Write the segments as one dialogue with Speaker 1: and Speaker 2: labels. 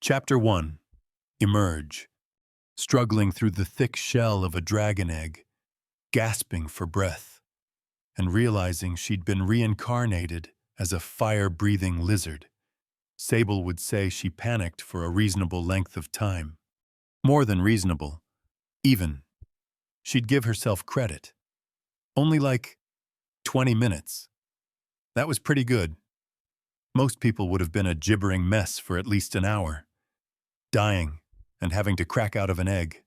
Speaker 1: Chapter 1. Emerge. Struggling through the thick shell of a dragon egg, gasping for breath, and realizing she'd been reincarnated as a fire-breathing lizard, Sable would say she panicked for a reasonable length of time. More than reasonable. Even. She'd give herself credit. Only like 20 minutes. That was pretty good. Most people would have been a gibbering mess for at least an hour. Dying and having to crack out of an egg.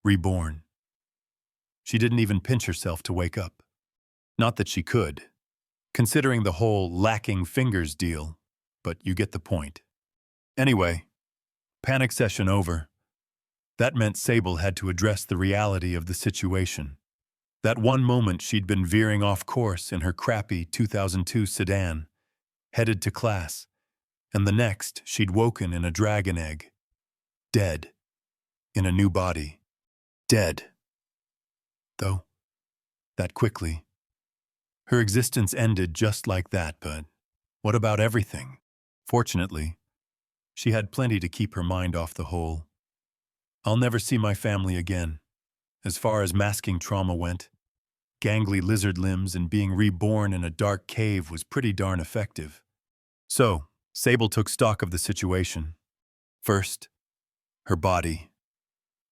Speaker 1: Reborn. She didn't even pinch herself to wake up. Not that she could, considering the whole lacking fingers deal, but you get the point. Anyway, panic session over. That meant Sable had to address the reality of the situation. That one moment she'd been veering off course in her crappy 2002 sedan, headed to class, and the next she'd woken in a dragon egg. Dead. In a new body. Dead. Though, that quickly. Her existence ended just like that, but what about everything? Fortunately, she had plenty to keep her mind off the whole. I'll never see my family again. As far as masking trauma went, gangly lizard limbs and being reborn in a dark cave was pretty darn effective. So, Sable took stock of the situation. First, her body.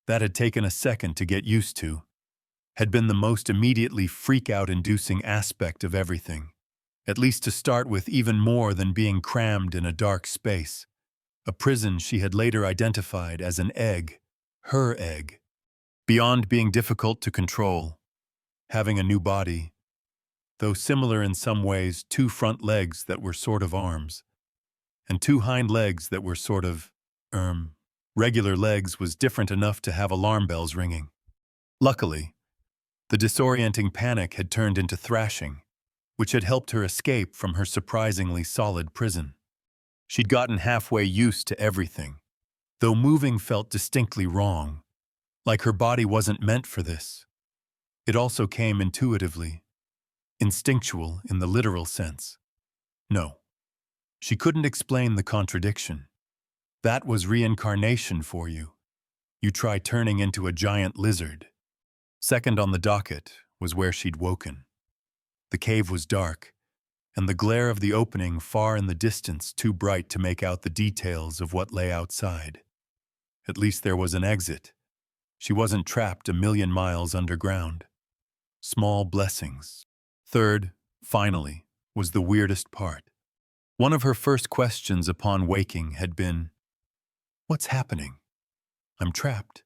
Speaker 1: That had taken a second to get used to. Had been the most immediately freak-out-inducing aspect of everything. At least to start with, even more than being crammed in a dark space. A prison she had later identified as an egg. Her egg. Beyond being difficult to control. Having a new body. Though similar in some ways, 2 front legs that were sort of arms. And 2 hind legs that were sort of, regular legs was different enough to have alarm bells ringing. Luckily, the disorienting panic had turned into thrashing, which had helped her escape from her surprisingly solid prison. She'd gotten halfway used to everything, though moving felt distinctly wrong, like her body wasn't meant for this. It also came intuitively, instinctual in the literal sense. No, she couldn't explain the contradiction. That was reincarnation for you. You try turning into a giant lizard. Second on the docket was where she'd woken. The cave was dark, and the glare of the opening far in the distance too bright to make out the details of what lay outside. At least there was an exit. She wasn't trapped a million miles underground. Small blessings. Third, finally, was the weirdest part. One of her first questions upon waking had been, "What's happening? I'm trapped.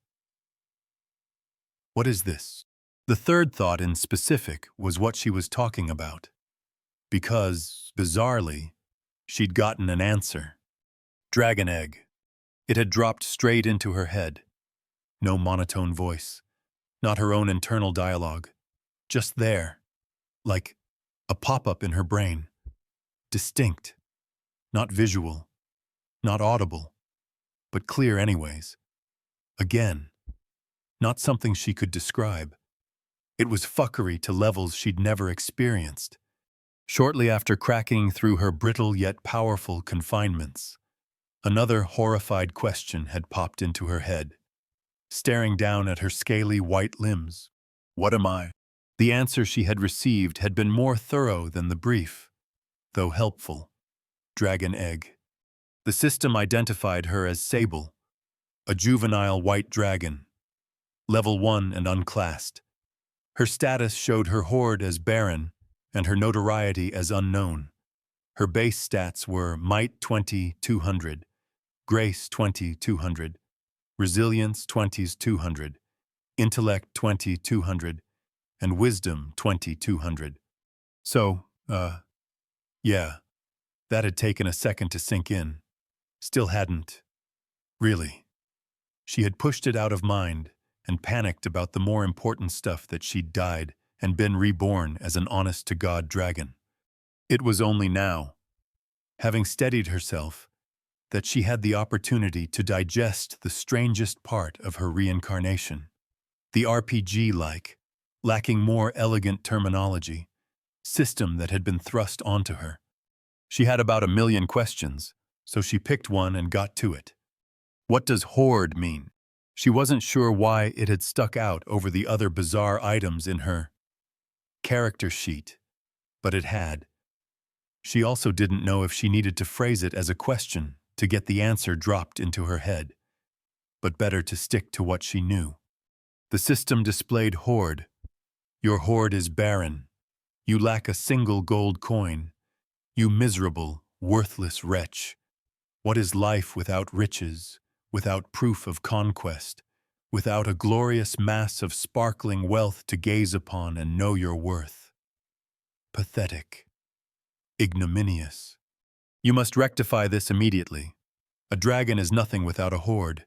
Speaker 1: What is this?" The third thought in specific was what she was talking about. Because, bizarrely, she'd gotten an answer. Dragon egg. It had dropped straight into her head. No monotone voice. Not her own internal dialogue. Just there. Like a pop-up in her brain. Distinct. Not visual. Not audible. But clear anyways. Again. Not something she could describe. It was fuckery to levels she'd never experienced. Shortly after cracking through her brittle yet powerful confinements, another horrified question had popped into her head, staring down at her scaly white limbs. What am I? The answer she had received had been more thorough than the brief, though helpful. Dragon egg. The system identified her as Sable, a juvenile white dragon, level 1 and unclassed. Her status showed her hoard as barren and her notoriety as unknown. Her base stats were Might 20-200, Grace 20-200, Resilience 20-200, Intellect 20-200, and Wisdom 20-200. So, yeah, that had taken a second to sink in. Still hadn't. Really. She had pushed it out of mind and panicked about the more important stuff that she'd died and been reborn as an honest-to-God dragon. It was only now, having steadied herself, that she had the opportunity to digest the strangest part of her reincarnation. The RPG-like, lacking more elegant terminology, system that had been thrust onto her. She had about 1 million questions, so she picked one and got to it. What does hoard mean? She wasn't sure why it had stuck out over the other bizarre items in her character sheet, but it had. She also didn't know if she needed to phrase it as a question to get the answer dropped into her head, but better to stick to what she knew. The system displayed hoard. Your hoard is barren. You lack a single gold coin. You miserable, worthless wretch. What is life without riches, without proof of conquest, without a glorious mass of sparkling wealth to gaze upon and know your worth? Pathetic. Ignominious. You must rectify this immediately. A dragon is nothing without a hoard.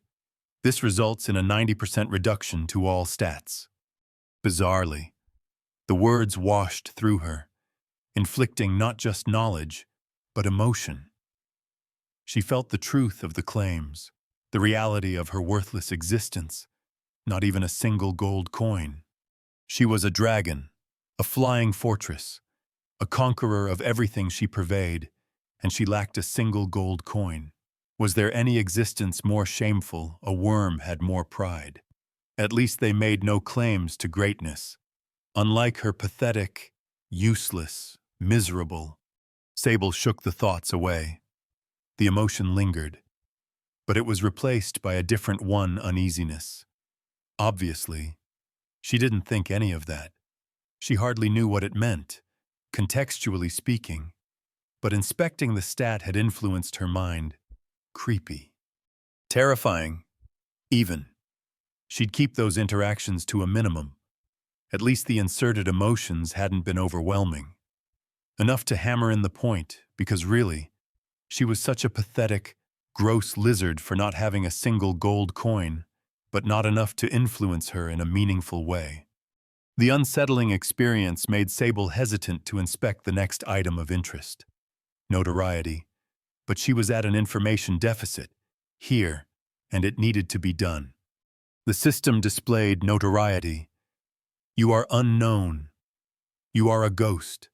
Speaker 1: This results in a 90% reduction to all stats. Bizarrely, the words washed through her, inflicting not just knowledge, but emotion. She felt the truth of the claims, the reality of her worthless existence, not even a single gold coin. She was a dragon, a flying fortress, a conqueror of everything she purveyed, and she lacked a single gold coin. Was there any existence more shameful? A worm had more pride. At least they made no claims to greatness. Unlike her pathetic, useless, miserable, Sable shook the thoughts away. The emotion lingered, but it was replaced by a different one: uneasiness. Obviously, she didn't think any of that. She hardly knew what it meant, contextually speaking, but inspecting the stat had influenced her mind. Creepy. Terrifying. Even. She'd keep those interactions to a minimum. At least the inserted emotions hadn't been overwhelming. Enough to hammer in the point, because really, she was such a pathetic, gross lizard for not having a single gold coin, but not enough to influence her in a meaningful way. The unsettling experience made Sable hesitant to inspect the next item of interest. Notoriety. But she was at an information deficit, here, and it needed to be done. The system displayed notoriety. You are unknown. You are a ghost,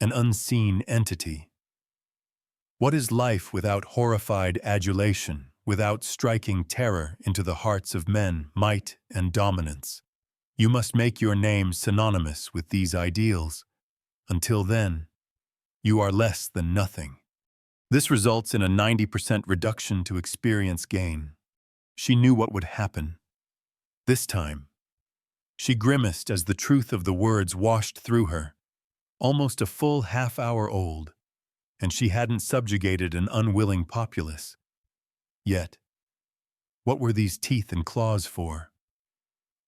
Speaker 1: an unseen entity. What is life without horrified adulation, without striking terror into the hearts of men, might and dominance? You must make your name synonymous with these ideals. Until then, you are less than nothing. This results in a 90% reduction to experience gain. She knew what would happen. This time, she grimaced as the truth of the words washed through her, almost a full half-hour old, and she hadn't subjugated an unwilling populace. Yet, what were these teeth and claws for?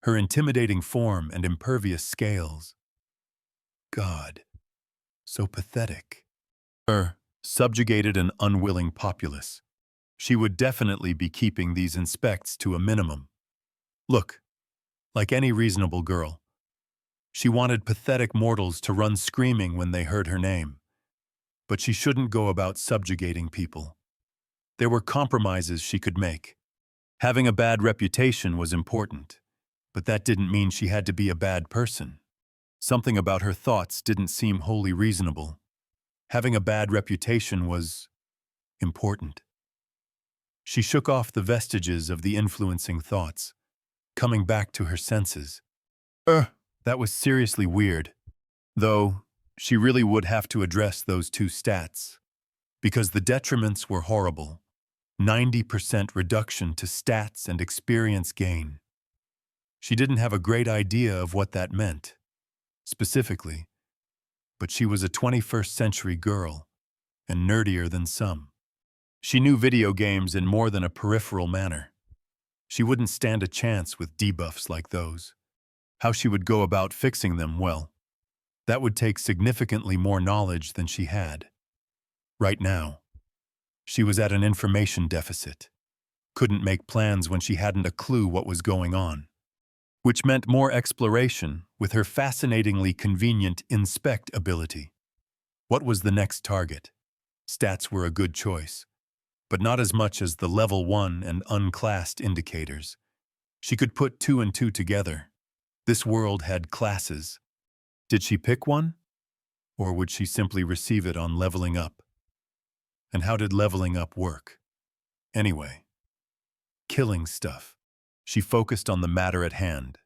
Speaker 1: Her intimidating form and impervious scales. God, so pathetic. Subjugated an unwilling populace. She would definitely be keeping these inspects to a minimum. Look, like any reasonable girl, she wanted pathetic mortals to run screaming when they heard her name. But she shouldn't go about subjugating people. There were compromises she could make. Having a bad reputation was important, but that didn't mean she had to be a bad person. Something about her thoughts didn't seem wholly reasonable. Having a bad reputation was important. She shook off the vestiges of the influencing thoughts, coming back to her senses. That was seriously weird. Though, she really would have to address those two stats, because the detriments were horrible. 90% reduction to stats and experience gain. She didn't have a great idea of what that meant, specifically, but she was a 21st century girl, and nerdier than some. She knew video games in more than a peripheral manner. She wouldn't stand a chance with debuffs like those. How she would go about fixing them, well, that would take significantly more knowledge than she had. Right now, she was at an information deficit. Couldn't make plans when she hadn't a clue what was going on. Which meant more exploration with her fascinatingly convenient inspect ability. What was the next target? Stats were a good choice, but not as much as the level 1 and unclassed indicators. She could put 2 and 2 together. This world had classes. Did she pick one? Or would she simply receive it on leveling up? And how did leveling up work? Anyway, killing stuff. She focused on the matter at hand.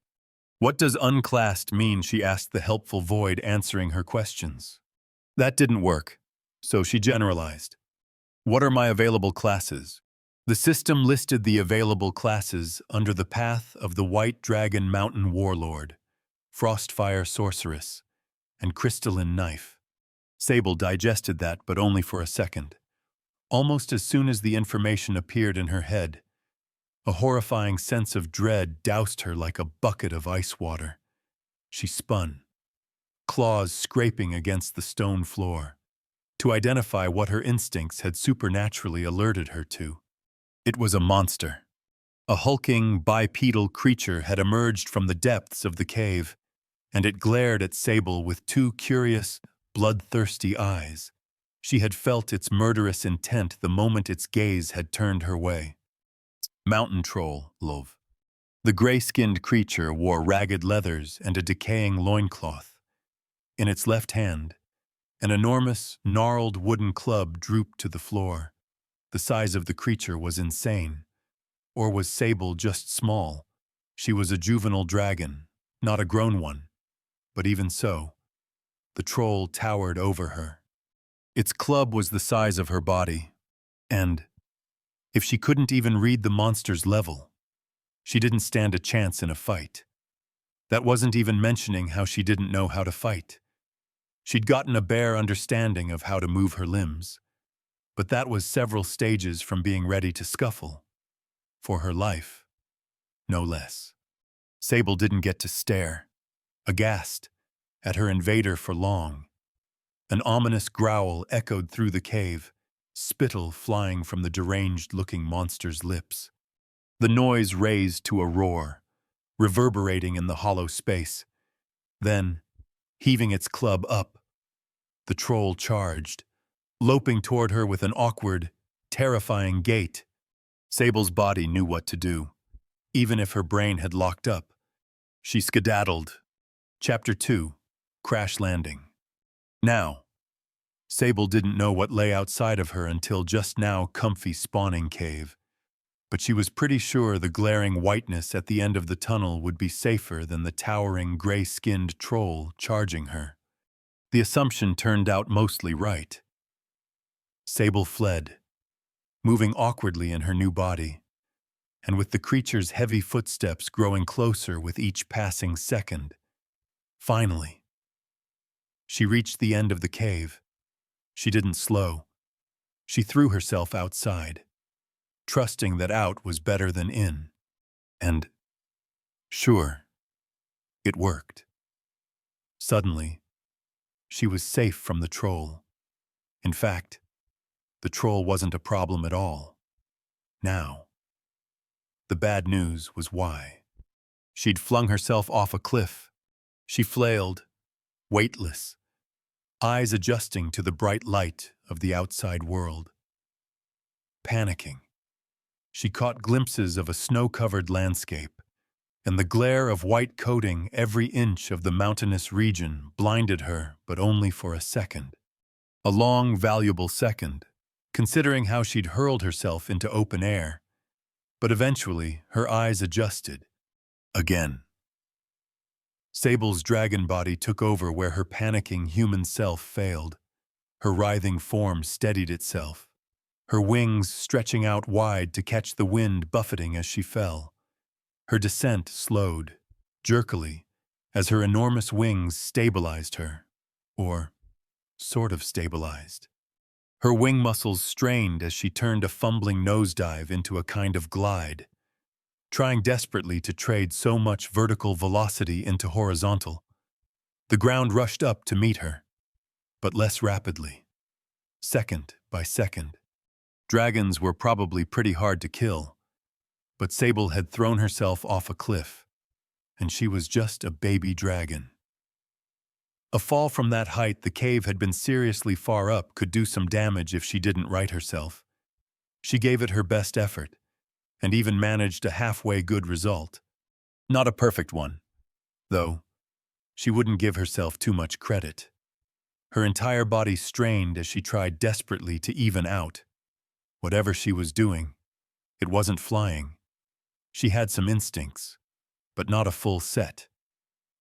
Speaker 1: What does unclassed mean? She asked the helpful void, answering her questions. That didn't work, so she generalized. What are my available classes? The system listed the available classes under the path of the White Dragon Mountain Warlord, Frostfire Sorceress, and Crystalline Knife. Sable digested that, but only for a second. Almost as soon as the information appeared in her head, a horrifying sense of dread doused her like a bucket of ice water. She spun, claws scraping against the stone floor, to identify what her instincts had supernaturally alerted her to. It was a monster. A hulking, bipedal creature had emerged from the depths of the cave, and it glared at Sable with two curious, bloodthirsty eyes. She had felt its murderous intent the moment its gaze had turned her way. Mountain troll, love. The gray-skinned creature wore ragged leathers and a decaying loincloth. In its left hand, an enormous, gnarled wooden club drooped to the floor. The size of the creature was insane. Or was Sable just small? She was a juvenile dragon, not a grown one. But even so, the troll towered over her. Its club was the size of her body, and if she couldn't even read the monster's level, she didn't stand a chance in a fight. That wasn't even mentioning how she didn't know how to fight. She'd gotten a bare understanding of how to move her limbs, but that was several stages from being ready to scuffle. For her life, no less. Sable didn't get to stare, aghast, at her invader for long. An ominous growl echoed through the cave, spittle flying from the deranged-looking monster's lips. The noise raised to a roar, reverberating in the hollow space. Then, heaving its club up, the troll charged, loping toward her with an awkward, terrifying gait. Sable's body knew what to do, even if her brain had locked up. She skedaddled. Chapter 2, Crash Landing. Now, Sable didn't know what lay outside of her until just now comfy spawning cave, but she was pretty sure the glaring whiteness at the end of the tunnel would be safer than the towering gray-skinned troll charging her. The assumption turned out mostly right. Sable fled, moving awkwardly in her new body, and with the creature's heavy footsteps growing closer with each passing second. Finally, she reached the end of the cave. She didn't slow. She threw herself outside, trusting that out was better than in. And, sure, it worked. Suddenly, she was safe from the troll. In fact, the troll wasn't a problem at all. Now, the bad news was why. She'd flung herself off a cliff. She flailed, weightless, eyes adjusting to the bright light of the outside world. Panicking, she caught glimpses of a snow-covered landscape, and the glare of white coating every inch of the mountainous region blinded her, but only for a second. A long, valuable second, considering how she'd hurled herself into open air. But eventually, her eyes adjusted. Again. Sable's dragon body took over where her panicking human self failed. Her writhing form steadied itself, her wings stretching out wide to catch the wind buffeting as she fell. Her descent slowed, jerkily, as her enormous wings stabilized her, or sort of stabilized. Her wing muscles strained as she turned a fumbling nosedive into a kind of glide, trying desperately to trade so much vertical velocity into horizontal. The ground rushed up to meet her, but less rapidly, second by second. Dragons were probably pretty hard to kill, but Sable had thrown herself off a cliff, and she was just a baby dragon. A fall from that height, the cave had been seriously far up, could do some damage if she didn't right herself. She gave it her best effort, and even managed a halfway good result. Not a perfect one, though. She wouldn't give herself too much credit. Her entire body strained as she tried desperately to even out. Whatever she was doing, it wasn't flying. She had some instincts, but not a full set.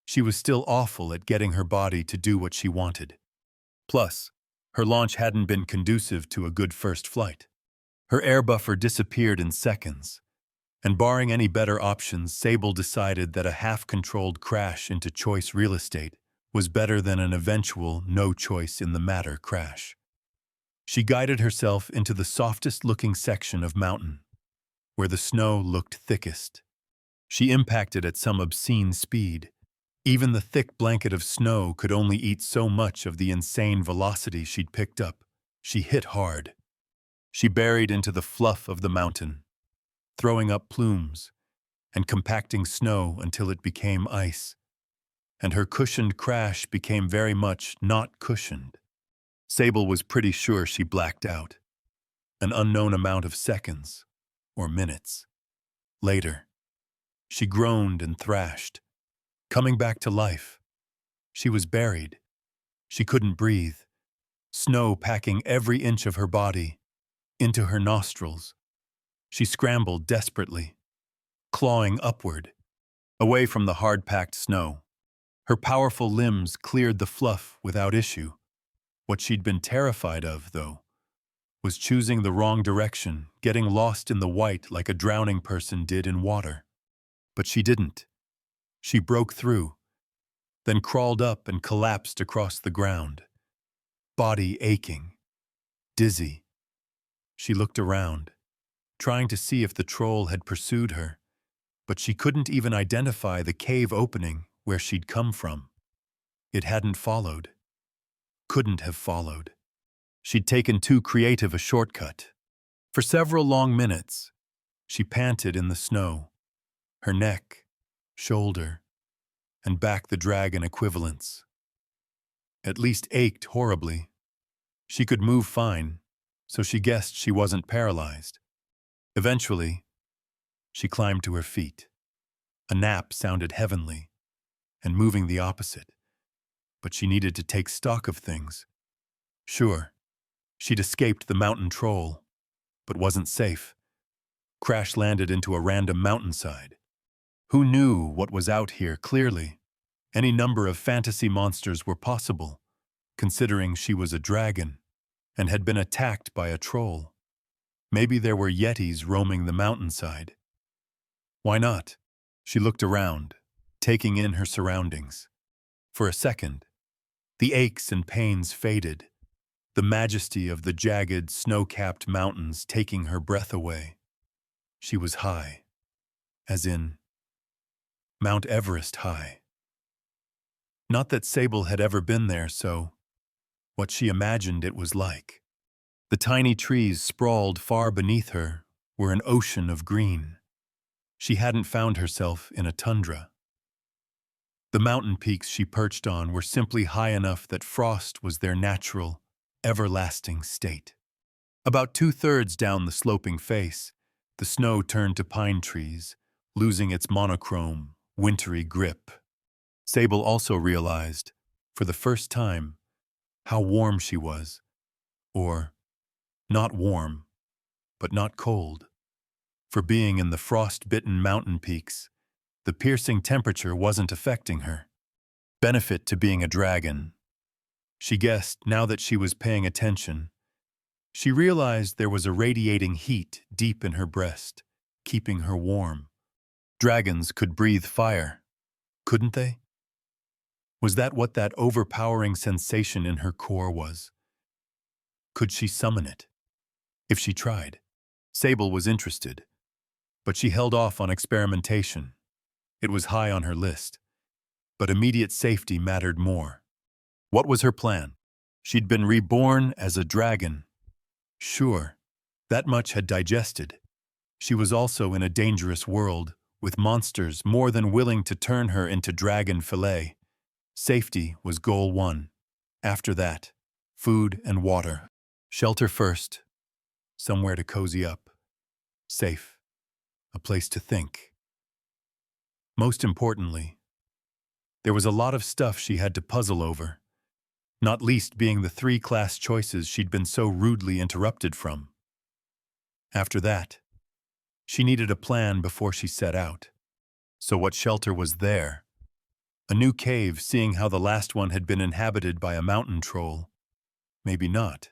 Speaker 1: She was still awful at getting her body to do what she wanted. Plus, her launch hadn't been conducive to a good first flight. Her air buffer disappeared in seconds, and barring any better options, Sable decided that a half-controlled crash into choice real estate was better than an eventual no-choice-in-the-matter crash. She guided herself into the softest-looking section of mountain, where the snow looked thickest. She impacted at some obscene speed. Even the thick blanket of snow could only eat so much of the insane velocity she'd picked up. She hit hard. She buried into the fluff of the mountain, throwing up plumes and compacting snow until it became ice. And her cushioned crash became very much not cushioned. Sable was pretty sure she blacked out. An unknown amount of seconds, or minutes. Later, she groaned and thrashed, coming back to life. She was buried. She couldn't breathe, snow packing every inch of her body into her nostrils. She scrambled desperately, clawing upward, away from the hard-packed snow. Her powerful limbs cleared the fluff without issue. What she'd been terrified of, though, was choosing the wrong direction, getting lost in the white like a drowning person did in water. But she didn't. She broke through, then crawled up and collapsed across the ground, body aching, dizzy. She looked around, trying to see if the troll had pursued her, but she couldn't even identify the cave opening where she'd come from. It hadn't followed. Couldn't have followed. She'd taken too creative a shortcut. For several long minutes, she panted in the snow, her neck, shoulder, and back the dragon equivalents. At least ached horribly. She could move fine, so she guessed she wasn't paralyzed. Eventually, she climbed to her feet. A nap sounded heavenly, and moving the opposite. But she needed to take stock of things. Sure, she'd escaped the mountain troll, but wasn't safe. Crash-landed into a random mountainside. Who knew what was out here clearly? Any number of fantasy monsters were possible, considering she was a dragon and had been attacked by a troll. Maybe there were yetis roaming the mountainside. Why not? She looked around, taking in her surroundings. For a second, the aches and pains faded, the majesty of the jagged, snow-capped mountains taking her breath away. She was high, as in Mount Everest high. Not that Sable had ever been there, so what she imagined it was like. The tiny trees sprawled far beneath her were an ocean of green. She hadn't found herself in a tundra. The mountain peaks she perched on were simply high enough that frost was their natural, everlasting state. About 2/3 down the sloping face, the snow turned to pine trees, losing its monochrome, wintry grip. Sable also realized, for the first time, how warm she was. Or, not warm, but not cold. For being in the frost-bitten mountain peaks, the piercing temperature wasn't affecting her. Benefit to being a dragon. She guessed now that she was paying attention. She realized there was a radiating heat deep in her breast, keeping her warm. Dragons could breathe fire, couldn't they? Was that what that overpowering sensation in her core was? Could she summon it? If she tried. Sable was interested, but she held off on experimentation. It was high on her list, but immediate safety mattered more. What was her plan? She'd been reborn as a dragon. Sure, that much had digested. She was also in a dangerous world, with monsters more than willing to turn her into dragon fillet. Safety was goal one. After that, food and water. Shelter first. Somewhere to cozy up. Safe. A place to think. Most importantly, there was a lot of stuff she had to puzzle over, not least being the 3 class choices she'd been so rudely interrupted from. After that, She needed a plan before she set out. So what shelter was there? A new cave, seeing how the last one had been inhabited by a mountain troll. Maybe not.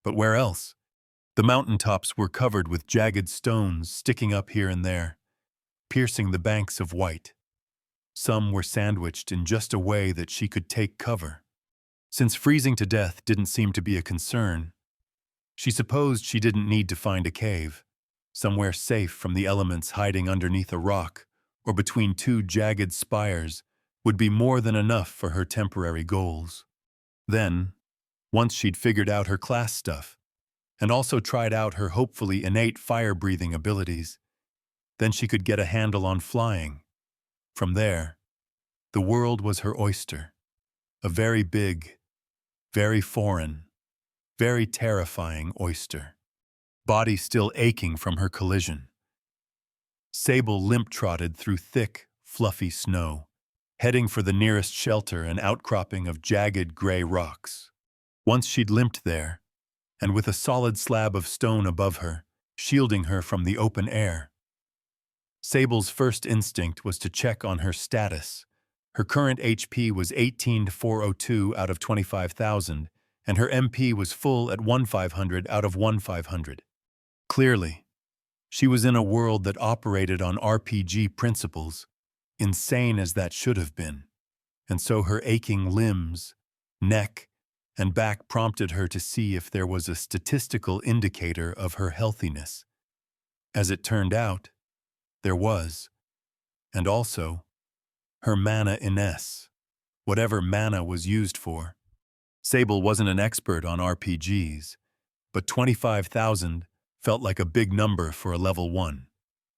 Speaker 1: But where else? The mountaintops were covered with jagged stones sticking up here and there, piercing the banks of white. Some were sandwiched in just a way that she could take cover. Since freezing to death didn't seem to be a concern, she supposed she didn't need to find a cave, somewhere safe from the elements hiding underneath a rock or between two jagged spires would be more than enough for her temporary goals. Then, once she'd figured out her class stuff, and also tried out her hopefully innate fire-breathing abilities, then she could get a handle on flying. From there, the world was her oyster, a very big, very foreign, very terrifying oyster. Body still aching from her collision. Sable limp-trotted through thick, fluffy snow, heading for the nearest shelter, an outcropping of jagged gray rocks. Once she'd limped there, and with a solid slab of stone above her, shielding her from the open air. Sable's first instinct was to check on her status. Her current HP was 18,402 out of 25,000, and her MP was full at 1,500 out of 1,500. Clearly, she was in a world that operated on RPG principles, insane as that should have been, and so her aching limbs, neck, and back prompted her to see if there was a statistical indicator of her healthiness. As it turned out, there was, and also, her mana ines, whatever mana was used for. Sable wasn't an expert on RPGs, but 25,000 felt like a big number for a level 1.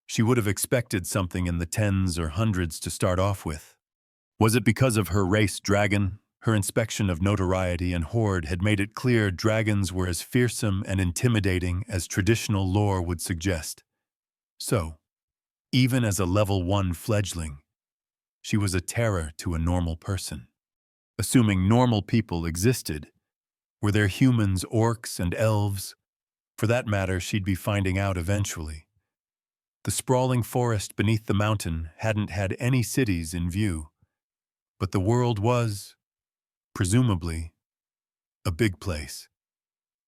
Speaker 1: She would have expected something in the tens or hundreds to start off with. Was it because of her race dragon? Her inspection of notoriety and hoard had made it clear dragons were as fearsome and intimidating as traditional lore would suggest. So, even as a level 1 fledgling, she was a terror to a normal person. Assuming normal people existed, were there humans, orcs, and elves? For that matter, she'd be finding out eventually. The sprawling forest beneath the mountain hadn't had any cities in view, but the world was, presumably, a big place,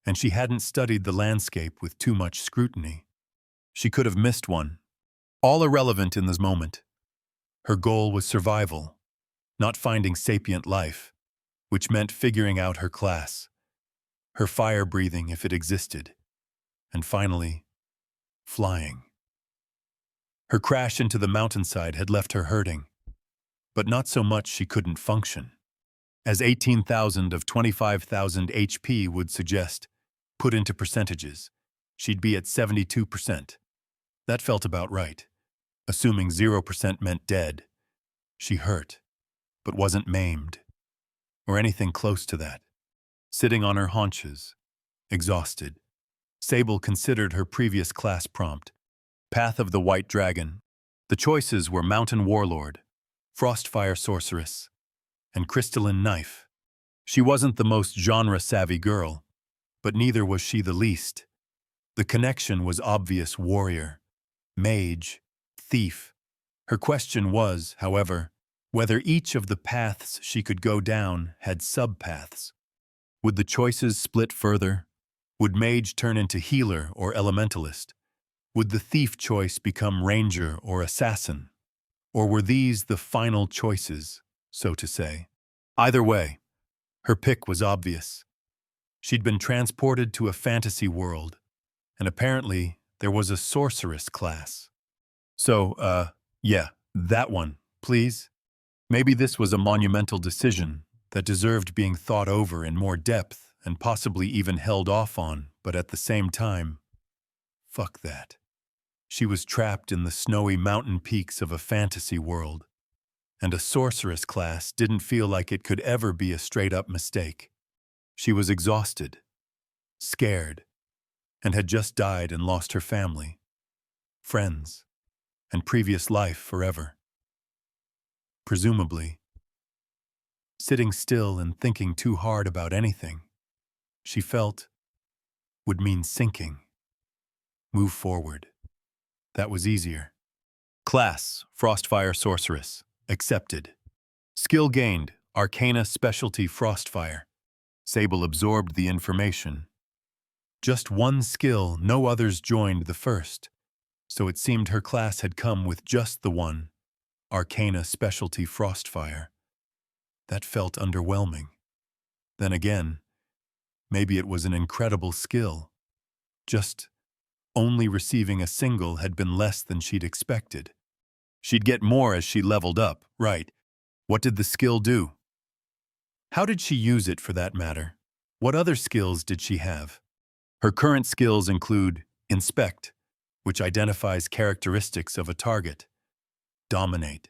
Speaker 1: and she hadn't studied the landscape with too much scrutiny. She could have missed one. All irrelevant in this moment. Her goal was survival, not finding sapient life, which meant figuring out her class, her fire-breathing if it existed, and finally, flying. Her crash into the mountainside had left her hurting, but not so much she couldn't function. As 18,000 of 25,000 HP would suggest, put into percentages, she'd be at 72%. That felt about right. Assuming 0% meant dead. She hurt, but wasn't maimed, or anything close to that. Sitting on her haunches, exhausted, Sable considered her previous class prompt, Path of the White Dragon. The choices were Mountain Warlord, Frostfire Sorceress, and Crystalline Knife. She wasn't the most genre-savvy girl, but neither was she the least. The connection was obvious: warrior, mage, thief. Her question was, however, whether each of the paths she could go down had subpaths. Would the choices split further? Would mage turn into healer or elementalist? Would the thief choice become ranger or assassin? Or were these the final choices, so to say? Either way, her pick was obvious. She'd been transported to a fantasy world, and apparently there was a sorceress class. So, yeah, that one, please. Maybe this was a monumental decision that deserved being thought over in more depth and possibly even held off on, but at the same time, fuck that. She was trapped in the snowy mountain peaks of a fantasy world, and a sorceress class didn't feel like it could ever be a straight-up mistake. She was exhausted, scared, and had just died and lost her family, friends, and previous life forever. Presumably, sitting still and thinking too hard about anything, she felt, would mean sinking. Move forward. That was easier. Class, Frostfire Sorceress. Accepted. Skill gained, Arcana Specialty Frostfire. Sable absorbed the information. Just one skill, no others joined the first, so it seemed her class had come with just the one, Arcana Specialty Frostfire. That felt underwhelming. Then again, maybe it was an incredible skill. Just only receiving a single had been less than she'd expected. She'd get more as she leveled up, right? What did the skill do? How did she use it, for that matter? What other skills did she have? Her current skills include Inspect, which identifies characteristics of a target; Dominate,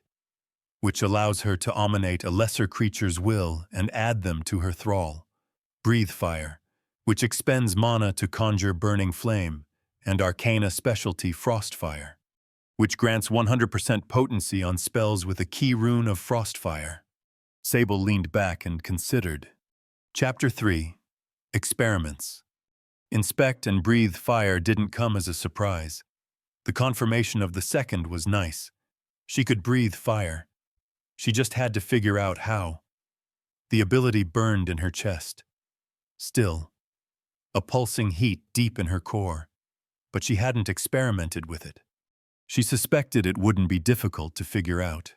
Speaker 1: which allows her to ominate a lesser creature's will and add them to her thrall; Breathe Fire, which expends mana to conjure Burning Flame; and Arcana Specialty Frostfire, which grants 100% potency on spells with a key rune of Frostfire. Sable leaned back and considered. Chapter 3. Experiments. Inspect and Breathe Fire didn't come as a surprise. The confirmation of the second was nice. She could breathe fire. She just had to figure out how. The ability burned in her chest. Still, a pulsing heat deep in her core, but she hadn't experimented with it. She suspected it wouldn't be difficult to figure out.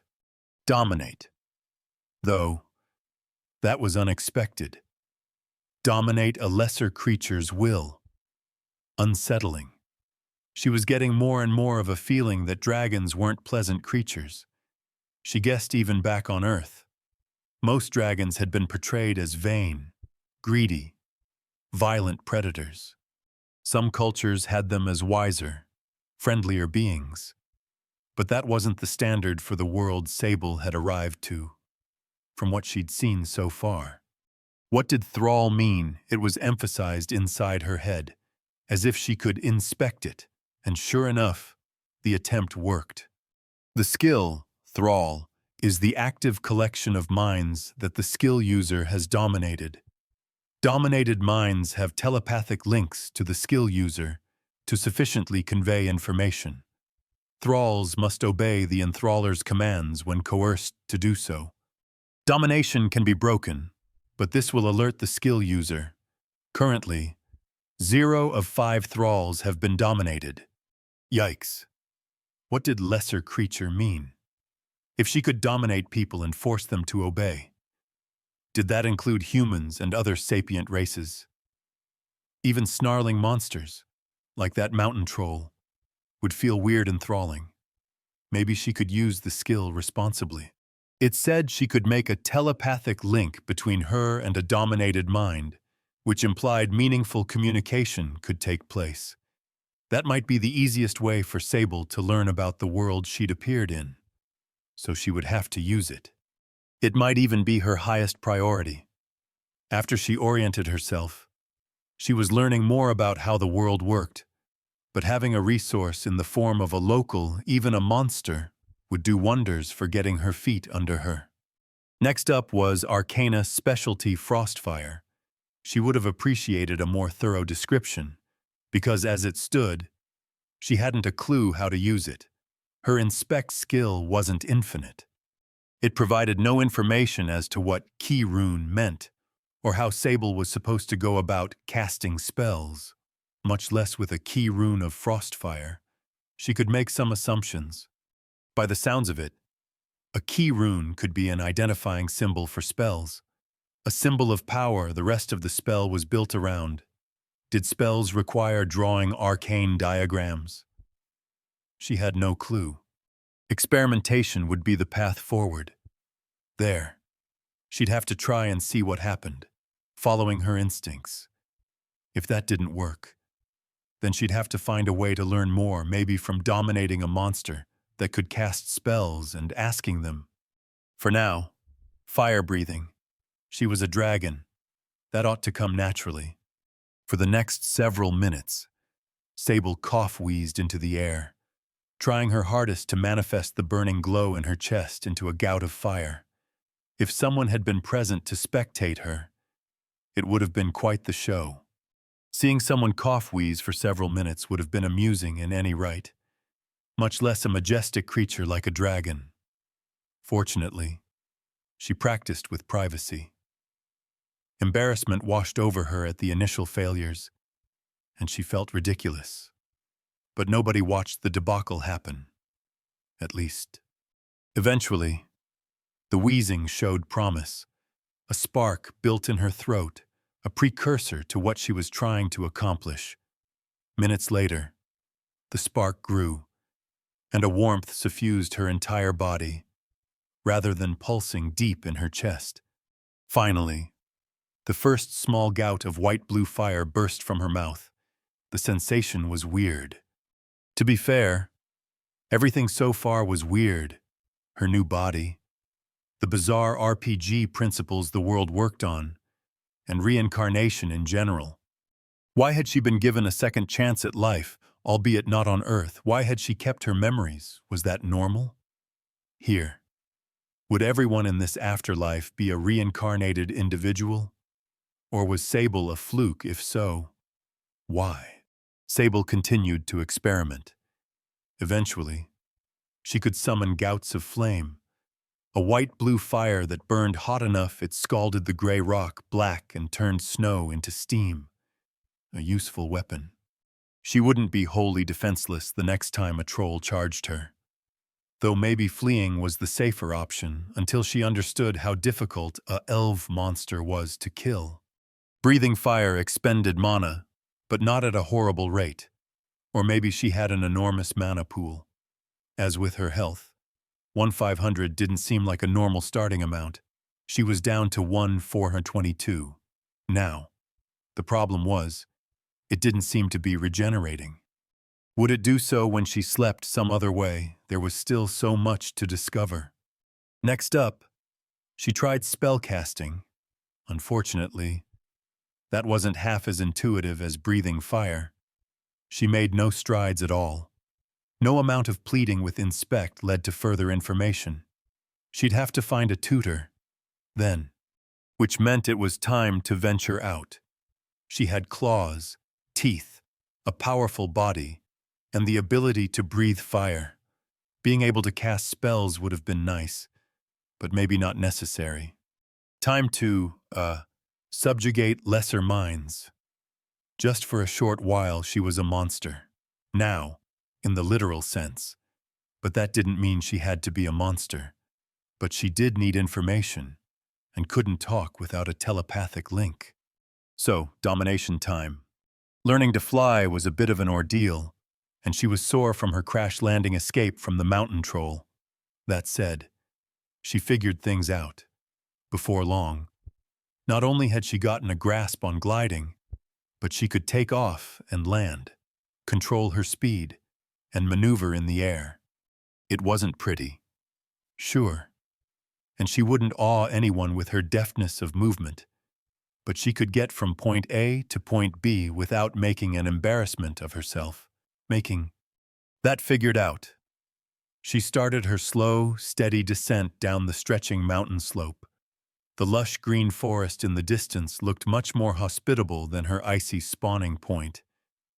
Speaker 1: Dominate. Though, that was unexpected. Dominate a lesser creature's will. Unsettling. She was getting more and more of a feeling that dragons weren't pleasant creatures. She guessed even back on Earth. Most dragons had been portrayed as vain, greedy, violent predators. Some cultures had them as wiser, friendlier beings. But that wasn't the standard for the world Sable had arrived to, from what she'd seen so far. What did thrall mean? It was emphasized inside her head, as if she could inspect it, and sure enough, the attempt worked. The skill, thrall, is the active collection of minds that the skill user has dominated. Dominated minds have telepathic links to the skill user to sufficiently convey information. Thralls must obey the enthraller's commands when coerced to do so. Domination can be broken, but this will alert the skill user. Currently, 0 of 5 thralls have been dominated. Yikes. What did lesser creature mean? If she could dominate people and force them to obey, did that include humans and other sapient races? Even snarling monsters, like that mountain troll, would feel weird enthralling. Maybe she could use the skill responsibly. It said she could make a telepathic link between her and a dominated mind, which implied meaningful communication could take place. That might be the easiest way for Sable to learn about the world she'd appeared in, so she would have to use it. It might even be her highest priority. After she oriented herself, she was learning more about how the world worked, but having a resource in the form of a local, even a monster, would do wonders for getting her feet under her. Next up was Arcana Specialty Frostfire. She would have appreciated a more thorough description, because as it stood, she hadn't a clue how to use it. Her Inspect skill wasn't infinite. It provided no information as to what key rune meant, or how Sable was supposed to go about casting spells, much less with a key rune of Frostfire. She could make some assumptions. By the sounds of it, a key rune could be an identifying symbol for spells, a symbol of power the rest of the spell was built around. Did spells require drawing arcane diagrams? She had no clue. Experimentation would be the path forward. There, she'd have to try and see what happened, following her instincts. If that didn't work, then she'd have to find a way to learn more, maybe from dominating a monster that could cast spells and asking them. For now, fire breathing. She was a dragon. That ought to come naturally. For the next several minutes, Sable cough-wheezed into the air, trying her hardest to manifest the burning glow in her chest into a gout of fire. If someone had been present to spectate her, it would have been quite the show. Seeing someone cough-wheeze for several minutes would have been amusing in any right. much less a majestic creature like a dragon. Fortunately, she practiced with privacy. Embarrassment washed over her at the initial failures, and she felt ridiculous. But nobody watched the debacle happen, at least. Eventually, the wheezing showed promise. A spark built in her throat, a precursor to what she was trying to accomplish. Minutes later, the spark grew, and a warmth suffused her entire body, rather than pulsing deep in her chest. Finally, the first small gout of white-blue fire burst from her mouth. The sensation was weird. To be fair, everything so far was weird. Her new body, the bizarre RPG principles the world worked on, and reincarnation in general. Why had she been given a second chance at life, albeit not on Earth? Why had she kept her memories? Was that normal? Here. Would everyone in this afterlife be a reincarnated individual? Or was Sable a fluke? If so, why? Sable continued to experiment. Eventually, she could summon gouts of flame, a white-blue fire that burned hot enough it scalded the gray rock black and turned snow into steam. A useful weapon. She wouldn't be wholly defenseless the next time a troll charged her. Though maybe fleeing was the safer option until she understood how difficult a elf monster was to kill. Breathing fire expended mana, but not at a horrible rate. Or maybe she had an enormous mana pool. As with her health, 1,500 didn't seem like a normal starting amount. She was down to 1,422. Now, the problem was, it didn't seem to be regenerating. Would it do so when she slept some other way? There was still so much to discover. Next up, she tried spellcasting. Unfortunately, that wasn't half as intuitive as breathing fire. She made no strides at all. No amount of pleading with Inspect led to further information. She'd have to find a tutor, then, which meant it was time to venture out. She had claws, teeth, a powerful body, and the ability to breathe fire. Being able to cast spells would have been nice, but maybe not necessary. Time to, subjugate lesser minds. Just for a short while she was a monster. Now, in the literal sense. But that didn't mean she had to be a monster. But she did need information, and couldn't talk without a telepathic link. So, domination time. Learning to fly was a bit of an ordeal, and she was sore from her crash-landing escape from the mountain troll. That said, she figured things out. Before long, not only had she gotten a grasp on gliding, but she could take off and land, control her speed, and maneuver in the air. It wasn't pretty. Sure. And she wouldn't awe anyone with her deftness of movement, but she could get from point A to point B without making an embarrassment of herself. That figured out. She started her slow, steady descent down the stretching mountain slope. The lush green forest in the distance looked much more hospitable than her icy spawning point,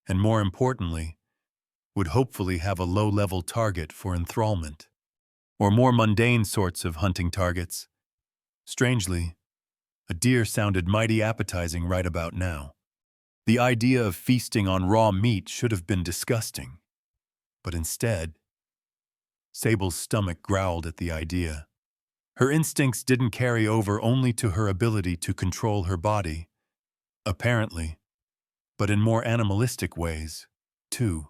Speaker 1: and more importantly, would hopefully have a low-level target for enthrallment, or more mundane sorts of hunting targets. Strangely, a deer sounded mighty appetizing right about now. The idea of feasting on raw meat should have been disgusting, but instead, Sable's stomach growled at the idea. Her instincts didn't carry over only to her ability to control her body, apparently, but in more animalistic ways, too.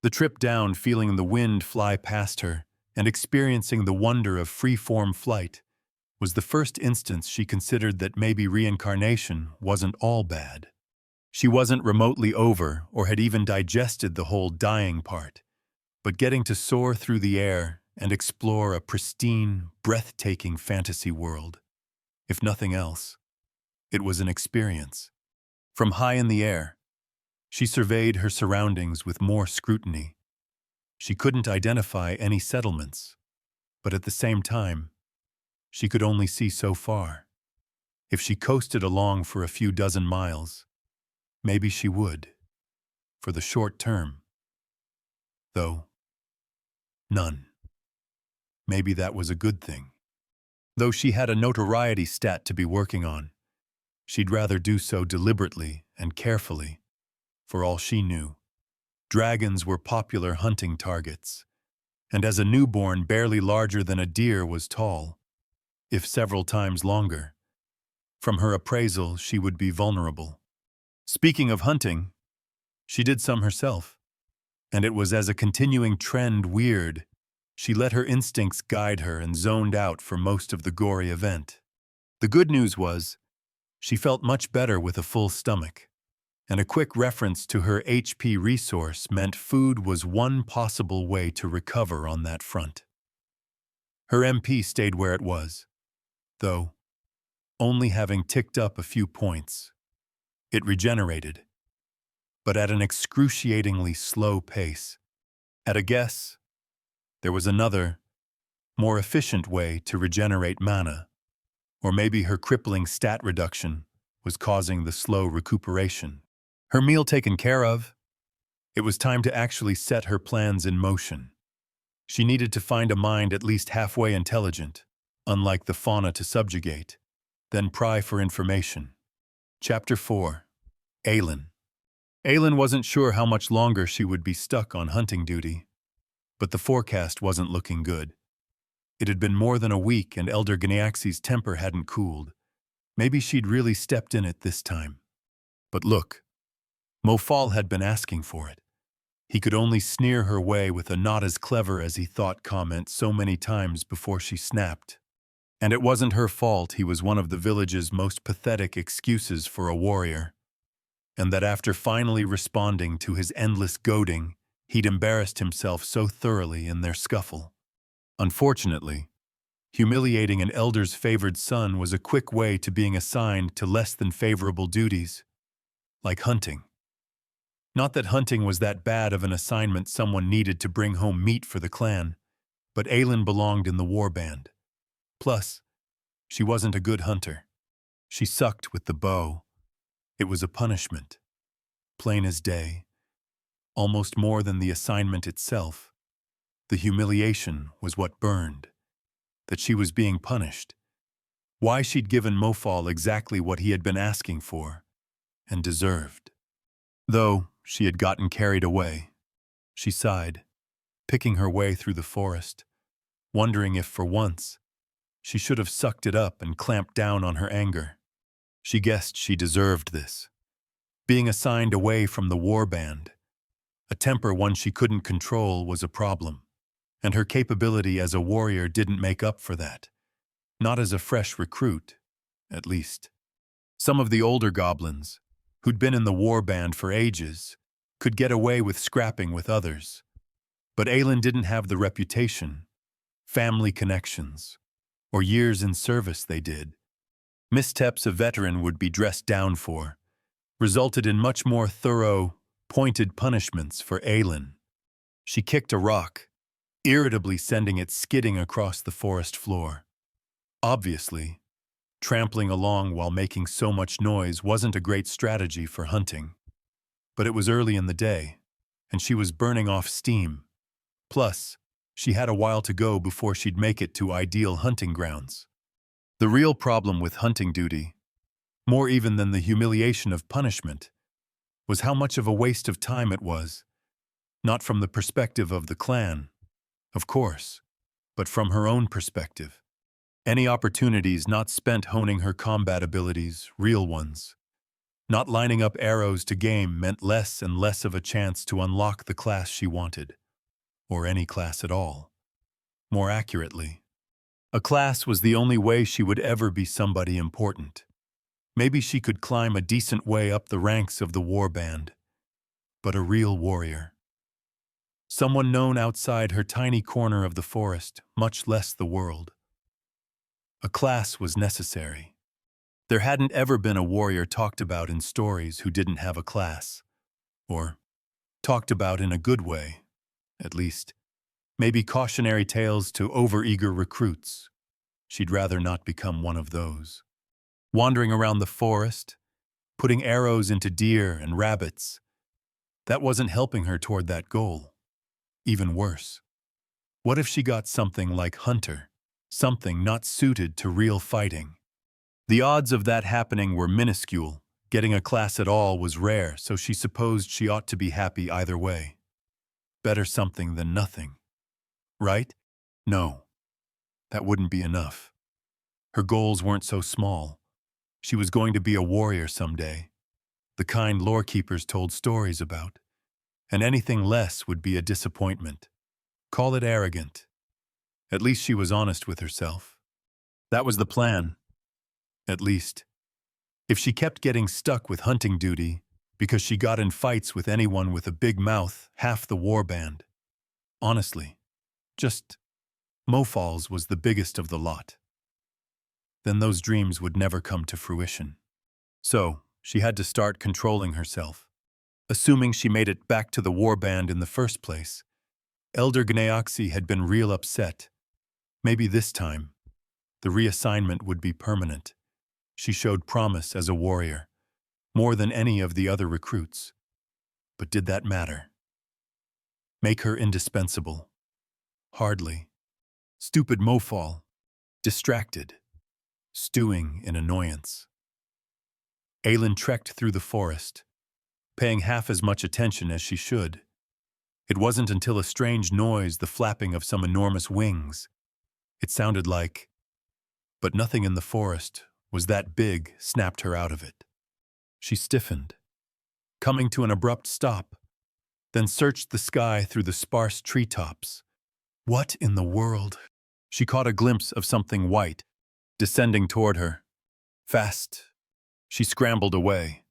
Speaker 1: The trip down, feeling the wind fly past her and experiencing the wonder of free-form flight, was the first instance she considered that maybe reincarnation wasn't all bad. She wasn't remotely over or had even digested the whole dying part, but getting to soar through the air and explore a pristine, breathtaking fantasy world. If nothing else, it was an experience. From high in the air, she surveyed her surroundings with more scrutiny. She couldn't identify any settlements, but at the same time, she could only see so far. If she coasted along for a few dozen miles, maybe she would, for the short term. Though, None. Maybe that was a good thing. Though she had a notoriety stat to be working on, she'd rather do so deliberately and carefully. For all she knew, dragons were popular hunting targets, and as a newborn barely larger than a deer was tall, if several times longer. From her appraisal, she would be vulnerable. Speaking of hunting, she did some herself, and it was as a continuing trend weird. She let her instincts guide her and zoned out for most of the gory event. The good news was, she felt much better with a full stomach, and a quick reference to her HP resource meant food was one possible way to recover on that front. Her MP stayed where it was, though, only having ticked up a few points. It regenerated, but at an excruciatingly slow pace. At a guess, there was another, more efficient way to regenerate mana, or maybe her crippling stat reduction was causing the slow recuperation. Her meal taken care of, it was time to actually set her plans in motion. She needed to find a mind at least halfway intelligent, unlike the fauna to subjugate, then pry for information. Chapter 4. Aylin. Aylin wasn't sure how much longer she would be stuck on hunting duty, but the forecast wasn't looking good. It had been more than a week and Elder Gniaxi's temper hadn't cooled. Maybe she'd really stepped in it this time. But look, Mofal had been asking for it. He could only sneer her way with a not as clever as he thought comment so many times before she snapped. And it wasn't her fault he was one of the village's most pathetic excuses for a warrior, and that after finally responding to his endless goading, he'd embarrassed himself so thoroughly in their scuffle. Unfortunately, humiliating an elder's favored son was a quick way to being assigned to less than favorable duties, like hunting. Not that hunting was that bad of an assignment someone needed to bring home meat for the clan, but Aylin belonged in the warband. Plus, she wasn't a good hunter. She sucked with the bow. It was a punishment, plain as day, almost more than the assignment itself. The humiliation was what burned, that she was being punished. Why she'd given Mofal exactly what he had been asking for, and deserved. Though she had gotten carried away, she sighed, picking her way through the forest, wondering if for once, she should have sucked it up and clamped down on her anger. She guessed she deserved this. Being assigned away from the warband, a temper one she couldn't control, was a problem, and her capability as a warrior didn't make up for that. Not as a fresh recruit, at least. Some of the older goblins, who'd been in the warband for ages, could get away with scrapping with others. But Aylin didn't have the reputation, family connections, or years in service they did. Missteps a veteran would be dressed down for resulted in much more thorough, pointed punishments for Aylin. She kicked a rock, irritably sending it skidding across the forest floor. Obviously, trampling along while making so much noise wasn't a great strategy for hunting. But it was early in the day, and she was burning off steam. Plus, she had a while to go before she'd make it to ideal hunting grounds. The real problem with hunting duty, more even than the humiliation of punishment, was how much of a waste of time it was. Not from the perspective of the clan, of course, but from her own perspective. Any opportunities not spent honing her combat abilities, real ones. Not lining up arrows to game meant less and less of a chance to unlock the class she wanted, or any class at all. More accurately, a class was the only way she would ever be somebody important. Maybe she could climb a decent way up the ranks of the warband, but a real warrior. Someone known outside her tiny corner of the forest, much less the world. A class was necessary. There hadn't ever been a warrior talked about in stories who didn't have a class, or talked about in a good way, at least. Maybe cautionary tales to overeager recruits. She'd rather not become one of those. Wandering around the forest, putting arrows into deer and rabbits, that wasn't helping her toward that goal. Even worse. What if she got something like Hunter, something not suited to real fighting? The odds of that happening were minuscule. Getting a class at all was rare, so she supposed she ought to be happy either way. Better something than nothing. Right? No, that wouldn't be enough. Her goals weren't so small. She was going to be a warrior someday, the kind lorekeepers told stories about, and anything less would be a disappointment. Call it arrogant. At least she was honest with herself. That was the plan. At least. If she kept getting stuck with hunting duty because she got in fights with anyone with a big mouth, half the warband. Honestly, just Mofal's was the biggest of the lot. Then those dreams would never come to fruition. So, she had to start controlling herself. Assuming she made it back to the warband in the first place, Elder Gneoxy had been real upset. Maybe this time, the reassignment would be permanent. She showed promise as a warrior, more than any of the other recruits. But did that matter? Make her indispensable? Hardly. Stupid Mofal, distracted, stewing in annoyance. Aylin trekked through the forest, paying half as much attention as she should. It wasn't until a strange noise, the flapping of some enormous wings. It sounded like, but nothing in the forest was that big, snapped her out of it. She stiffened, coming to an abrupt stop, then searched the sky through the sparse treetops. What in the world? She caught a glimpse of something white, descending toward her. Fast. She scrambled away.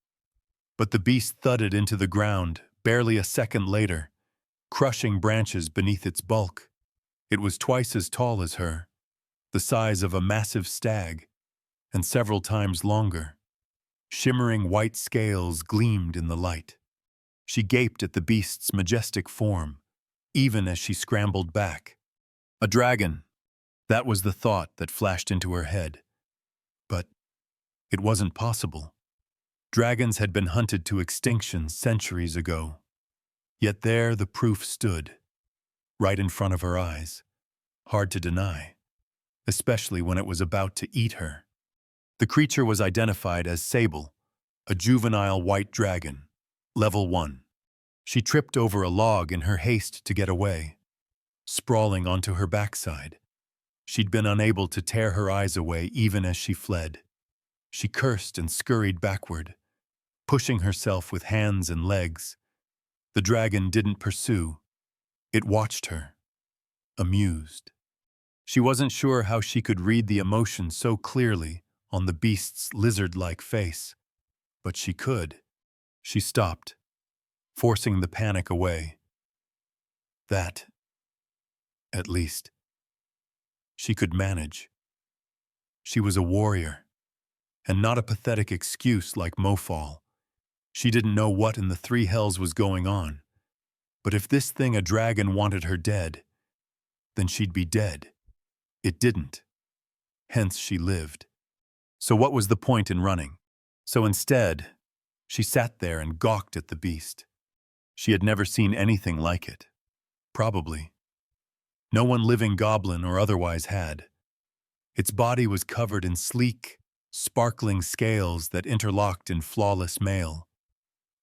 Speaker 1: But the beast thudded into the ground, barely a second later, crushing branches beneath its bulk. It was twice as tall as her, the size of a massive stag, and several times longer. Shimmering white scales gleamed in the light. She gaped at the beast's majestic form, even as she scrambled back. A dragon. That was the thought that flashed into her head. But it wasn't possible. Dragons had been hunted to extinction centuries ago. Yet there the proof stood, right in front of her eyes. Hard to deny, especially when it was about to eat her. The creature was identified as Sable, a juvenile white dragon, level 1. She tripped over a log in her haste to get away, sprawling onto her backside. She'd been unable to tear her eyes away even as she fled. She cursed and scurried backward, pushing herself with hands and legs. The dragon didn't pursue. It watched her, amused. She wasn't sure how she could read the emotion so clearly on the beast's lizard-like face, but she could. She stopped, forcing the panic away. That, at least, she could manage. She was a warrior, and not a pathetic excuse like Mofal. She didn't know what in the three hells was going on, but if this thing a dragon wanted her dead, then she'd be dead. It didn't. Hence she lived. So what was the point in running? So instead, she sat there and gawked at the beast. She had never seen anything like it. Probably. No one living goblin or otherwise had. Its body was covered in sleek, sparkling scales that interlocked in flawless mail.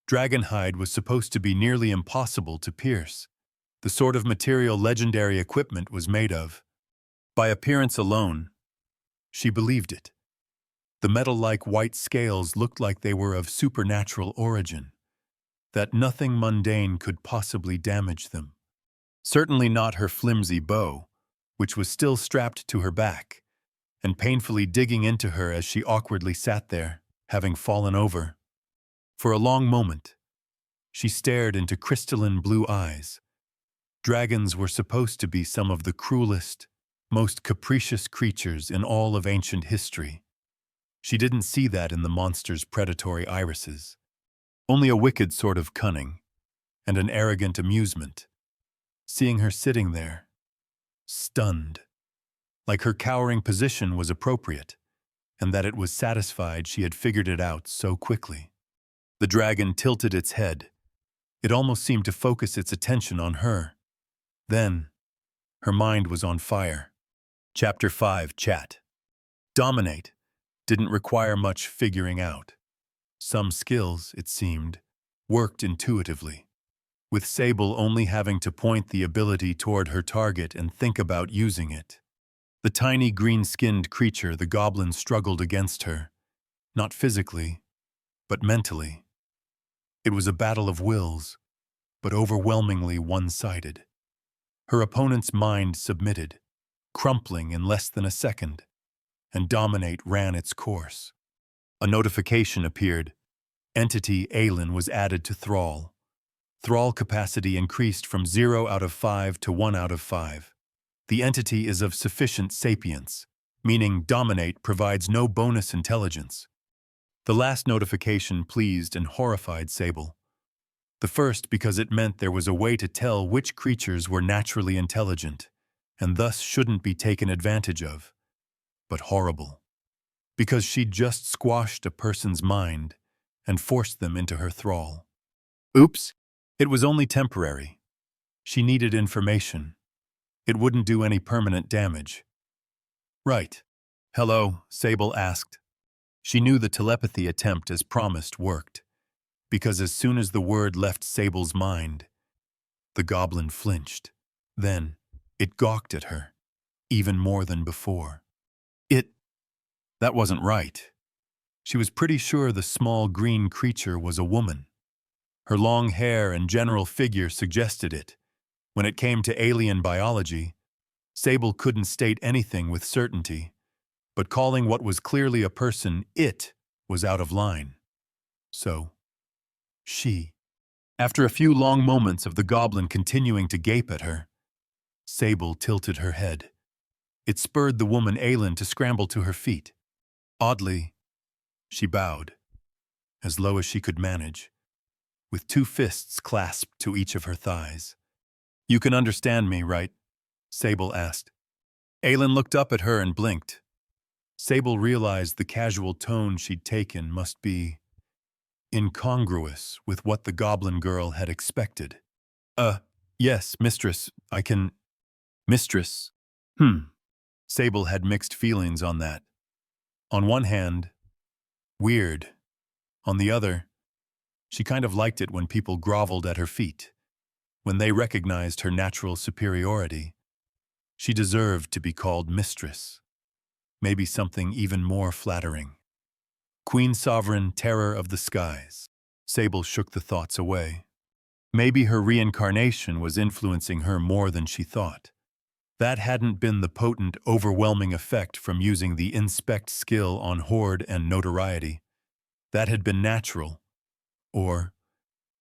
Speaker 1: Dragonhide was supposed to be nearly impossible to pierce, the sort of material legendary equipment was made of. By appearance alone, she believed it. The metal-like white scales looked like they were of supernatural origin, that nothing mundane could possibly damage them. Certainly not her flimsy bow, which was still strapped to her back, and painfully digging into her as she awkwardly sat there, having fallen over. For a long moment, she stared into crystalline blue eyes. Dragons were supposed to be some of the cruelest, most capricious creatures in all of ancient history. She didn't see that in the monster's predatory irises. Only a wicked sort of cunning, and an arrogant amusement. Seeing her sitting there, stunned, like her cowering position was appropriate, and that it was satisfied she had figured it out so quickly. The dragon tilted its head. It almost seemed to focus its attention on her. Then, Her mind was on fire. Chapter 5, Chat. Dominate didn't require much figuring out. Some skills, it seemed, worked intuitively, with Sable only having to point the ability toward her target and think about using it. The tiny green-skinned creature, the goblin, struggled against her, not physically, but mentally. It was a battle of wills, but overwhelmingly one-sided. Her opponent's mind submitted, crumpling in less than a second, and Dominate ran its course. A notification appeared. Entity Aelin was added to Thrall. Thrall capacity increased from 0 out of 5 to 1 out of 5. The entity is of sufficient sapience, meaning Dominate provides no bonus intelligence. The last notification pleased and horrified Sable. The first because it meant there was a way to tell which creatures were naturally intelligent, and thus shouldn't be taken advantage of. But horrible, because she'd just squashed a person's mind and forced them into her thrall. Oops, it was only temporary. She needed information. It wouldn't do any permanent damage. Right. Hello, Sable asked. She knew the telepathy attempt as promised worked, because as soon as the word left Sable's mind, the goblin flinched. Then, it gawked at her, even more than before. That wasn't right. She was pretty sure the small green creature was a woman. Her long hair and general figure suggested it. When it came to alien biology, Sable couldn't state anything with certainty, but calling what was clearly a person "it" was out of line. So, she. After a few long moments of the goblin continuing to gape at her, Sable tilted her head. It spurred the woman Aelin to scramble to her feet. Oddly, she bowed, as low as she could manage, with 2 fists clasped to each of her thighs. "You can understand me, right?" Sable asked. Aelin looked up at her and blinked. Sable realized the casual tone she'd taken must be incongruous with what the goblin girl had expected. Yes, mistress, I can—" Mistress? Sable had mixed feelings on that. On one hand, weird. On the other, she kind of liked it when people groveled at her feet, when they recognized her natural superiority. She deserved to be called mistress. Maybe something even more flattering. Queen Sovereign, terror of the skies. Sable shook the thoughts away. Maybe her reincarnation was influencing her more than she thought. That hadn't been the potent, overwhelming effect from using the inspect skill on hoard and notoriety. That had been natural, or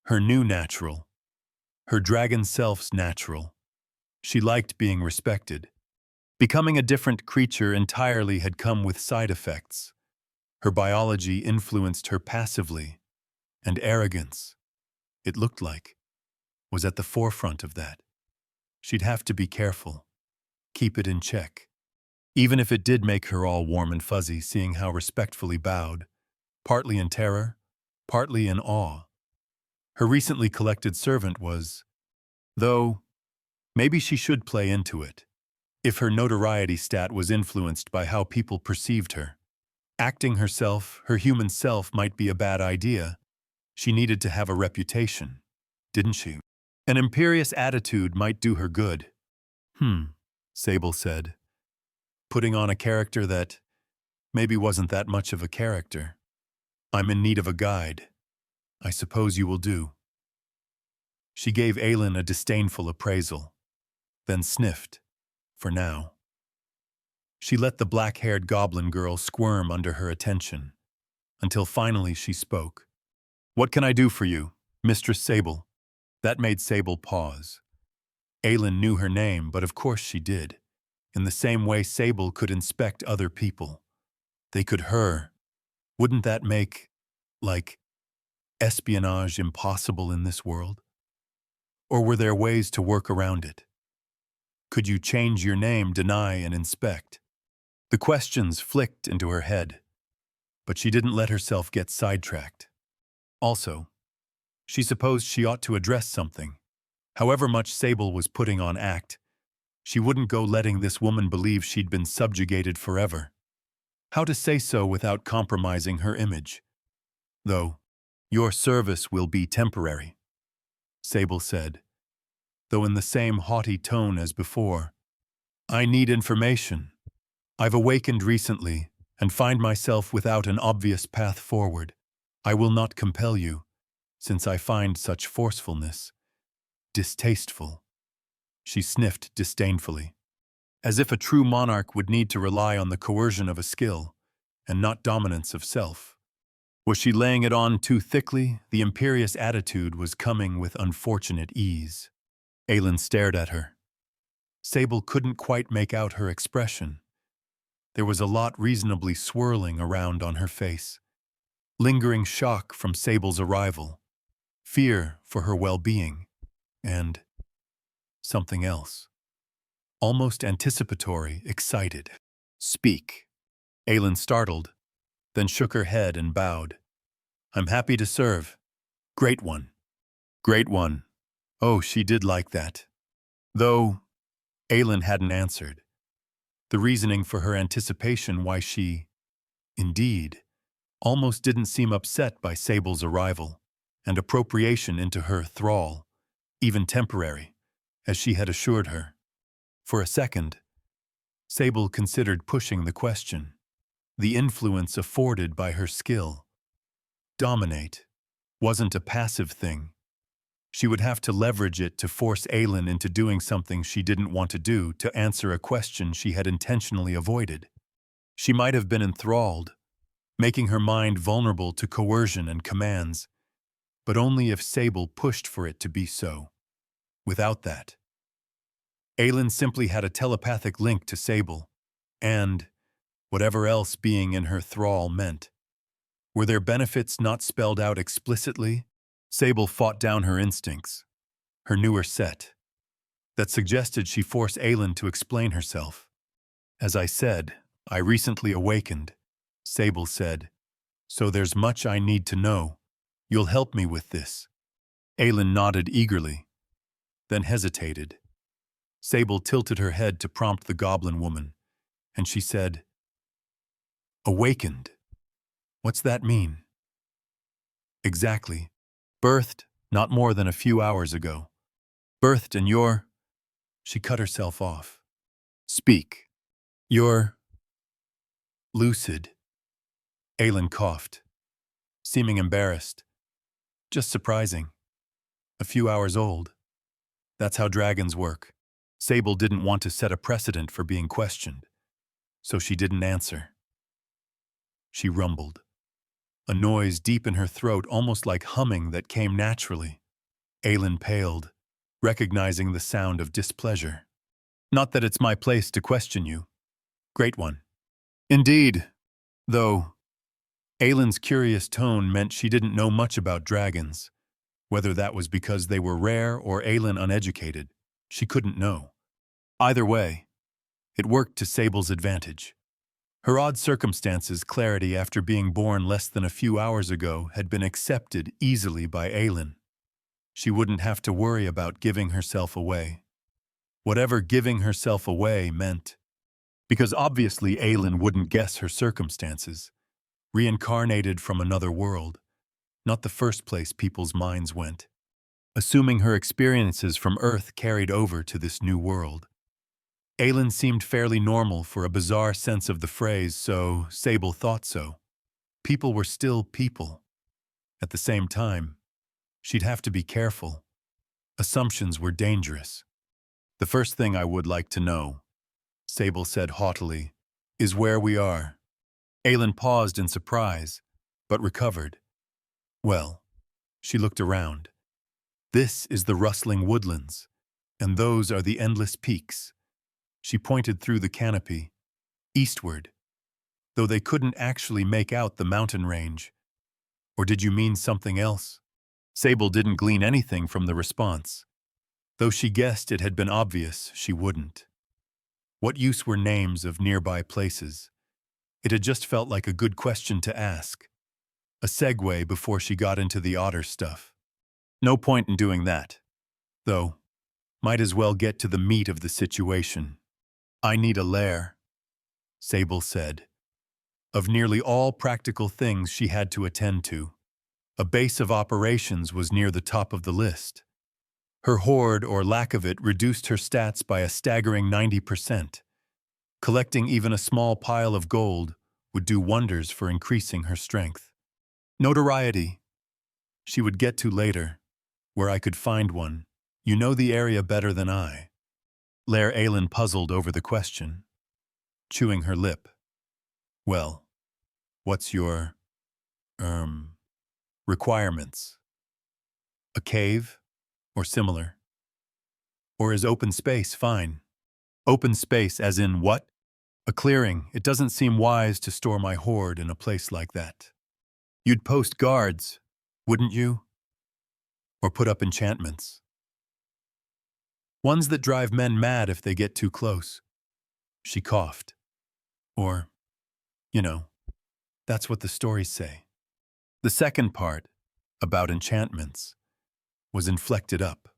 Speaker 1: her new natural, her dragon self's natural. She liked being respected. Becoming a different creature entirely had come with side effects. Her biology influenced her passively, and arrogance, it looked like, was at the forefront of that. She'd have to be careful. Keep it in check. Even if it did make her all warm and fuzzy seeing how respectfully bowed, partly in terror, partly in awe. Her recently collected servant was, though, maybe she should play into it. If her notoriety stat was influenced by how people perceived her, acting herself, her human self, might be a bad idea. She needed to have a reputation, didn't she? An imperious attitude might do her good. Sable said, putting on a character that maybe wasn't that much of a character. "I'm in need of a guide. I suppose you will do." She gave Aelin a disdainful appraisal, then sniffed, for now. She let the black-haired goblin girl squirm under her attention, until finally she spoke. "What can I do for you, Mistress Sable?" That made Sable pause. Aelin knew her name, but of course she did. In the same way Sable could inspect other people. They could her. Wouldn't that make, espionage impossible in this world? Or were there ways to work around it? Could you change your name, deny, and inspect? The questions flicked into her head, but she didn't let herself get sidetracked. Also, she supposed she ought to address something. However much Sable was putting on act, She wouldn't go letting this woman believe she'd been subjugated forever. How to say so without compromising her image? Though, your service will be temporary, Sable said, though in the same haughty tone as before. I need information. I've awakened recently and find myself without an obvious path forward. I will not compel you, since I find such forcefulness distasteful. She sniffed disdainfully, as if a true monarch would need to rely on the coercion of a skill and not dominance of self. Was she laying it on too thickly? The imperious attitude was coming with unfortunate ease. Aelin stared at her. Sable couldn't quite make out her expression. There was a lot reasonably swirling around on her face. Lingering shock from Sable's arrival, fear for her well-being, and something else. Almost anticipatory, excited. Speak. Aelin startled, then shook her head and bowed. I'm happy to serve. Great one. Great one. Oh, she did like that. Though, Aelin hadn't answered. The reasoning for her anticipation why she, indeed, almost didn't seem upset by Sable's arrival and appropriation into her thrall, even temporary, as she had assured her. For a second, Sable considered pushing the question. The influence afforded by her skill, dominate, wasn't a passive thing. She would have to leverage it to force Aelin into doing something she didn't want to do, to answer a question she had intentionally avoided. She might have been enthralled, making her mind vulnerable to coercion and commands, but only if Sable pushed for it to be so. Without that, Aelin simply had a telepathic link to Sable, and whatever else being in her thrall meant. Were there benefits not spelled out explicitly? Sable fought down her instincts, her newer set, that suggested she force Aelin to explain herself. As I said, I recently awakened, Sable said, so there's much I need to know. You'll help me with this. Aelin nodded eagerly, then hesitated. Sable tilted her head to prompt the goblin woman, and she said, Awakened? What's that mean? Exactly. Birthed not more than a few hours ago. Birthed and you're... She cut herself off. Speak. You're... lucid. Aelin coughed, seeming embarrassed. Just surprising. A few hours old. That's how dragons work. Sable didn't want to set a precedent for being questioned, so she didn't answer. She rumbled, a noise deep in her throat, almost like humming that came naturally. Aelin paled, recognizing the sound of displeasure. Not that it's my place to question you. Great one. Indeed, though, Aelin's curious tone meant she didn't know much about dragons. Whether that was because they were rare or Aelin uneducated, she couldn't know. Either way, it worked to Sable's advantage. Her odd circumstances, clarity after being born less than a few hours ago, had been accepted easily by Aelin. She wouldn't have to worry about giving herself away. Whatever giving herself away meant. Because obviously Aelin wouldn't guess her circumstances. Reincarnated from another world, not the first place people's minds went. Assuming her experiences from Earth carried over to this new world. Aelin seemed fairly normal for a bizarre sense of the phrase, so Sable thought so. People were still people. At the same time, she'd have to be careful. Assumptions were dangerous. The first thing I would like to know, Sable said haughtily, is where we are. Aelin paused in surprise, but recovered. Well, she looked around. This is the rustling woodlands, and those are the endless peaks. She pointed through the canopy, eastward, though they couldn't actually make out the mountain range. Or did you mean something else? Sable didn't glean anything from the response. Though she guessed it had been obvious, she wouldn't. What use were names of nearby places? It had just felt like a good question to ask. A segue before she got into the otter stuff. No point in doing that. Though, Might as well get to the meat of the situation. I need a lair, Sable said. Of nearly all practical things she had to attend to, a base of operations was near the top of the list. Her hoard, or lack of it, reduced her stats by a staggering 90%. Collecting even a small pile of gold would do wonders for increasing her strength. Notoriety, she would get to later, where I could find one. You know the area better than I. Lair Aylin puzzled over the question, chewing her lip. Well, what's your, requirements? A cave? Or similar? Or is open space fine? Open space as in what? A clearing. It doesn't seem wise to store my hoard in a place like that. You'd post guards, wouldn't you? Or put up enchantments. Ones that drive men mad if they get too close. She coughed. Or, that's what the stories say. The second part, about enchantments, was inflected up,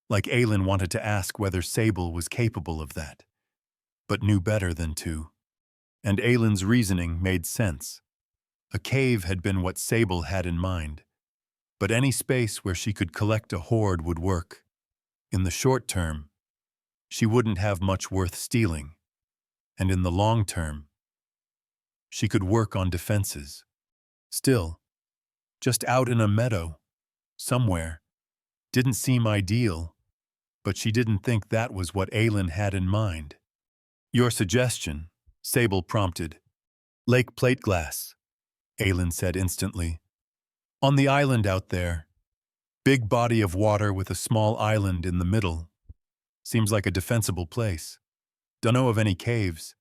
Speaker 1: like Aylin wanted to ask whether Sable was capable of that, but knew better than to. And Aylin's reasoning made sense. A cave had been what Sable had in mind, but any space where she could collect a hoard would work. In the short term, she wouldn't have much worth stealing, and in the long term, she could work on defenses. Still, just out in a meadow, somewhere, didn't seem ideal, but she didn't think that was what Aylin had in mind. Your suggestion, Sable prompted. Lake plate glass, Aylin said instantly. On the island out there. Big body of water with a small island in the middle. Seems like a defensible place. Dunno of any caves.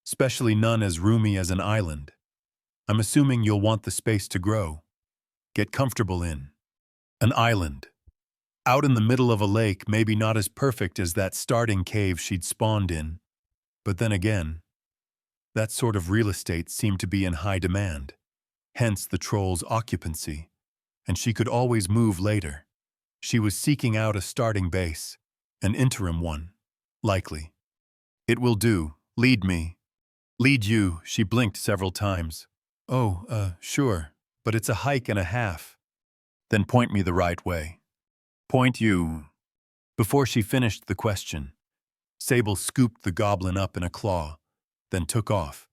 Speaker 1: Especially none as roomy as an island. I'm assuming you'll want the space to grow. Get comfortable in. An island. Out in the middle of a lake, maybe not as perfect as that starting cave she'd spawned in. But then again, that sort of real estate seemed to be in high demand. Hence the troll's occupancy. And she could always move later. She was seeking out a starting base, an interim one, likely. It will do. Lead me. Lead you, she blinked several times. Oh, sure, but it's a hike and a half. Then point me the right way. Point you. Before she finished the question, Sable scooped the goblin up in a claw, then took off.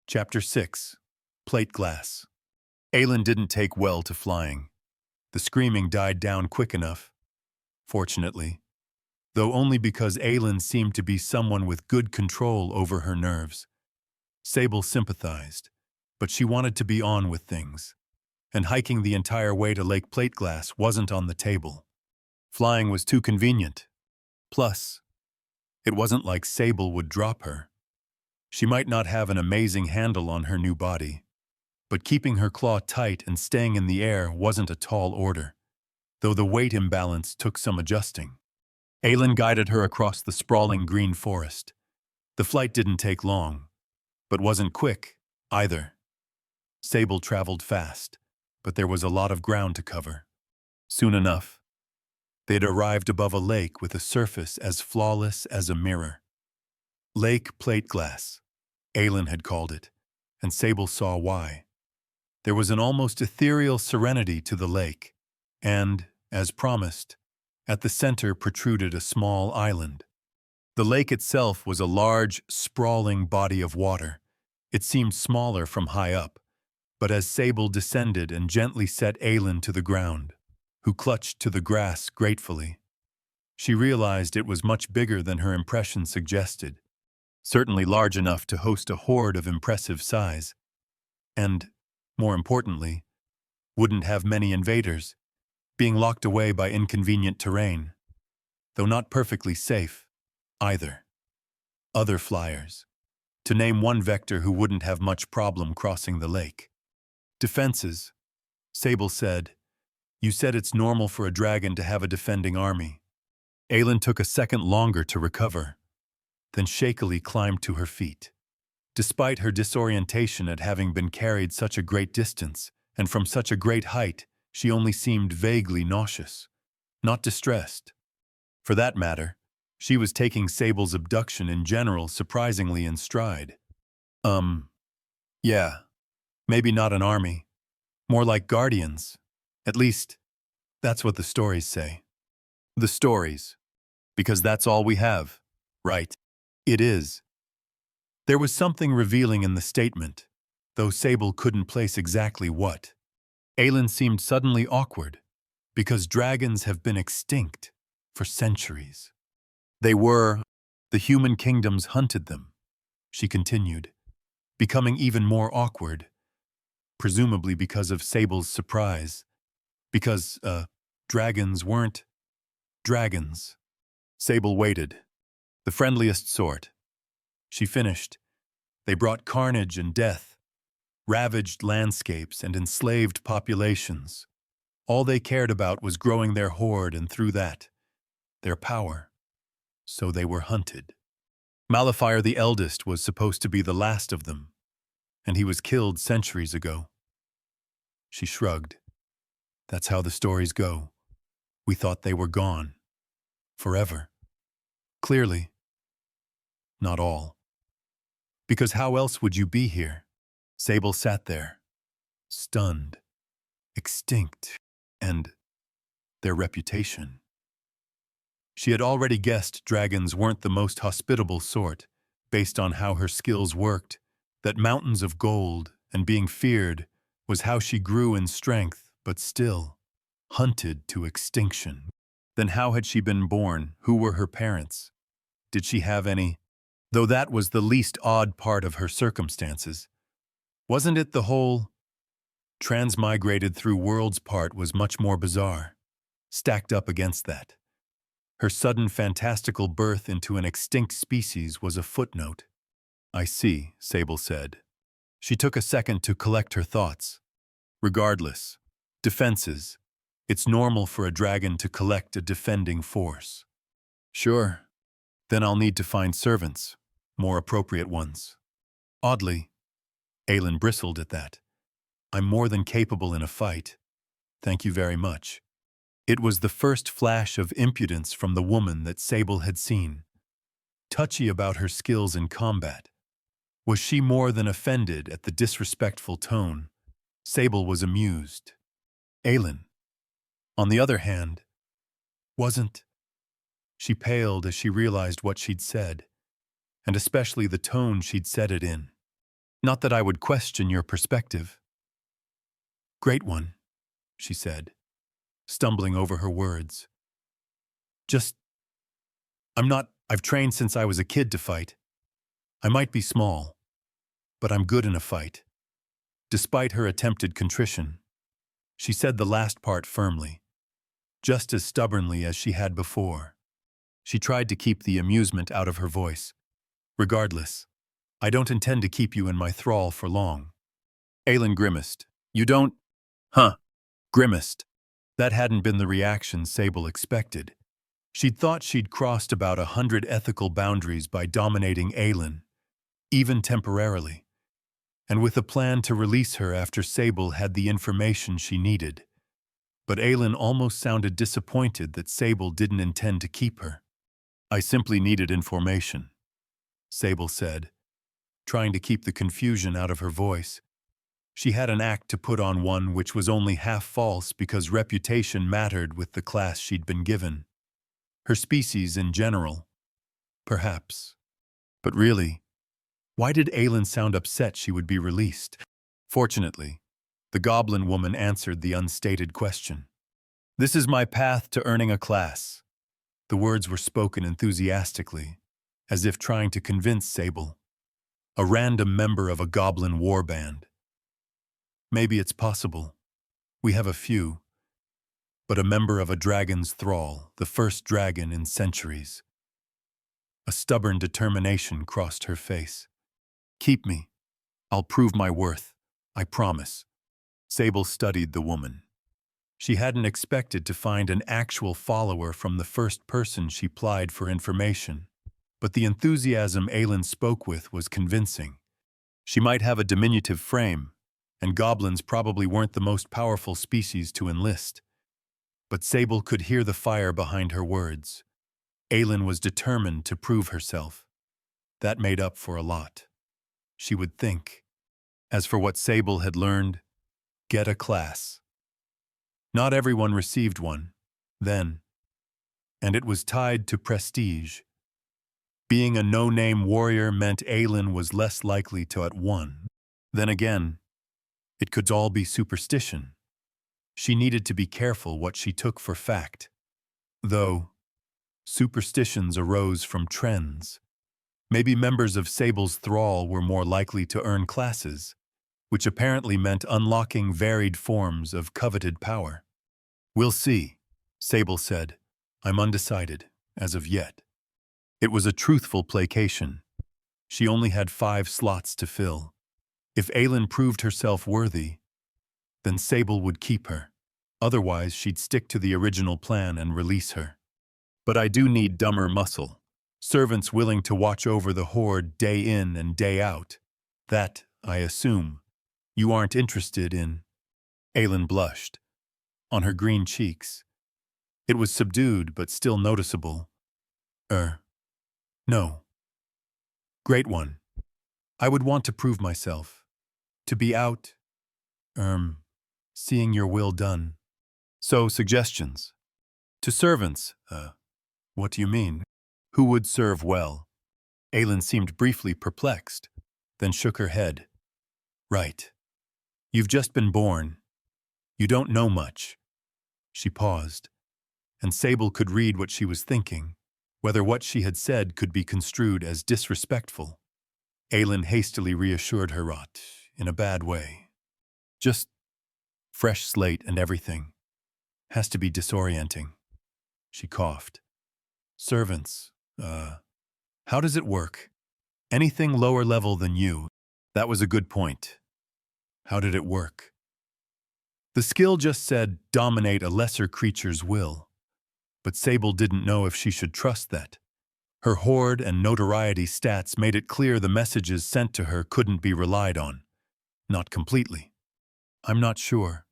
Speaker 1: Chapter 6. Plate Glass. Aylin didn't take well to flying. The screaming died down quick enough, fortunately, though only because Aylin seemed to be someone with good control over her nerves. Sable sympathized, but she wanted to be on with things, and hiking the entire way to Lake Plate Glass wasn't on the table. Flying was too convenient. Plus, it wasn't like Sable would drop her. She might not have an amazing handle on her new body, but keeping her claw tight and staying in the air wasn't a tall order, though the weight imbalance took some adjusting. Aylin guided her across the sprawling green forest. The flight didn't take long, but wasn't quick, either. Sable traveled fast, but there was a lot of ground to cover. Soon enough, they'd arrived above a lake with a surface as flawless as a mirror. Lake Plate Glass, Aylin had called it, and Sable saw why. There was an almost ethereal serenity to the lake, and, as promised, at the center protruded a small island. The lake itself was a large, sprawling body of water. It seemed smaller from high up, but as Sable descended and gently set Aylin to the ground, who clutched to the grass gratefully, she realized it was much bigger than her impression suggested, certainly large enough to host a hoard of impressive size, and, more importantly, wouldn't have many invaders, being locked away by inconvenient terrain, though not perfectly safe, either. Other flyers, to name one vector who wouldn't have much problem crossing the lake. Defenses, Sable said. You said it's normal for a dragon to have a defending army. Aylin took a second longer to recover, then shakily climbed to her feet. Despite her disorientation at having been carried such a great distance, and from such a great height, she only seemed vaguely nauseous. Not distressed, For that matter, she was taking Sable's abduction in general surprisingly in stride. Yeah, maybe not an army. More like guardians. At least, that's what the stories say. The stories. Because that's all we have. Right. It is. There was something revealing in the statement, though Sable couldn't place exactly what. Aelin seemed suddenly awkward, because dragons have been extinct for centuries. The human kingdoms hunted them, she continued, becoming even more awkward, presumably because of Sable's surprise. Because, dragons weren't dragons. Sable waited. The friendliest sort. She finished. They brought carnage and death, ravaged landscapes and enslaved populations. All they cared about was growing their hoard and through that, their power. So they were hunted. Malefier the eldest was supposed to be the last of them, and he was killed centuries ago. She shrugged. That's how the stories go. We thought they were gone. Forever. Clearly. Not all. Because how else would you be here? Sable sat there, stunned, extinct, and their reputation. She had already guessed dragons weren't the most hospitable sort, based on how her skills worked, that mountains of gold and being feared was how she grew in strength, but still, hunted to extinction. Then how had she been born? Who were her parents? Did she have any? Though that was the least odd part of her circumstances. Wasn't it the whole transmigrated through worlds part was much more bizarre, stacked up against that. Her sudden fantastical birth into an extinct species was a footnote. I see, Sable said. She took a second to collect her thoughts. Regardless, defenses. It's normal for a dragon to collect a defending force. Sure. Then I'll need to find servants, more appropriate ones. Oddly, Aelin bristled at that. I'm more than capable in a fight. Thank you very much. It was the first flash of impudence from the woman that Sable had seen. Touchy about her skills in combat. Was she more than offended at the disrespectful tone? Sable was amused. Aelin, on the other hand, wasn't. She paled as she realized what she'd said, and especially the tone she'd said it in. Not that I would question your perspective. Great one, she said, stumbling over her words. I've trained since I was a kid to fight. I might be small, but I'm good in a fight. Despite her attempted contrition, she said the last part firmly, just as stubbornly as she had before. She tried to keep the amusement out of her voice. Regardless, I don't intend to keep you in my thrall for long. Aelin grimaced. You don't? Huh. Grimaced. That hadn't been the reaction Sable expected. She'd thought she'd crossed about 100 ethical boundaries by dominating Aelin, even temporarily, and with a plan to release her after Sable had the information she needed. But Aelin almost sounded disappointed that Sable didn't intend to keep her. I simply needed information, Sable said, trying to keep the confusion out of her voice. She had an act to put on one which was only half false because reputation mattered with the class she'd been given. Her species in general, perhaps. But really, why did Aelin sound upset she would be released? Fortunately, the goblin woman answered the unstated question. This is my path to earning a class. The words were spoken enthusiastically, as if trying to convince Sable. A random member of a goblin warband. Maybe it's possible. We have a few. But a member of a dragon's thrall, the first dragon in centuries. A stubborn determination crossed her face. Keep me. I'll prove my worth. I promise. Sable studied the woman. She hadn't expected to find an actual follower from the first person she plied for information. But the enthusiasm Aelin spoke with was convincing. She might have a diminutive frame, and goblins probably weren't the most powerful species to enlist. But Sable could hear the fire behind her words. Aylin was determined to prove herself. That made up for a lot. She would think. As for what Sable had learned, get a class. Not everyone received one, then, and it was tied to prestige. Being a no-name warrior meant Aylin was less likely to at one. Then again, it could all be superstition. She needed to be careful what she took for fact. Though, superstitions arose from trends. Maybe members of Sable's thrall were more likely to earn classes, which apparently meant unlocking varied forms of coveted power. We'll see, Sable said. I'm undecided, as of yet. It was a truthful placation. She only had 5 slots to fill. If Aylin proved herself worthy, then Sable would keep her. Otherwise, she'd stick to the original plan and release her. But I do need dumber muscle. Servants willing to watch over the hoard day in and day out. That, I assume, you aren't interested in. Aylin blushed. On her green cheeks. It was subdued but still noticeable. No. Great one. I would want to prove myself. To be out, seeing your will done. So, suggestions. To servants, what do you mean? Who would serve well? Aylin seemed briefly perplexed, then shook her head. Right. You've just been born. You don't know much. She paused, and Sable could read what she was thinking, whether what she had said could be construed as disrespectful. Aylin hastily reassured her, in a bad way. Just fresh slate and everything. Has to be disorienting. She coughed. Servants, how does it work? Anything lower level than you. That was a good point. How did it work? The skill just said, dominate a lesser creature's will. But Sable didn't know if she should trust that. Her hoard and notoriety stats made it clear the messages sent to her couldn't be relied on. Not completely. I'm not sure,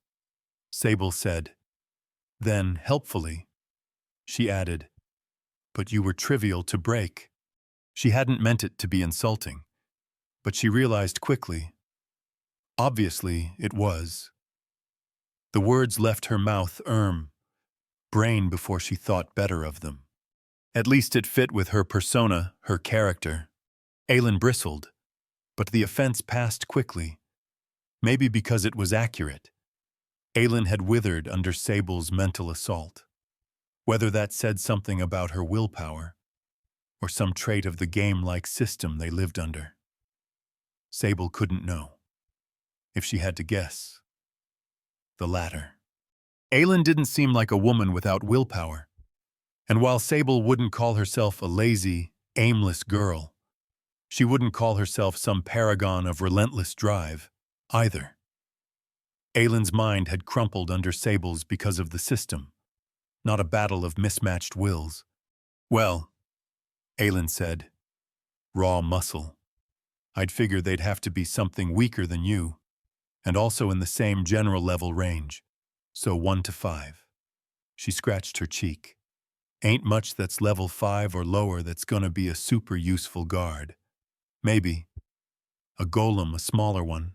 Speaker 1: Sable said. Then, helpfully, she added, but you were trivial to break. She hadn't meant it to be insulting, but she realized quickly. Obviously, it was. The words left her mouth brain before she thought better of them. At least it fit with her persona, her character. Aylin bristled, but the offense passed quickly. Maybe because it was accurate. Aylin had withered under Sable's mental assault. Whether that said something about her willpower, or some trait of the game-like system they lived under. Sable couldn't know. If she had to guess, the latter. Aylin didn't seem like a woman without willpower. And while Sable wouldn't call herself a lazy, aimless girl, she wouldn't call herself some paragon of relentless drive, either. Aylin's mind had crumpled under Sable's because of the system, not a battle of mismatched wills. Well, Aylin said, raw muscle. I'd figure they'd have to be something weaker than you, and also in the same general level range, so 1 to 5. She scratched her cheek. Ain't much that's level 5 or lower that's gonna be a super useful guard. Maybe. A golem, a smaller one.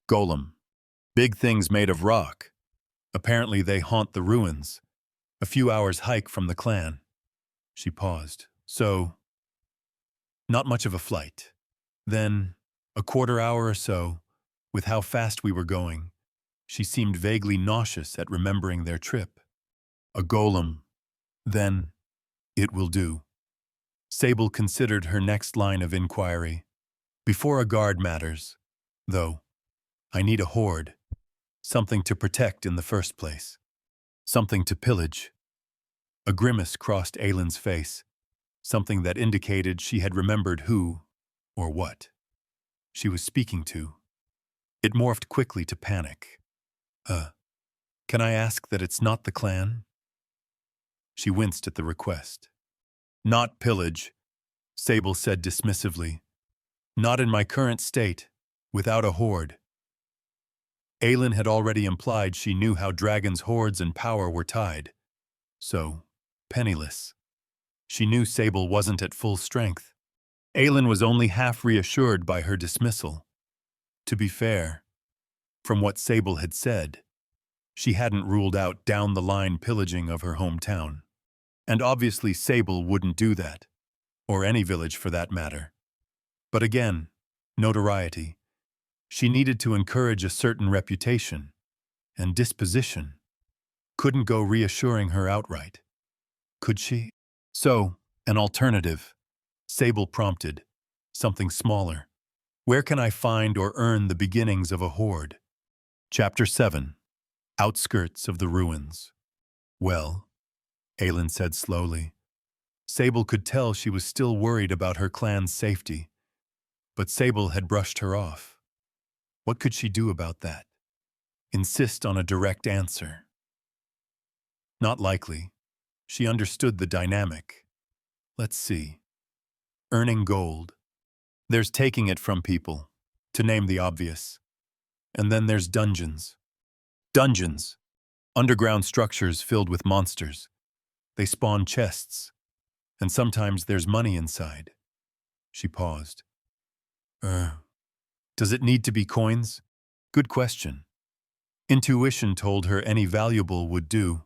Speaker 1: Golem. Big things made of rock. Apparently they haunt the ruins. A few hours' hike from the clan. She paused. So, not much of a flight. Then, a quarter hour or so, with how fast we were going, she seemed vaguely nauseous at remembering their trip. A golem. Then, it will do. Sable considered her next line of inquiry. Before a guard matters, though, I need a hoard. Something to protect in the first place. Something to pillage. A grimace crossed Aylin's face, something that indicated she had remembered who, or what, she was speaking to. It morphed quickly to panic. Can I ask that it's not the clan? She winced at the request. Not pillage, Sable said dismissively. Not in my current state, without a hoard. Aylin had already implied she knew how dragons' hoards and power were tied. So, penniless. She knew Sable wasn't at full strength. Aelin was only half reassured by her dismissal. To be fair, from what Sable had said, she hadn't ruled out down-the-line pillaging of her hometown. And obviously Sable wouldn't do that, or any village for that matter. But again, notoriety. She needed to encourage a certain reputation, and disposition. Couldn't go reassuring her outright. Could she? So, an alternative. Sable prompted. Something smaller. Where can I find or earn the beginnings of a hoard? Chapter 7. Outskirts of the ruins. Well, Aelin said slowly. Sable could tell she was still worried about her clan's safety. But Sable had brushed her off. What could she do about that? Insist on a direct answer. Not likely. She understood the dynamic. Let's see. Earning gold. There's taking it from people, to name the obvious. And then there's dungeons. Dungeons. Underground structures filled with monsters. They spawn chests. And sometimes there's money inside. She paused. Does it need to be coins? Good question. Intuition told her any valuable would do.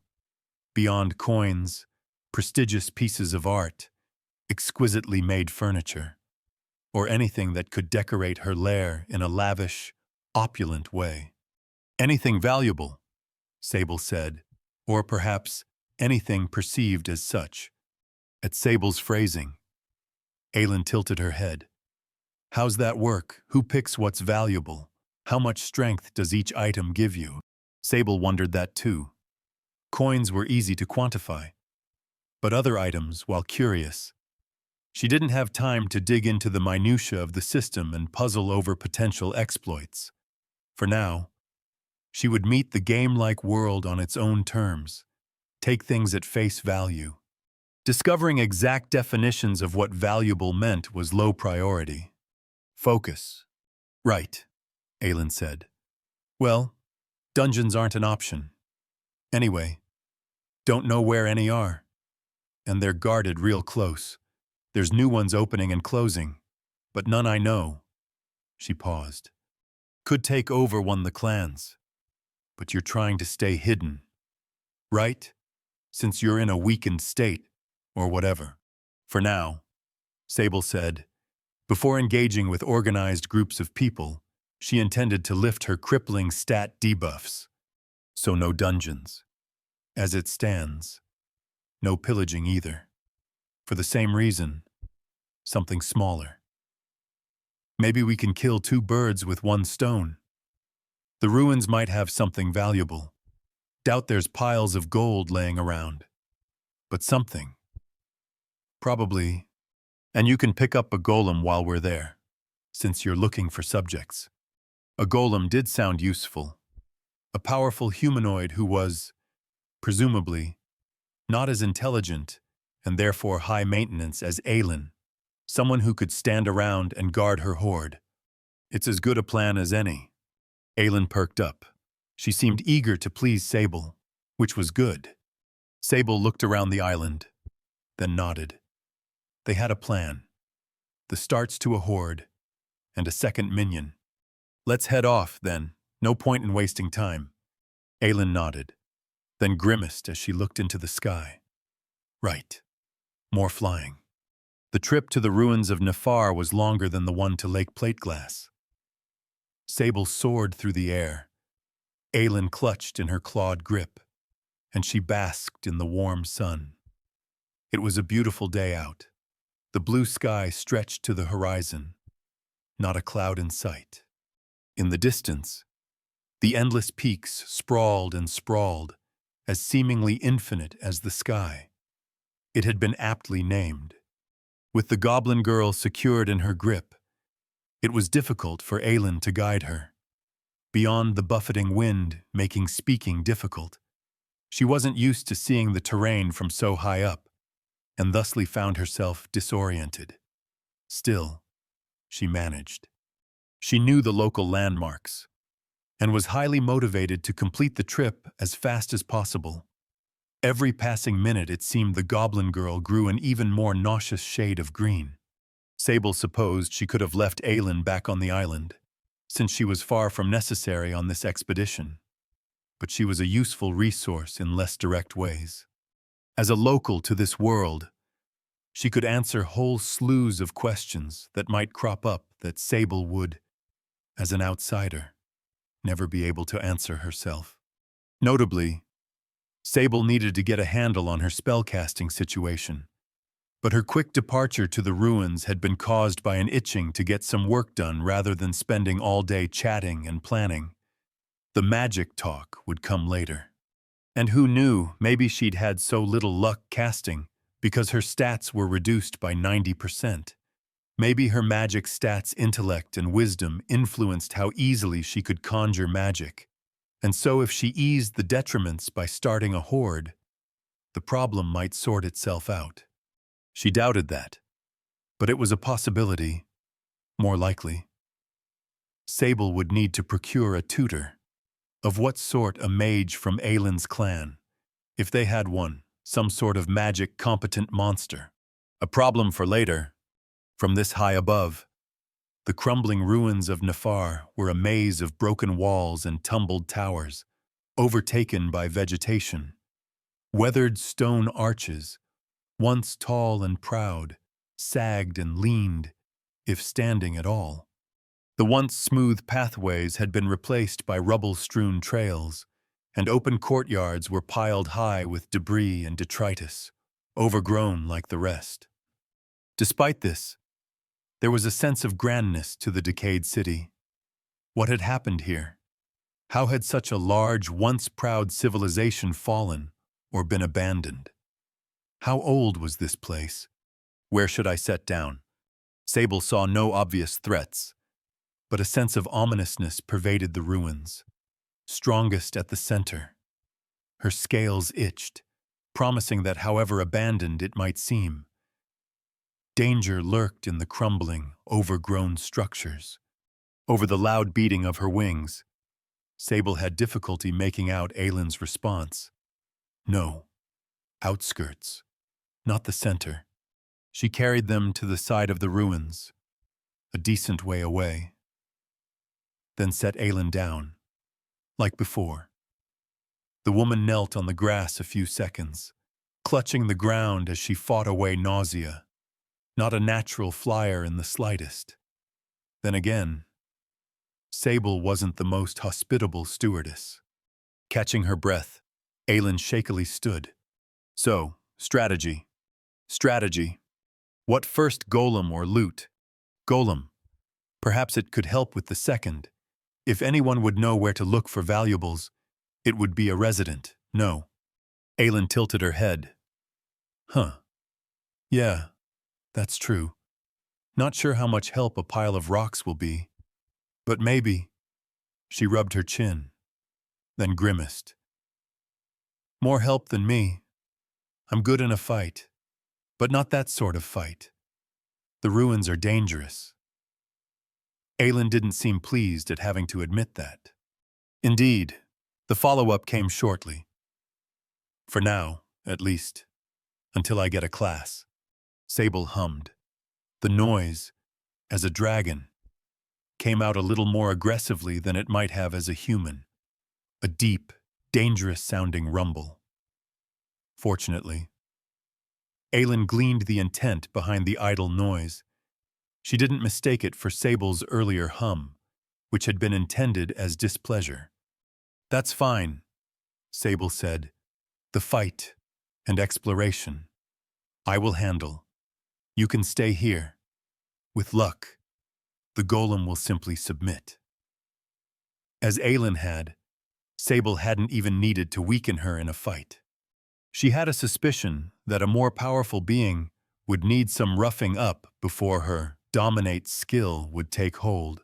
Speaker 1: Beyond coins, prestigious pieces of art, exquisitely made furniture, or anything that could decorate her lair in a lavish, opulent way. Anything valuable, Sable said, or perhaps anything perceived as such. At Sable's phrasing, Aelin tilted her head. How's that work? Who picks what's valuable? How much strength does each item give you? Sable wondered that too. Coins were easy to quantify. But other items, while curious, she didn't have time to dig into the minutiae of the system and puzzle over potential exploits. For now, she would meet the game-like world on its own terms, take things at face value. Discovering exact definitions of what valuable meant was low priority. Focus. Right, Aelin said. Well, dungeons aren't an option. Anyway, don't know where any are. And they're guarded real close. There's new ones opening and closing, but none I know. She paused. Could take over one of the clans. But you're trying to stay hidden. Right? Since you're in a weakened state, or whatever. For now, Sable said. Before engaging with organized groups of people, she intended to lift her crippling stat debuffs. So no dungeons. As it stands, no pillaging either. For the same reason, something smaller. Maybe we can kill two birds with one stone. The ruins might have something valuable. Doubt there's piles of gold laying around. But something. Probably. And you can pick up a golem while we're there, since you're looking for subjects. A golem did sound useful. A powerful humanoid who was, presumably, not as intelligent and therefore high maintenance as Aelin. Someone who could stand around and guard her hoard. It's as good a plan as any. Aelin perked up. She seemed eager to please Sable, which was good. Sable looked around the island, then nodded. They had a plan. The starts to a hoard, and a second minion. Let's head off, then. No point in wasting time. Aelin nodded, then grimaced as she looked into the sky. Right. More flying. The trip to the ruins of Nefar was longer than the one to Lake Plateglass. Sable soared through the air. Aelin clutched in her clawed grip, and she basked in the warm sun. It was a beautiful day out. The blue sky stretched to the horizon, not a cloud in sight. In the distance, the endless peaks sprawled and sprawled, as seemingly infinite as the sky. It had been aptly named. With the goblin girl secured in her grip, it was difficult for Aelin to guide her. Beyond the buffeting wind making speaking difficult, she wasn't used to seeing the terrain from so high up, and thusly found herself disoriented. Still, she managed. She knew the local landmarks, and was highly motivated to complete the trip as fast as possible. Every passing minute it seemed the goblin girl grew an even more nauseous shade of green. Sable supposed she could have left Aelin back on the island, since she was far from necessary on this expedition. But she was a useful resource in less direct ways. As a local to this world, she could answer whole slews of questions that might crop up that Sable would, as an outsider, never be able to answer herself. Notably, Sable needed to get a handle on her spellcasting situation, but her quick departure to the ruins had been caused by an itching to get some work done rather than spending all day chatting and planning. The magic talk would come later. And who knew, maybe she'd had so little luck casting because her stats were reduced by 90%. Maybe her magic stats, intellect, and wisdom influenced how easily she could conjure magic. And so if she eased the detriments by starting a hoard, the problem might sort itself out. She doubted that, but it was a possibility, more likely. Sable would need to procure a tutor. Of what sort? A mage from Aelin's clan. If they had one, some sort of magic-competent monster. A problem for later. From this high above, the crumbling ruins of Nefar were a maze of broken walls and tumbled towers, overtaken by vegetation. Weathered stone arches, once tall and proud, sagged and leaned, if standing at all. The once smooth pathways had been replaced by rubble-strewn trails, and open courtyards were piled high with debris and detritus, overgrown like the rest. Despite this, there was a sense of grandness to the decayed city. What had happened here? How had such a large, once proud civilization fallen or been abandoned? How old was this place? Where should I set down? Sable saw no obvious threats, but a sense of ominousness pervaded the ruins, strongest at the center. Her scales itched, promising that however abandoned it might seem, danger lurked in the crumbling, overgrown structures. Over the loud beating of her wings, Sable had difficulty making out Aelin's response. No, outskirts, not the center. She carried them to the side of the ruins, a decent way away, then set Aelin down, like before. The woman knelt on the grass a few seconds, clutching the ground as she fought away nausea. Not a natural flyer in the slightest. Then again, Sable wasn't the most hospitable stewardess. Catching her breath, Aelin shakily stood. So, strategy. Strategy. What first, golem or loot? Golem. Perhaps it could help with the second. If anyone would know where to look for valuables, it would be a resident. No. Aelin tilted her head. Huh. Yeah, that's true. Not sure how much help a pile of rocks will be. But maybe. She rubbed her chin, then grimaced. More help than me. I'm good in a fight, but not that sort of fight. The ruins are dangerous. Aelin didn't seem pleased at having to admit that. Indeed, the follow-up came shortly. For now, at least, until I get a class. Sable hummed. The noise, as a dragon, came out a little more aggressively than it might have as a human. A deep, dangerous-sounding rumble. Fortunately, Aelin gleaned the intent behind the idle noise. She didn't mistake it for Sable's earlier hum, which had been intended as displeasure. That's fine, Sable said. The fight and exploration. I will handle. You can stay here. With luck, the golem will simply submit. As Aelin had, Sable hadn't even needed to weaken her in a fight. She had a suspicion that a more powerful being would need some roughing up before her dominate skill would take hold.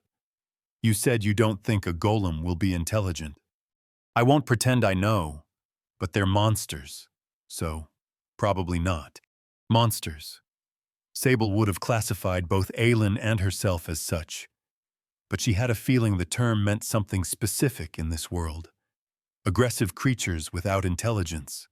Speaker 1: You said you don't think a golem will be intelligent. I won't pretend I know, but they're monsters, so probably not. Monsters. Sable would have classified both Aelin and herself as such, but she had a feeling the term meant something specific in this world. Aggressive creatures without intelligence.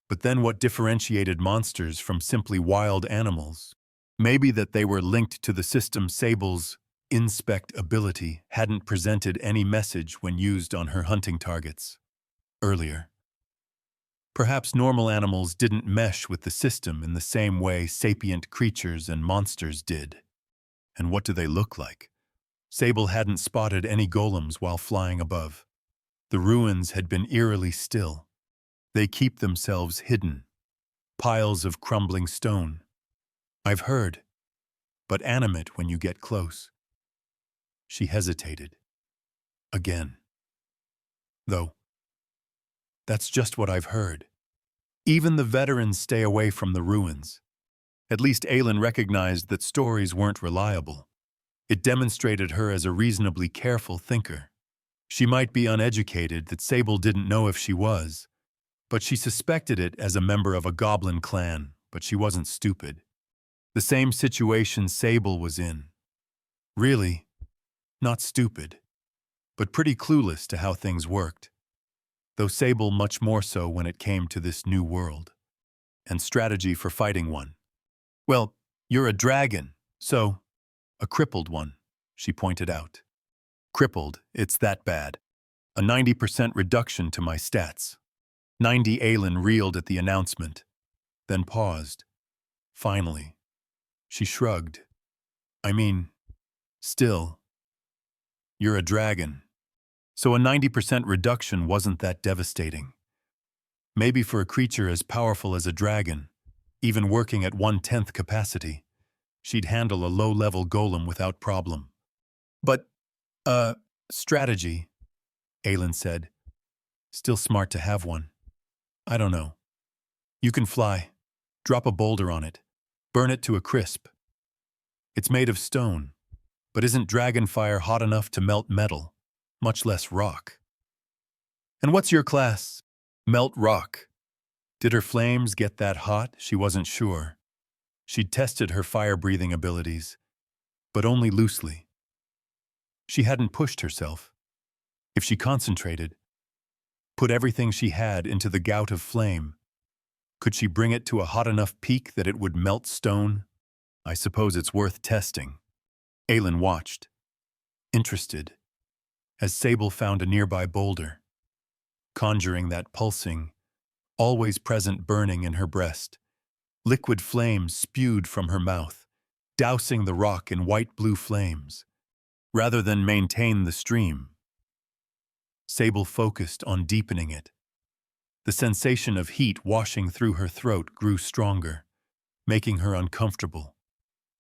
Speaker 1: But then what differentiated monsters from simply wild animals? Maybe that they were linked to the system Sable's inspect ability hadn't presented any message when used on her hunting targets earlier. Perhaps normal animals didn't mesh with the system in the same way sapient creatures and monsters did. And what do they look like? Sable hadn't spotted any golems while flying above. The ruins had been eerily still. They keep themselves hidden. Piles of crumbling stone. I've heard, but animate when you get close. She hesitated. Again. Though, that's just what I've heard. Even the veterans stay away from the ruins. At least Aylin recognized that stories weren't reliable. It demonstrated her as a reasonably careful thinker. She might be uneducated, that Sable didn't know if she was, but she suspected it as a member of a goblin clan, but she wasn't stupid. The same situation Sable was in. Really, not stupid, but pretty clueless to how things worked. Though Sable much more so when it came to this new world, and strategy for fighting one. Well, you're a dragon, so a crippled one, she pointed out. Crippled, it's that bad. A 90% reduction to my stats. 90. Aylin reeled at the announcement, then paused. Finally, she shrugged. I mean, still, you're a dragon. So a 90% reduction wasn't that devastating. Maybe for a creature as powerful as a dragon, even working at 1/10 capacity, she'd handle a low-level golem without problem. But, strategy, Aylin said. Still smart to have one. I don't know. You can fly. Drop a boulder on it. Burn it to a crisp. It's made of stone, but isn't dragon fire hot enough to melt metal? Much less rock. And what's your class? Melt rock. Did her flames get that hot? She wasn't sure. She'd tested her fire-breathing abilities, but only loosely. She hadn't pushed herself. If she concentrated, put everything she had into the gout of flame, could she bring it to a hot enough peak that it would melt stone? I suppose it's worth testing. Aylin watched, interested, as Sable found a nearby boulder, conjuring that pulsing, always present burning in her breast. Liquid flames spewed from her mouth, dousing the rock in white-blue flames. Rather than maintain the stream, Sable focused on deepening it. The sensation of heat washing through her throat grew stronger, making her uncomfortable.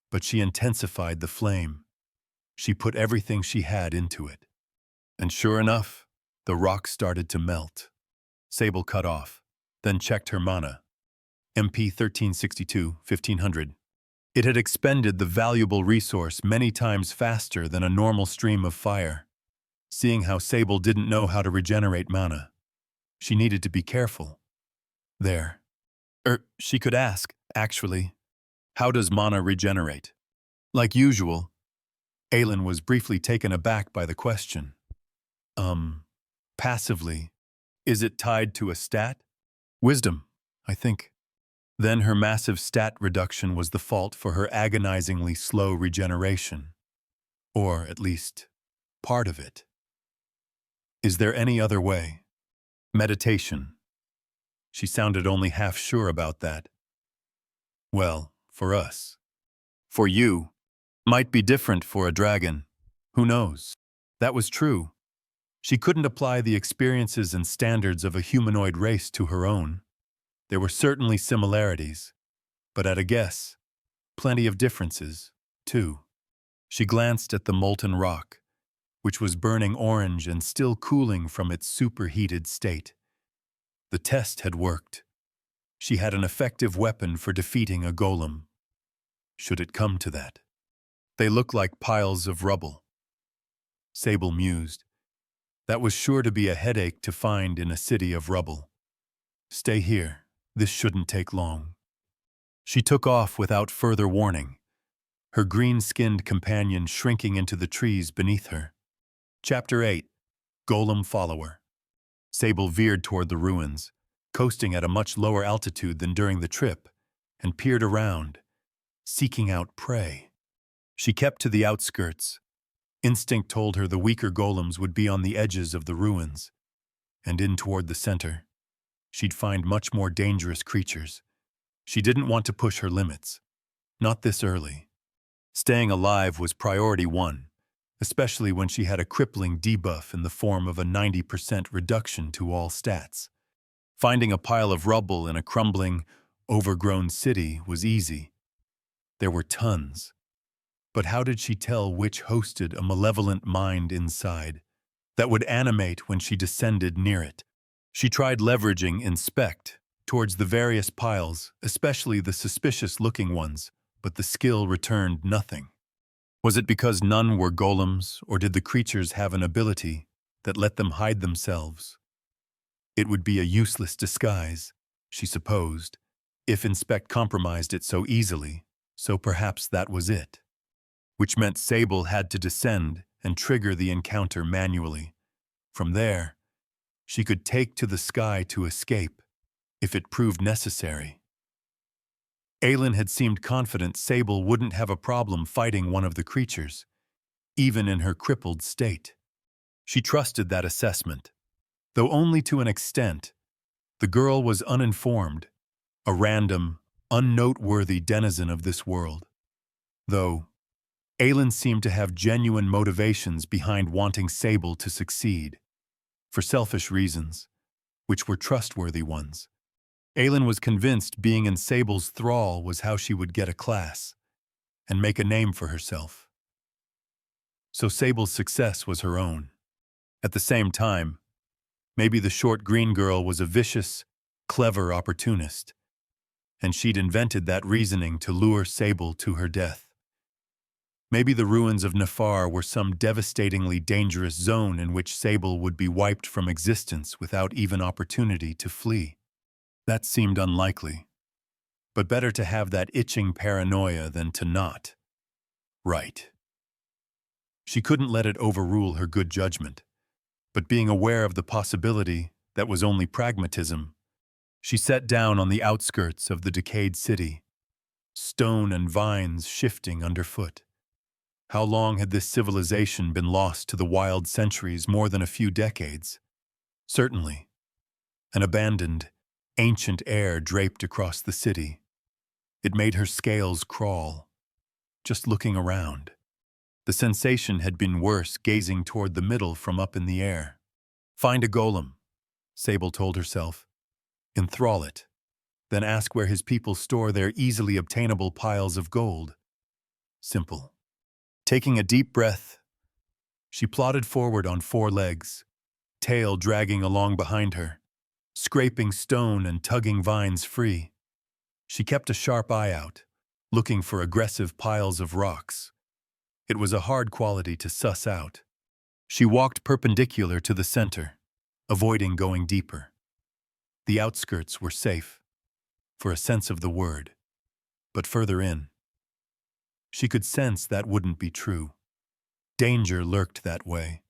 Speaker 1: But she intensified the flame. She put everything she had into it. And sure enough, the rock started to melt. Sable cut off, then checked her mana. MP 1362, 1500. It had expended the valuable resource many times faster than a normal stream of fire. Seeing how Sable didn't know how to regenerate mana, she needed to be careful. There. She could ask, actually, how does mana regenerate? Like usual, Aylin was briefly taken aback by the question. Passively. Is it tied to a stat? Wisdom, I think. Then her massive stat reduction was the fault for her agonizingly slow regeneration. Or, at least, part of it. Is there any other way? Meditation. She sounded only half sure about that. Well, for us. For you. Might be different for a dragon. Who knows? That was true. She couldn't apply the experiences and standards of a humanoid race to her own. There were certainly similarities, but at a guess, plenty of differences, too. She glanced at the molten rock, which was burning orange and still cooling from its superheated state. The test had worked. She had an effective weapon for defeating a golem. Should it come to that? They look like piles of rubble. Sable mused. That was sure to be a headache to find in a city of rubble. Stay here. This shouldn't take long. She took off without further warning, her green-skinned companion shrinking into the trees beneath her. Chapter 8. Golem Follower. Sable veered toward the ruins, coasting at a much lower altitude than during the trip, and peered around, seeking out prey. She kept to the outskirts. Instinct told her the weaker golems would be on the edges of the ruins, and in toward the center. She'd find much more dangerous creatures. She didn't want to push her limits. Not this early. Staying alive was priority one, especially when she had a crippling debuff in the form of a 90% reduction to all stats. Finding a pile of rubble in a crumbling, overgrown city was easy. There were tons. But how did she tell which hosted a malevolent mind inside that would animate when she descended near it? She tried leveraging Inspect towards the various piles, especially the suspicious-looking ones, but the skill returned nothing. Was it because none were golems, or did the creatures have an ability that let them hide themselves? It would be a useless disguise, she supposed, if Inspect compromised it so easily, so perhaps that was it. Which meant Sable had to descend and trigger the encounter manually. From there, she could take to the sky to escape, if it proved necessary. Aelin had seemed confident Sable wouldn't have a problem fighting one of the creatures, even in her crippled state. She trusted that assessment, though only to an extent. The girl was uninformed, a random, unnoteworthy denizen of this world. Though, Aelin seemed to have genuine motivations behind wanting Sable to succeed, for selfish reasons, which were trustworthy ones. Aelin was convinced being in Sable's thrall was how she would get a class and make a name for herself. So Sable's success was her own. At the same time, maybe the short green girl was a vicious, clever opportunist, and she'd invented that reasoning to lure Sable to her death. Maybe the ruins of Nefar were some devastatingly dangerous zone in which Sable would be wiped from existence without even opportunity to flee. That seemed unlikely, but better to have that itching paranoia than to not. Right. She couldn't let it overrule her good judgment, but being aware of the possibility that was only pragmatism, she sat down on the outskirts of the decayed city, stone and vines shifting underfoot. How long had this civilization been lost to the wild centuries? More than a few decades. Certainly. An abandoned, ancient air draped across the city. It made her scales crawl, just looking around. The sensation had been worse gazing toward the middle from up in the air. Find a golem, Sable told herself. Enthrall it. Then ask where his people store their easily obtainable piles of gold. Simple. Taking a deep breath, she plodded forward on 4 legs, tail dragging along behind her, scraping stone and tugging vines free. She kept a sharp eye out, looking for aggressive piles of rocks. It was a hard quality to suss out. She walked perpendicular to the center, avoiding going deeper. The outskirts were safe, for a sense of the word, but further in, she could sense that wouldn't be true. Danger lurked that way,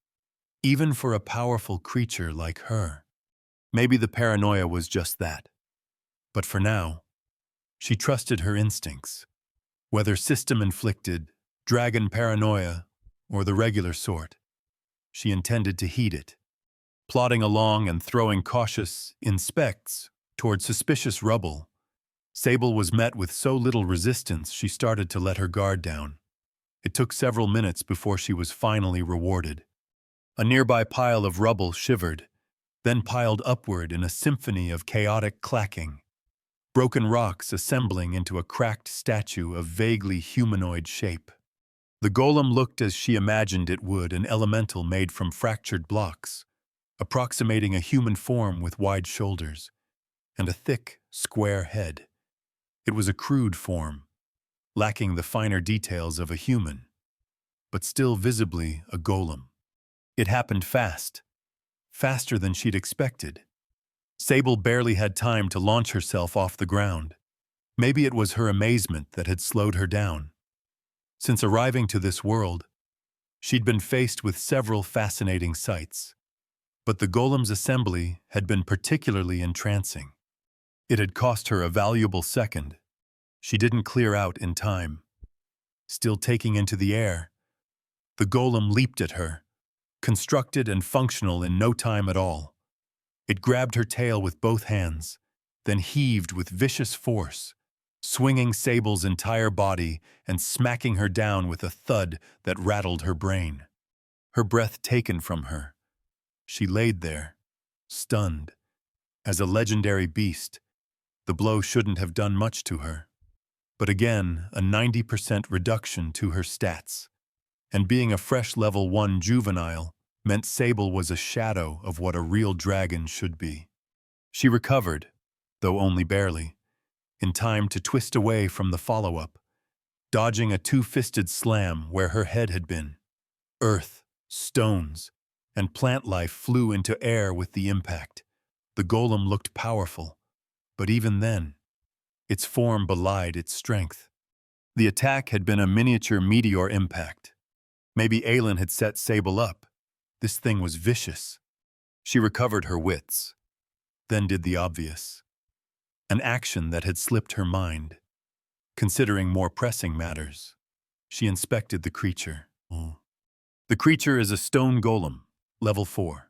Speaker 1: even for a powerful creature like her. Maybe the paranoia was just that. But for now, she trusted her instincts. Whether system-inflicted, dragon paranoia, or the regular sort, she intended to heed it. Plodding along and throwing cautious inspects toward suspicious rubble, Sable was met with so little resistance she started to let her guard down. It took several minutes before she was finally rewarded. A nearby pile of rubble shivered, then piled upward in a symphony of chaotic clacking, broken rocks assembling into a cracked statue of vaguely humanoid shape. The golem looked as she imagined it would, an elemental made from fractured blocks, approximating a human form with wide shoulders and a thick, square head. It was a crude form, lacking the finer details of a human, but still visibly a golem. It happened fast, faster than she'd expected. Sable barely had time to launch herself off the ground. Maybe it was her amazement that had slowed her down. Since arriving to this world, she'd been faced with several fascinating sights. But the golem's assembly had been particularly entrancing. It had cost her a valuable second. She didn't clear out in time. Still taking into the air, the golem leaped at her, constructed and functional in no time at all. It grabbed her tail with both hands, then heaved with vicious force, swinging Sable's entire body and smacking her down with a thud that rattled her brain. Her breath taken from her, she laid there, stunned. As a legendary beast, the blow shouldn't have done much to her. But again, a 90% reduction to her stats. And being a fresh level 1 juvenile meant Sable was a shadow of what a real dragon should be. She recovered, though only barely, in time to twist away from the follow-up, dodging a two-fisted slam where her head had been. Earth, stones, and plant life flew into air with the impact. The golem looked powerful, but even then, its form belied its strength. The attack had been a miniature meteor impact. Maybe Aelin had set Sable up. This thing was vicious. She recovered her wits, then did the obvious. An action that had slipped her mind. Considering more pressing matters, she inspected the creature. The creature is a stone golem, level 4.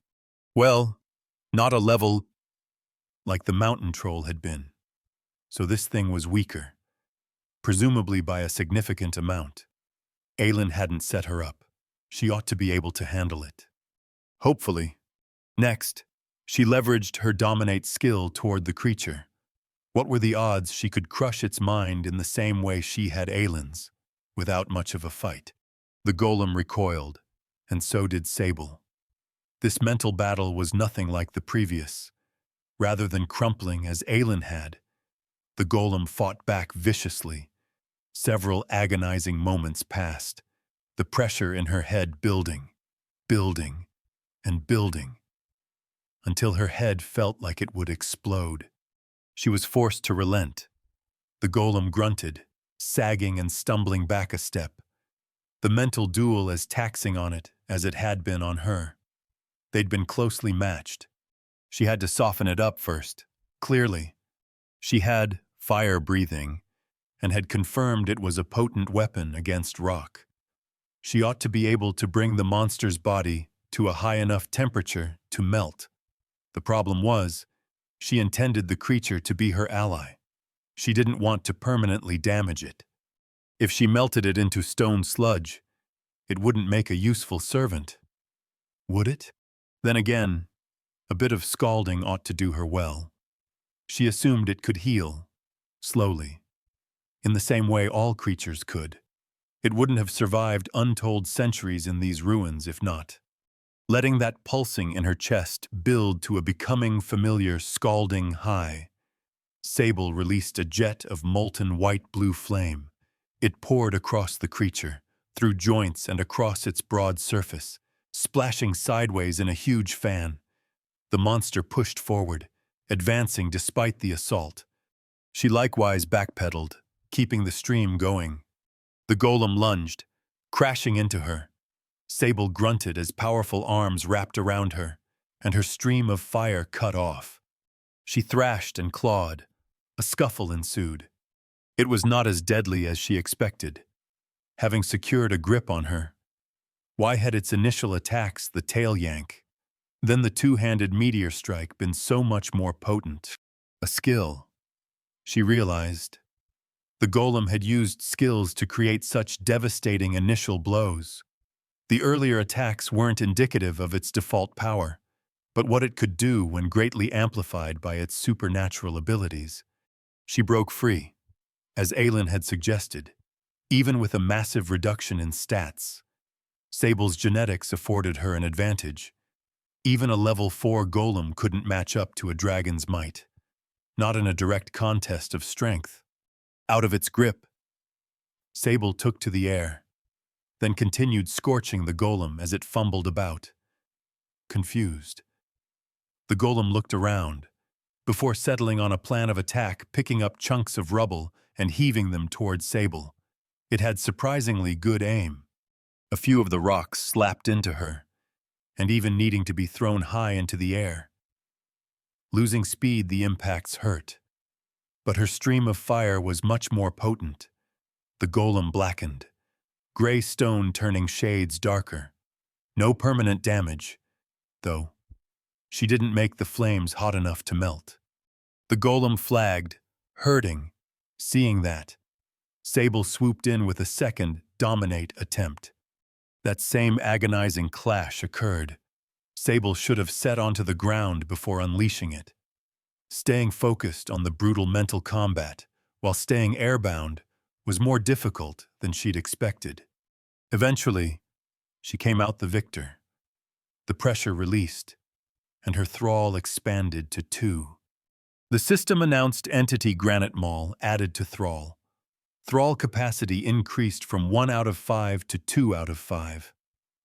Speaker 1: Well, not a level like the mountain troll had been. So this thing was weaker, presumably by a significant amount. Aelin hadn't set her up. She ought to be able to handle it. Hopefully. Next, she leveraged her dominate skill toward the creature. What were the odds she could crush its mind in the same way she had Aelin's, without much of a fight? The golem recoiled, and so did Sable. This mental battle was nothing like the previous. Rather than crumpling as Aelin had, the golem fought back viciously. Several agonizing moments passed, the pressure in her head building, and building, until her head felt like it would explode. She was forced to relent. The golem grunted, sagging and stumbling back a step, the mental duel as taxing on it as it had been on her. They'd been closely matched. She had to soften it up first. Clearly, she had fire breathing and had confirmed it was a potent weapon against rock. She ought to be able to bring the monster's body to a high enough temperature to melt. The problem was, she intended the creature to be her ally. She didn't want to permanently damage it. If she melted it into stone sludge, it wouldn't make a useful servant. Would it? Then again, a bit of scalding ought to do her well. She assumed it could heal, slowly, in the same way all creatures could. It wouldn't have survived untold centuries in these ruins if not. Letting that pulsing in her chest build to a becoming familiar scalding high, Sable released a jet of molten white-blue flame. It poured across the creature, through joints and across its broad surface, splashing sideways in a huge fan. The monster pushed forward, advancing despite the assault. She likewise backpedaled, keeping the stream going. The golem lunged, crashing into her. Sable grunted as powerful arms wrapped around her, and her stream of fire cut off. She thrashed and clawed. A scuffle ensued. It was not as deadly as she expected. Having secured a grip on her, why had its initial attacks, the tail yank, then the two-handed meteor strike, been so much more potent? A skill, she realized. The golem had used skills to create such devastating initial blows. The earlier attacks weren't indicative of its default power, but what it could do when greatly amplified by its supernatural abilities. She broke free, as Aelin had suggested, even with a massive reduction in stats. Sable's genetics afforded her an advantage. Even a level 4 golem couldn't match up to a dragon's might, not in a direct contest of strength. Out of its grip, Sable took to the air, then continued scorching the golem as it fumbled about. Confused, the golem looked around, before settling on a plan of attack, picking up chunks of rubble and heaving them toward Sable. It had surprisingly good aim. A few of the rocks slapped into her, and even needing to be thrown high into the air. Losing speed, the impacts hurt. But her stream of fire was much more potent. The golem blackened, gray stone turning shades darker. No permanent damage, though. She didn't make the flames hot enough to melt. The golem flagged, hurting. Seeing that, Sable swooped in with a second dominate attempt. That same agonizing clash occurred. Sable should have set onto the ground before unleashing it. Staying focused on the brutal mental combat while staying airbound was more difficult than she'd expected. Eventually, she came out the victor. The pressure released, and her thrall expanded to 2. The system-announced entity Granite Maul added to thrall. Thrall capacity increased from 1 out of 5 to 2 out of 5.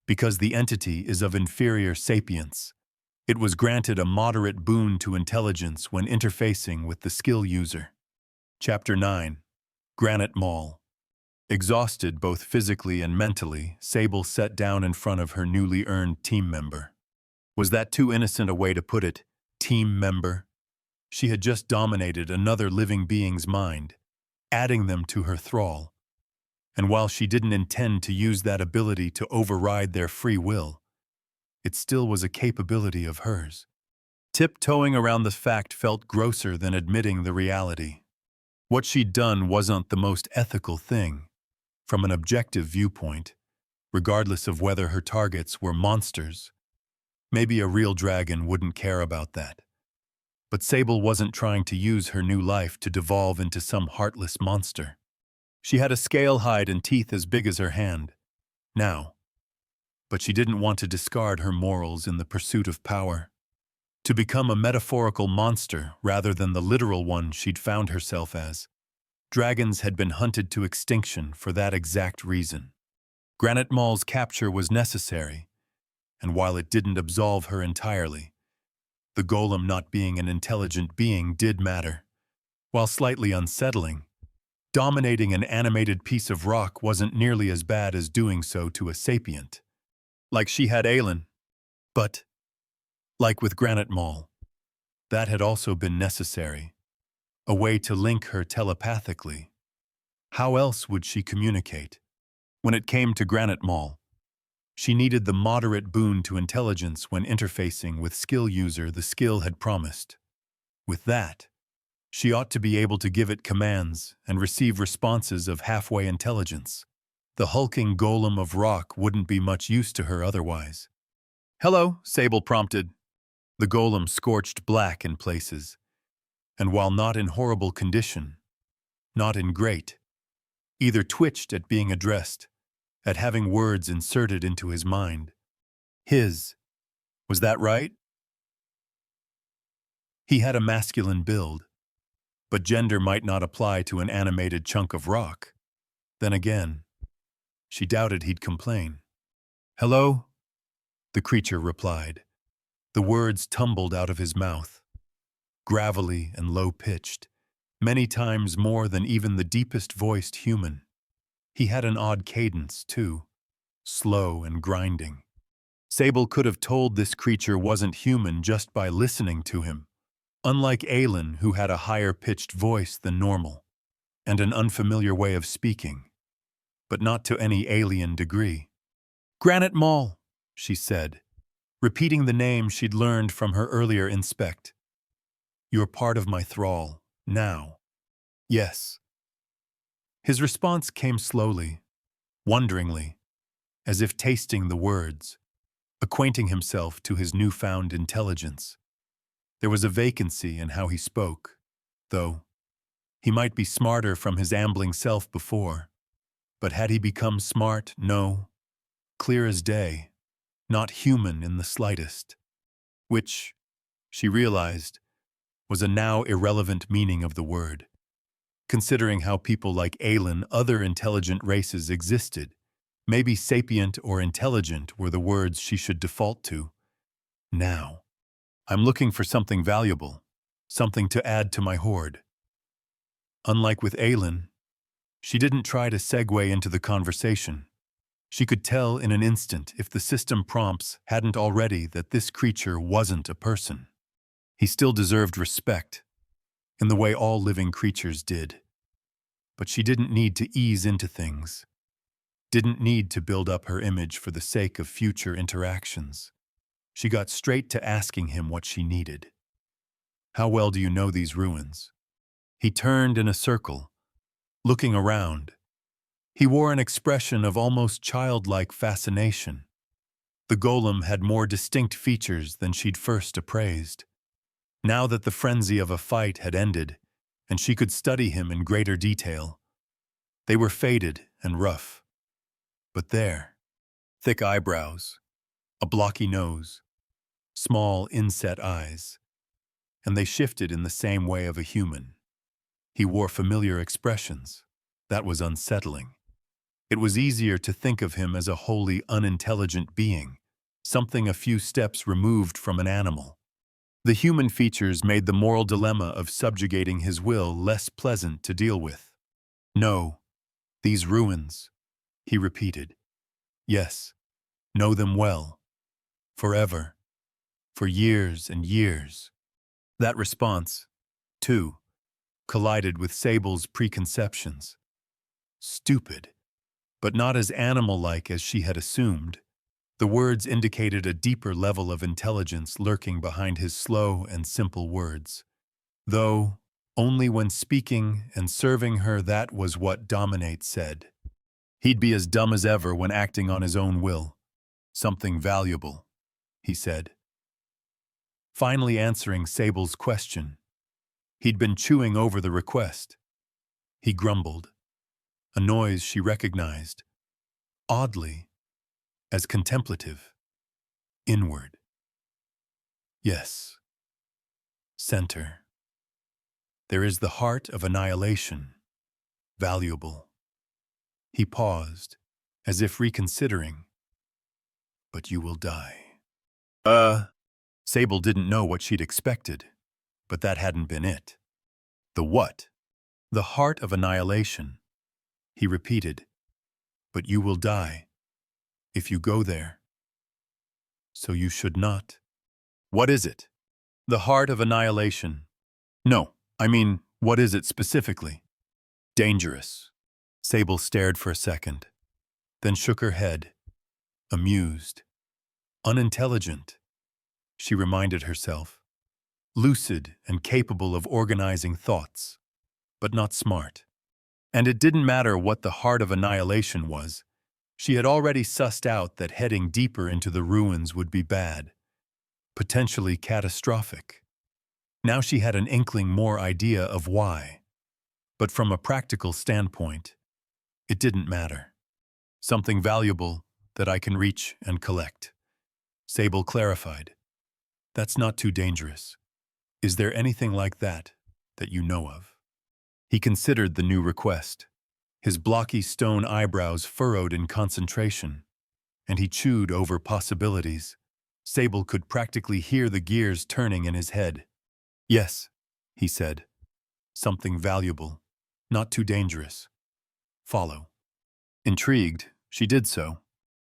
Speaker 1: Because the entity is of inferior sapience, it was granted a moderate boon to intelligence when interfacing with the skill user. Chapter 9. Granite Maul. Exhausted both physically and mentally, Sable sat down in front of her newly earned team member. Was that too innocent a way to put it? Team member? She had just dominated another living being's mind, adding them to her thrall. And while she didn't intend to use that ability to override their free will, it still was a capability of hers. Tiptoeing around the fact felt grosser than admitting the reality. What she'd done wasn't the most ethical thing, from an objective viewpoint, regardless of whether her targets were monsters. Maybe a real dragon wouldn't care about that. But Sable wasn't trying to use her new life to devolve into some heartless monster. She had a scale hide and teeth as big as her hand, now. But she didn't want to discard her morals in the pursuit of power. To become a metaphorical monster rather than the literal one she'd found herself as. Dragons had been hunted to extinction for that exact reason. Granite Maul's capture was necessary, and while it didn't absolve her entirely, the golem not being an intelligent being did matter. While slightly unsettling, dominating an animated piece of rock wasn't nearly as bad as doing so to a sapient. Like she had Aelin. But, like with Granite Maul, that had also been necessary. A way to link her telepathically. How else would she communicate? When it came to Granite Maul, she needed the moderate boon to intelligence when interfacing with skill user the skill had promised. With that, she ought to be able to give it commands and receive responses of halfway intelligence. The hulking golem of rock wouldn't be much use to her otherwise. "Hello," Sable prompted. The golem scorched black in places, and while not in horrible condition, not in great, either twitched at being addressed, at having words inserted into his mind. His. Was that right? He had a masculine build, but gender might not apply to an animated chunk of rock. Then again, she doubted he'd complain. "Hello?" the creature replied. The words tumbled out of his mouth, gravelly and low-pitched, many times more than even the deepest-voiced human. He had an odd cadence, too, slow and grinding. Sable could have told this creature wasn't human just by listening to him, unlike Aelin, who had a higher-pitched voice than normal, and an unfamiliar way of speaking, but not to any alien degree. "Granite Maul," she said, repeating the name she'd learned from her earlier inspect. "You're part of my thrall, now." "Yes." His response came slowly, wonderingly, as if tasting the words, acquainting himself to his newfound intelligence. There was a vacancy in how he spoke, though. He might be smarter from his ambling self before, but had he become smart? No. Clear as day, not human in the slightest. Which, she realized, was a now irrelevant meaning of the word. Considering how people like Aelin, other intelligent races existed, maybe sapient or intelligent were the words she should default to. Now, I'm looking for something valuable, something to add to my hoard. Unlike with Aelin, she didn't try to segue into the conversation. She could tell in an instant if the system prompts hadn't already that this creature wasn't a person. He still deserved respect, in the way all living creatures did. But she didn't need to ease into things, didn't need to build up her image for the sake of future interactions. She got straight to asking him what she needed. "How well do you know these ruins?" He turned in a circle, looking around. He wore an expression of almost childlike fascination. The golem had more distinct features than she'd first appraised. Now that the frenzy of a fight had ended, and she could study him in greater detail, they were faded and rough. But there, thick eyebrows, a blocky nose, small inset eyes, and they shifted in the same way of a human. He wore familiar expressions. That was unsettling. It was easier to think of him as a wholly unintelligent being, something a few steps removed from an animal. The human features made the moral dilemma of subjugating his will less pleasant to deal with. "No, these ruins," he repeated. "Yes, know them well. Forever. For years and years." That response, too, collided with Sable's preconceptions. Stupid, but not as animal-like as she had assumed. The words indicated a deeper level of intelligence lurking behind his slow and simple words. Though, only when speaking and serving her, that was what Dominate said. He'd be as dumb as ever when acting on his own will. "Something valuable," he said. Finally answering Sable's question. He'd been chewing over the request. He grumbled, a noise she recognized, oddly, as contemplative, inward. "Yes. Center. There is the heart of annihilation, valuable." He paused, as if reconsidering. "But you will die." Sable didn't know what she'd expected, but that hadn't been it. "The what?" "The heart of annihilation," he repeated. "But you will die, if you go there. So you should not." "What is it?" "The heart of annihilation." "No, I mean, what is it specifically?" "Dangerous." Sable stared for a second, then shook her head, amused. "Unintelligent," she reminded herself. "Lucid and capable of organizing thoughts, but not smart." And it didn't matter what the heart of annihilation was. She had already sussed out that heading deeper into the ruins would be bad, potentially catastrophic. Now she had an inkling more idea of why. But from a practical standpoint, it didn't matter. "Something valuable that I can reach and collect," Sable clarified. "That's not too dangerous. Is there anything like that you know of?" He considered the new request. His blocky stone eyebrows furrowed in concentration, and he chewed over possibilities. Sable could practically hear the gears turning in his head. "Yes," he said. "Something valuable, not too dangerous. Follow." Intrigued, she did so.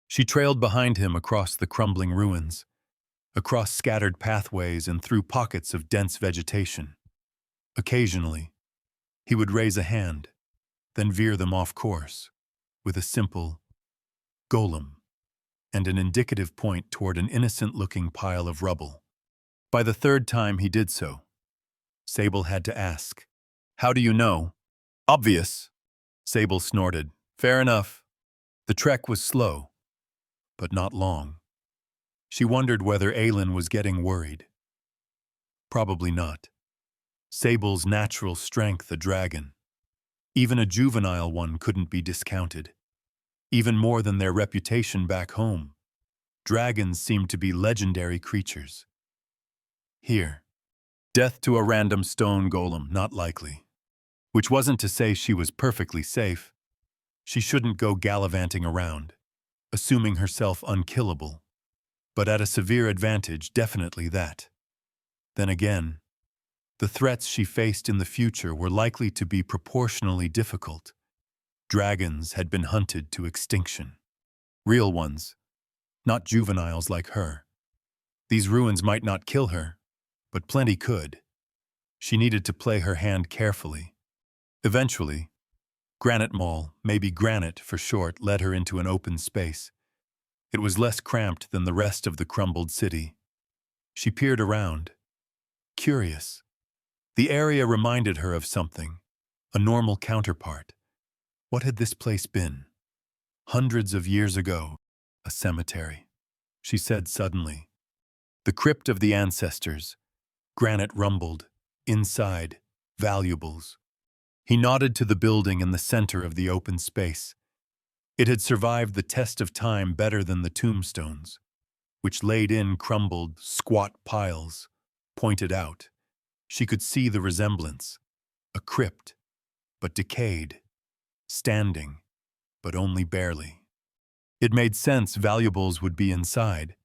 Speaker 1: She trailed behind him across the crumbling ruins, across scattered pathways and through pockets of dense vegetation. Occasionally, he would raise a hand, then veer them off course, with a simple golem and an indicative point toward an innocent-looking pile of rubble. By the third time he did so, Sable had to ask, "How do you know?" "Obvious," Sable snorted. "Fair enough." The trek was slow, but not long. She wondered whether Aelin was getting worried. Probably not. Sable's natural strength, a dragon. Even a juvenile one couldn't be discounted. Even more than their reputation back home. Dragons seemed to be legendary creatures. Here, death to a random stone golem, not likely. Which wasn't to say she was perfectly safe. She shouldn't go gallivanting around, assuming herself unkillable. But at a severe advantage, definitely that. Then again, the threats she faced in the future were likely to be proportionally difficult. Dragons had been hunted to extinction. Real ones, not juveniles like her. These ruins might not kill her, but plenty could. She needed to play her hand carefully. Eventually, Granite Mall, maybe Granite for short, led her into an open space. It was less cramped than the rest of the crumbled city. She peered around, curious. The area reminded her of something, a normal counterpart. What had this place been? Hundreds of years ago, a cemetery, she said suddenly. The crypt of the ancestors. Granite rumbled. Inside, valuables. He nodded to the building in the center of the open space. It had survived the test of time better than the tombstones, which laid in crumbled, squat piles, pointed out. She could see the resemblance. A crypt, but decayed. Standing, but only barely. It made sense valuables would be inside.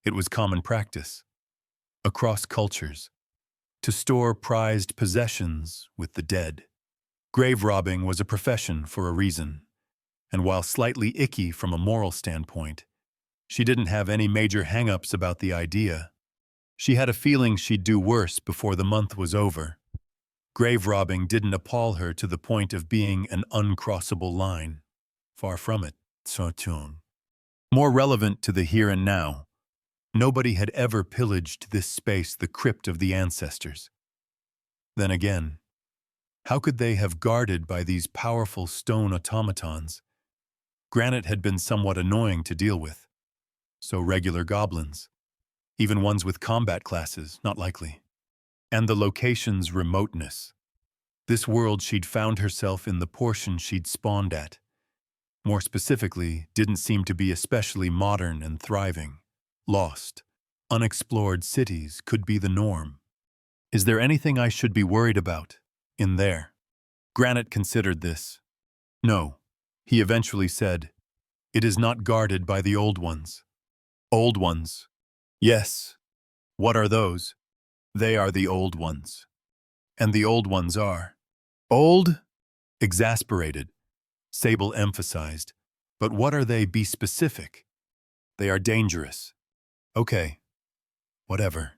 Speaker 1: It was common practice, across cultures, to store prized possessions with the dead. Grave robbing was a profession for a reason, and while slightly icky from a moral standpoint, she didn't have any major hang-ups about the idea. She had a feeling she'd do worse before the month was over. Grave robbing didn't appall her to the point of being an uncrossable line. Far from it, Sartun. More relevant to the here and now, nobody had ever pillaged this space, the crypt of the ancestors. Then again, how could they have guarded by these powerful stone automatons? Granite had been somewhat annoying to deal with. So regular goblins. Even ones with combat classes, not likely. And the location's remoteness. This world she'd found herself in, the portion she'd spawned at. More specifically, didn't seem to be especially modern and thriving. Lost, unexplored cities could be the norm. Is there anything I should be worried about in there? Granite considered this. No, he eventually said. It is not guarded by the old ones. Old ones. Yes. What are those? They are the old ones. And the old ones are. Old? Exasperated. Sable emphasized. But what are they? Be specific. They are dangerous. Okay. Whatever.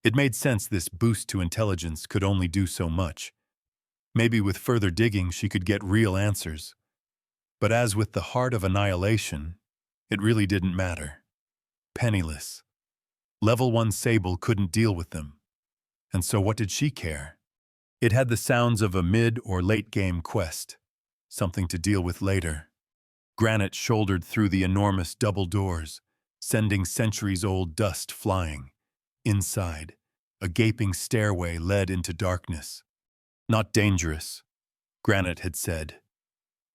Speaker 1: It made sense this boost to intelligence could only do so much. Maybe with further digging she could get real answers. But as with the heart of annihilation, it really didn't matter. Penniless. Level 1 Sable couldn't deal with them. And so what did she care? It had the sounds of a mid- or late-game quest. Something to deal with later. Granite shouldered through the enormous double doors, sending centuries-old dust flying. Inside, a gaping stairway led into darkness. Not dangerous, Granite had said.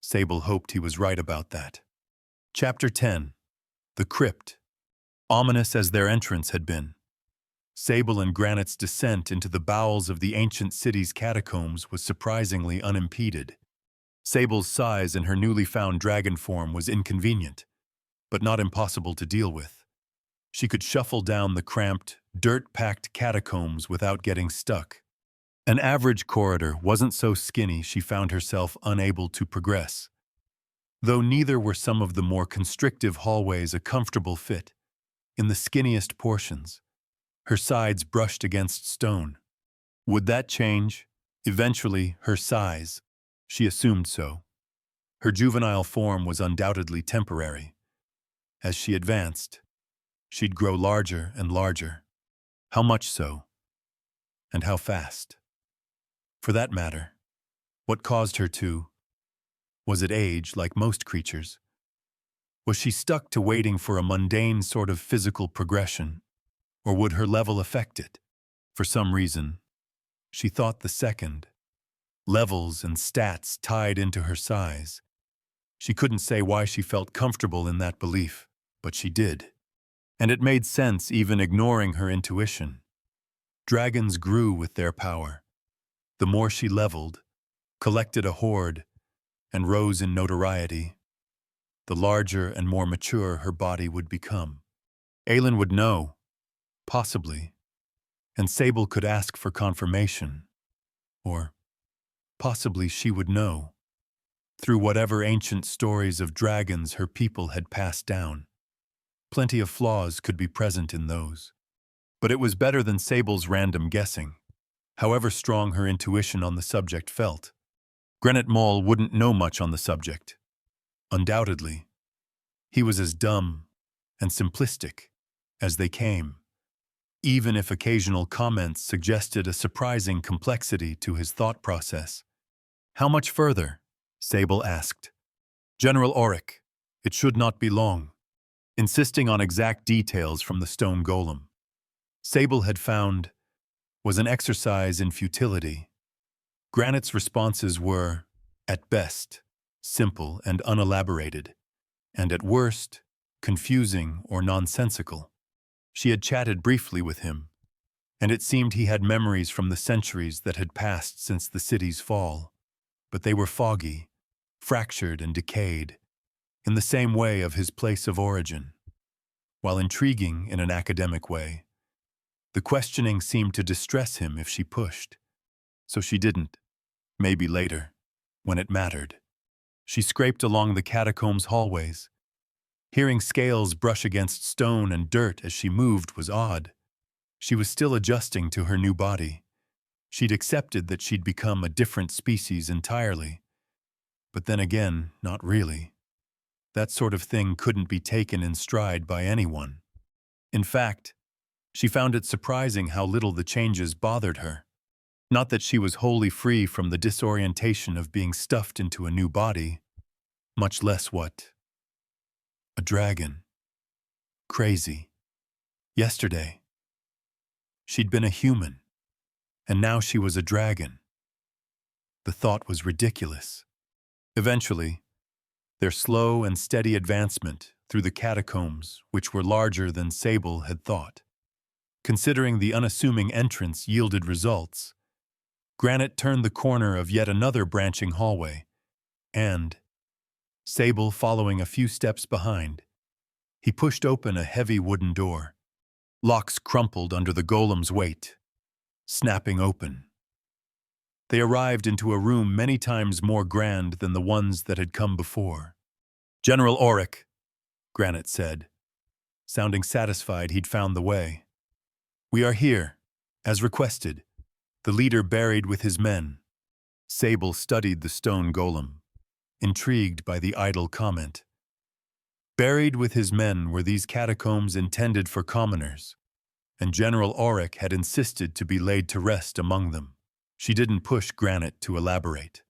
Speaker 1: Sable hoped he was right about that. Chapter 10. The Crypt. Ominous as their entrance had been, Sable and Granite's descent into the bowels of the ancient city's catacombs was surprisingly unimpeded. Sable's size in her newly found dragon form was inconvenient, but not impossible to deal with. She could shuffle down the cramped, dirt-packed catacombs without getting stuck. An average corridor wasn't so skinny she found herself unable to progress. Though neither were some of the more constrictive hallways a comfortable fit. In the skinniest portions, her sides brushed against stone. Would that change? Eventually, her size. She assumed so. Her juvenile form was undoubtedly temporary. As she advanced, she'd grow larger and larger. How much so? And how fast? For that matter, what caused her to? Was it age, like most creatures? Was she stuck to waiting for a mundane sort of physical progression? Or would her level affect it? For some reason, she thought the second. Levels and stats tied into her size. She couldn't say why she felt comfortable in that belief, but she did. And it made sense even ignoring her intuition. Dragons grew with their power. The more she leveled, collected a hoard, and rose in notoriety, the larger and more mature her body would become. Aelin would know, possibly, and Sable could ask for confirmation. Or possibly she would know. through whatever ancient stories of dragons her people had passed down. Plenty of flaws could be present in those. But it was better than Sable's random guessing, however strong her intuition on the subject felt. Granite Mole wouldn't know much on the subject. Undoubtedly, he was as dumb and simplistic as they came, even if occasional comments suggested a surprising complexity to his thought process. "How much further?" Sable asked. "General Auric, it should not be long," insisting on exact details from the stone golem. Sable had found was an exercise in futility. Granite's responses were, at best, simple and unelaborated, and at worst, confusing or nonsensical. She had chatted briefly with him, and it seemed he had memories from the centuries that had passed since the city's fall, but they were foggy, fractured and decayed, in the same way of his place of origin. While intriguing in an academic way, the questioning seemed to distress him if she pushed. So she didn't. Maybe later, when it mattered. She scraped along the catacombs' hallways. Hearing scales brush against stone and dirt as she moved was odd. She was still adjusting to her new body. She'd accepted that she'd become a different species entirely. But then again, not really. That sort of thing couldn't be taken in stride by anyone. In fact, she found it surprising how little the changes bothered her. Not that she was wholly free from the disorientation of being stuffed into a new body, much less what? A dragon. Crazy. Yesterday, she'd been a human, and now she was a dragon. The thought was ridiculous. Eventually, their slow and steady advancement through the catacombs, which were larger than Sable had thought. Considering the unassuming entrance yielded results, Granite turned the corner of yet another branching hallway, and, Sable following a few steps behind, he pushed open a heavy wooden door. Locks crumpled under the golem's weight, snapping open. They arrived into a room many times more grand than the ones that had come before. "General Auric," Granite said, sounding satisfied he'd found the way. "We are here, as requested, the leader buried with his men." Sable studied the stone golem, intrigued by the idle comment. Buried with his men were these catacombs intended for commoners, and General Auric had insisted to be laid to rest among them. She didn't push Granite to elaborate.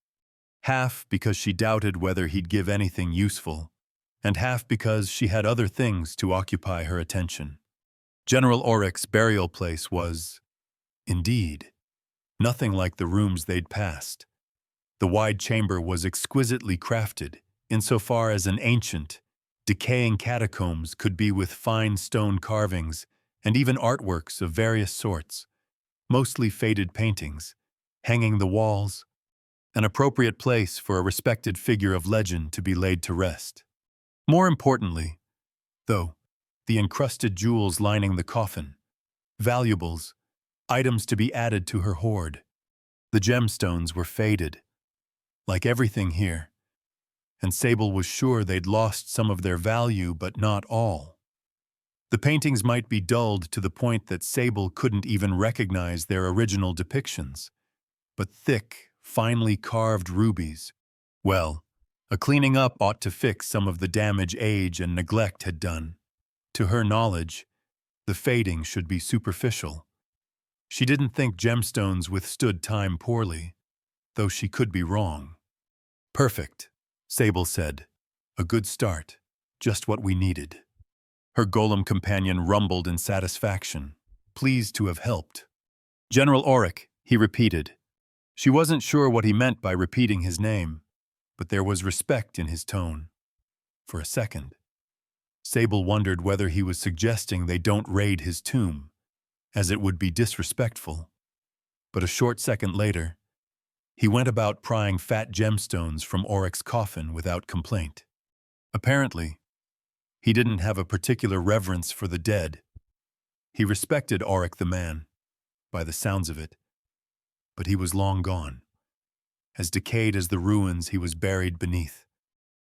Speaker 1: Half because she doubted whether he'd give anything useful, and half because she had other things to occupy her attention. General Auric's burial place was, indeed, nothing like the rooms they'd passed. The wide chamber was exquisitely crafted, insofar as an ancient, decaying catacombs could be with fine stone carvings and even artworks of various sorts, mostly faded paintings, hanging the walls, an appropriate place for a respected figure of legend to be laid to rest. More importantly, though, the encrusted jewels lining the coffin, valuables, items to be added to her hoard. The gemstones were faded, like everything here, and Sable was sure they'd lost some of their value, but not all. The paintings might be dulled to the point that Sable couldn't even recognize their original depictions, but thick, finely carved rubies, well, a cleaning up ought to fix some of the damage age and neglect had done. To her knowledge, the fading should be superficial. She didn't think gemstones withstood time poorly, though she could be wrong. "Perfect," Sable said. "A good start. Just what we needed." Her golem companion rumbled in satisfaction, pleased to have helped. "General Auric," he repeated. She wasn't sure what he meant by repeating his name, but there was respect in his tone. For a second, Sable wondered whether he was suggesting they don't raid his tomb, as it would be disrespectful. But a short second later, he went about prying fat gemstones from Auric's coffin without complaint. Apparently, he didn't have a particular reverence for the dead. He respected Auric the man, by the sounds of it, but he was long gone. as decayed as the ruins he was buried beneath.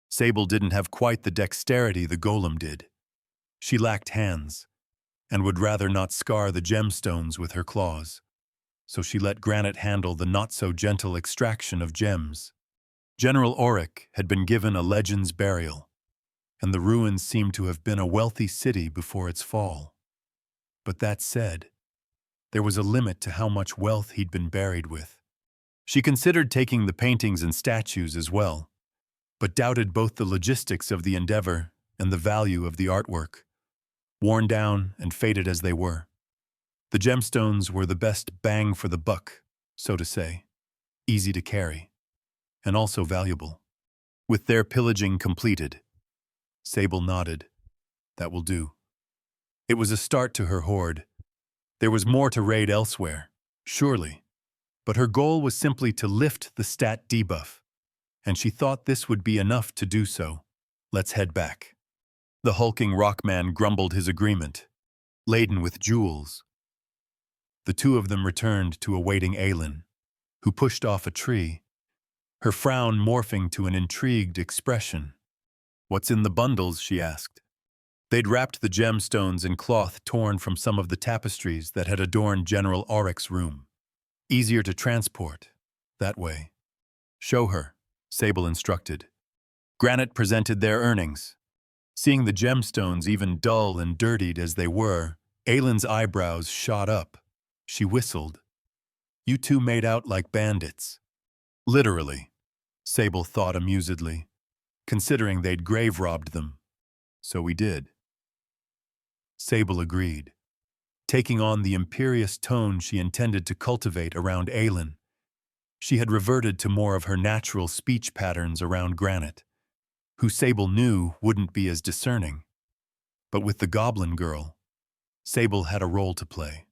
Speaker 1: Sable didn't have quite the dexterity the golem did. She lacked hands, and would rather not scar the gemstones with her claws, so she let Granite handle the not-so-gentle extraction of gems. General Auric had been given a legend's burial, and the ruins seemed to have been a wealthy city before its fall. But that said, there was a limit to how much wealth he'd been buried with. She considered taking the paintings and statues as well, but doubted both the logistics of the endeavor and the value of the artwork, worn down and faded as they were. The gemstones were the best bang for the buck, so to say, easy to carry, and also valuable. With their pillaging completed, Sable nodded. That will do. It was a start to her hoard. There was more to raid elsewhere, surely, but her goal was simply to lift the stat debuff, and she thought this would be enough to do so. Let's head back. The hulking rockman grumbled his agreement, laden with jewels. The two of them returned to awaiting Aelin, who pushed off a tree, her frown morphing to an intrigued expression. "What's in the bundles?" she asked. They'd wrapped the gemstones in cloth torn from some of the tapestries that had adorned General Auric's room. Easier to transport, that way. "Show her," Sable instructed. Granite presented their earnings. Seeing the gemstones even dull and dirtied as they were, Aelin's eyebrows shot up. She whistled. "You two made out like bandits." "Literally," Sable thought amusedly, considering they'd grave-robbed them. "So we did." Sable agreed, taking on the imperious tone she intended to cultivate around Aelin. She had reverted to more of her natural speech patterns around Granite, who Sable knew wouldn't be as discerning. But with the goblin girl, Sable had a role to play.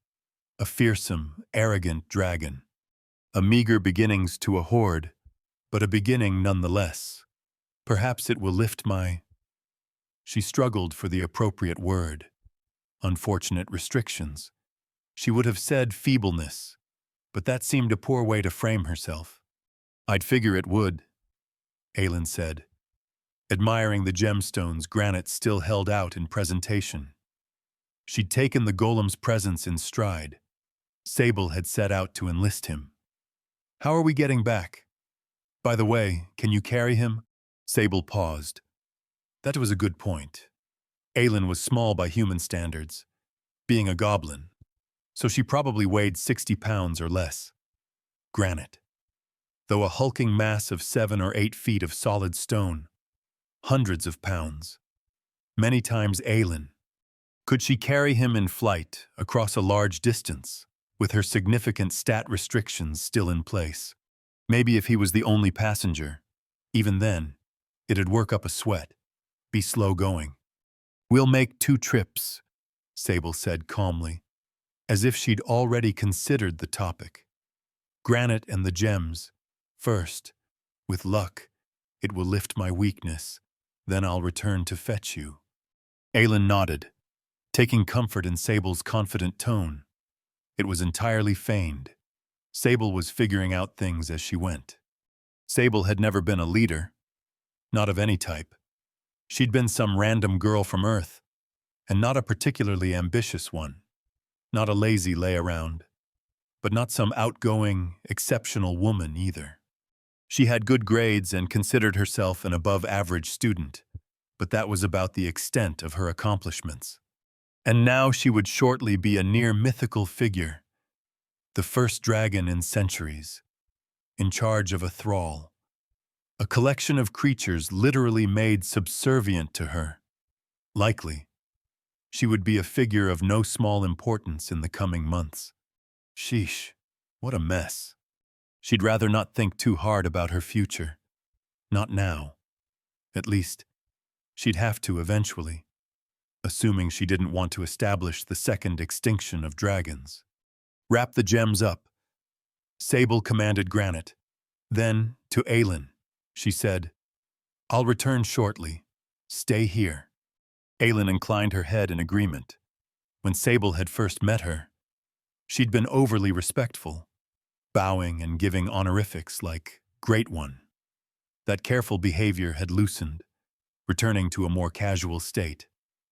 Speaker 1: A fearsome, arrogant dragon. A meager beginnings to a hoard, but a beginning nonetheless. Perhaps it will lift my... She struggled for the appropriate word. Unfortunate restrictions. She would have said feebleness, but that seemed a poor way to frame herself. "I'd figure it would," Aelin said, admiring the gemstones Granite still held out in presentation. She'd taken the golem's presence in stride. Sable had set out to enlist him. "How are we getting back? By the way, can you carry him?" Sable paused. That was a good point. Aelin was small by human standards, being a goblin, so she probably weighed 60 pounds or less. Granite, though a hulking mass of 7 or 8 feet of solid stone, hundreds of pounds, many times Aelin. Could she carry him in flight across a large distance, with her significant stat restrictions still in place? Maybe if he was the only passenger, even then, it'd work up a sweat, be slow going. "We'll make 2 trips, Sable said calmly, as if she'd already considered the topic. "Granite and the gems. First, with luck, it will lift my weakness. Then I'll return to fetch you." Aelin nodded, taking comfort in Sable's confident tone. It was entirely feigned. Sable was figuring out things as she went. Sable had never been a leader, not of any type. She'd been some random girl from Earth, and not a particularly ambitious one. Not a lazy lay-around, but not some outgoing, exceptional woman either. She had good grades and considered herself an above-average student, but that was about the extent of her accomplishments. And now she would shortly be a near-mythical figure, the first dragon in centuries, in charge of a thrall, a collection of creatures literally made subservient to her. Likely, she would be a figure of no small importance in the coming months. Sheesh, what a mess. She'd rather not think too hard about her future. Not now. At least, she'd have to eventually, assuming she didn't want to establish the second extinction of dragons. "Wrap the gems up," Sable commanded Granite. Then, to Aelin, she said, "I'll return shortly. Stay here." Aelin inclined her head in agreement. When Sable had first met her, she'd been overly respectful, bowing and giving honorifics like Great one. That careful behavior had loosened, returning to a more casual state,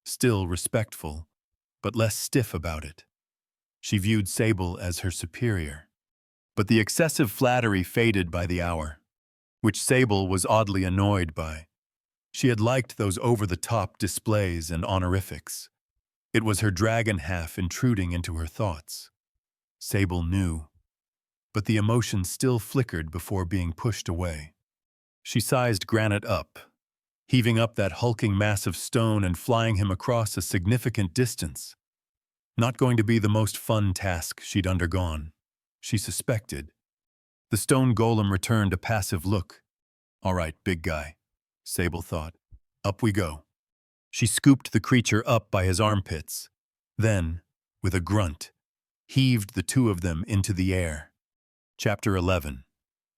Speaker 1: still respectful, but less stiff about it. She viewed Sable as her superior. But the excessive flattery faded by the hour, which Sable was oddly annoyed by. She had liked those over-the-top displays and honorifics. It was her dragon half intruding into her thoughts. Sable knew, but the emotion still flickered before being pushed away. She sized Granite up, heaving up that hulking mass of stone and flying him across a significant distance. Not going to be the most fun task she'd undergone, she suspected. The stone golem returned a passive look. All right, big guy, Sable thought. Up we go. She scooped the creature up by his armpits, then, with a grunt, heaved the two of them into the air. Chapter 11.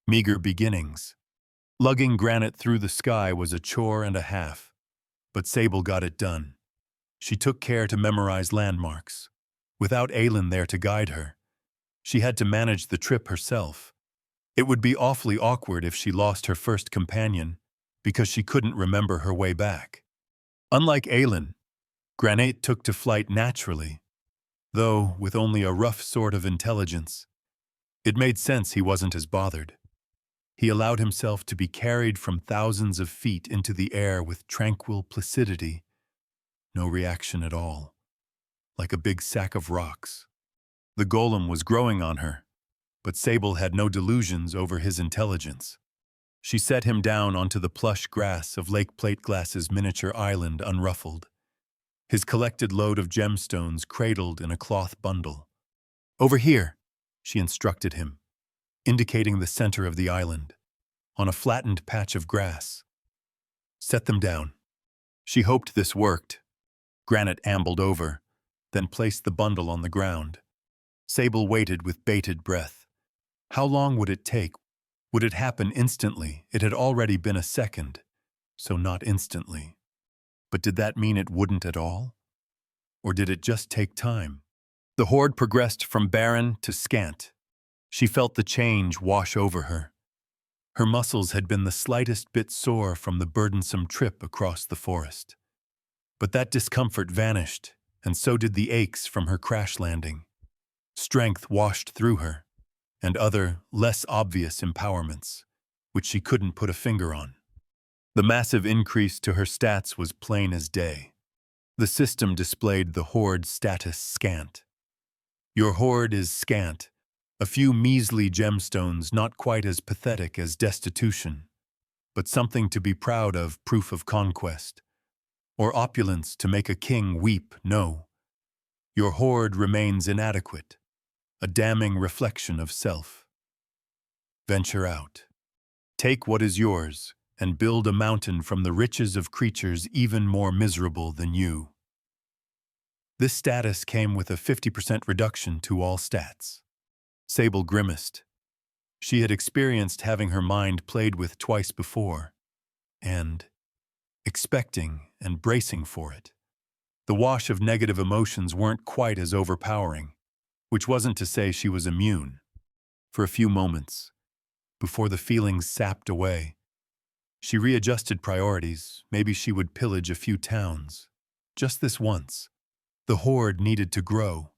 Speaker 1: Meager Beginnings. Lugging Granite through the sky was a chore and a half, but Sable got it done. She took care to memorize landmarks. Without Aelin there to guide her, she had to manage the trip herself. It would be awfully awkward if she lost her first companion because she couldn't remember her way back. Unlike Aelin, Granite took to flight naturally, though with only a rough sort of intelligence. It made sense he wasn't as bothered. He allowed himself to be carried from thousands of feet into the air with tranquil placidity. No reaction at all, like a big sack of rocks. The golem was growing on her, but Sable had no delusions over his intelligence. She set him down onto the plush grass of Lake Plateglass's miniature island unruffled, his collected load of gemstones cradled in a cloth bundle. Over here, she instructed him, indicating the center of the island, on a flattened patch of grass. Set them down. She hoped this worked. Granite ambled over, then placed the bundle on the ground. Sable waited with bated breath. How long would it take? Would it happen instantly? It had already been a second, so not instantly. But did that mean it wouldn't at all? Or did it just take time? The hoard progressed from barren to scant. She felt the change wash over her. Her muscles had been the slightest bit sore from the burdensome trip across the forest. But that discomfort vanished, and so did the aches from her crash landing. Strength washed through her, and other, less obvious empowerments, which she couldn't put a finger on. The massive increase to her stats was plain as day. The system displayed the hoard status scant. Your hoard is scant, a few measly gemstones not quite as pathetic as destitution, but something to be proud of, proof of conquest. Or opulence to make a king weep, no. Your hoard remains inadequate, a damning reflection of self. Venture out. Take what is yours and build a mountain from the riches of creatures even more miserable than you. This status came with a 50% reduction to all stats. Sable grimaced. She had experienced having her mind played with twice before, and expecting and bracing for it. The wash of negative emotions weren't quite as overpowering, which wasn't to say she was immune. For a few moments, before the feelings sapped away, she readjusted priorities. Maybe she would pillage a few towns. Just this once. The hoard needed to grow.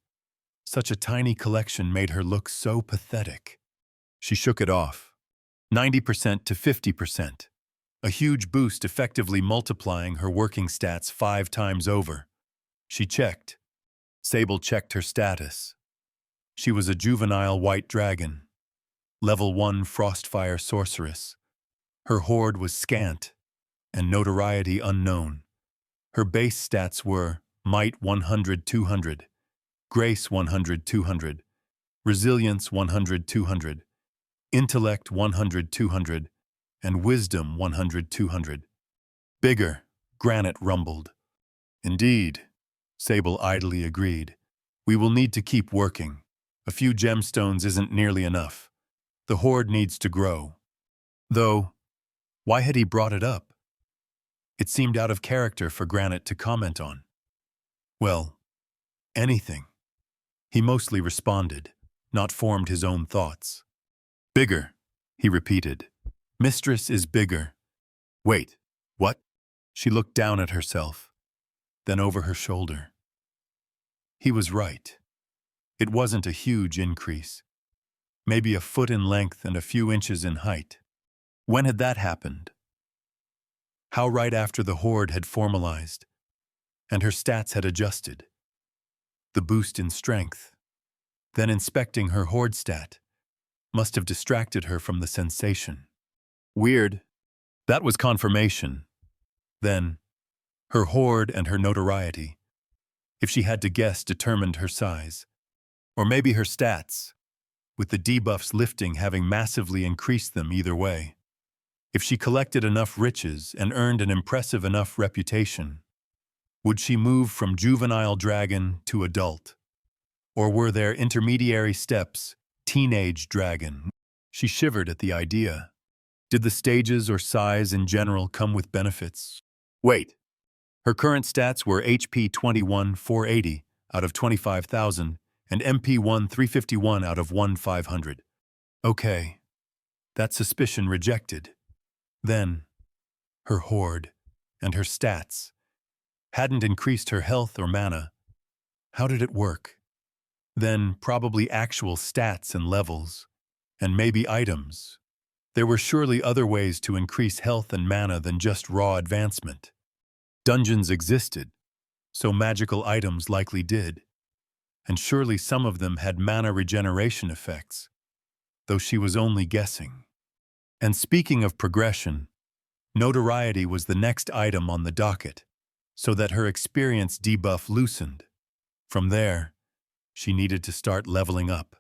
Speaker 1: Such a tiny collection made her look so pathetic. She shook it off. 90% to 50%. A huge boost, effectively multiplying her working stats 5 times over. She checked. Sable checked her status. She was a juvenile white dragon. Level 1 Frostfire sorceress. Her hoard was scant, and notoriety unknown. Her base stats were Might 100-200, Grace 100-200, Resilience 100-200, Intellect 100-200, and Wisdom 100-200. Bigger, Granite rumbled. Indeed, Sable idly agreed. We will need to keep working. A few gemstones isn't nearly enough. The hoard needs to grow. Though, why had he brought it up? It seemed out of character for Granite to comment on. Well, anything. He mostly responded, not formed his own thoughts. Bigger, he repeated. Mistress is bigger. Wait, what? She looked down at herself, then over her shoulder. He was right. It wasn't a huge increase. Maybe a foot in length and a few inches in height. When had that happened? How right after the hoard had formalized, and her stats had adjusted. The boost in strength, then inspecting her hoard stat, must have distracted her from the sensation. Weird. That was confirmation. Then, her hoard and her notoriety, if she had to guess, determined her size. Or maybe her stats, with the debuffs lifting having massively increased them either way. If she collected enough riches and earned an impressive enough reputation, would she move from juvenile dragon to adult? Or were there intermediary steps, teenage dragon? She shivered at the idea. Did the stages or size in general come with benefits? Wait. Her current stats were HP 21 480 out of 25,000 and MP 1 351 out of 1,500. Okay. That suspicion rejected. Then, her hoard and her stats hadn't increased her health or mana. How did it work? Then probably actual stats and levels, and maybe items. There were surely other ways to increase health and mana than just raw advancement. Dungeons existed, so magical items likely did, and surely some of them had mana regeneration effects, though she was only guessing. And speaking of progression, notoriety was the next item on the docket, so that her experience debuff loosened. From there, she needed to start leveling up,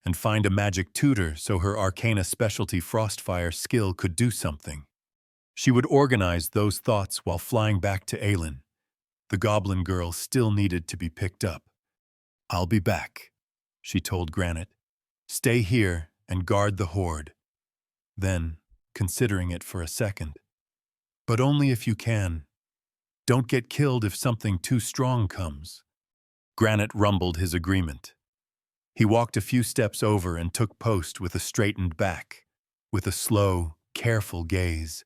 Speaker 1: and find a magic tutor so her arcana specialty Frostfire skill could do something. She would organize those thoughts while flying back to Aelin. The goblin girl still needed to be picked up. "I'll be back," she told Granite. "Stay here and guard the hoard." Then, considering it for a second, "But only if you can. Don't get killed if something too strong comes." Granite rumbled his agreement. He walked a few steps over and took post with a straightened back, with a slow, careful gaze.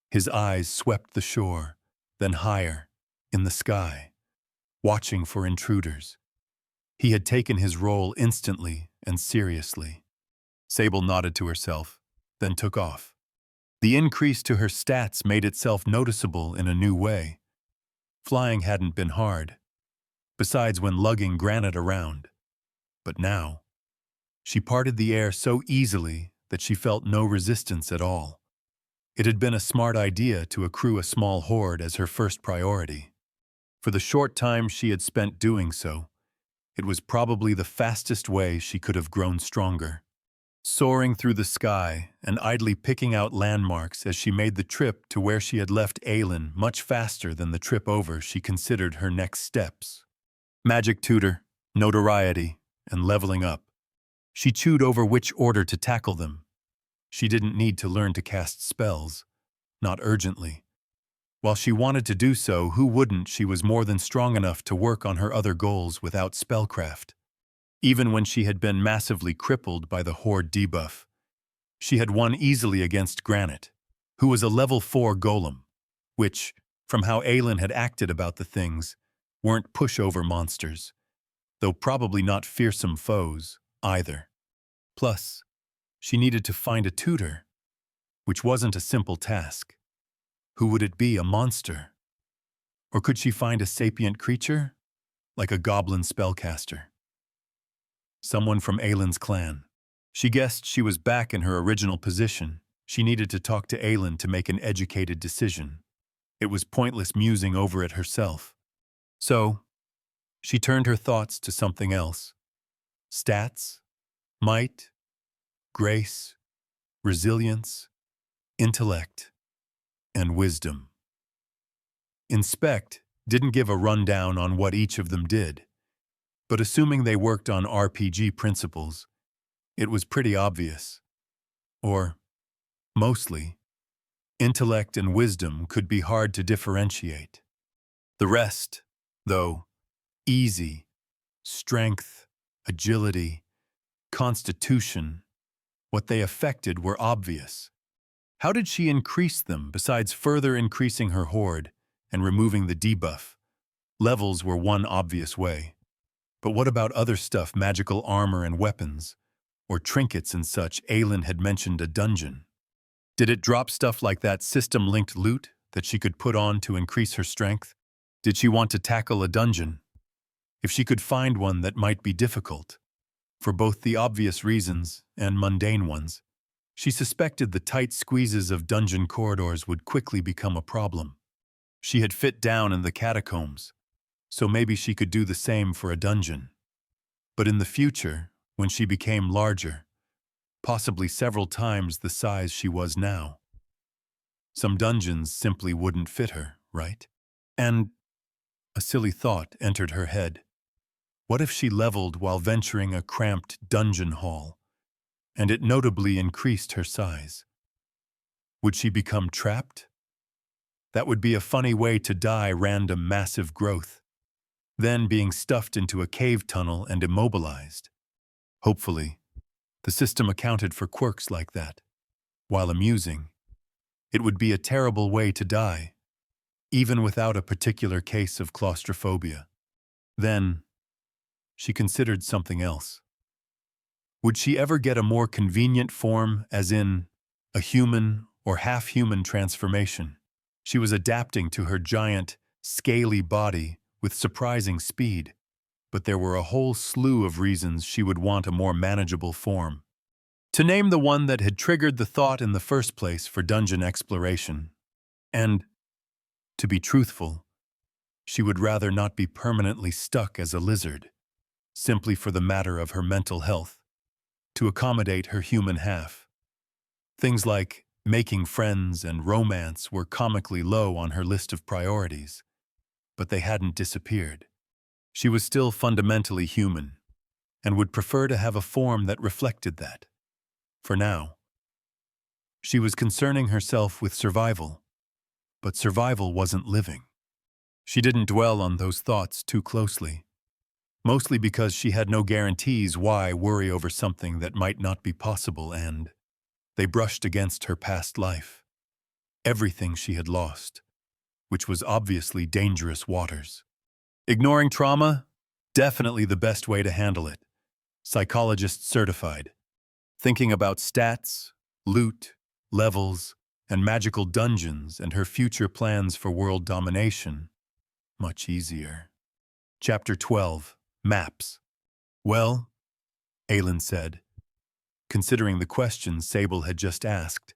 Speaker 1: His eyes swept the shore, then higher, in the sky, watching for intruders. He had taken his role instantly and seriously. Sable nodded to herself, then took off. The increase to her stats made itself noticeable in a new way. Flying hadn't been hard, besides when lugging Granite around. But now, she parted the air so easily that she felt no resistance at all. It had been a smart idea to accrue a small hoard as her first priority. For the short time she had spent doing so, it was probably the fastest way she could have grown stronger. Soaring through the sky and idly picking out landmarks as she made the trip to where she had left Aelin much faster than the trip over she considered her next steps. Magic tutor, notoriety, and leveling up. She chewed over which order to tackle them. She didn't need to learn to cast spells, not urgently. While she wanted to do so, who wouldn't? She was more than strong enough to work on her other goals without spellcraft. Even when she had been massively crippled by the hoard debuff, she had won easily against Granite, who was a level 4 golem, which, from how Aelin had acted about the things, weren't pushover monsters, though probably not fearsome foes either. Plus, she needed to find a tutor, which wasn't a simple task. Who would it be, a monster? Or could she find a sapient creature, like a goblin spellcaster? Someone from Aelin's clan. She guessed she was back in her original position. She needed to talk to Aelin to make an educated decision. It was pointless musing over it herself. So, she turned her thoughts to something else. Stats, might, grace, resilience, intellect, and wisdom. Inspect didn't give a rundown on what each of them did, but assuming they worked on RPG principles, it was pretty obvious. Or, mostly, intellect and wisdom could be hard to differentiate. The rest, though, easy, strength, agility, constitution, what they affected were obvious. How did she increase them besides further increasing her hoard and removing the debuff? Levels were one obvious way. But what about other stuff, magical armor and weapons? Or trinkets and such? Aylin had mentioned a dungeon. Did it drop stuff like that system-linked loot that she could put on to increase her strength? Did she want to tackle a dungeon? If she could find one that might be difficult, for both the obvious reasons and mundane ones, she suspected the tight squeezes of dungeon corridors would quickly become a problem. She had fit down in the catacombs, so maybe she could do the same for a dungeon. But in the future, when she became larger, possibly several times the size she was now, some dungeons simply wouldn't fit her, right? And a silly thought entered her head. What if she leveled while venturing a cramped dungeon hall, and it notably increased her size? Would she become trapped? That would be a funny way to die, random massive growth, then being stuffed into a cave tunnel and immobilized. Hopefully, the system accounted for quirks like that. While amusing, it would be a terrible way to die, even without a particular case of claustrophobia. Then, she considered something else. Would she ever get a more convenient form, as in a human or half-human transformation? She was adapting to her giant, scaly body with surprising speed, but there were a whole slew of reasons she would want a more manageable form. To name the one that had triggered the thought in the first place for dungeon exploration. And, to be truthful, she would rather not be permanently stuck as a lizard, simply for the matter of her mental health, to accommodate her human half. Things like making friends and romance were comically low on her list of priorities, but they hadn't disappeared. She was still fundamentally human, and would prefer to have a form that reflected that. For now, she was concerning herself with survival, but survival wasn't living. She didn't dwell on those thoughts too closely, mostly because she had no guarantees. Why worry over something that might not be possible, and they brushed against her past life, everything she had lost, which was obviously dangerous waters. Ignoring trauma? Definitely the best way to handle it. Psychologist certified. Thinking about stats, loot, levels, and magical dungeons and her future plans for world domination. Much easier. Chapter 12. Maps. Well, Aylin said, considering the question Sable had just asked.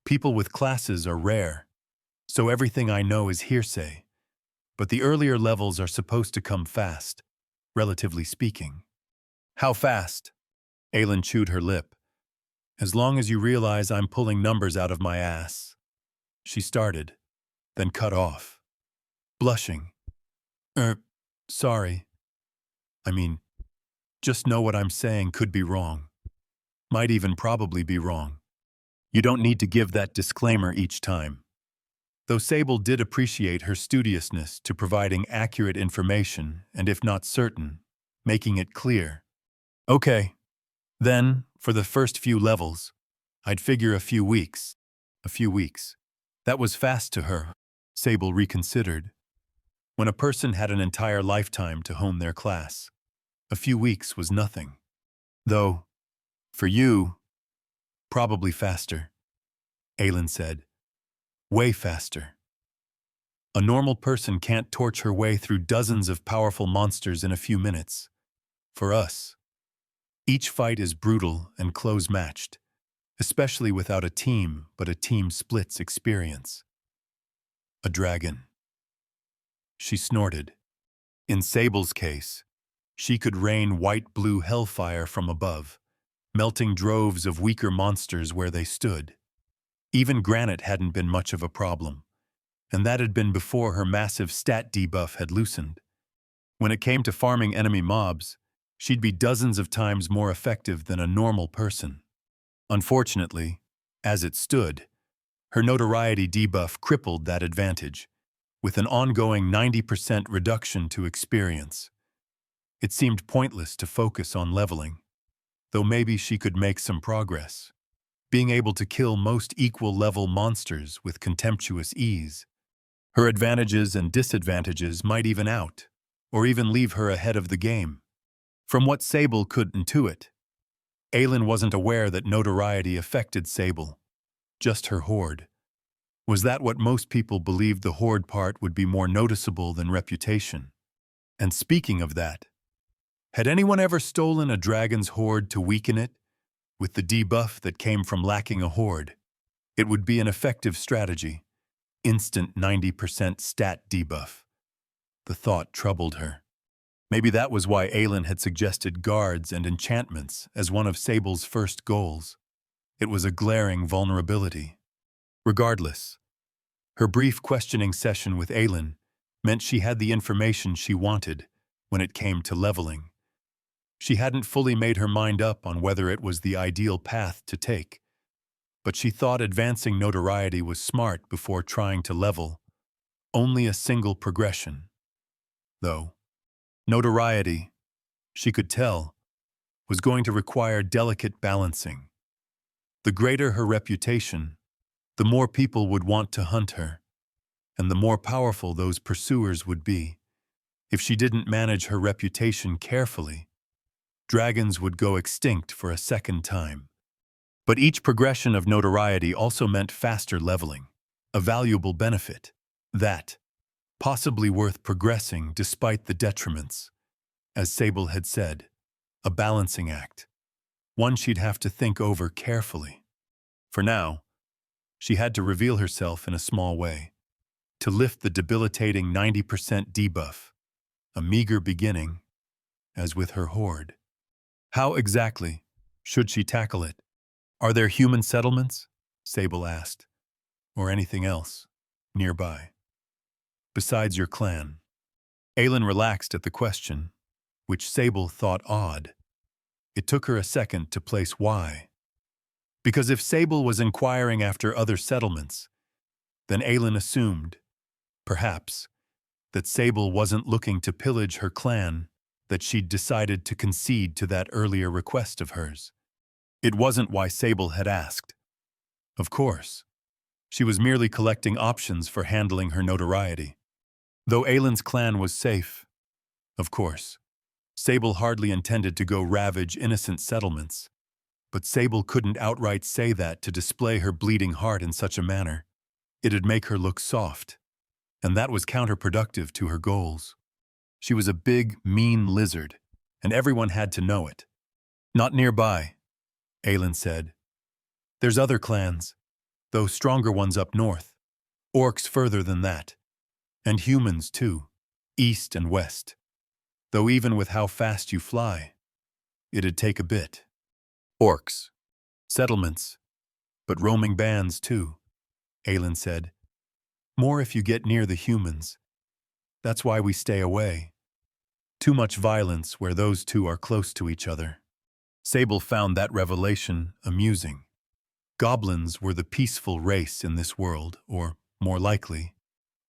Speaker 1: People with classes are rare, so everything I know is hearsay. But the earlier levels are supposed to come fast, relatively speaking. How fast? Aylin chewed her lip. As long as you realize I'm pulling numbers out of my ass. She started, then cut off, blushing. Sorry. I mean, just know what I'm saying could be wrong. Might even probably be wrong. You don't need to give that disclaimer each time. Though Sable did appreciate her studiousness to providing accurate information and, if not certain, making it clear. Okay. Then, for the first few levels, I'd figure a few weeks. A few weeks. That was fast to her, Sable reconsidered. When a person had an entire lifetime to hone their class, a few weeks was nothing. Though, for you, probably faster, Aylin said. Way faster. A normal person can't torch her way through dozens of powerful monsters in a few minutes. For us, each fight is brutal and close-matched, especially without a team, but a team splits experience. A dragon. She snorted. In Sable's case, she could rain white-blue hellfire from above, melting droves of weaker monsters where they stood. Even granite hadn't been much of a problem, and that had been before her massive stat debuff had loosened. When it came to farming enemy mobs, she'd be dozens of times more effective than a normal person. Unfortunately, as it stood, her notoriety debuff crippled that advantage, with an ongoing 90% reduction to experience. It seemed pointless to focus on leveling, though maybe she could make some progress. being able to kill most equal-level monsters with contemptuous ease. Her advantages and disadvantages might even out, or even leave her ahead of the game. From what Sable could intuit, Aylin wasn't aware that notoriety affected Sable, just her hoard. Was that what most people believed the hoard part would be more noticeable than reputation? And speaking of that, had anyone ever stolen a dragon's hoard to weaken it? With the debuff that came from lacking a hoard, it would be an effective strategy. Instant 90% stat debuff. The thought troubled her. Maybe that was why Aylin had suggested guards and enchantments as one of Sable's first goals. It was a glaring vulnerability. Regardless, her brief questioning session with Aylin meant she had the information she wanted when it came to leveling. She hadn't fully made her mind up on whether it was the ideal path to take, but she thought advancing notoriety was smart before trying to level. Only a single progression. Though, notoriety, she could tell, was going to require delicate balancing. The greater her reputation, the more people would want to hunt her, and the more powerful those pursuers would be. If she didn't manage her reputation carefully, dragons would go extinct for a second time. But each progression of notoriety also meant faster leveling, a valuable benefit, that, possibly worth progressing despite the detriments. As Sable had said, a balancing act, one she'd have to think over carefully. For now, she had to reveal herself in a small way, to lift the debilitating 90% debuff, a meager beginning, as with her hoard. How exactly should she tackle it? Are there human settlements? Sable asked. Or anything else nearby? Besides your clan? Aylin relaxed at the question, which Sable thought odd. It took her a second to place why. Because if Sable was inquiring after other settlements, then Aylin assumed, perhaps, that Sable wasn't looking to pillage her clan, that she'd decided to concede to that earlier request of hers. It wasn't why Sable had asked. Of course, she was merely collecting options for handling her notoriety. Though Aylin's clan was safe, of course, Sable hardly intended to go ravage innocent settlements. But Sable couldn't outright say that to display her bleeding heart in such a manner. It'd make her look soft, and that was counterproductive to her goals. She was a big, mean lizard, and everyone had to know it. Not nearby, Aylin said. There's other clans, though stronger ones up north, orcs further than that, and humans too, east and west. Though even with how fast you fly, it'd take a bit. Orcs, settlements, but roaming bands too, Aylin said. More if you get near the humans. That's why we stay away. Too much violence where those two are close to each other. Sable found that revelation amusing. Goblins were the peaceful race in this world, or, more likely,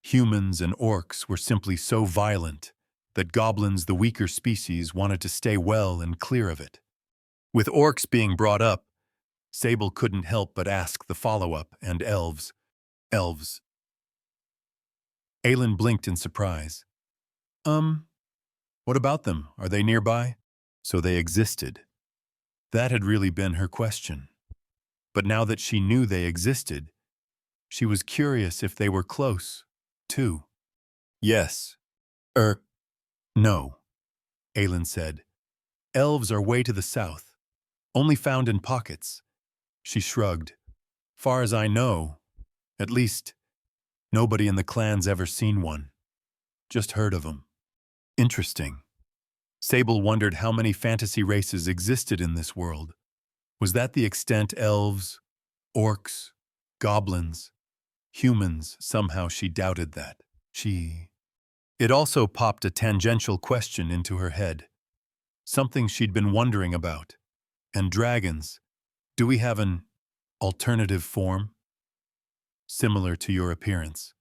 Speaker 1: humans and orcs were simply so violent that goblins, the weaker species, wanted to stay well and clear of it. With orcs being brought up, Sable couldn't help but ask the follow-up, and elves. Elves. Aylin blinked in surprise. What about them? Are they nearby? So they existed. That had really been her question. But now that she knew they existed, she was curious if they were close, too. Yes. No, Aylin said. Elves are way to the south, only found in pockets. She shrugged. Far as I know, at least, nobody in the clan's ever seen one. Just heard of them. Interesting. Sable wondered how many fantasy races existed in this world. Was that the extent? Elves, orcs, goblins, humans? Somehow she doubted that. It also popped a tangential question into her head. Something she'd been wondering about. And dragons, do we have an alternative form? Similar to your appearance.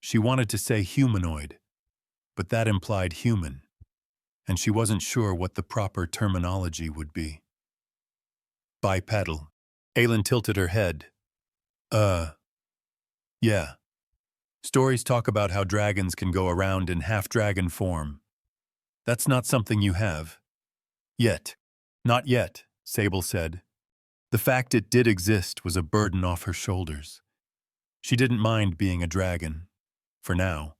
Speaker 1: She wanted to say humanoid, but that implied human, and she wasn't sure what the proper terminology would be. Bipedal, Aelin tilted her head. Yeah. Stories talk about how dragons can go around in half-dragon form. That's not something you have. Yet. Not yet, Sable said. The fact it did exist was a burden off her shoulders. She didn't mind being a dragon, for now.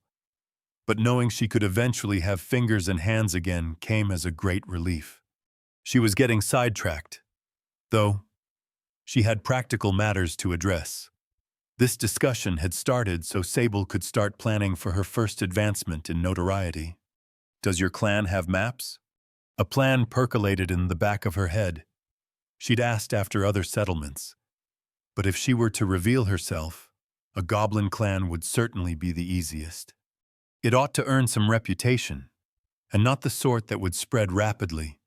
Speaker 1: But knowing she could eventually have fingers and hands again came as a great relief. She was getting sidetracked, though. She had practical matters to address. This discussion had started so Sable could start planning for her first advancement in notoriety. Does your clan have maps? A plan percolated in the back of her head. She'd asked after other settlements. But if she were to reveal herself, a goblin clan would certainly be the easiest. It ought to earn some reputation, and not the sort that would spread rapidly,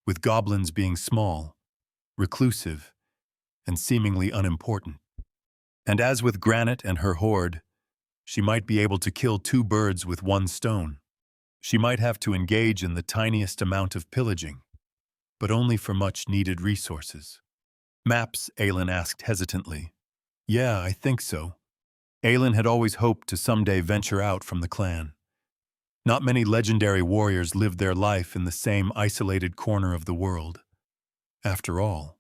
Speaker 1: with goblins being small, reclusive, and seemingly unimportant. And as with Granite and her hoard, she might be able to kill two birds with one stone. She might have to engage in the tiniest amount of pillaging, but only for much-needed resources. Maps, Aelin asked hesitantly. Yeah, I think so. Aelin had always hoped to someday venture out from the clan. Not many legendary warriors lived their life in the same isolated corner of the world, after all.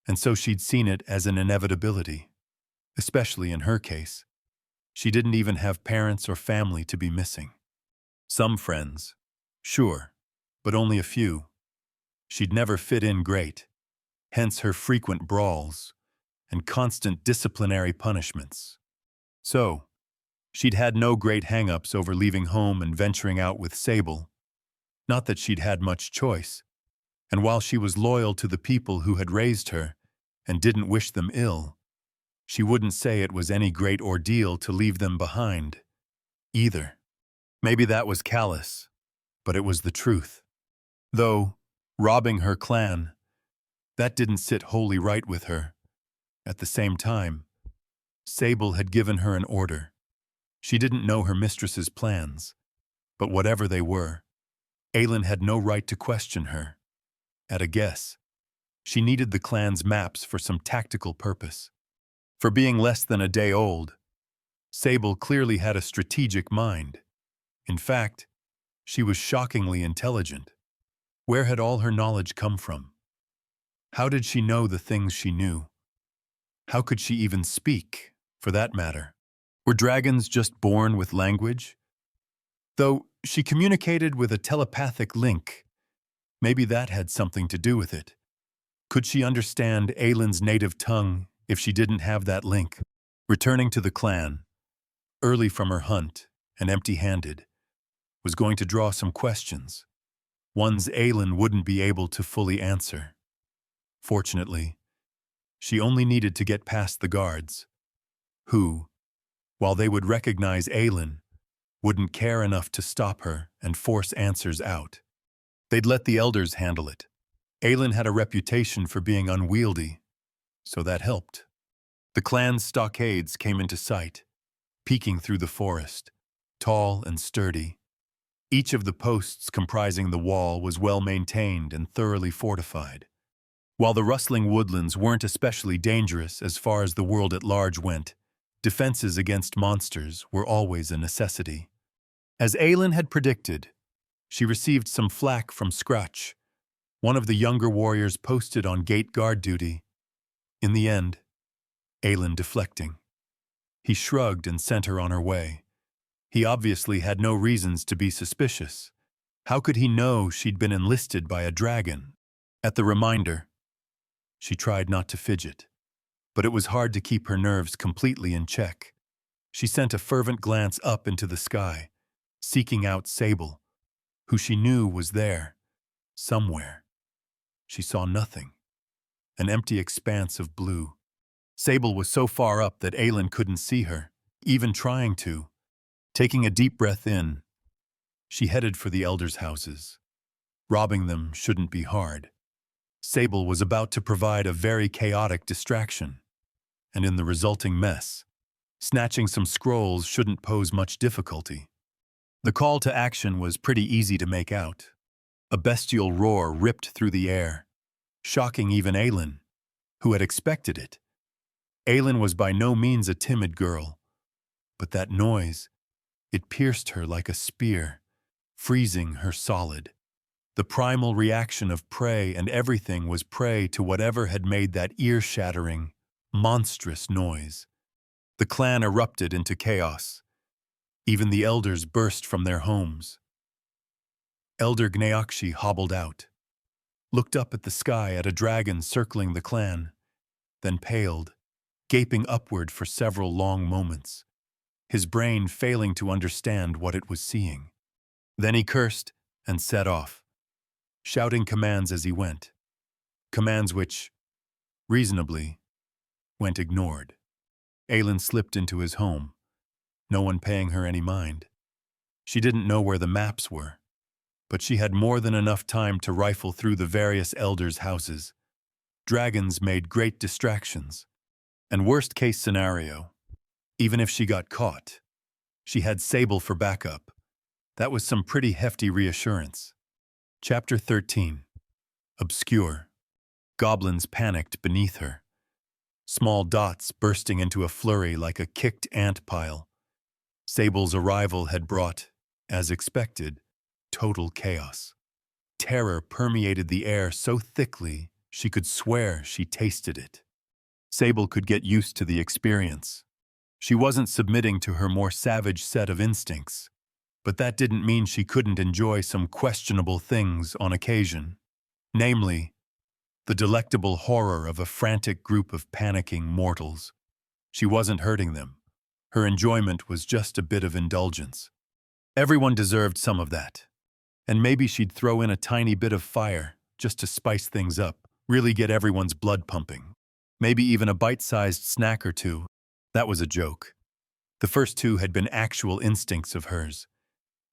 Speaker 1: And so she'd seen it as an inevitability, especially in her case. She didn't even have parents or family to be missing. Some friends, sure, but only a few. She'd never fit in great, hence her frequent brawls and constant disciplinary punishments. So, she'd had no great hang-ups over leaving home and venturing out with Sable. Not that she'd had much choice, and while she was loyal to the people who had raised her and didn't wish them ill, she wouldn't say it was any great ordeal to leave them behind, either. Maybe that was callous, but it was the truth. Though, robbing her clan, that didn't sit wholly right with her. At the same time, Sable had given her an order. She didn't know her mistress's plans, but whatever they were, Aelin had no right to question her. At a guess, she needed the clan's maps for some tactical purpose. For being less than a day old, Sable clearly had a strategic mind. In fact, she was shockingly intelligent. Where had all her knowledge come from? How did she know the things she knew? How could she even speak, for that matter? Were dragons just born with language? Though she communicated with a telepathic link, maybe that had something to do with it. Could she understand Aelin's native tongue if she didn't have that link? Returning to the clan, early from her hunt and empty-handed, was going to draw some questions, ones Aelin wouldn't be able to fully answer. Fortunately, she only needed to get past the guards, who, while they would recognize Aelin, wouldn't care enough to stop her and force answers out. They'd let the elders handle it. Aelin had a reputation for being unwieldy, so that helped. The clan's stockades came into sight, peeking through the forest, tall and sturdy. Each of the posts comprising the wall was well maintained and thoroughly fortified. While the rustling woodlands weren't especially dangerous as far as the world at large went, defenses against monsters were always a necessity. As Aelin had predicted, she received some flack from Scratch, one of the younger warriors posted on gate guard duty. In the end, Aelin deflecting. He shrugged and sent her on her way. He obviously had no reasons to be suspicious. How could he know she'd been enlisted by a dragon? At the reminder, she tried not to fidget, but it was hard to keep her nerves completely in check. She sent a fervent glance up into the sky, seeking out Sable, who she knew was there, somewhere. She saw nothing. An empty expanse of blue. Sable was so far up that Aelin couldn't see her, even trying to. Taking a deep breath in, she headed for the elders' houses. Robbing them shouldn't be hard. Sable was about to provide a very chaotic distraction, and in the resulting mess, snatching some scrolls shouldn't pose much difficulty. The call to action was pretty easy to make out. A bestial roar ripped through the air, shocking even Aelin, who had expected it. Aylin was by no means a timid girl, but that noise, it pierced her like a spear, freezing her solid. The primal reaction of prey, and everything was prey to whatever had made that ear-shattering, monstrous noise. The clan erupted into chaos. Even the elders burst from their homes. Elder Gneakshi hobbled out, looked up at the sky at a dragon circling the clan, then paled, gaping upward for several long moments, his brain failing to understand what it was seeing. Then he cursed and set off, shouting commands as he went, commands which, reasonably, went ignored. Aylin slipped into his home, no one paying her any mind. She didn't know where the maps were, but she had more than enough time to rifle through the various elders' houses. Dragons made great distractions, and worst-case scenario, even if she got caught, she had Sable for backup. That was some pretty hefty reassurance. Chapter 13. Obscure. Goblins panicked beneath her, small dots bursting into a flurry like a kicked ant pile. Sable's arrival had brought, as expected, total chaos. Terror permeated the air so thickly she could swear she tasted it. Sable could get used to the experience. She wasn't submitting to her more savage set of instincts, but that didn't mean she couldn't enjoy some questionable things on occasion. Namely, the delectable horror of a frantic group of panicking mortals. She wasn't hurting them. Her enjoyment was just a bit of indulgence. Everyone deserved some of that. And maybe she'd throw in a tiny bit of fire just to spice things up, really get everyone's blood pumping. Maybe even a bite-sized snack or two. That was a joke. The first two had been actual instincts of hers,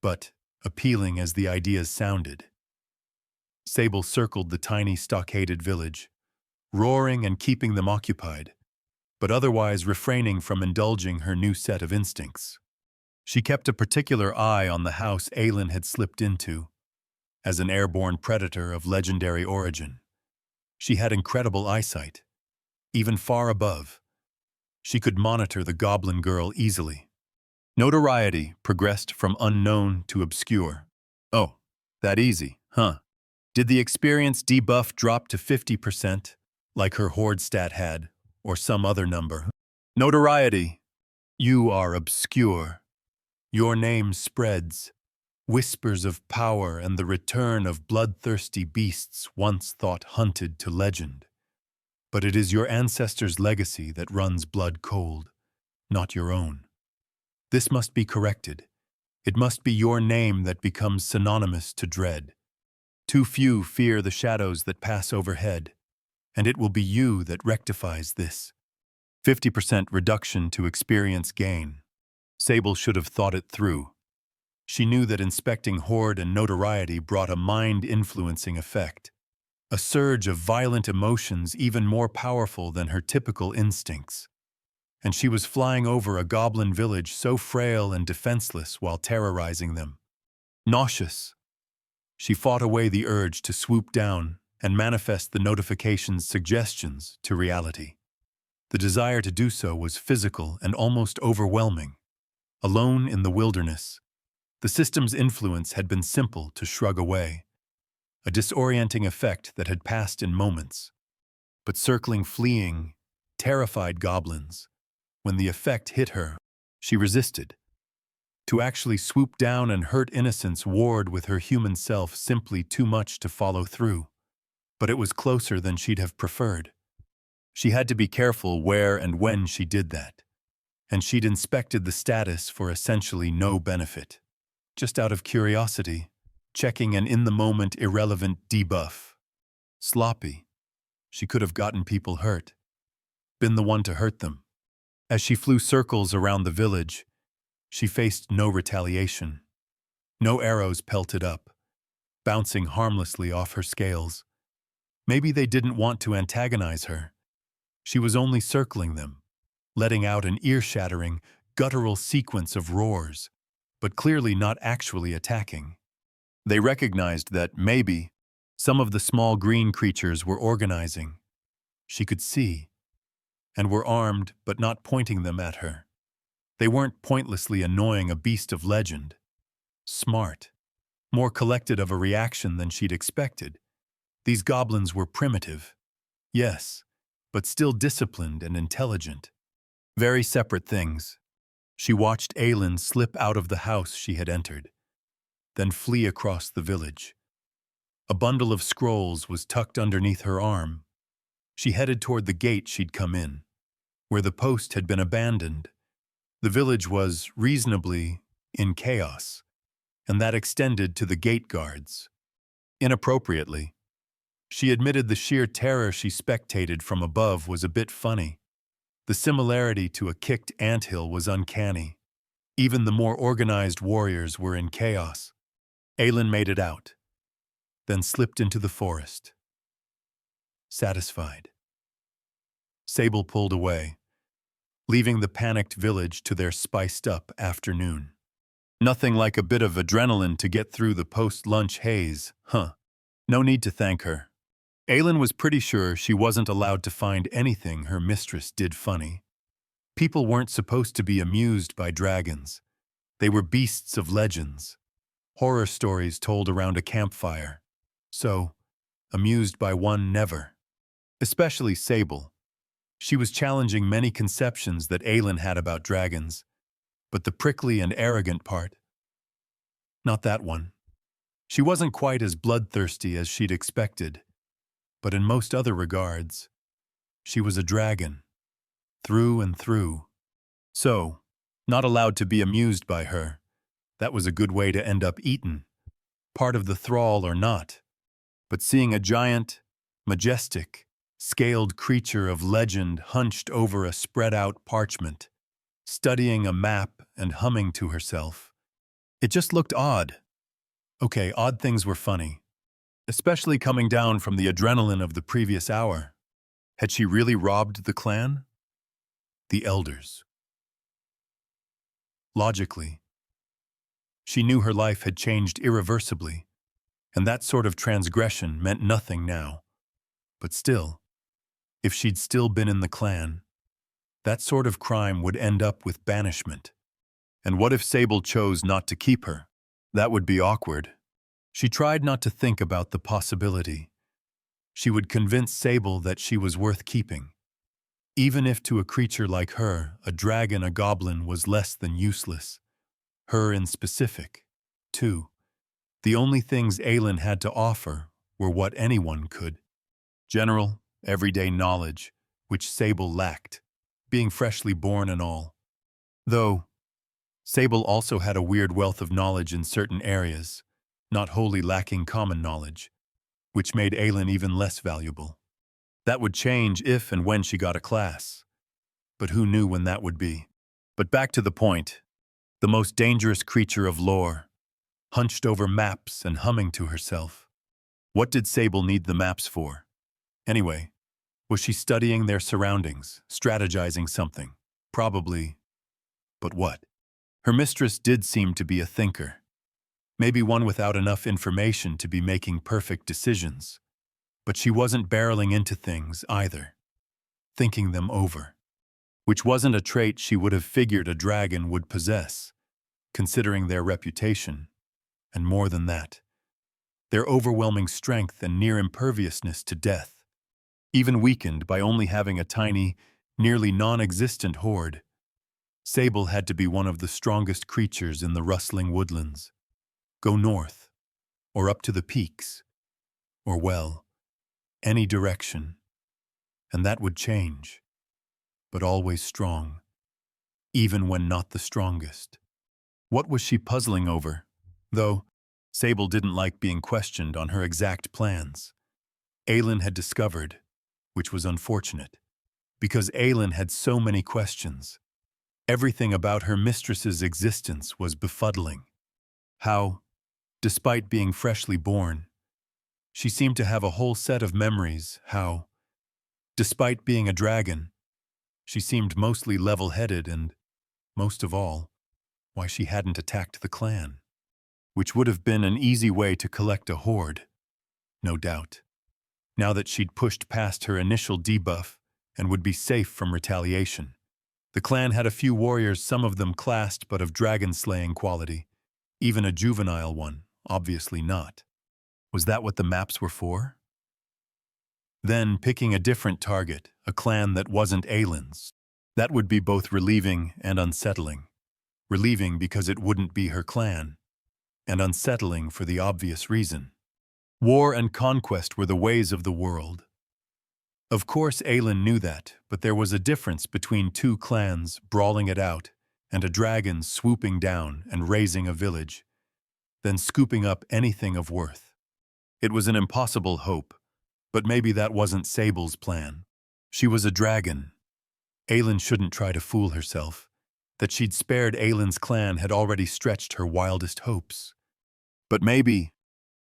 Speaker 1: but appealing as the ideas sounded. Sable circled the tiny stockaded village, roaring and keeping them occupied, but otherwise refraining from indulging her new set of instincts. She kept a particular eye on the house Aylin had slipped into. As an airborne predator of legendary origin, she had incredible eyesight, even far above. She could monitor the goblin girl easily. Notoriety progressed from unknown to obscure. Oh, that easy, huh? Did the experience debuff drop to 50%, like her hoard stat had, or some other number? Notoriety, you are obscure. Your name spreads, whispers of power and the return of bloodthirsty beasts once thought hunted to legend. But it is your ancestors' legacy that runs blood cold, not your own. This must be corrected. It must be your name that becomes synonymous to dread. Too few fear the shadows that pass overhead, and it will be you that rectifies this. 50% reduction to experience gain. Sable should have thought it through. She knew that inspecting hoard and notoriety brought a mind-influencing effect, a surge of violent emotions even more powerful than her typical instincts. And she was flying over a goblin village so frail and defenseless while terrorizing them. Nauseous, she fought away the urge to swoop down and manifest the notification's suggestions to reality. The desire to do so was physical and almost overwhelming. Alone in the wilderness, the system's influence had been simple to shrug away, a disorienting effect that had passed in moments. But circling, fleeing, terrified goblins, when the effect hit her, she resisted. To actually swoop down and hurt innocents warred with her human self simply too much to follow through. But it was closer than she'd have preferred. She had to be careful where and when she did that. And she'd inspected the status for essentially no benefit. Just out of curiosity, checking an in-the-moment irrelevant debuff. Sloppy. She could have gotten people hurt. Been the one to hurt them. As she flew circles around the village, she faced no retaliation. No arrows pelted up, bouncing harmlessly off her scales. Maybe they didn't want to antagonize her. She was only circling them, letting out an ear-shattering, guttural sequence of roars, but clearly not actually attacking. They recognized that, maybe, some of the small green creatures were organizing, she could see, and were armed but not pointing them at her. They weren't pointlessly annoying a beast of legend. Smart, more collected of a reaction than she'd expected. These goblins were primitive, yes, but still disciplined and intelligent. Very separate things. She watched Aelin slip out of the house she had entered, then flee across the village. A bundle of scrolls was tucked underneath her arm. She headed toward the gate she'd come in, where the post had been abandoned. The village was reasonably in chaos, and that extended to the gate guards. Inappropriately, she admitted the sheer terror she spectated from above was a bit funny. The similarity to a kicked anthill was uncanny. Even the more organized warriors were in chaos. Aelin made it out, then slipped into the forest. Satisfied. Sable pulled away, leaving the panicked village to their spiced-up afternoon. Nothing like a bit of adrenaline to get through the post-lunch haze, huh? No need to thank her. Aelin was pretty sure she wasn't allowed to find anything her mistress did funny. People weren't supposed to be amused by dragons. They were beasts of legends, horror stories told around a campfire. So, amused by one never. Especially Sable. She was challenging many conceptions that Aelin had about dragons, but the prickly and arrogant part, not that one. She wasn't quite as bloodthirsty as she'd expected, but in most other regards, she was a dragon, through and through. So, not allowed to be amused by her, that was a good way to end up eaten, part of the thrall or not. But seeing a giant, majestic, scaled creature of legend hunched over a spread-out parchment, studying a map and humming to herself, it just looked odd. Okay, odd things were funny, especially coming down from the adrenaline of the previous hour. Had she really robbed the clan? The elders. Logically, she knew her life had changed irreversibly, and that sort of transgression meant nothing now. But still, if she'd still been in the clan, that sort of crime would end up with banishment. And what if Sable chose not to keep her? That would be awkward. She tried not to think about the possibility. She would convince Sable that she was worth keeping. Even if to a creature like her, a dragon, a goblin was less than useless. Her in specific, too. The only things Aelin had to offer were what anyone could. General, everyday knowledge, which Sable lacked, being freshly born and all. Though, Sable also had a weird wealth of knowledge in certain areas, not wholly lacking common knowledge, which made Aelin even less valuable. That would change if and when she got a class. But who knew when that would be? But back to the point. The most dangerous creature of lore, hunched over maps and humming to herself. What did Sable need the maps for? Anyway, was she studying their surroundings, strategizing something? Probably. But what? Her mistress did seem to be a thinker. Maybe one without enough information to be making perfect decisions. But she wasn't barreling into things either, thinking them over, which wasn't a trait she would have figured a dragon would possess, considering their reputation, and more than that, their overwhelming strength and near imperviousness to death, even weakened by only having a tiny, nearly non-existent hoard. Sable had to be one of the strongest creatures in the rustling woodlands. Go north, or up to the peaks, or well, any direction, and that would change, but always strong, even when not the strongest. What was she puzzling over? Though, Sable didn't like being questioned on her exact plans. Aelin had discovered, which was unfortunate, because Aelin had so many questions. Everything about her mistress's existence was befuddling. How, despite being freshly born, she seemed to have a whole set of memories. How, despite being a dragon, she seemed mostly level-headed and, most of all, why she hadn't attacked the clan, which would have been an easy way to collect a hoard, no doubt. now that she'd pushed past her initial debuff and would be safe from retaliation. The clan had a few warriors, some of them classed but of dragon-slaying quality. Even a juvenile one, obviously not. Was that what the maps were for? Then, picking a different target, a clan that wasn't Aylin's. That would be both relieving and unsettling. Relieving because it wouldn't be her clan, and unsettling for the obvious reason. War and conquest were the ways of the world. Of course, Aylin knew that, but there was a difference between two clans brawling it out and a dragon swooping down and razing a village, then scooping up anything of worth. It was an impossible hope, but maybe that wasn't Sable's plan. She was a dragon. Aylin shouldn't try to fool herself. That she'd spared Aylin's clan had already stretched her wildest hopes. But maybe,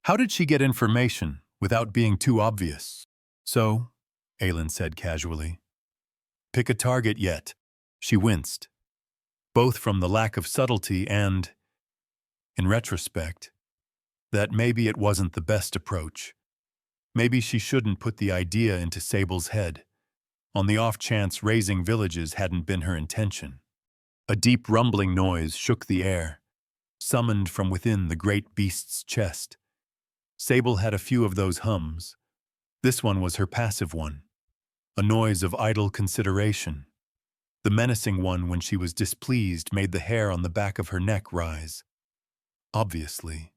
Speaker 1: how did she get information without being too obvious? So, Aylin said casually, pick a target yet. She winced, both from the lack of subtlety and, in retrospect, that maybe it wasn't the best approach. Maybe she shouldn't put the idea into Sable's head, on the off chance razing villages hadn't been her intention. A deep rumbling noise shook the air, summoned from within the great beast's chest. Sable had a few of those hums. This one was her passive one, a noise of idle consideration. The menacing one when she was displeased made the hair on the back of her neck rise. Obviously.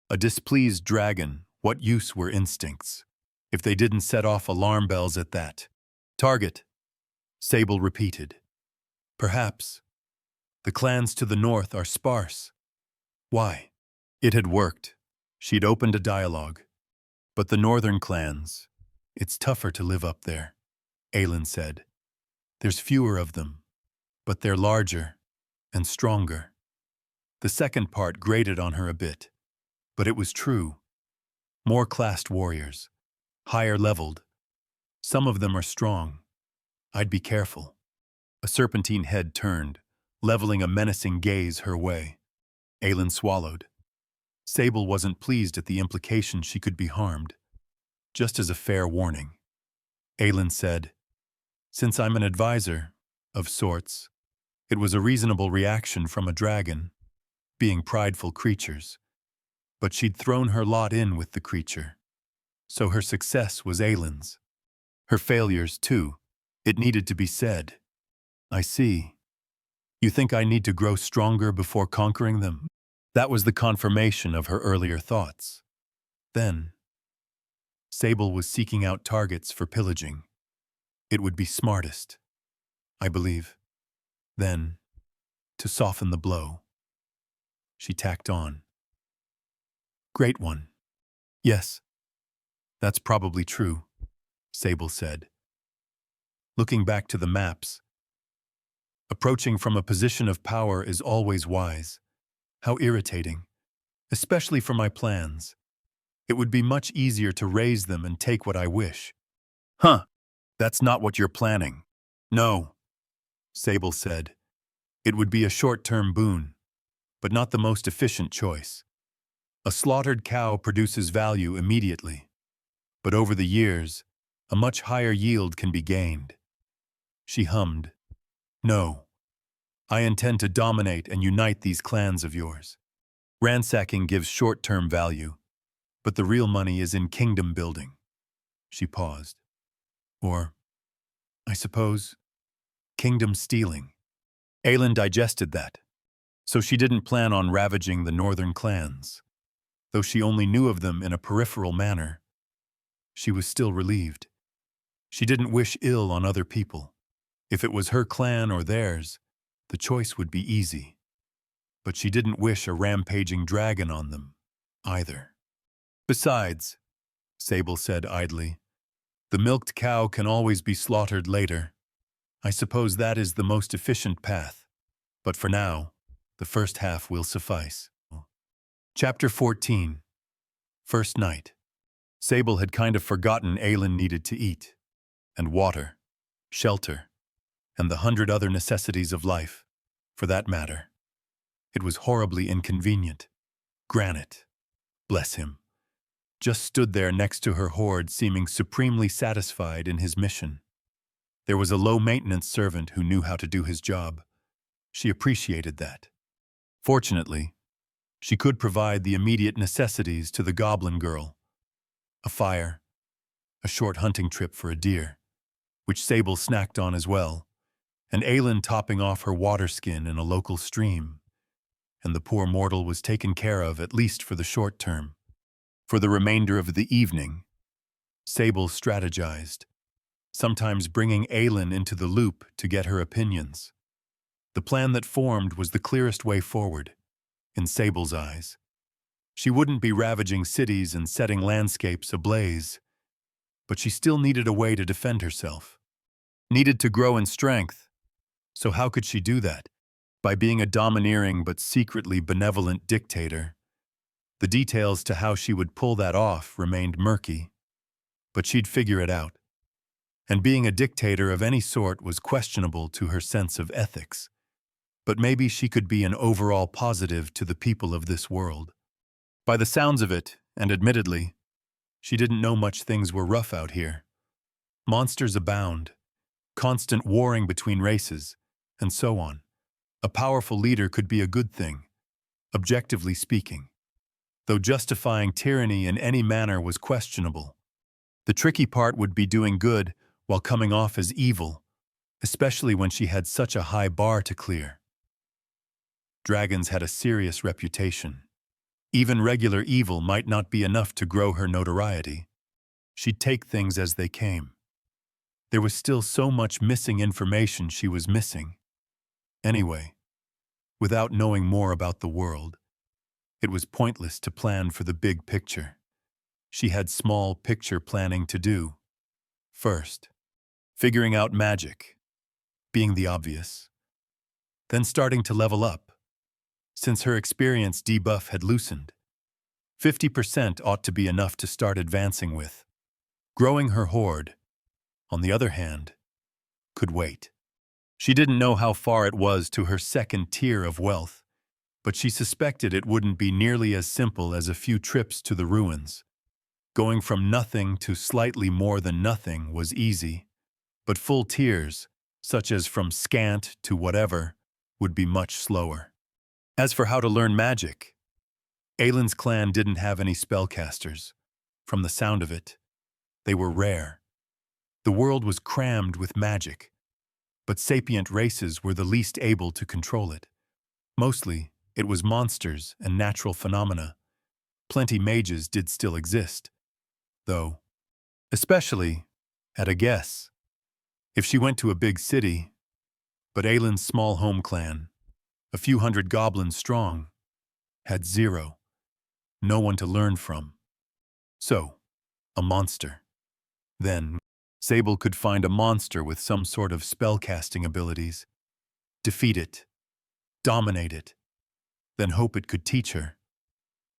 Speaker 1: A displeased dragon, what use were instincts, if they didn't set off alarm bells at that? Target, Sable repeated. Perhaps. The clans to the north are sparse. Why? It had worked. She'd opened a dialogue. But the northern clans, it's tougher to live up there, Aylin said. There's fewer of them, but they're larger and stronger. The second part grated on her a bit, but it was true. More classed warriors, higher leveled. Some of them are strong. I'd be careful. A serpentine head turned, leveling a menacing gaze her way. Aylin swallowed. Sable wasn't pleased at the implication she could be harmed. Just as a fair warning. Aylin said, since I'm an advisor, of sorts, it was a reasonable reaction from a dragon, being prideful creatures. But she'd thrown her lot in with the creature. So her success was Aylin's. Her failures, too. It needed to be said. I see. You think I need to grow stronger before conquering them? That was the confirmation of her earlier thoughts. Then, Sable was seeking out targets for pillaging. It would be smartest, I believe. Then, to soften the blow, she tacked on. Great one. Yes, that's probably true, Sable said. Looking back to the maps, approaching from a position of power is always wise. How irritating, especially for my plans. It would be much easier to raise them and take what I wish. Huh, that's not what you're planning. No, Sable said. It would be a short-term boon, but not the most efficient choice. A slaughtered cow produces value immediately, but over the years, a much higher yield can be gained. She hummed. No, I intend to dominate and unite these clans of yours. Ransacking gives short-term value, but the real money is in kingdom building. She paused. Or, I suppose, kingdom stealing. Aylin digested that, so she didn't plan on ravaging the northern clans. Though she only knew of them in a peripheral manner, she was still relieved. She didn't wish ill on other people. If it was her clan or theirs, the choice would be easy. But she didn't wish a rampaging dragon on them, either. Besides, Sable said idly, the milked cow can always be slaughtered later. I suppose that is the most efficient path. But for now, the first half will suffice. Chapter 14. First Night. Sable had kind of forgotten Aylin needed to eat, and water, shelter, and the 100 other necessities of life, for that matter. It was horribly inconvenient. Granite, bless him, just stood there next to her hoard, seeming supremely satisfied in his mission. There was a low-maintenance servant who knew how to do his job. She appreciated that. Fortunately, she could provide the immediate necessities to the goblin girl: a fire, a short hunting trip for a deer, which Sable snacked on as well, and Aelin topping off her water skin in a local stream, and the poor mortal was taken care of, at least for the short term. For the remainder of the evening, Sable strategized, sometimes bringing Aelin into the loop to get her opinions. The plan that formed was the clearest way forward, in Sable's eyes. She wouldn't be ravaging cities and setting landscapes ablaze, but she still needed a way to defend herself. Needed to grow in strength. So how could she do that? By being a domineering but secretly benevolent dictator. The details to how she would pull that off remained murky, but she'd figure it out. And being a dictator of any sort was questionable to her sense of ethics. But maybe she could be an overall positive to the people of this world. By the sounds of it, and admittedly, she didn't know much things were rough out here. Monsters abound, constant warring between races, and so on. A powerful leader could be a good thing, objectively speaking, though justifying tyranny in any manner was questionable. The tricky part would be doing good while coming off as evil, especially when she had such a high bar to clear. Dragons had a serious reputation. Even regular evil might not be enough to grow her notoriety. She'd take things as they came. There was still so much missing information she was missing. Anyway, without knowing more about the world, it was pointless to plan for the big picture. She had small picture planning to do. First, figuring out magic, being the obvious. Then starting to level up. Since her experience debuff had loosened, 50% ought to be enough to start advancing with. Growing her hoard, on the other hand, could wait. She didn't know how far it was to her second tier of wealth, but she suspected it wouldn't be nearly as simple as a few trips to the ruins. Going from nothing to slightly more than nothing was easy, but full tiers, such as from scant to whatever, would be much slower. As for how to learn magic, Aelin's clan didn't have any spellcasters. From the sound of it, they were rare. The world was crammed with magic, but sapient races were the least able to control it. Mostly, it was monsters and natural phenomena. Plenty mages did still exist, though, especially at a guess. If she went to a big city, but Aelin's small home clan, a few hundred goblins strong, had zero. No one to learn from. So, a monster. Then, Sable could find a monster with some sort of spellcasting abilities, defeat it, dominate it, then hope it could teach her.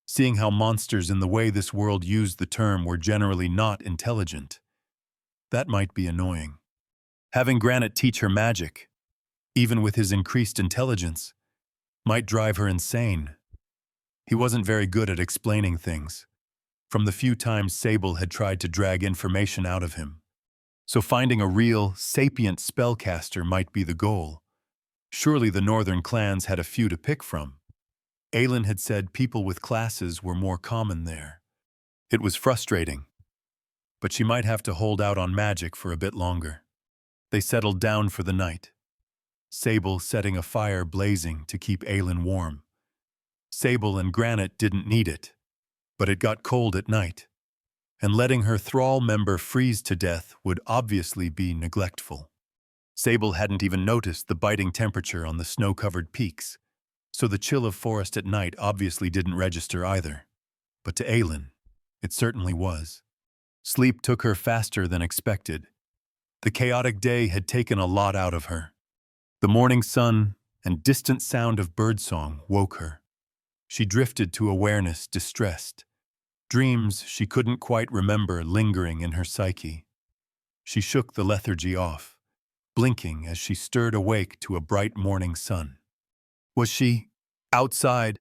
Speaker 1: Seeing how monsters in the way this world used the term were generally not intelligent, that might be annoying. Having Granite teach her magic, even with his increased intelligence, might drive her insane. He wasn't very good at explaining things, from the few times Sable had tried to drag information out of him. So finding a real, sapient spellcaster might be the goal. Surely the northern clans had a few to pick from. Aelin had said people with classes were more common there. It was frustrating, but she might have to hold out on magic for a bit longer. They settled down for the night, Sable setting a fire blazing to keep Aelin warm. Sable and Granite didn't need it, but it got cold at night, and letting her thrall member freeze to death would obviously be neglectful. Sable hadn't even noticed the biting temperature on the snow-covered peaks, so the chill of forest at night obviously didn't register either. But to Aelin, it certainly was. Sleep took her faster than expected. The chaotic day had taken a lot out of her. The morning sun and distant sound of birdsong woke her. She drifted to awareness, distressed. Dreams she couldn't quite remember lingering in her psyche. She shook the lethargy off, blinking as she stirred awake to a bright morning sun. Was she outside?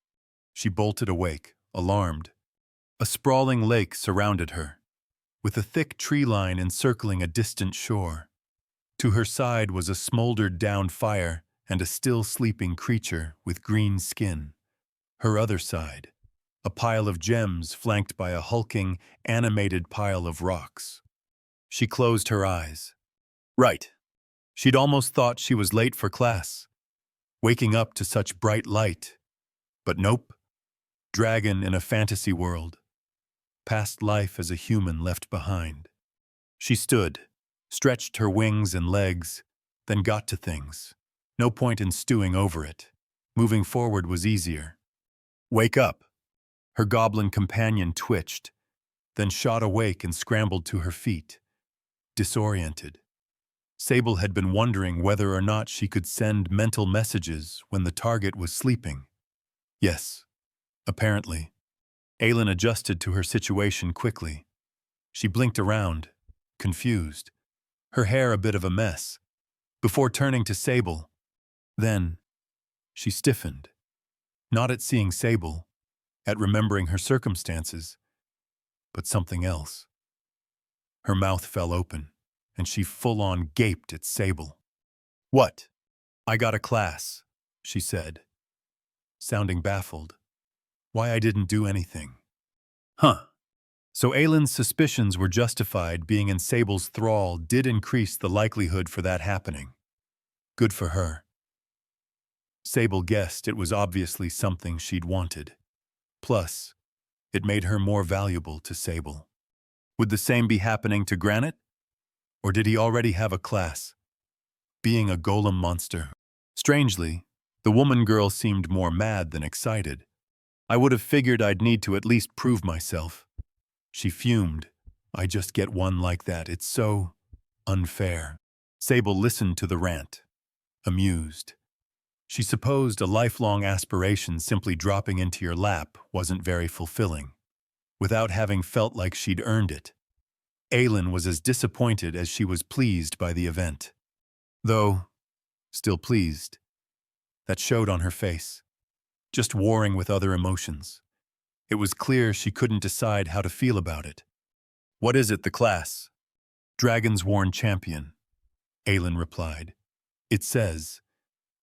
Speaker 1: She bolted awake, alarmed. A sprawling lake surrounded her, with a thick tree line encircling a distant shore. To her side was a smoldered-down fire and a still-sleeping creature with green skin. Her other side, a pile of gems flanked by a hulking, animated pile of rocks. She closed her eyes. Right. She'd almost thought she was late for class, waking up to such bright light. But nope. Dragon in a fantasy world. Past life as a human left behind. She stood, stretched her wings and legs, then got to things. No point in stewing over it. Moving forward was easier. Wake up! Her goblin companion twitched, then shot awake and scrambled to her feet, disoriented. Sable had been wondering whether or not she could send mental messages when the target was sleeping. Yes, apparently. Aylin adjusted to her situation quickly. She blinked around, confused, her hair a bit of a mess, before turning to Sable. Then, she stiffened, not at seeing Sable, at remembering her circumstances, but something else. Her mouth fell open, and she full-on gaped at Sable. What? I got a class, she said, sounding baffled. Why I didn't do anything. Huh. So Aylin's suspicions were justified. Being in Sable's thrall did increase the likelihood for that happening. Good for her. Sable guessed it was obviously something she'd wanted. Plus, it made her more valuable to Sable. Would the same be happening to Granite? Or did he already have a class? Being a golem monster. Strangely, the woman girl seemed more mad than excited. I would have figured I'd need to at least prove myself. She fumed. I just get one like that. It's so unfair. Sable listened to the rant, amused. She supposed a lifelong aspiration simply dropping into your lap wasn't very fulfilling, without having felt like she'd earned it. Aylin was as disappointed as she was pleased by the event. Though, still pleased. That showed on her face, just warring with other emotions. It was clear she couldn't decide how to feel about it. What is it, the class? Dragon's Worn Champion, Aylin replied. It says,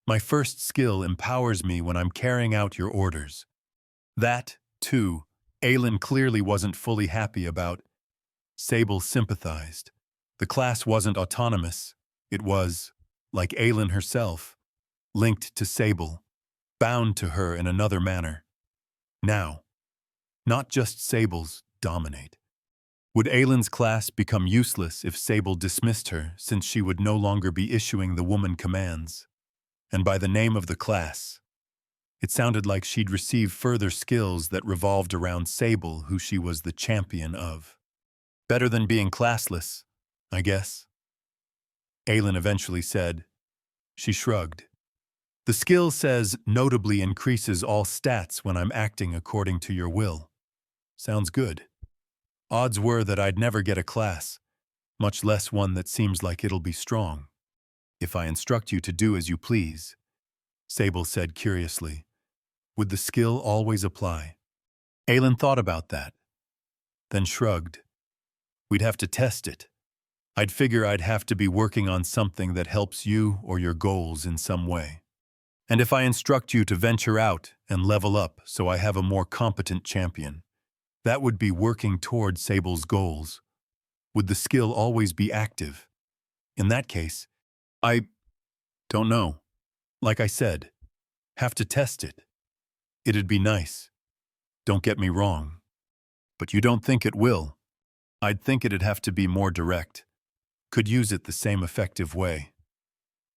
Speaker 1: my first skill empowers me when I'm carrying out your orders. That, too, Aylin clearly wasn't fully happy about. Sable sympathized. The class wasn't autonomous. It was, like Aylin herself, linked to Sable, bound to her in another manner. Now, not just Sable's dominate. Would Aylin's class become useless if Sable dismissed her, since she would no longer be issuing the woman commands? And by the name of the class, it sounded like she'd receive further skills that revolved around Sable, who she was the champion of. Better than being classless, I guess. Aylin eventually said. She shrugged. The skill says notably increases all stats when I'm acting according to your will. Sounds good. Odds were that I'd never get a class, much less one that seems like it'll be strong. If I instruct you to do as you please, Sable said curiously, would the skill always apply? Aylin thought about that, then shrugged. We'd have to test it. I'd figure I'd have to be working on something that helps you or your goals in some way. And if I instruct you to venture out and level up so I have a more competent champion, that would be working toward Sable's goals. Would the skill always be active? In that case, I don't know. Like I said, have to test it. It'd be nice. Don't get me wrong. But you don't think it will? I'd think it'd have to be more direct. Could use it the same effective way.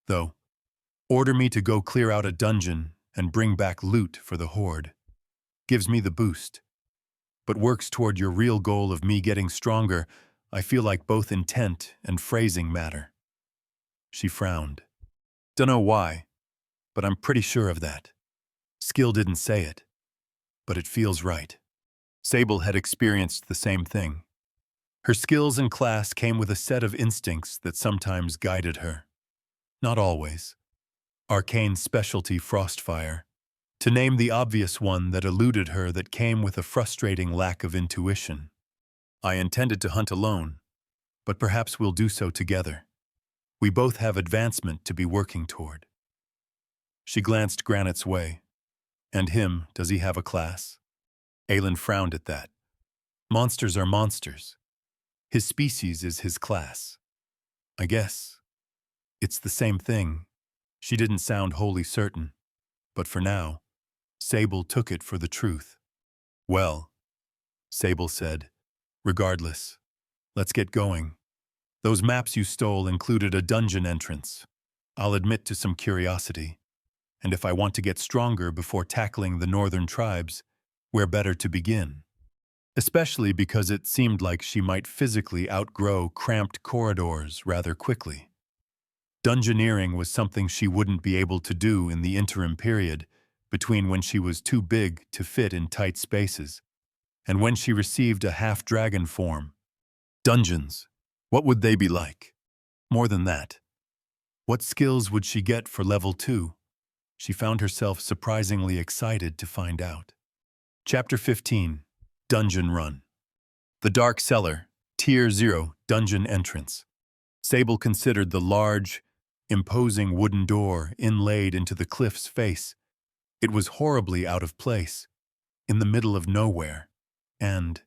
Speaker 1: Though, order me to go clear out a dungeon and bring back loot for the hoard. Gives me the boost. But works toward your real goal of me getting stronger. I feel like both intent and phrasing matter. She frowned. Dunno why, but I'm pretty sure of that. Skill didn't say it, but it feels right. Sable had experienced the same thing. Her skills and class came with a set of instincts that sometimes guided her. Not always. Arcane specialty Frostfire, To name the obvious one that eluded her that came with a frustrating lack of intuition. I intended to hunt alone, but perhaps we'll do so together. We both have advancement to be working toward. She glanced Granite's way. And him, does he have a class? Aelin frowned at that. Monsters are monsters. His species is his class. I guess. It's the same thing. She didn't sound wholly certain. But for now, Sable took it for the truth. Well, Sable said, regardless, let's get going. Those maps you stole included a dungeon entrance. I'll admit to some curiosity. And if I want to get stronger before tackling the northern tribes, where better to begin? Especially because it seemed like she might physically outgrow cramped corridors rather quickly. Dungeoneering was something she wouldn't be able to do in the interim period between when she was too big to fit in tight spaces and when she received a half-dragon form. Dungeons, what would they be like? More than that, what skills would she get for level 2? She found herself surprisingly excited to find out. Chapter 15, Dungeon Run. The Dark Cellar, Tier 0 Dungeon Entrance. Sable considered the large, imposing wooden door inlaid into the cliff's face. It was horribly out of place, in the middle of nowhere, and,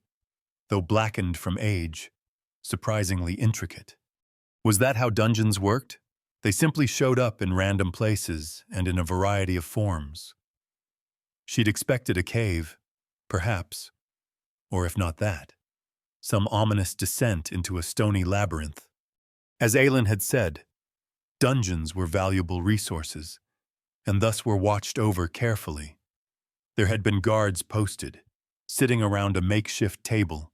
Speaker 1: though blackened from age, surprisingly intricate. Was that how dungeons worked? They simply showed up in random places and in a variety of forms. She'd expected a cave, perhaps, or if not that, some ominous descent into a stony labyrinth. As Aelin had said, dungeons were valuable resources, and thus were watched over carefully. There had been guards posted, sitting around a makeshift table,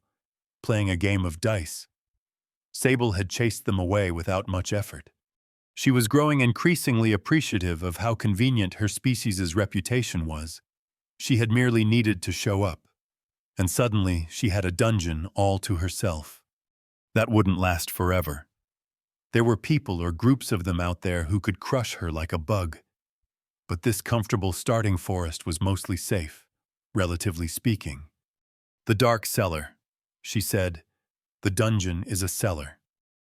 Speaker 1: playing a game of dice. Sable had chased them away without much effort. She was growing increasingly appreciative of how convenient her species' reputation was. She had merely needed to show up, and suddenly she had a dungeon all to herself. That wouldn't last forever. There were people or groups of them out there who could crush her like a bug. But this comfortable starting forest was mostly safe, relatively speaking. The Dark Cellar, she said. The dungeon is a cellar.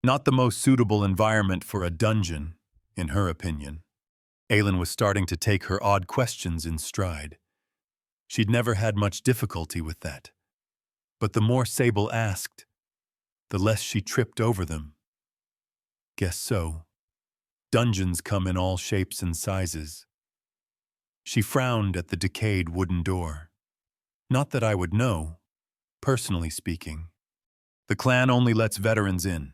Speaker 1: Not the most suitable environment for a dungeon, in her opinion. Aelin was starting to take her odd questions in stride. She'd never had much difficulty with that. But the more Sable asked, the less she tripped over them. Guess so. Dungeons come in all shapes and sizes. She frowned at the decayed wooden door. Not that I would know, personally speaking. The clan only lets veterans in.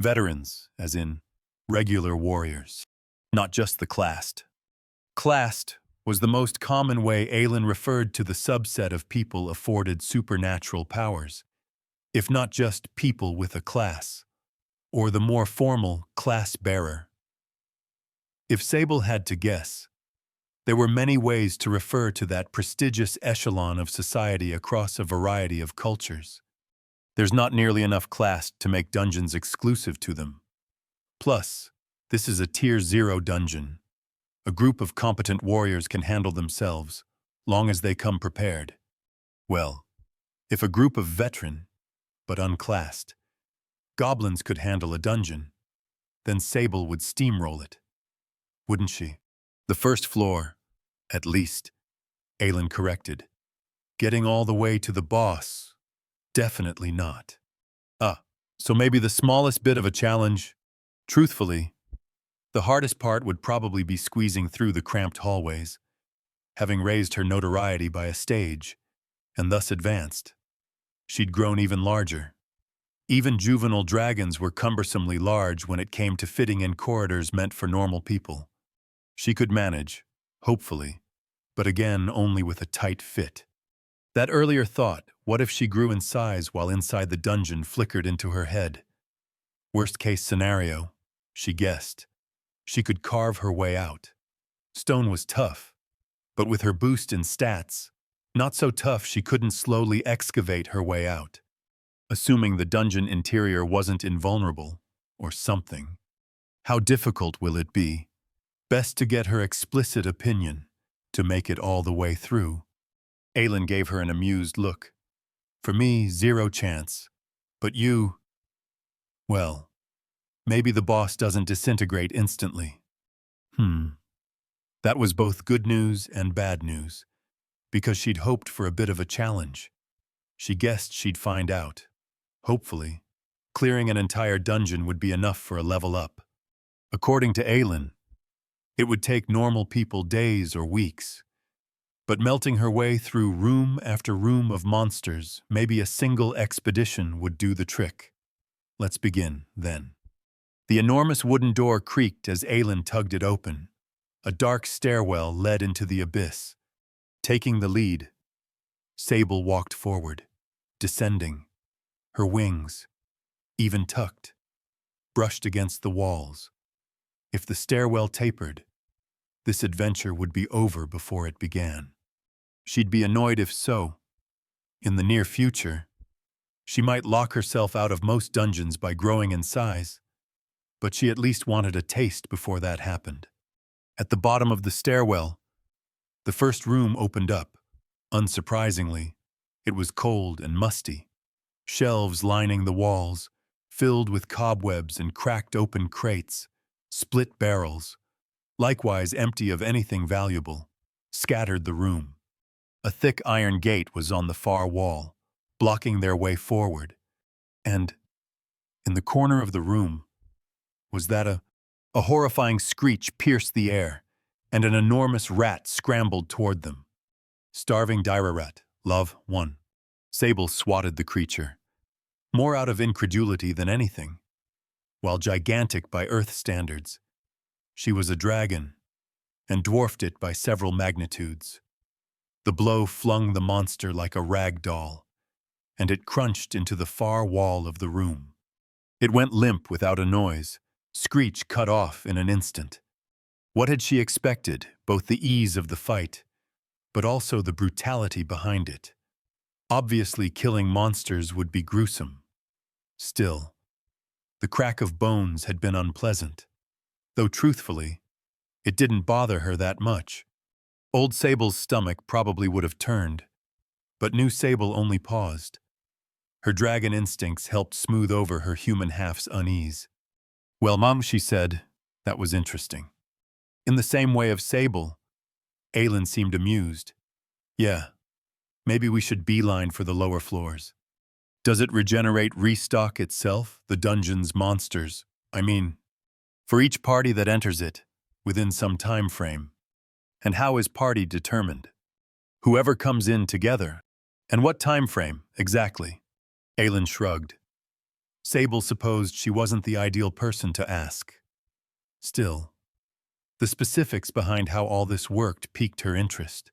Speaker 1: Veterans, as in regular warriors, not just the classed. Classed was the most common way Aelin referred to the subset of people afforded supernatural powers, if not just people with a class, or the more formal class bearer. If Sable had to guess, there were many ways to refer to that prestigious echelon of society across a variety of cultures. There's not nearly enough class to make dungeons exclusive to them. Plus, this is a Tier 0 dungeon. A group of competent warriors can handle themselves, long as they come prepared. Well, if a group of veteran, but unclassed, goblins could handle a dungeon, then Sable would steamroll it. Wouldn't she? The first floor, at least, Aelin corrected. Getting all the way to the boss, definitely not. So maybe the smallest bit of a challenge. Truthfully, the hardest part would probably be squeezing through the cramped hallways, having raised her notoriety by a stage, and thus advanced. She'd grown even larger. Even juvenile dragons were cumbersomely large when it came to fitting in corridors meant for normal people. She could manage, hopefully, but again only with a tight fit. That earlier thought, what if she grew in size while inside the dungeon, flickered into her head. Worst-case scenario, she guessed. She could carve her way out. Stone was tough, but with her boost in stats, not so tough she couldn't slowly excavate her way out. Assuming the dungeon interior wasn't invulnerable, or something. How difficult will it be? Best to get her explicit opinion. to make it all the way through. Aylin gave her an amused look. For me, zero chance. But you, well, maybe the boss doesn't disintegrate instantly. That was both good news and bad news, because she'd hoped for a bit of a challenge. She guessed she'd find out. Hopefully, clearing an entire dungeon would be enough for a level up. According to Aylin, it would take normal people days or weeks. But melting her way through room after room of monsters, maybe a single expedition would do the trick. Let's begin, then. The enormous wooden door creaked as Aylin tugged it open. A dark stairwell led into the abyss. Taking the lead, Sable walked forward, descending. Her wings, even tucked, brushed against the walls. If the stairwell tapered, this adventure would be over before it began. She'd be annoyed if so. In the near future, she might lock herself out of most dungeons by growing in size, but she at least wanted a taste before that happened. At the bottom of the stairwell, the first room opened up. Unsurprisingly, it was cold and musty. Shelves lining the walls, filled with cobwebs and cracked open crates, split barrels, likewise empty of anything valuable, scattered the room. A thick iron gate was on the far wall, blocking their way forward, and, in the corner of the room, was that a horrifying screech pierced the air, and an enormous rat scrambled toward them. Starving Dyrarat, Love 1. Sable swatted the creature, more out of incredulity than anything. While gigantic by Earth standards, she was a dragon, and dwarfed it by several magnitudes. The blow flung the monster like a rag doll, and it crunched into the far wall of the room. It went limp without a noise, screech cut off in an instant. What had she expected, both the ease of the fight, but also the brutality behind it? Obviously, killing monsters would be gruesome. Still, the crack of bones had been unpleasant, though truthfully, it didn't bother her that much. Old Sable's stomach probably would have turned, but new Sable only paused. Her dragon instincts helped smooth over her human half's unease. Well, Mom, she said, that was interesting. In the same way of Sable, Aylin seemed amused. Yeah, maybe we should beeline for the lower floors. Does it restock itself, the dungeon's monsters? I mean, for each party that enters it, within some time frame. And how is party determined? Whoever comes in together. And what time frame, exactly? Aylin shrugged. Sable supposed she wasn't the ideal person to ask. Still, the specifics behind how all this worked piqued her interest.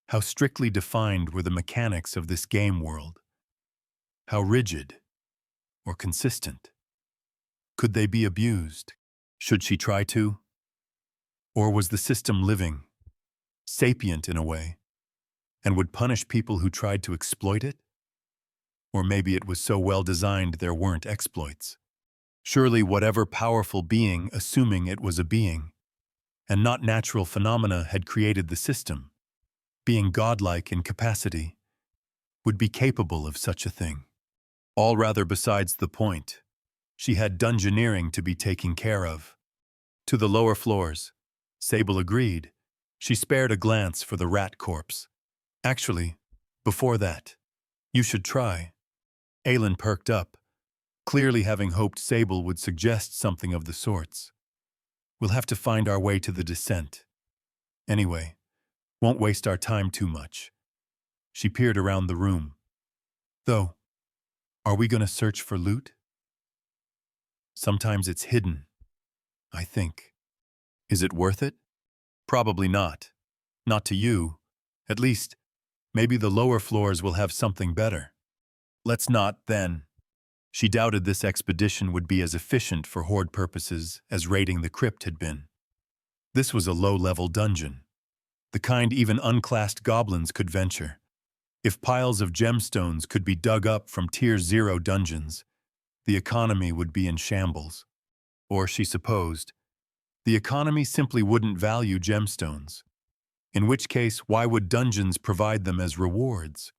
Speaker 1: How strictly defined were the mechanics of this game world? How rigid or consistent? Could they be abused? Should she try to? Or was the system living, sapient in a way, and would punish people who tried to exploit it? Or maybe it was so well designed there weren't exploits. Surely whatever powerful being, assuming it was a being, and not natural phenomena had created the system, being godlike in capacity, would be capable of such a thing. All rather besides the point. She had dungeoneering to be taken care of. To the lower floors, Sable agreed. She spared a glance for the rat corpse. Actually, before that, you should try. Aylin perked up, clearly having hoped Sable would suggest something of the sorts. We'll have to find our way to the descent. Anyway, won't waste our time too much. She peered around the room. Though, are we going to search for loot? Sometimes it's hidden, I think. Is it worth it? Probably not. Not to you. At least, maybe the lower floors will have something better. Let's not, then. She doubted this expedition would be as efficient for hoard purposes as raiding the crypt had been. This was a low-level dungeon, the kind even unclassed goblins could venture. If piles of gemstones could be dug up from Tier 0 dungeons, the economy would be in shambles. Or, she supposed, the economy simply wouldn't value gemstones. In which case, why would dungeons provide them as rewards?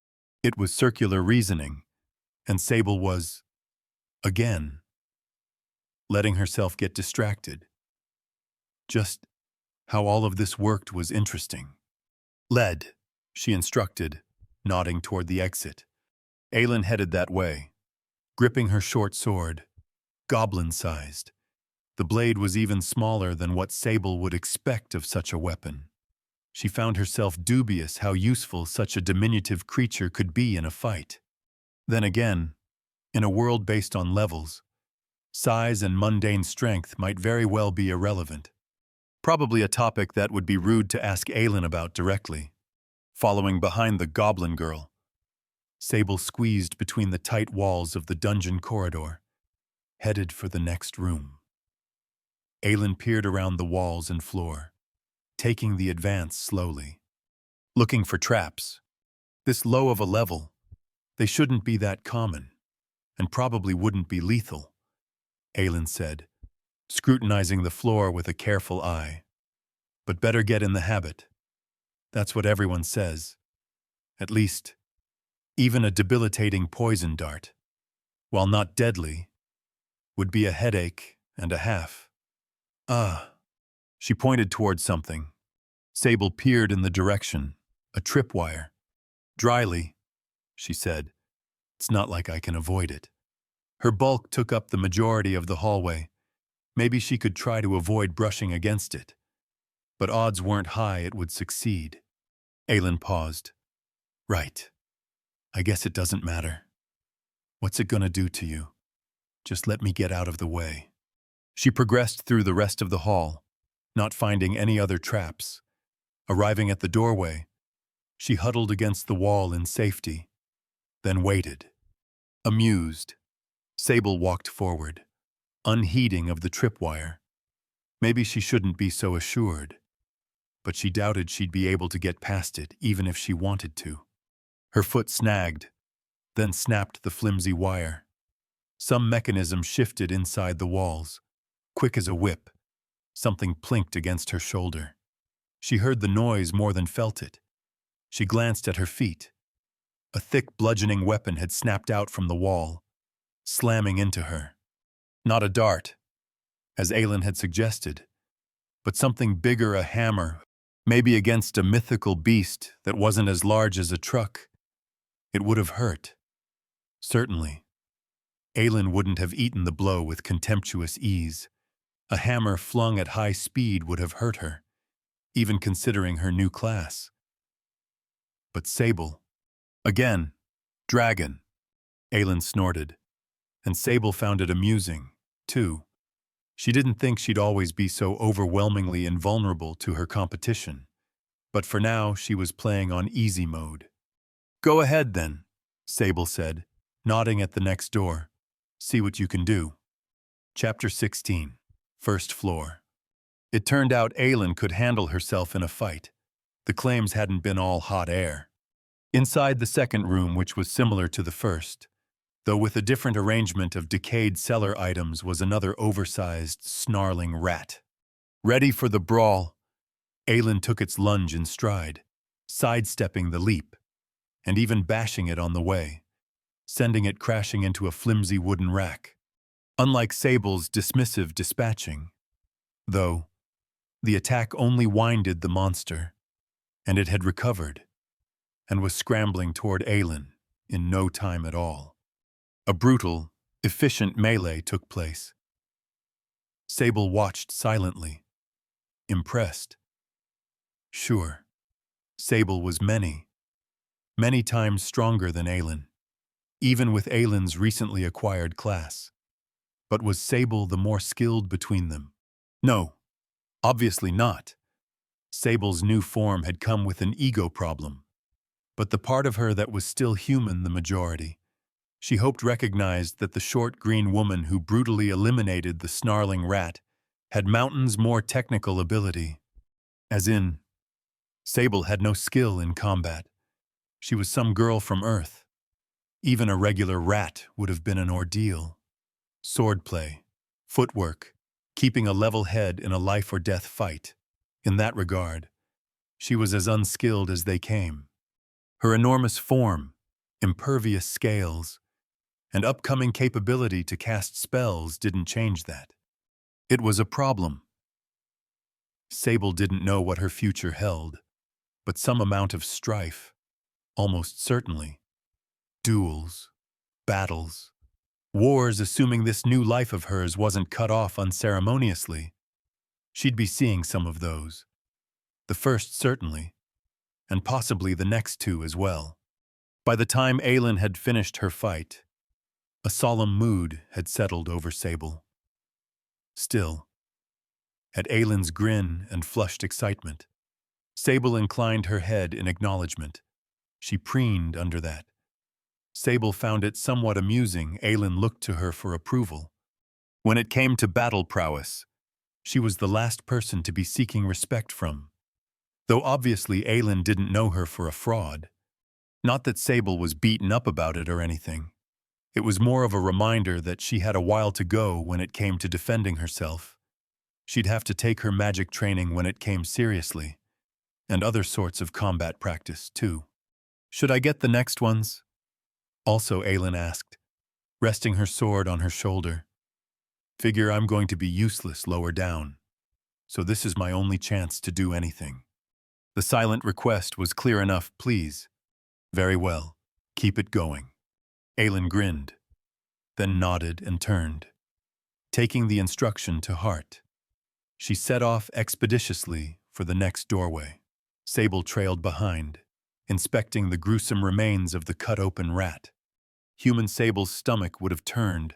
Speaker 1: It was circular reasoning, and Sable was, again, letting herself get distracted. Just how all of this worked was interesting. "Lead," she instructed, nodding toward the exit. Aelin headed that way, gripping her short sword, goblin-sized. The blade was even smaller than what Sable would expect of such a weapon. She found herself dubious how useful such a diminutive creature could be in a fight. Then again, in a world based on levels, size and mundane strength might very well be irrelevant. Probably a topic that would be rude to ask Aelin about directly. Following behind the goblin girl, Sable squeezed between the tight walls of the dungeon corridor, headed for the next room. Aelin peered around the walls and floor, taking the advance slowly. Looking for traps. This low of a level, they shouldn't be that common, and probably wouldn't be lethal, Aelin said, scrutinizing the floor with a careful eye. But better get in the habit. That's what everyone says. At least, even a debilitating poison dart, while not deadly, would be a headache and a half. Ah. She pointed towards something. Sable peered in the direction, a tripwire. Dryly, she said, "It's not like I can avoid it." Her bulk took up the majority of the hallway. Maybe she could try to avoid brushing against it. But odds weren't high it would succeed. Aelin paused. "Right. I guess it doesn't matter. What's it gonna do to you? Just let me get out of the way." She progressed through the rest of the hall, not finding any other traps. Arriving at the doorway, she huddled against the wall in safety, then waited. Amused, Sable walked forward, unheeding of the tripwire. Maybe she shouldn't be so assured, but she doubted she'd be able to get past it even if she wanted to. Her foot snagged, then snapped the flimsy wire. Some mechanism shifted inside the walls. Quick as a whip, something plinked against her shoulder. She heard the noise more than felt it. She glanced at her feet. A thick bludgeoning weapon had snapped out from the wall, slamming into her. Not a dart, as Aelin had suggested, but something bigger, a hammer, maybe against a mythical beast that wasn't as large as a truck. It would have hurt. Certainly. Aelin wouldn't have eaten the blow with contemptuous ease. A hammer flung at high speed would have hurt her, even considering her new class. But Sable. Again, dragon, Aelin snorted, and Sable found it amusing, too. She didn't think she'd always be so overwhelmingly invulnerable to her competition, but for now she was playing on easy mode. "Go ahead then," Sable said, nodding at the next door. "See what you can do." Chapter 16. First floor. It turned out Aelin could handle herself in a fight. The claims hadn't been all hot air. Inside the second room, which was similar to the first, though with a different arrangement of decayed cellar items, was another oversized, snarling rat. Ready for the brawl, Aelin took its lunge in stride, sidestepping the leap, and even bashing it on the way, sending it crashing into a flimsy wooden rack. Unlike Sable's dismissive dispatching, though, the attack only winded the monster, and it had recovered, and was scrambling toward Aelin in no time at all. A brutal, efficient melee took place. Sable watched silently, impressed. Sure, Sable was many times stronger than Aelin, even with Aelin's recently acquired class. But was Sable the more skilled between them? No, obviously not. Sable's new form had come with an ego problem, but the part of her that was still human, the majority. She hoped recognized that the short green woman who brutally eliminated the snarling rat had mountains more technical ability. As in, Sable had no skill in combat. She was some girl from Earth. Even a regular rat would have been an ordeal. Swordplay, footwork, keeping a level head in a life-or-death fight. In that regard, She was as unskilled as they came. Her enormous form, impervious scales, and upcoming capability to cast spells didn't change that. It was a problem. Sable didn't know what her future held, but some amount of strife, almost certainly. Duels, battles, wars, assuming this new life of hers wasn't cut off unceremoniously. She'd be seeing some of those. The first certainly, and possibly the next two as well. By the time Aelin had finished her fight, a solemn mood had settled over Sable. Still, at Aelin's grin and flushed excitement, Sable inclined her head in acknowledgement. She preened under that. Sable found it somewhat amusing Aelin looked to her for approval. When it came to battle prowess, she was the last person to be seeking respect from. Though obviously Aelin didn't know her for a fraud. Not that Sable was beaten up about it or anything. It was more of a reminder that she had a while to go when it came to defending herself. She'd have to take her magic training when it came seriously, and other sorts of combat practice, too. Should I get the next ones? Also, Aelin asked, resting her sword on her shoulder. Figure I'm going to be useless lower down, so this is my only chance to do anything. The silent request was clear enough, please. Very well, keep it going. Aelin grinned, then nodded and turned, taking the instruction to heart. She set off expeditiously for the next doorway. Sable trailed behind, inspecting the gruesome remains of the cut-open rat. Human Sable's stomach would have turned,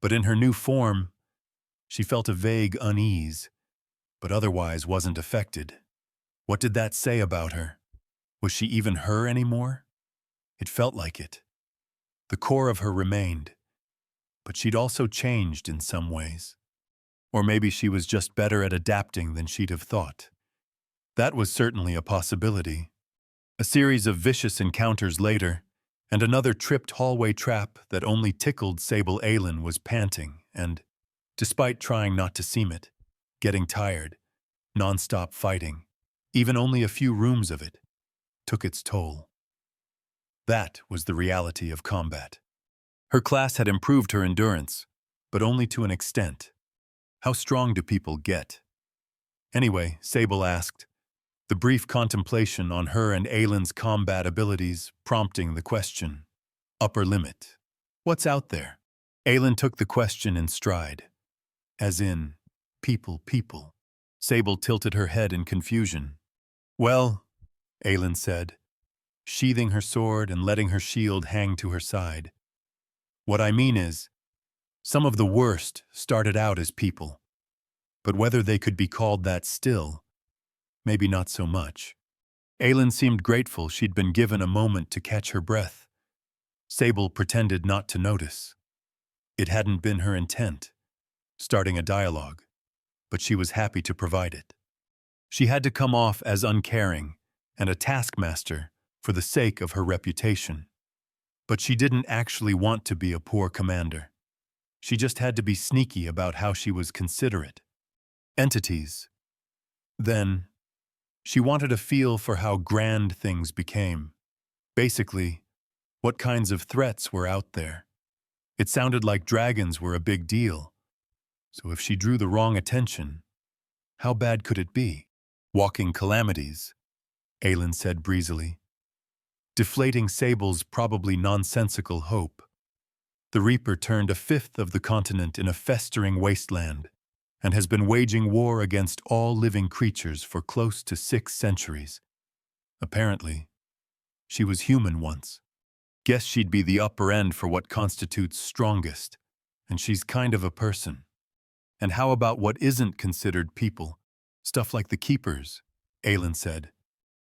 Speaker 1: but in her new form, she felt a vague unease, but otherwise wasn't affected. What did that say about her? Was she even her anymore? It felt like it. The core of her remained, but she'd also changed in some ways. Or maybe she was just better at adapting than she'd have thought. That was certainly a possibility. A series of vicious encounters later, and another tripped hallway trap that only tickled Sable Aelin was panting and, despite trying not to seem it, getting tired, non-stop fighting, even only a few rooms of it, took its toll. That was the reality of combat. Her class had improved her endurance, but only to an extent. How strong do people get? Anyway, Sable asked, the brief contemplation on her and Aelin's combat abilities prompting the question. Upper limit. What's out there? Aelin took the question in stride. As in, people. Sable tilted her head in confusion. Well, Aelin said, sheathing her sword and letting her shield hang to her side. What I mean is, some of the worst started out as people, but whether they could be called that still, maybe not so much. Aelin seemed grateful she'd been given a moment to catch her breath. Sable pretended not to notice. It hadn't been her intent, starting a dialogue, but she was happy to provide it. She had to come off as uncaring and a taskmaster for the sake of her reputation. But she didn't actually want to be a poor commander. She just had to be sneaky about how she was considerate. Entities. Then, she wanted a feel for how grand things became. Basically, what kinds of threats were out there. It sounded like dragons were a big deal. So if she drew the wrong attention, how bad could it be? Walking calamities, Aelin said breezily, deflating Sable's probably nonsensical hope. The Reaper turned a fifth of the continent in a festering wasteland and has been waging war against all living creatures for close to 6 centuries. Apparently, she was human once. Guess she'd be the upper end for what constitutes strongest, and she's kind of a person. And how about what isn't considered people? Stuff like the Keepers, Aelin said.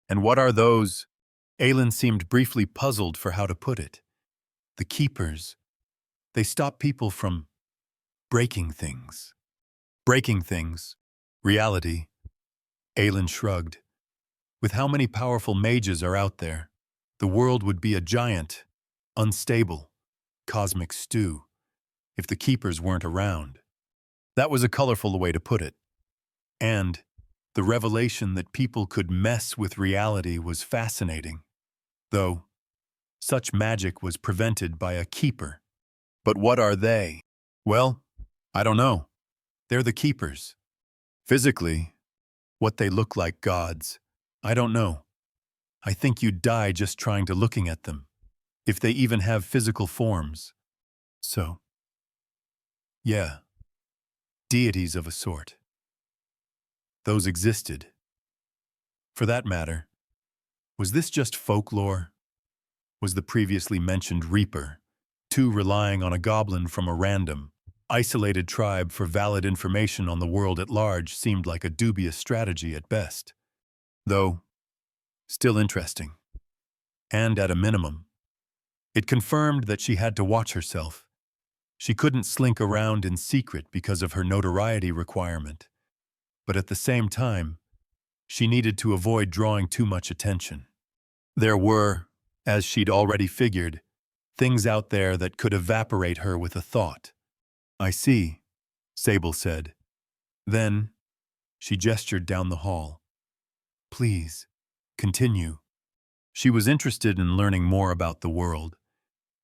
Speaker 1: And what are those? Aelin seemed briefly puzzled for how to put it. The Keepers. They stop people from breaking things. Breaking things. Reality. Aelin shrugged. With how many powerful mages are out there, the world would be a giant, unstable, cosmic stew if the Keepers weren't around. That was a colorful way to put it. And, The revelation that people could mess with reality was fascinating, though such magic was prevented by a keeper. But what are they? Well, I don't know. They're the keepers. Physically, what they look like gods, I don't know. I think you'd die just trying to looking at them, if they even have physical forms. So, yeah, deities of a sort. Those existed. For that matter, was this just folklore? Was the previously mentioned Reaper, too relying on a goblin from a random, isolated tribe for valid information on the world at large seemed like a dubious strategy at best. Though, still interesting. And at a minimum, it confirmed that she had to watch herself. She couldn't slink around in secret because of her notoriety requirement. But at the same time, she needed to avoid drawing too much attention. There were, as she'd already figured, things out there that could evaporate her with a thought. I see, Sable said. Then, she gestured down the hall. Please, continue. She was interested in learning more about the world,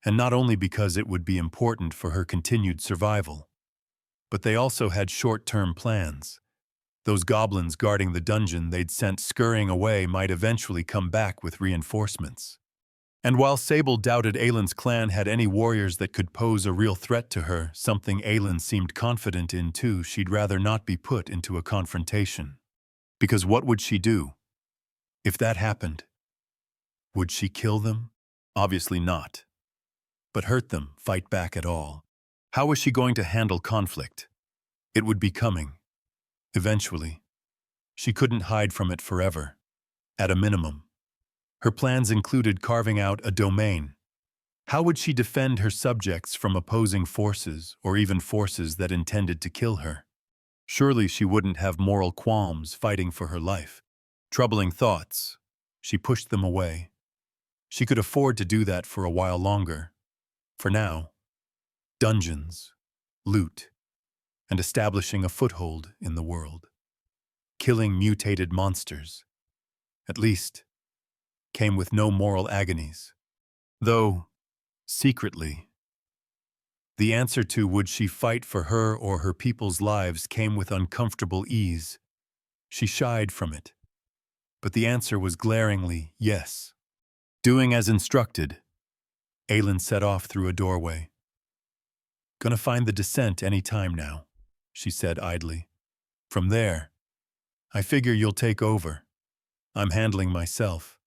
Speaker 1: and not only because it would be important for her continued survival, but they also had short-term plans. Those goblins guarding the dungeon they'd sent scurrying away might eventually come back with reinforcements. And while Sable doubted Aylin's clan had any warriors that could pose a real threat to her, something Aylin seemed confident in too, she'd rather not be put into a confrontation. Because what would she do? If that happened, would she kill them? Obviously not. But hurt them, fight back at all. How was she going to handle conflict? It would be coming. Eventually. She couldn't hide from it forever. At a minimum. Her plans included carving out a domain. How would she defend her subjects from opposing forces, or even forces that intended to kill her? Surely she wouldn't have moral qualms fighting for her life. Troubling thoughts. She pushed them away. She could afford to do that for a while longer. For now, dungeons, loot, and establishing a foothold in the world. Killing mutated monsters, at least, came with no moral agonies. Though, secretly, the answer to would she fight for her or her people's lives came with uncomfortable ease. She shied from it. But the answer was glaringly yes. Doing as instructed, Aylin set off through a doorway. Gonna find the descent any time now, she said idly. From there, I figure you'll take over. I'm handling myself.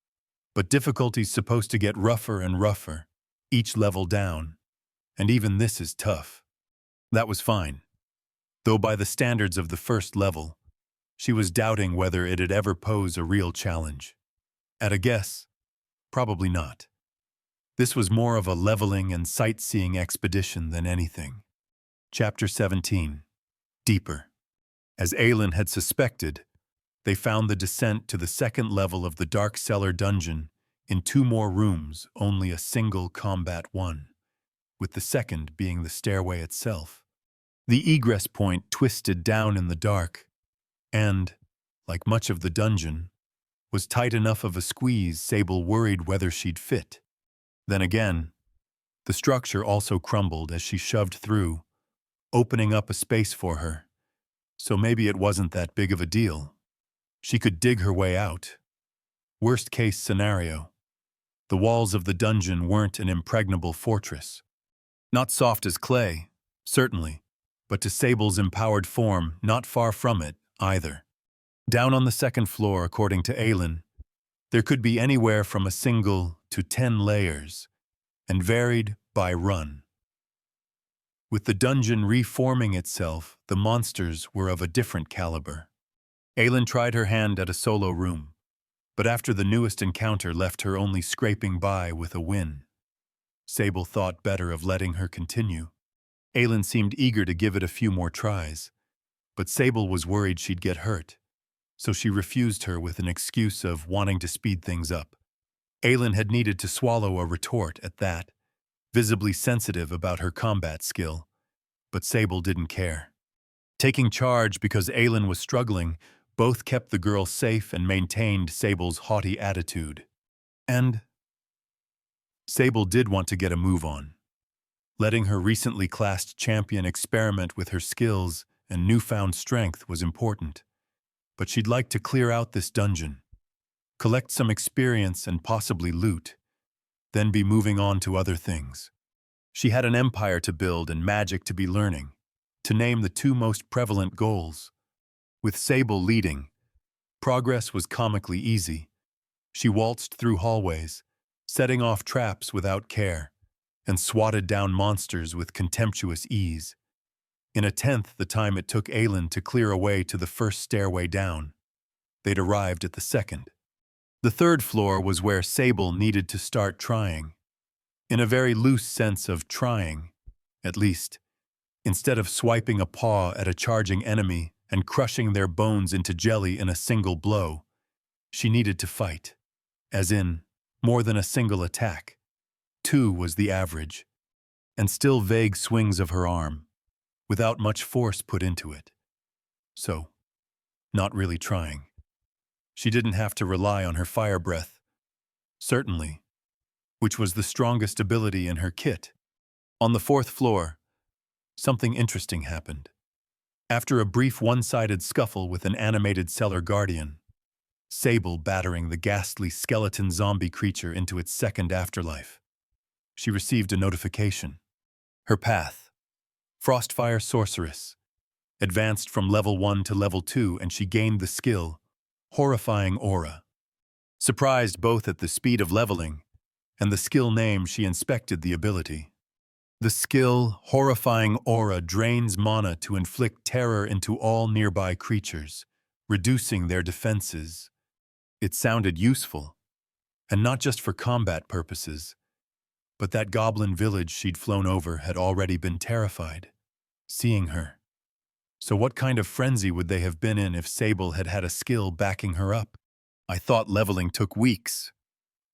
Speaker 1: But difficulty's supposed to get rougher and rougher, each level down. And even this is tough. That was fine. Though by the standards of the first level, she was doubting whether it'd ever pose a real challenge. At a guess, probably not. This was more of a leveling and sightseeing expedition than anything. Chapter 17. Deeper. As Aylin had suspected, they found the descent to the second level of the Dark Cellar dungeon in 2 more rooms, only a single combat one, with the second being the stairway itself. The egress point twisted down in the dark, and, like much of the dungeon, was tight enough of a squeeze Sable worried whether she'd fit. Then again, the structure also crumbled as she shoved through, opening up a space for her, so maybe it wasn't that big of a deal. She could dig her way out. Worst-case scenario. The walls of the dungeon weren't an impregnable fortress. Not soft as clay, certainly, but to Sable's empowered form, not far from it, either. Down on the second floor, according to Aylin, there could be anywhere from a single to 10 layers, and varied by run. With the dungeon reforming itself, the monsters were of a different caliber. Aylin tried her hand at a solo room, but after the newest encounter left her only scraping by with a win. Sable thought better of letting her continue. Aylin seemed eager to give it a few more tries, but Sable was worried she'd get hurt, so she refused her with an excuse of wanting to speed things up. Aylin had needed to swallow a retort at that, visibly sensitive about her combat skill, but Sable didn't care. Taking charge because Aylin was struggling Both kept the girl safe and maintained Sable's haughty attitude. And Sable did want to get a move on. Letting her recently classed champion experiment with her skills and newfound strength was important. But she'd like to clear out this dungeon, collect some experience and possibly loot, then be moving on to other things. She had an empire to build and magic to be learning, to name the two most prevalent goals. With Sable leading, progress was comically easy. She waltzed through hallways, setting off traps without care, and swatted down monsters with contemptuous ease. In a tenth the time it took Aelin to clear a way to the first stairway down. They'd arrived at the second. The third floor was where Sable needed to start trying. In a very loose sense of trying, at least. Instead of swiping a paw at a charging enemy and crushing their bones into jelly in a single blow, she needed to fight. As in, more than a single attack. 2 was the average. And still vague swings of her arm, without much force put into it. So, not really trying. She didn't have to rely on her fire breath. Certainly. Which was the strongest ability in her kit. On the 4th floor, something interesting happened. After a brief one-sided scuffle with an animated cellar guardian, Sable battering the ghastly skeleton zombie creature into its second afterlife, she received a notification. Her path, Frostfire Sorceress, advanced from level 1 to level 2 and she gained the skill, Horrifying Aura. Surprised both at the speed of leveling and the skill name, she inspected the ability. The skill, Horrifying Aura, drains mana to inflict terror into all nearby creatures, reducing their defenses. It sounded useful, and not just for combat purposes, but that goblin village she'd flown over had already been terrified, seeing her. So what kind of frenzy would they have been in if Sable had had a skill backing her up? I thought leveling took weeks,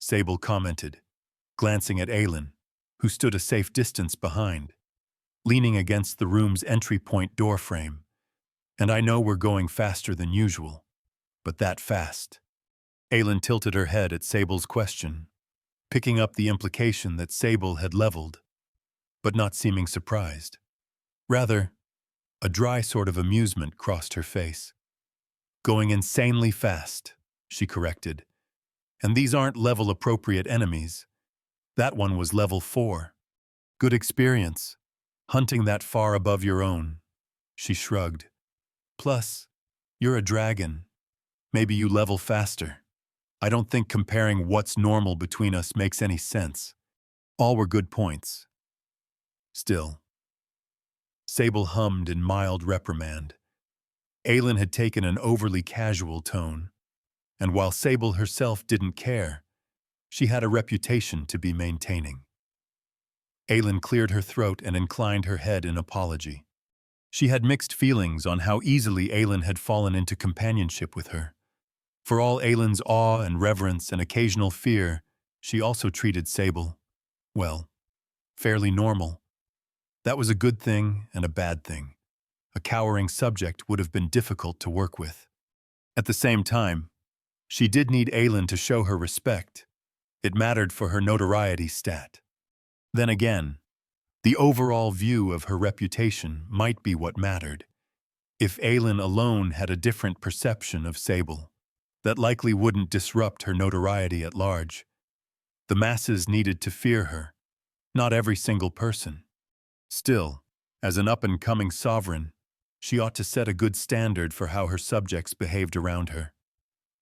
Speaker 1: Sable commented, glancing at Aelin, who stood a safe distance behind, leaning against the room's entry point doorframe. And I know we're going faster than usual, but that fast. Aelin tilted her head at Sable's question, picking up the implication that Sable had leveled, but not seeming surprised. Rather, a dry sort of amusement crossed her face. Going insanely fast, she corrected. And these aren't level-appropriate enemies. That one was level 4. Good experience, hunting that far above your own, she shrugged. Plus, you're a dragon. Maybe you level faster. I don't think comparing what's normal between us makes any sense. All were good points. Still, Sable hummed in mild reprimand. Aelin had taken an overly casual tone, and while Sable herself didn't care, she had a reputation to be maintaining. Aelin cleared her throat and inclined her head in apology. She had mixed feelings on how easily Aelin had fallen into companionship with her. For all Aelin's awe and reverence and occasional fear, she also treated Sable, well, fairly normal. That was a good thing and a bad thing. A cowering subject would have been difficult to work with. At the same time, she did need Aelin to show her respect. It mattered for her notoriety stat. Then again, the overall view of her reputation might be what mattered. If Aelin alone had a different perception of Sable, that likely wouldn't disrupt her notoriety at large. The masses needed to fear her, not every single person. Still, as an up-and-coming sovereign, she ought to set a good standard for how her subjects behaved around her.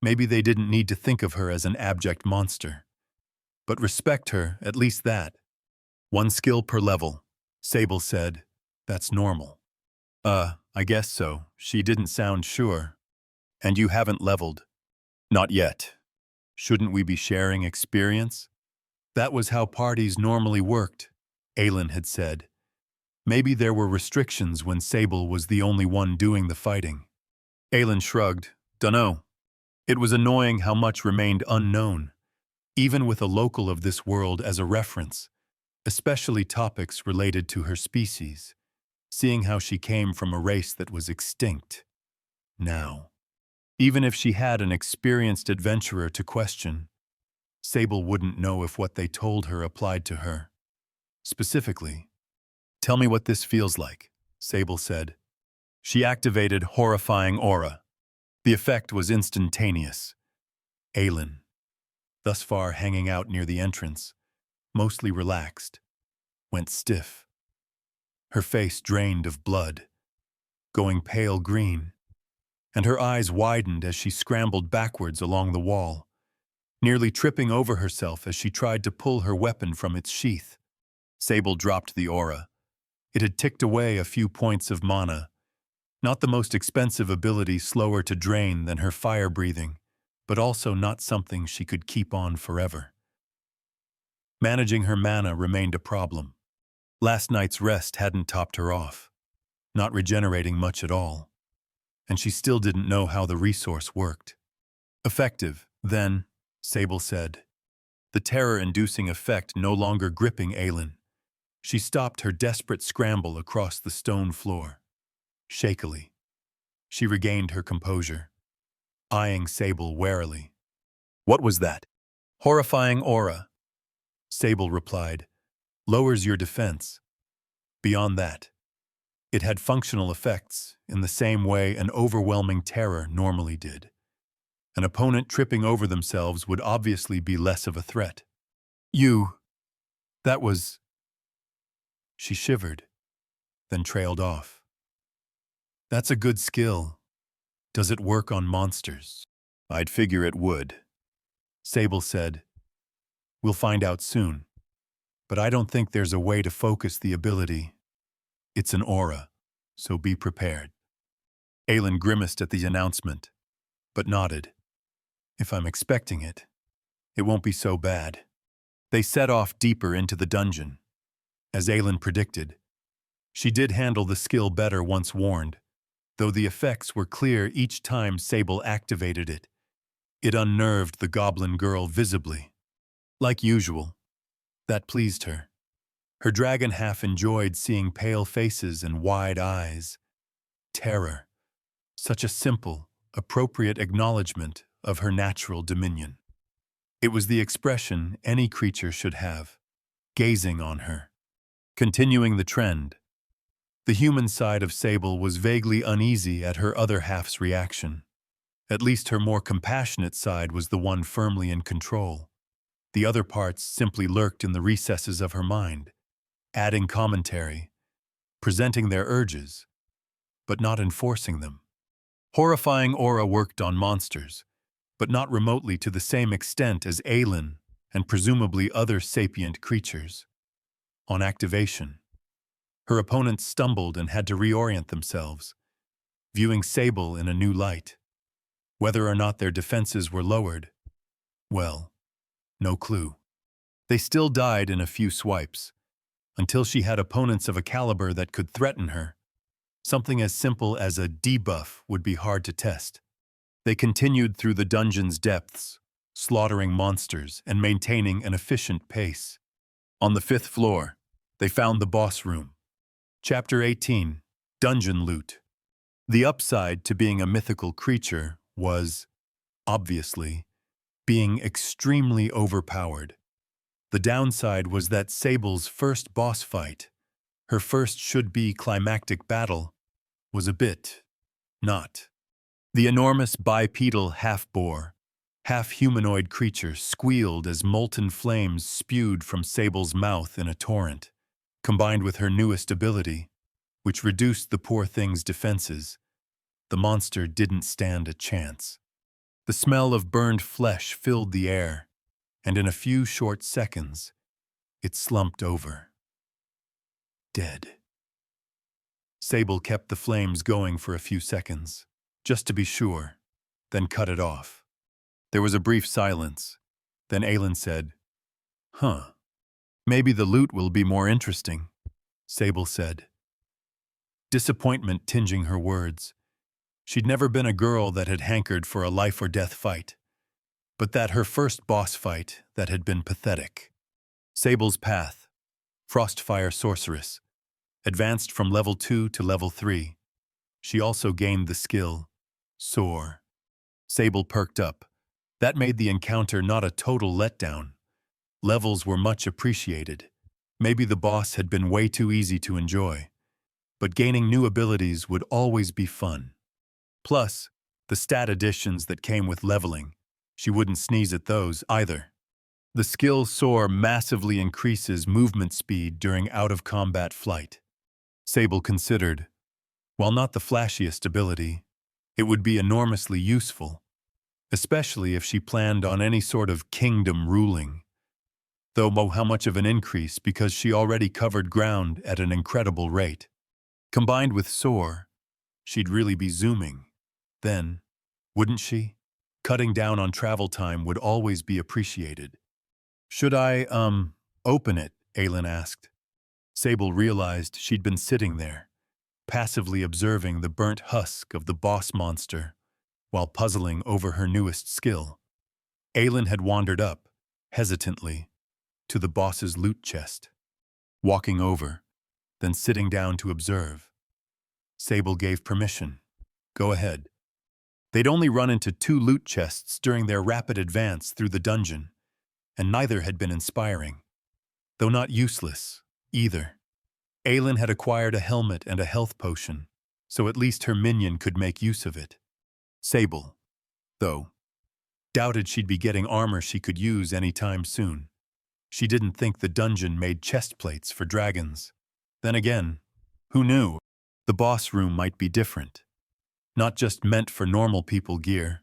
Speaker 1: Maybe they didn't need to think of her as an abject monster. But respect her, at least that. 1 skill per level, Sable said. That's normal. I guess so. She didn't sound sure. And you haven't leveled? Not yet. Shouldn't we be sharing experience? That was how parties normally worked, Aelin had said. Maybe there were restrictions when Sable was the only one doing the fighting. Aelin shrugged. Dunno. It was annoying how much remained unknown, even with a local of this world as a reference, especially topics related to her species, seeing how she came from a race that was extinct. Now. Even if she had an experienced adventurer to question, Sable wouldn't know if what they told her applied to her. Specifically, "Tell me what this feels like," Sable said. She activated Horrifying Aura. The effect was instantaneous. Aelin, thus far hanging out near the entrance, mostly relaxed, went stiff. Her face drained of blood, going pale green, and her eyes widened as she scrambled backwards along the wall, nearly tripping over herself as she tried to pull her weapon from its sheath. Sable dropped the aura. It had ticked away a few points of mana. Not the most expensive ability, slower to drain than her fire breathing, but also not something she could keep on forever. Managing her mana remained a problem. Last night's rest hadn't topped her off, not regenerating much at all, and she still didn't know how the resource worked. Effective, then, Sable said, the terror-inducing effect no longer gripping Aelin. She stopped her desperate scramble across the stone floor. Shakily, she regained her composure, eyeing Sable warily. "What was that?" "Horrifying Aura," Sable replied. "Lowers your defense. Beyond that, it had functional effects in the same way an overwhelming terror normally did. An opponent tripping over themselves would obviously be less of a threat." That was..." She shivered, then trailed off. "That's a good skill. Does it work on monsters?" "I'd figure it would," Sable said. "We'll find out soon. But I don't think there's a way to focus the ability. It's an aura, so be prepared." Aelin grimaced at the announcement, but nodded. "If I'm expecting it, it won't be so bad." They set off deeper into the dungeon. As Aelin predicted, she did handle the skill better once warned, though the effects were clear each time Sable activated it. It unnerved the goblin girl visibly. Like usual, that pleased her. Her dragon half enjoyed seeing pale faces and wide eyes. Terror. Such a simple, appropriate acknowledgement of her natural dominion. It was the expression any creature should have, gazing on her. Continuing the trend, the human side of Sable was vaguely uneasy at her other half's reaction. At least her more compassionate side was the one firmly in control. The other parts simply lurked in the recesses of her mind, adding commentary, presenting their urges, but not enforcing them. Horrifying Aura worked on monsters, but not remotely to the same extent as Aelin and presumably other sapient creatures. On activation, her opponents stumbled and had to reorient themselves, viewing Sable in a new light. Whether or not their defenses were lowered, well, no clue. They still died in a few swipes, until she had opponents of a caliber that could threaten her. Something as simple as a debuff would be hard to test. They continued through the dungeon's depths, slaughtering monsters and maintaining an efficient pace. On the 5th floor, they found the boss room. Chapter 18, Dungeon Loot. The upside to being a mythical creature was, obviously, being extremely overpowered. The downside was that Sable's first boss fight, her first should-be climactic battle, was a bit not. The enormous bipedal half-boar, half-humanoid creature squealed as molten flames spewed from Sable's mouth in a torrent. Combined with her newest ability, which reduced the poor thing's defenses, the monster didn't stand a chance. The smell of burned flesh filled the air, and in a few short seconds, it slumped over. Dead. Sable kept the flames going for a few seconds, just to be sure, then cut it off. There was a brief silence. Then Aelin said, Maybe the loot will be more interesting," Sable said. Disappointment tinging her words. She'd never been a girl that had hankered for a life-or-death fight, but that her first boss fight that had been pathetic. Sable's path, Frostfire Sorceress, advanced from level 2 to level 3. She also gained the skill, Soar, Sable perked up. That made the encounter not a total letdown. Levels were much appreciated. Maybe the boss had been way too easy to enjoy. But gaining new abilities would always be fun. Plus, the stat additions that came with leveling. She wouldn't sneeze at those either. The skill soar massively increases movement speed during out-of-combat flight. Sable considered, while not the flashiest ability, it would be enormously useful, especially if she planned on any sort of kingdom ruling. Though how much of an increase because she already covered ground at an incredible rate. Combined with soar, she'd really be zooming. Then, wouldn't she? Cutting down on travel time would always be appreciated. Should I, open it? Aylin asked. Sable realized she'd been sitting there, passively observing the burnt husk of the boss monster, while puzzling over her newest skill. Aylin had wandered up, hesitantly, to the boss's loot chest, walking over, then sitting down to observe. Sable gave permission. Go ahead. They'd only run into 2 loot chests during their rapid advance through the dungeon, and neither had been inspiring, though not useless, either. Aylin had acquired a helmet and a health potion, so at least her minion could make use of it. Sable, though, doubted she'd be getting armor she could use any time soon. She didn't think the dungeon made chest plates for dragons. Then again, who knew? The boss room might be different. Not just meant for normal people gear,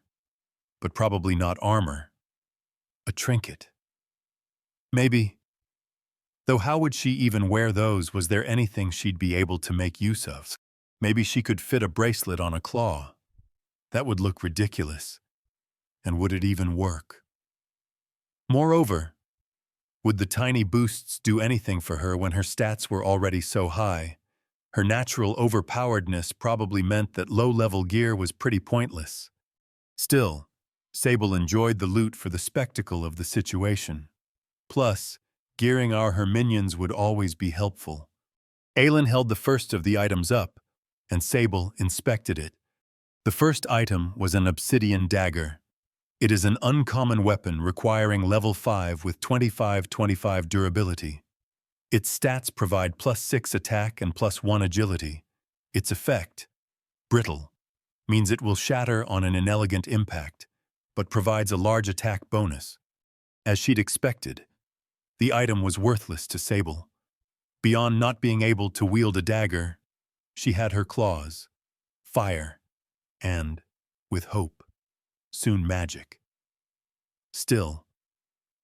Speaker 1: but probably not armor. A trinket. Maybe. Though how would she even wear those? Was there anything she'd be able to make use of? Maybe she could fit a bracelet on a claw. That would look ridiculous. And would it even work? Moreover, would the tiny boosts do anything for her when her stats were already so high? Her natural overpoweredness probably meant that low-level gear was pretty pointless. Still, Sable enjoyed the loot for the spectacle of the situation. Plus, gearing her minions would always be helpful. Aylin held the first of the items up, and Sable inspected it. The first item was an obsidian dagger. It is an uncommon weapon requiring level 5 with 25/25 durability. Its stats provide +6 attack and +1 agility. Its effect, brittle, means it will shatter on an inelegant impact, but provides a large attack bonus. As she'd expected, the item was worthless to Sable. Beyond not being able to wield a dagger, she had her claws, fire, and, with hope, soon magic. Still,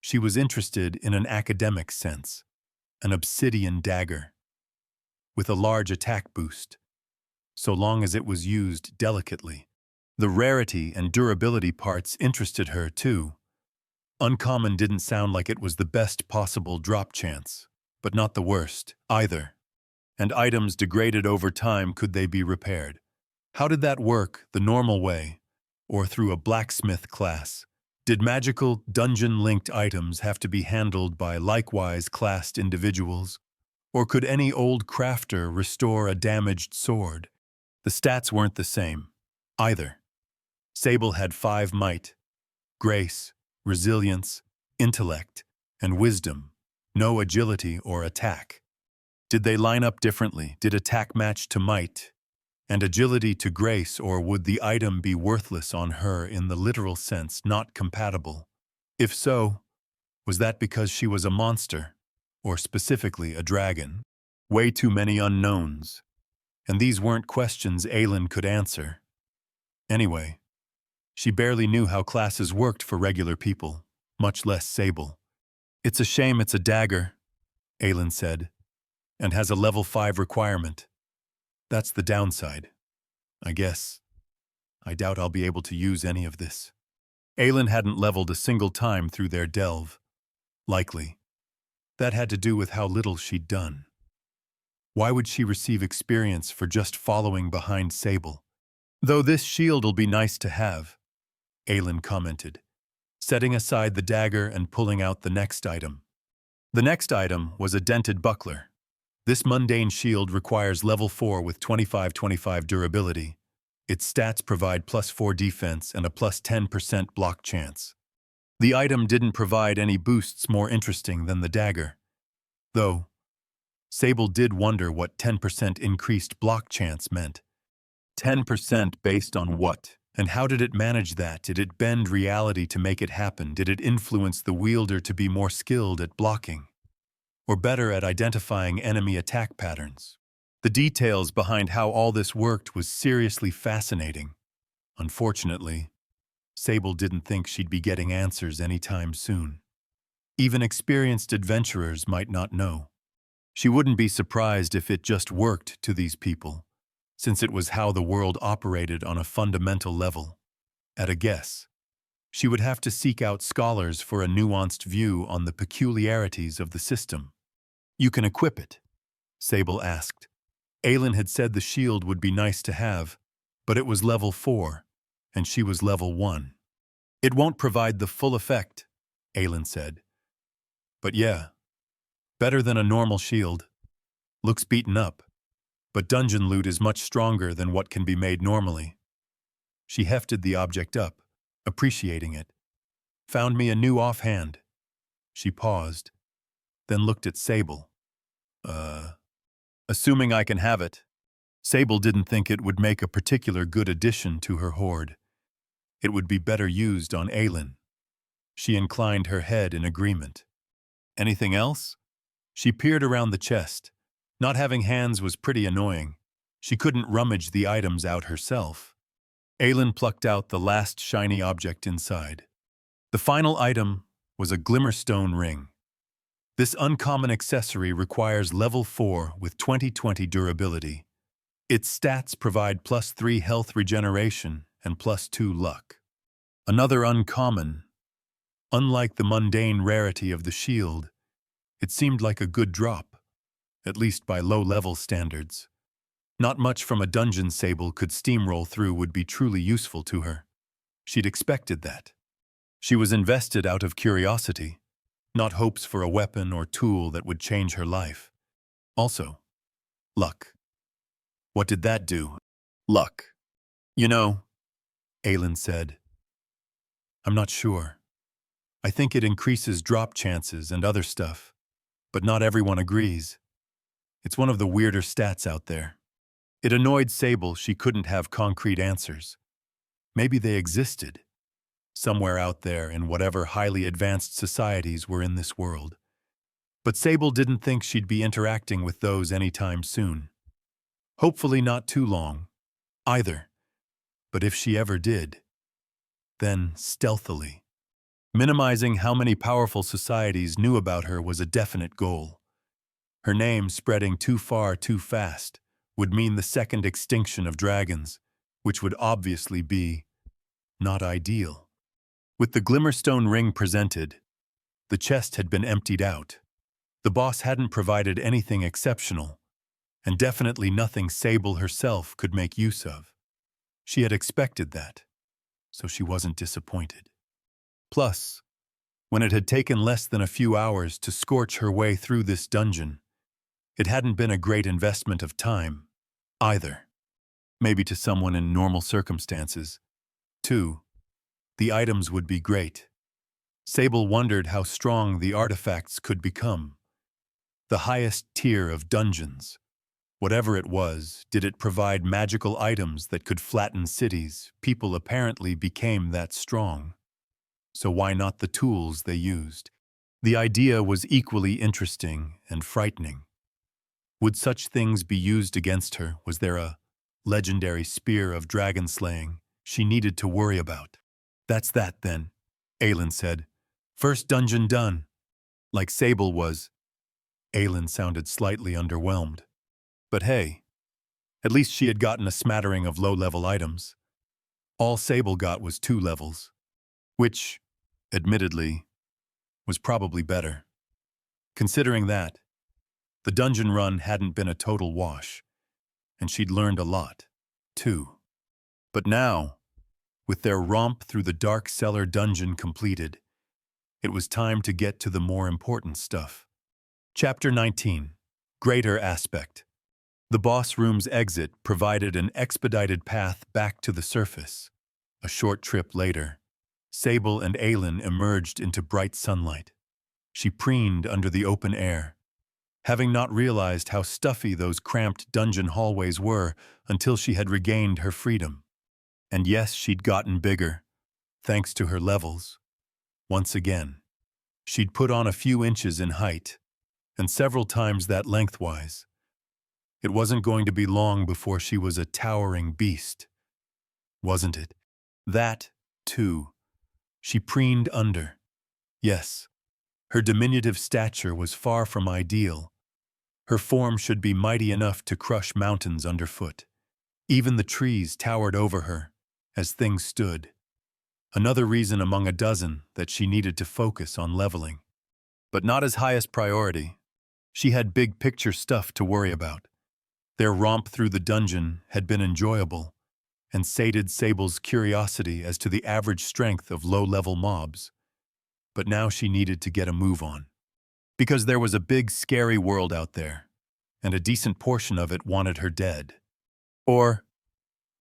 Speaker 1: she was interested in an academic sense, an obsidian dagger, with a large attack boost, so long as it was used delicately. The rarity and durability parts interested her, too. Uncommon didn't sound like it was the best possible drop chance, but not the worst, either. And items degraded over time, could they be repaired? How did that work, the normal way, or through a blacksmith class? Did magical, dungeon-linked items have to be handled by likewise classed individuals? Or could any old crafter restore a damaged sword? The stats weren't the same, either. Sable had 5 might, grace, resilience, intellect, and wisdom, no agility or attack. Did they line up differently? Did attack match to might, and agility to grace, or would the item be worthless on her in the literal sense, not compatible? If so, was that because she was a monster, or specifically a dragon? Way too many unknowns, and these weren't questions Aylin could answer. Anyway, she barely knew how classes worked for regular people, much less Sable. It's a shame it's a dagger, Aylin said, and has a level 5 requirement. That's the downside. I guess. I doubt I'll be able to use any of this. Aylin hadn't leveled a single time through their delve. Likely. That had to do with how little she'd done. Why would she receive experience for just following behind Sable? Though this shield'll be nice to have, Aylin commented, setting aside the dagger and pulling out the next item. The next item was a dented buckler. This mundane shield requires level 4 with 25/25 durability. Its stats provide +4 defense and a +10% block chance. The item didn't provide any boosts more interesting than the dagger. Though, Sable did wonder what 10% increased block chance meant. 10% based on what? And how did it manage that? Did it bend reality to make it happen? Did it influence the wielder to be more skilled at blocking? Or better at identifying enemy attack patterns? The details behind how all this worked was seriously fascinating. Unfortunately, Sable didn't think she'd be getting answers anytime soon. Even experienced adventurers might not know. She wouldn't be surprised if it just worked to these people, since it was how the world operated on a fundamental level. At a guess, she would have to seek out scholars for a nuanced view on the peculiarities of the system. "You can equip it?" Sable asked. Aelin had said the shield would be nice to have, but it was level 4, and she was level 1. "It won't provide the full effect," Aelin said. "But yeah, better than a normal shield. Looks beaten up, but dungeon loot is much stronger than what can be made normally." She hefted the object up, appreciating it. "Found me a new offhand." She paused, then looked at Sable. Assuming I can have it." Sable didn't think it would make a particular good addition to her hoard. It would be better used on Aelin. She inclined her head in agreement. "Anything else?" She peered around the chest. Not having hands was pretty annoying. She couldn't rummage the items out herself. Aelin plucked out the last shiny object inside. The final item was a glimmerstone ring. This uncommon accessory requires level 4 with 20/20 durability. Its stats provide +3 health regeneration and +2 luck. Another uncommon. Unlike the mundane rarity of the shield, it seemed like a good drop, at least by low-level standards. Not much from a dungeon Sable could steamroll through would be truly useful to her. She'd expected that. She was invested out of curiosity, not hopes for a weapon or tool that would change her life. Also, luck. What did that do? Luck. "You know," Aelin said, "I'm not sure. I think it increases drop chances and other stuff, but not everyone agrees. It's one of the weirder stats out there." It annoyed Sable she couldn't have concrete answers. Maybe they existed, somewhere out there in whatever highly advanced societies were in this world. But Sable didn't think she'd be interacting with those anytime soon. Hopefully not too long, either. But if she ever did, then stealthily. Minimizing how many powerful societies knew about her was a definite goal. Her name spreading too far too fast would mean the second extinction of dragons, which would obviously be not ideal. With the Glimmerstone ring presented, the chest had been emptied out. The boss hadn't provided anything exceptional, and definitely nothing Sable herself could make use of. She had expected that, so she wasn't disappointed. Plus, when it had taken less than a few hours to scorch her way through this dungeon, it hadn't been a great investment of time, either. Maybe to someone in normal circumstances. 2. The items would be great. Sable wondered how strong the artifacts could become. The highest tier of dungeons. Whatever it was, did it provide magical items that could flatten cities? People apparently became that strong. So why not the tools they used? The idea was equally interesting and frightening. Would such things be used against her? Was there a legendary spear of dragon slaying she needed to worry about? "That's that, then," Aelin said. "First dungeon done." Like Sable was. Aelin sounded slightly underwhelmed. But hey, at least she had gotten a smattering of low-level items. All Sable got was 2 levels, which, admittedly, was probably better. Considering that, the dungeon run hadn't been a total wash, and she'd learned a lot, too. But now, with their romp through the dark cellar dungeon completed, it was time to get to the more important stuff. Chapter 19. Greater Aspect. The boss room's exit provided an expedited path back to the surface. A short trip later, Sable and Aelin emerged into bright sunlight. She preened under the open air, having not realized how stuffy those cramped dungeon hallways were until she had regained her freedom. And yes, she'd gotten bigger, thanks to her levels. Once again, she'd put on a few inches in height, and several times that lengthwise. It wasn't going to be long before she was a towering beast, wasn't it? That, too. She preened under. Yes, her diminutive stature was far from ideal. Her form should be mighty enough to crush mountains underfoot. Even the trees towered over her, as things stood. Another reason among a dozen that she needed to focus on leveling. But not as highest priority. She had big picture stuff to worry about. Their romp through the dungeon had been enjoyable, and sated Sable's curiosity as to the average strength of low-level mobs. But now she needed to get a move on. Because there was a big, scary world out there, and a decent portion of it wanted her dead. Or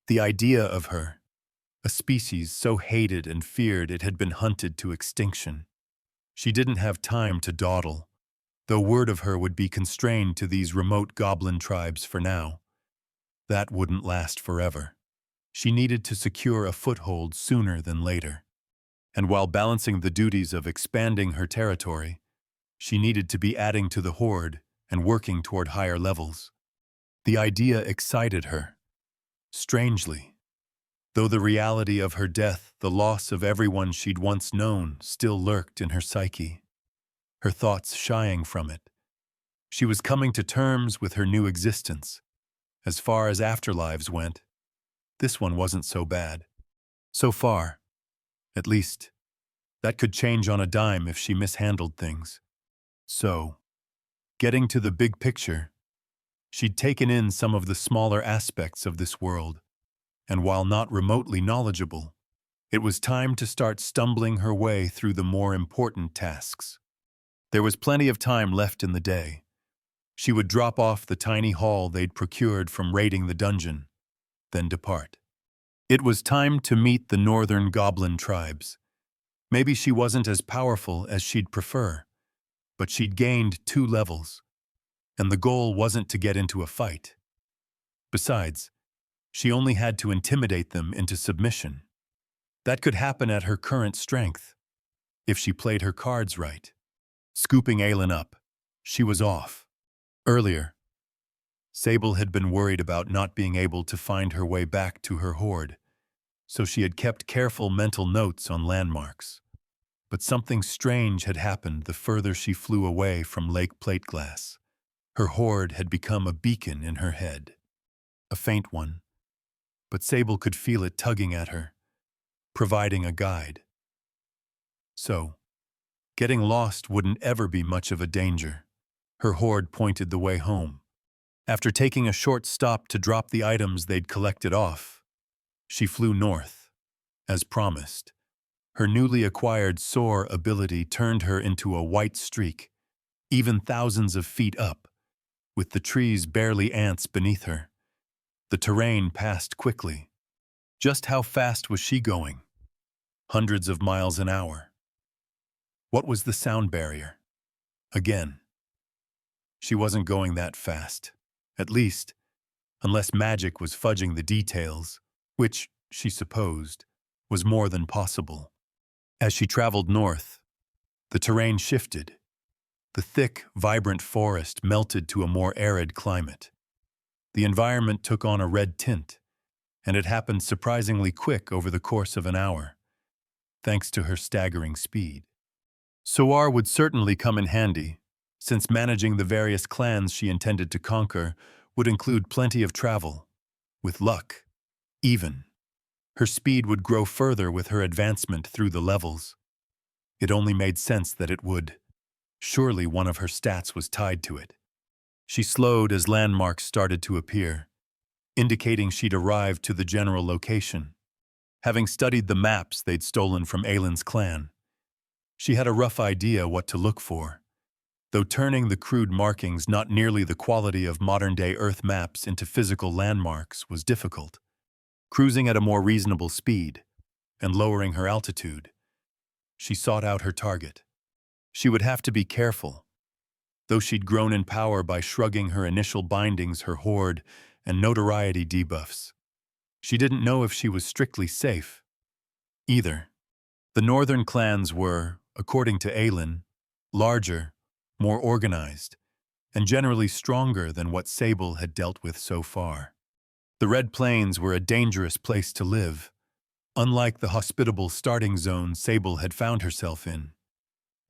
Speaker 1: the idea of her, a species so hated and feared it had been hunted to extinction. She didn't have time to dawdle, though word of her would be constrained to these remote goblin tribes for now. That wouldn't last forever. She needed to secure a foothold sooner than later. And while balancing the duties of expanding her territory, she needed to be adding to the hoard and working toward higher levels. The idea excited her. Strangely, though the reality of her death, the loss of everyone she'd once known, still lurked in her psyche, her thoughts shying from it. She was coming to terms with her new existence. As far as afterlives went, this one wasn't so bad. So far, at least. That could change on a dime if she mishandled things. So, getting to the big picture, she'd taken in some of the smaller aspects of this world, and while not remotely knowledgeable, it was time to start stumbling her way through the more important tasks. There was plenty of time left in the day. She would drop off the tiny haul they'd procured from raiding the dungeon, then depart. It was time to meet the northern goblin tribes. Maybe she wasn't as powerful as she'd prefer, but she'd gained 2 levels, and the goal wasn't to get into a fight. Besides, she only had to intimidate them into submission. That could happen at her current strength, if she played her cards right. Scooping Aelin up, she was off. Earlier, Sable had been worried about not being able to find her way back to her hoard, so she had kept careful mental notes on landmarks. But something strange had happened the further she flew away from Lake Plateglass. Her hoard had become a beacon in her head. A faint one, but Sable could feel it tugging at her, providing a guide. So, getting lost wouldn't ever be much of a danger. Her hoard pointed the way home. After taking a short stop to drop the items they'd collected off, she flew north, as promised. Her newly acquired soar ability turned her into a white streak, even thousands of feet up, with the trees barely ants beneath her. The terrain passed quickly. Just how fast was she going? Hundreds of miles an hour. What was the sound barrier? Again, she wasn't going that fast. At least, unless magic was fudging the details, which, she supposed, was more than possible. As she traveled north, the terrain shifted. The thick, vibrant forest melted to a more arid climate. The environment took on a red tint, and it happened surprisingly quick over the course of an hour, thanks to her staggering speed. Soar would certainly come in handy, since managing the various clans she intended to conquer would include plenty of travel. With luck, even. Her speed would grow further with her advancement through the levels. It only made sense that it would. Surely one of her stats was tied to it. She slowed as landmarks started to appear, indicating she'd arrived to the general location. Having studied the maps they'd stolen from Aelin's clan, she had a rough idea what to look for. Though turning the crude markings not nearly the quality of modern-day Earth maps into physical landmarks was difficult. Cruising at a more reasonable speed and lowering her altitude, she sought out her target. She would have to be careful. Though she'd grown in power by shrugging her initial bindings, her hoard, and notoriety debuffs, she didn't know if she was strictly safe. Either. The northern clans were, according to Aelin, larger, more organized, and generally stronger than what Sable had dealt with so far. The Red Plains were a dangerous place to live, unlike the hospitable starting zone Sable had found herself in.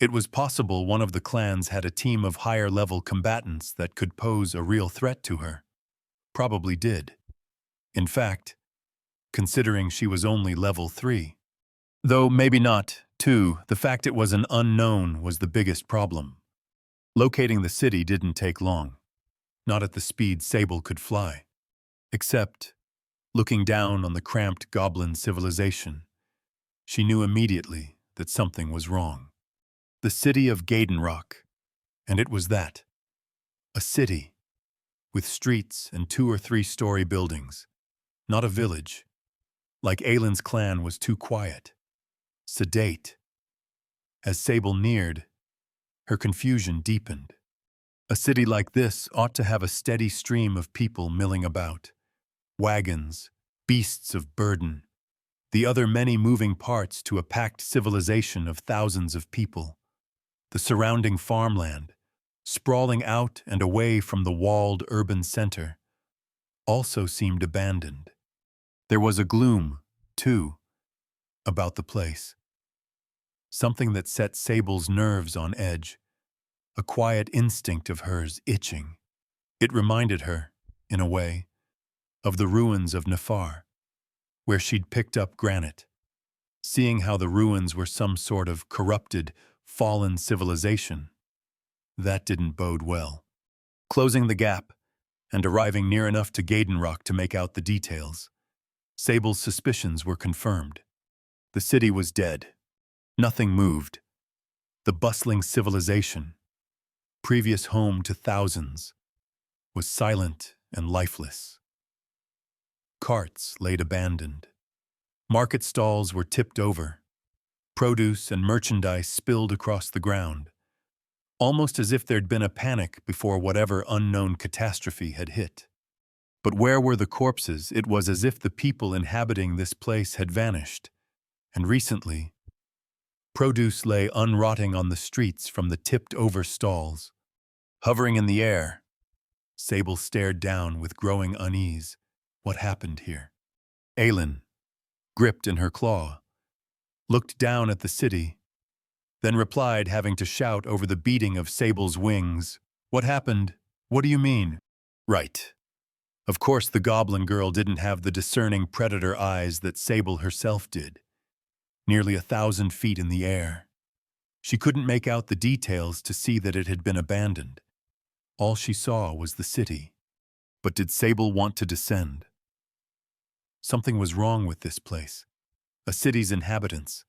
Speaker 1: It was possible one of the clans had a team of higher-level combatants that could pose a real threat to her. Probably did. In fact, considering she was only level 3. Though maybe not, too, the fact it was an unknown was the biggest problem. Locating the city didn't take long, not at the speed Sable could fly. Except, looking down on the cramped goblin civilization, she knew immediately that something was wrong. The city of Gaidenrock, and it was that. A city, with streets and 2 or 3-story buildings, not a village. Like Aelin's clan was too quiet, sedate. As Sable neared, her confusion deepened. A city like this ought to have a steady stream of people milling about. Wagons, beasts of burden, the other many moving parts to a packed civilization of thousands of people. The surrounding farmland, sprawling out and away from the walled urban center, also seemed abandoned. There was a gloom, too, about the place. Something that set Sable's nerves on edge, a quiet instinct of hers itching. It reminded her, in a way, of the ruins of Nefar, where she'd picked up granite. Seeing how the ruins were some sort of corrupted, fallen civilization, that didn't bode well. Closing the gap and arriving near enough to Gaidenrock to make out the details, Sable's suspicions were confirmed. The city was dead. Nothing moved. The bustling civilization, previous home to thousands, was silent and lifeless. Carts laid abandoned. Market stalls were tipped over. Produce and merchandise spilled across the ground, almost as if there'd been a panic before whatever unknown catastrophe had hit. But where were the corpses? It was as if the people inhabiting this place had vanished, and recently, produce lay unrotting on the streets from the tipped-over stalls. Hovering in the air, Sable stared down with growing unease. What happened here? Aelin, gripped in her claw, looked down at the city, then replied, having to shout over the beating of Sable's wings. What happened? What do you mean? Right. Of course the goblin girl didn't have the discerning predator eyes that Sable herself did. Nearly 1,000 feet in the air. She couldn't make out the details to see that it had been abandoned. All she saw was the city. But did Sable want to descend? Something was wrong with this place. A city's inhabitants,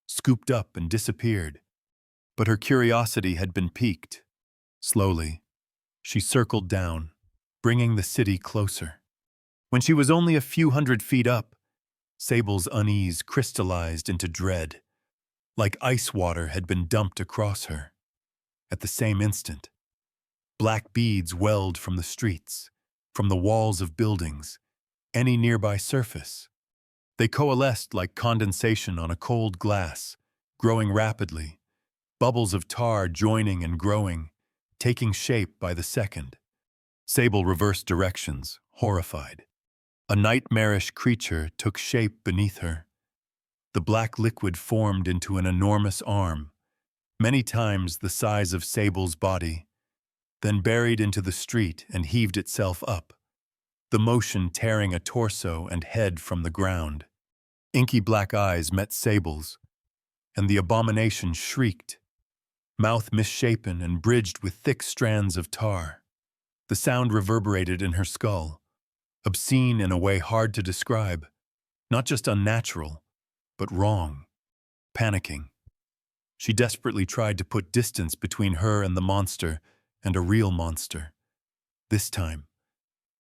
Speaker 1: scooped up and disappeared. But her curiosity had been piqued. Slowly, she circled down, bringing the city closer. When she was only a few hundred feet up, Sable's unease crystallized into dread, like ice water had been dumped across her. At the same instant, black beads welled from the streets, from the walls of buildings, any nearby surface. They coalesced like condensation on a cold glass, growing rapidly, bubbles of tar joining and growing, taking shape by the second. Sable reversed directions, horrified. A nightmarish creature took shape beneath her. The black liquid formed into an enormous arm, many times the size of Sable's body, then buried into the street and heaved itself up, the motion tearing a torso and head from the ground. Inky black eyes met Sable's, and the abomination shrieked, mouth misshapen and bridged with thick strands of tar. The sound reverberated in her skull, obscene in a way hard to describe, not just unnatural, but wrong, panicking. She desperately tried to put distance between her and the monster, and a real monster. This time,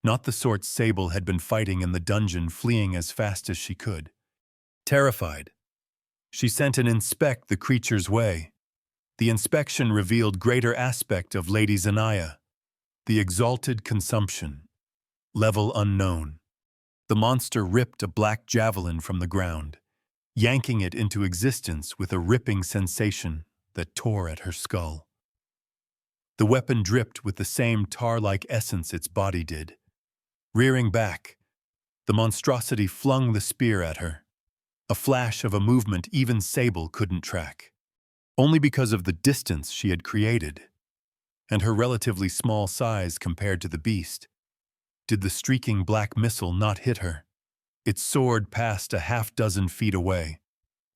Speaker 1: not the sort Sable had been fighting in the dungeon, fleeing as fast as she could. Terrified, she sent an inspect the creature's way. The inspection revealed greater aspect of Lady Zanaya, the exalted consumption, level unknown. The monster ripped a black javelin from the ground, yanking it into existence with a ripping sensation that tore at her skull. The weapon dripped with the same tar-like essence its body did. Rearing back, the monstrosity flung the spear at her, a flash of a movement even Sable couldn't track. Only because of the distance she had created, and her relatively small size compared to the beast, did the streaking black missile not hit her. It soared past a half-dozen feet away,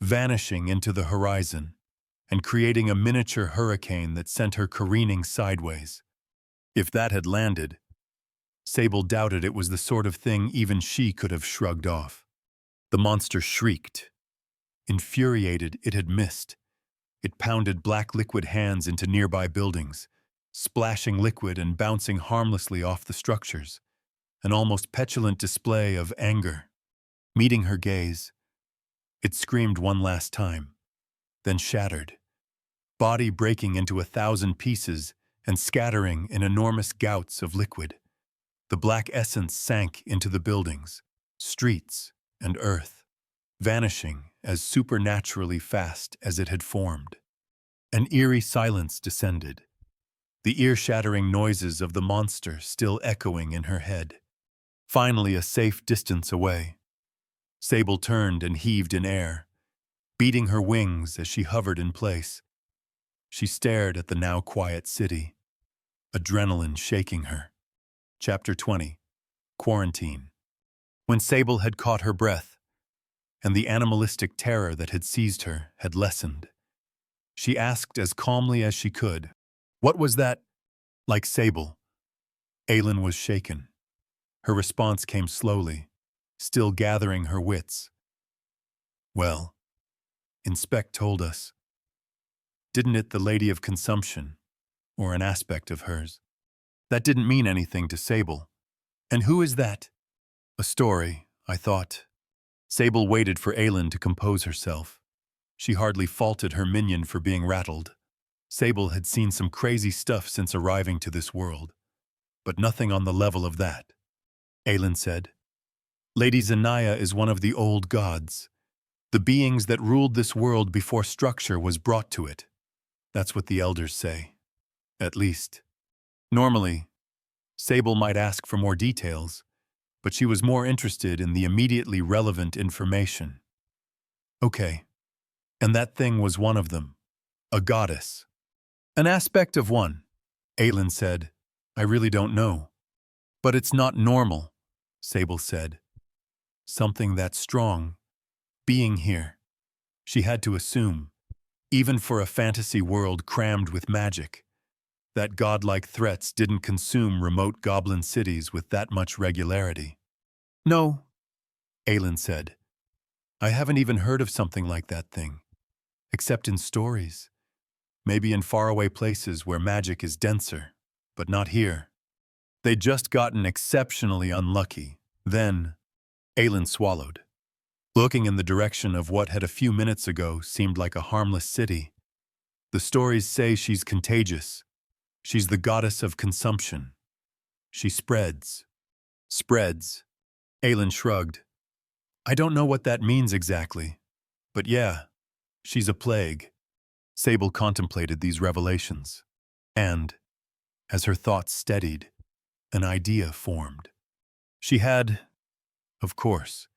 Speaker 1: vanishing into the horizon, and creating a miniature hurricane that sent her careening sideways. If that had landed, Sable doubted it was the sort of thing even she could have shrugged off. The monster shrieked. Infuriated, it had missed. It pounded black liquid hands into nearby buildings, splashing liquid and bouncing harmlessly off the structures, an almost petulant display of anger. Meeting her gaze, it screamed one last time, then shattered, body breaking into 1,000 pieces and scattering in enormous gouts of liquid. The black essence sank into the buildings, streets, and earth, vanishing as supernaturally fast as it had formed. An eerie silence descended, the ear-shattering noises of the monster still echoing in her head. Finally, a safe distance away, Sable turned and heaved in air, beating her wings as she hovered in place. She stared at the now quiet city, adrenaline shaking her. Chapter 20. Quarantine. When Sable had caught her breath, and the animalistic terror that had seized her had lessened, she asked as calmly as she could, "What was that?" Like Sable, Aylin was shaken. Her response came slowly, still gathering her wits. "Well, Inspect told us. Didn't it the Lady of Consumption, or an aspect of hers? That didn't mean anything to Sable. And who is that?" "A story, I thought." Sable waited for Aylin to compose herself. She hardly faulted her minion for being rattled. Sable had seen some crazy stuff since arriving to this world, but nothing on the level of that. Aylin said, "Lady Zanaya is one of the old gods, the beings that ruled this world before structure was brought to it. That's what the elders say. At least. Normally, Sable might ask for more details, but she was more interested in the immediately relevant information. Okay, and that thing was one of them, a goddess." "An aspect of one," Aylin said. "I really don't know. But it's not normal," Sable said. "Something that strong, being here." She had to assume, even for a fantasy world crammed with magic, that godlike threats didn't consume remote goblin cities with that much regularity. "No," Aylin said. "I haven't even heard of something like that thing, except in stories. Maybe in faraway places where magic is denser, but not here." They'd just gotten exceptionally unlucky. Then, Aylin swallowed, looking in the direction of what had a few minutes ago seemed like a harmless city. "The stories say she's contagious. She's the goddess of consumption. She spreads." "Spreads?" Aylin shrugged. "I don't know what that means exactly, but yeah, she's a plague." Sable contemplated these revelations, and, as her thoughts steadied, an idea formed. She had, of course,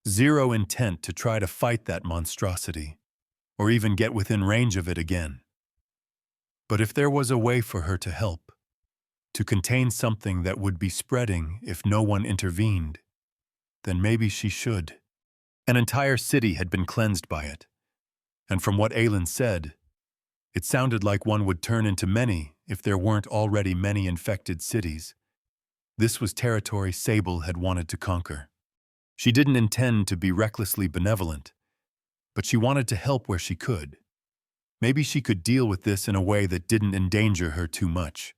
Speaker 1: zero intent to try to fight that monstrosity, or even get within range of it again. But if there was a way for her to help, to contain something that would be spreading if no one intervened, then maybe she should. An entire city had been cleansed by it, and from what Aylin said, it sounded like one would turn into many if there weren't already many infected cities. This was territory Sable had wanted to conquer. She didn't intend to be recklessly benevolent, but she wanted to help where she could. Maybe she could deal with this in a way that didn't endanger her too much.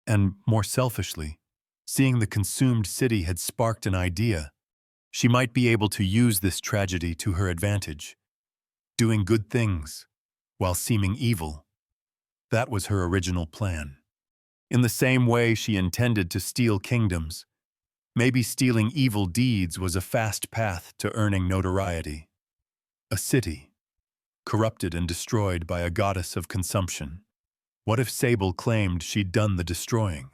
Speaker 1: And, more selfishly, seeing the consumed city had sparked an idea. She might be able to use this tragedy to her advantage, doing good things while seeming evil. That was her original plan. In the same way she intended to steal kingdoms, maybe stealing evil deeds was a fast path to earning notoriety. A city, corrupted and destroyed by a goddess of consumption. What if Sable claimed she'd done the destroying,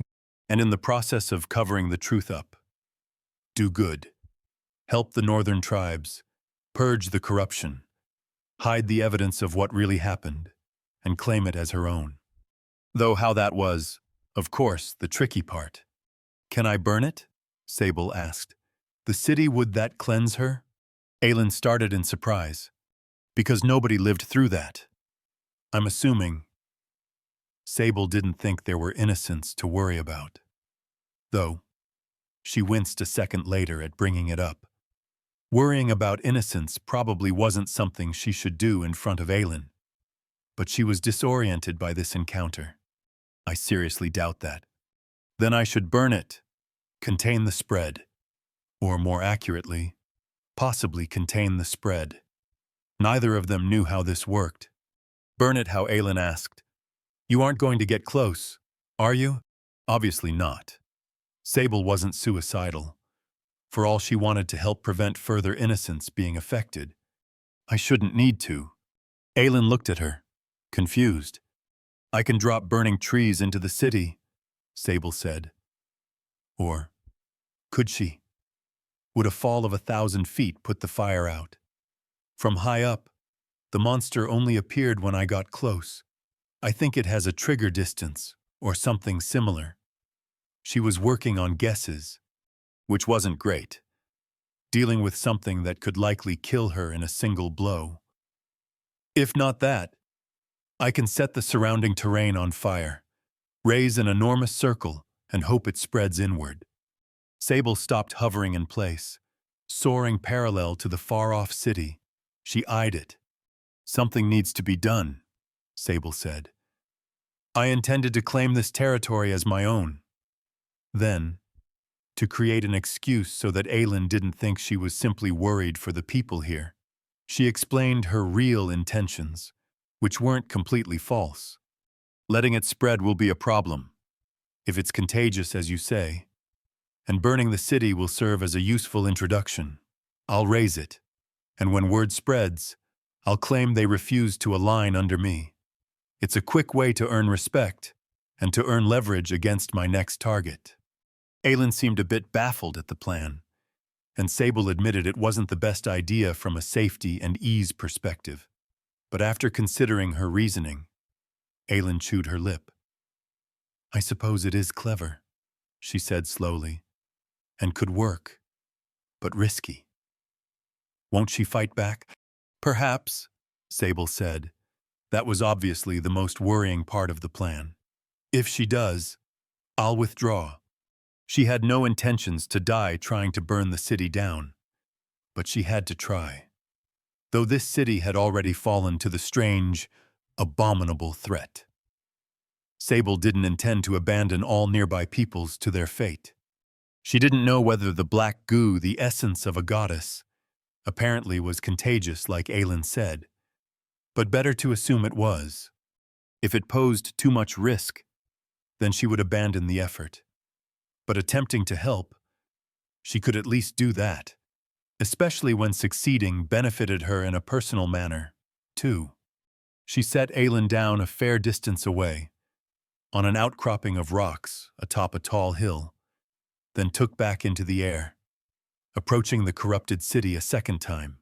Speaker 1: and in the process of covering the truth up, do good, help the northern tribes, purge the corruption, hide the evidence of what really happened, and claim it as her own? Though how that was, of course, the tricky part. Can I burn it? Sable asked. The city, would that cleanse her? Aelin started in surprise. Because nobody lived through that. I'm assuming. Sable didn't think there were innocents to worry about. Though, she winced a second later at bringing it up. Worrying about innocence probably wasn't something she should do in front of Aelin. But she was disoriented by this encounter. I seriously doubt that. Then I should burn it, contain the spread, or more accurately, possibly contain the spread. Neither of them knew how this worked. Burn it, how Aelin asked. You aren't going to get close, are you? Obviously not. Sable wasn't suicidal. For all, she wanted to help prevent further innocents being affected. I shouldn't need to. Aelin looked at her, confused. I can drop burning trees into the city, Sable said. Or could she? Would a fall of 1,000 feet put the fire out? From high up, the monster only appeared when I got close. I think it has a trigger distance, or something similar. She was working on guesses, which wasn't great, dealing with something that could likely kill her in a single blow. If not that, I can set the surrounding terrain on fire, raise an enormous circle, and hope it spreads inward. Sable stopped hovering in place, soaring parallel to the far-off city. She eyed it. Something needs to be done, Sable said. I intended to claim this territory as my own. Then, to create an excuse so that Aelin didn't think she was simply worried for the people here, she explained her real intentions, which weren't completely false. Letting it spread will be a problem, if it's contagious as you say, and burning the city will serve as a useful introduction. I'll raise it, and when word spreads, I'll claim they refuse to align under me. It's a quick way to earn respect, and to earn leverage against my next target. Aelin seemed a bit baffled at the plan, and Sable admitted it wasn't the best idea from a safety and ease perspective. But after considering her reasoning, Aelin chewed her lip. I suppose it is clever, she said slowly, and could work, but risky. Won't she fight back? Perhaps, Sable said. That was obviously the most worrying part of the plan. If she does, I'll withdraw. She had no intentions to die trying to burn the city down, but she had to try. Though this city had already fallen to the strange, abominable threat. Sable didn't intend to abandon all nearby peoples to their fate. She didn't know whether the black goo, the essence of a goddess, apparently was contagious like Aelin said, but better to assume it was. If it posed too much risk, then she would abandon the effort. But attempting to help, she could at least do that, especially when succeeding benefited her in a personal manner, too. She set Aelin down a fair distance away, on an outcropping of rocks atop a tall hill, then took back into the air, approaching the corrupted city a second time.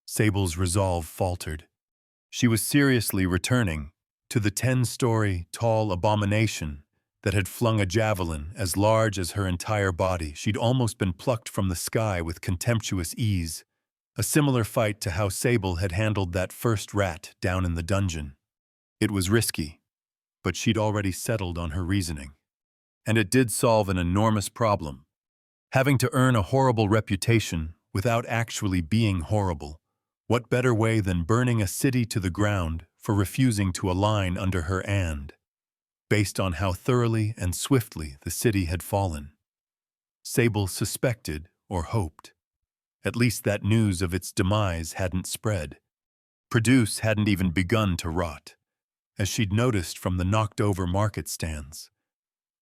Speaker 1: Sable's resolve faltered. She was seriously returning to the 10-story tall abomination that had flung a javelin as large as her entire body. She'd almost been plucked from the sky with contemptuous ease, a similar fight to how Sable had handled that first rat down in the dungeon. It was risky, but she'd already settled on her reasoning. And it did solve an enormous problem. Having to earn a horrible reputation without actually being horrible. What better way than burning a city to the ground for refusing to align under her and, based on how thoroughly and swiftly the city had fallen. Sable suspected, or hoped, at least that news of its demise hadn't spread. Produce hadn't even begun to rot, as she'd noticed from the knocked-over market stands.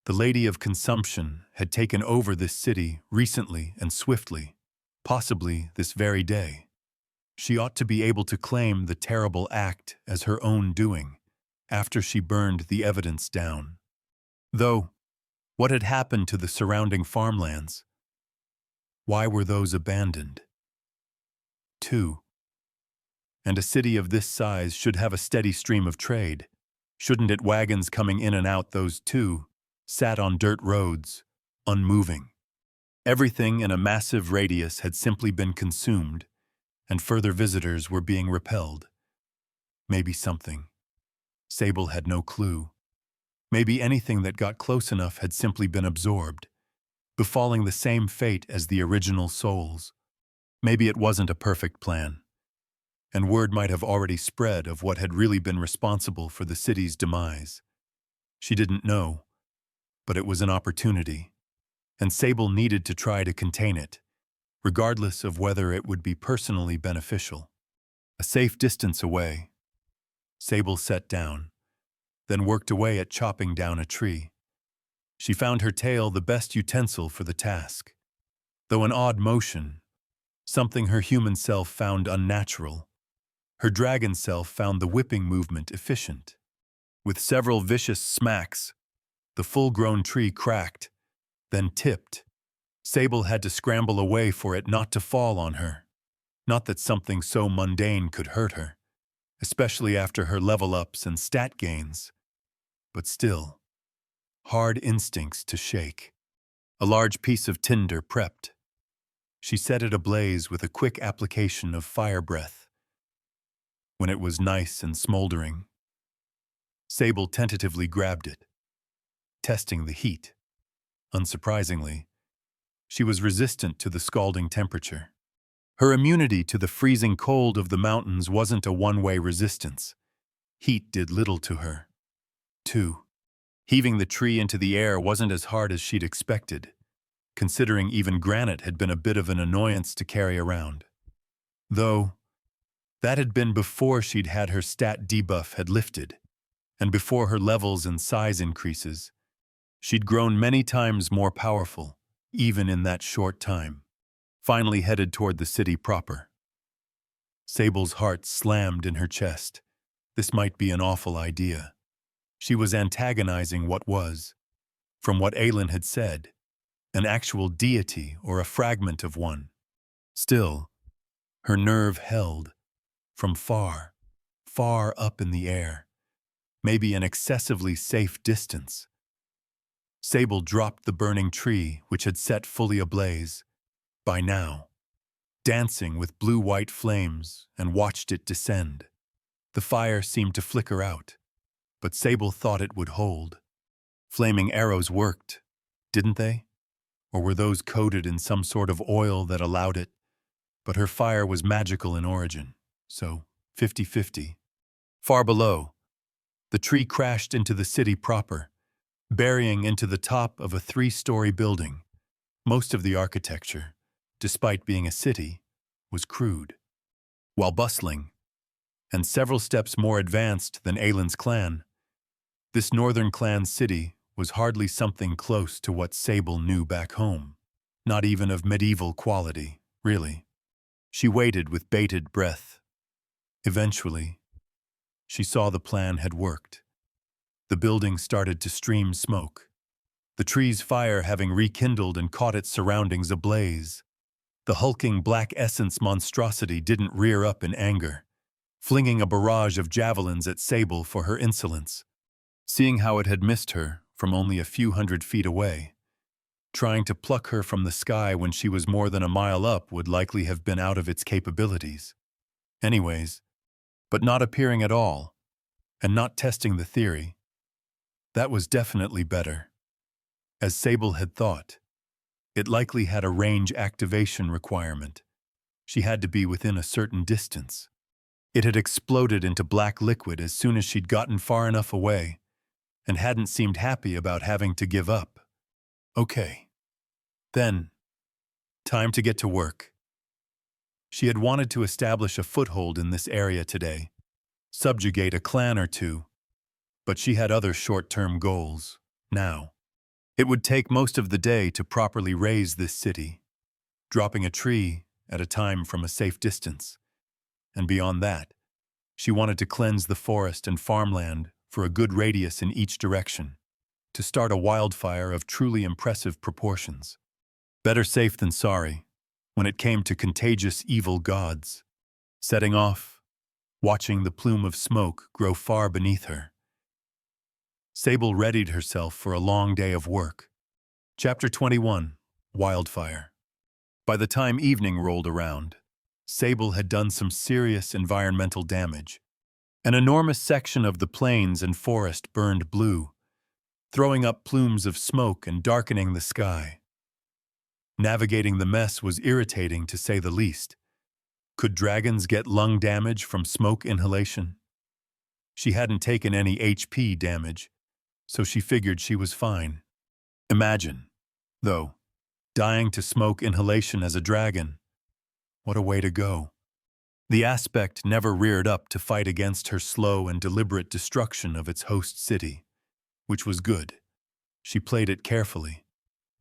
Speaker 1: The Lady of Consumption had taken over this city recently and swiftly, possibly this very day. She ought to be able to claim the terrible act as her own doing, after she burned the evidence down. Though, what had happened to the surrounding farmlands? Why were those abandoned? 2. And a city of this size should have a steady stream of trade. Shouldn't it? Wagons coming in and out those two sat on dirt roads, unmoving. Everything in a massive radius had simply been consumed, and further visitors were being repelled. Maybe something. Sable had no clue. Maybe anything that got close enough had simply been absorbed, befalling the same fate as the original souls. Maybe it wasn't a perfect plan, and word might have already spread of what had really been responsible for the city's demise. She didn't know, but it was an opportunity, and Sable needed to try to contain it, regardless of whether it would be personally beneficial. A safe distance away, Sable sat down, then worked away at chopping down a tree. She found her tail the best utensil for the task. Though an odd motion, something her human self found unnatural, her dragon self found the whipping movement efficient. With several vicious smacks, the full-grown tree cracked, then tipped. Sable had to scramble away for it not to fall on her. Not that something so mundane could hurt her, especially after her level-ups and stat gains. But still, hard instincts to shake. A large piece of tinder prepped. She set it ablaze with a quick application of fire breath. When it was nice and smoldering, Sable tentatively grabbed it, testing the heat. Unsurprisingly, she was resistant to the scalding temperature. Her immunity to the freezing cold of the mountains wasn't a one-way resistance. Heat did little to her. 2. Heaving the tree into the air wasn't as hard as she'd expected, considering even granite had been a bit of an annoyance to carry around. Though, that had been before she'd had her stat debuff had lifted, and before her levels and size increases. She'd grown many times more powerful, even in that short time. Finally headed toward the city proper. Sable's heart slammed in her chest. This might be an awful idea. She was antagonizing what was, from what Aelin had said, an actual deity or a fragment of one. Still, her nerve held, from far, far up in the air, maybe an excessively safe distance. Sable dropped the burning tree, which had set fully ablaze, by now, dancing with blue-white flames, and watched it descend. The fire seemed to flicker out, but Sable thought it would hold. Flaming arrows worked, didn't they? Or were those coated in some sort of oil that allowed it? But her fire was magical in origin, so 50-50. Far below, the tree crashed into the city proper, burying into the top of a 3-story building. Most of the architecture, despite being a city, was crude, while bustling, and several steps more advanced than Aelin's clan. This northern clan city was hardly something close to what Sable knew back home, not even of medieval quality, really. She waited with bated breath. Eventually, she saw the plan had worked. The building started to stream smoke, the tree's fire having rekindled and caught its surroundings ablaze. The hulking black essence monstrosity didn't rear up in anger, flinging a barrage of javelins at Sable for her insolence. Seeing how it had missed her from only a few hundred feet away, trying to pluck her from the sky when she was more than a mile up would likely have been out of its capabilities. Anyways, but not appearing at all, and not testing the theory, that was definitely better. As Sable had thought, it likely had a range activation requirement. She had to be within a certain distance. It had exploded into black liquid as soon as she'd gotten far enough away, and hadn't seemed happy about having to give up. Okay. Then, time to get to work. She had wanted to establish a foothold in this area today, subjugate a clan or two, but she had other short-term goals, now. It would take most of the day to properly raise this city, dropping a tree at a time from a safe distance. And beyond that, she wanted to cleanse the forest and farmland for a good radius in each direction, to start a wildfire of truly impressive proportions. Better safe than sorry, when it came to contagious evil gods, setting off, watching the plume of smoke grow far beneath her. Sable readied herself for a long day of work. Chapter 21, Wildfire. By the time evening rolled around, Sable had done some serious environmental damage. An enormous section of the plains and forest burned blue, throwing up plumes of smoke and darkening the sky. Navigating the mess was irritating, to say the least. Could dragons get lung damage from smoke inhalation? She hadn't taken any HP damage, so she figured she was fine. Imagine, though, dying to smoke inhalation as a dragon. What a way to go. The aspect never reared up to fight against her slow and deliberate destruction of its host city, which was good. She played it carefully,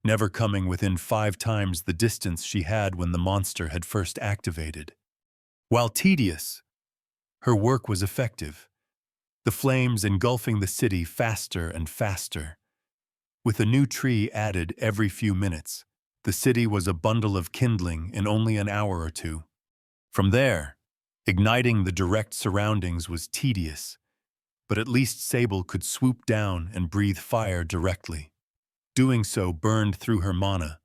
Speaker 1: never coming within 5 times the distance she had when the monster had first activated. While tedious, her work was effective, the flames engulfing the city faster and faster. With a new tree added every few minutes, the city was a bundle of kindling in only an hour or two. From there, igniting the direct surroundings was tedious, but at least Sable could swoop down and breathe fire directly. Doing so burned through her mana,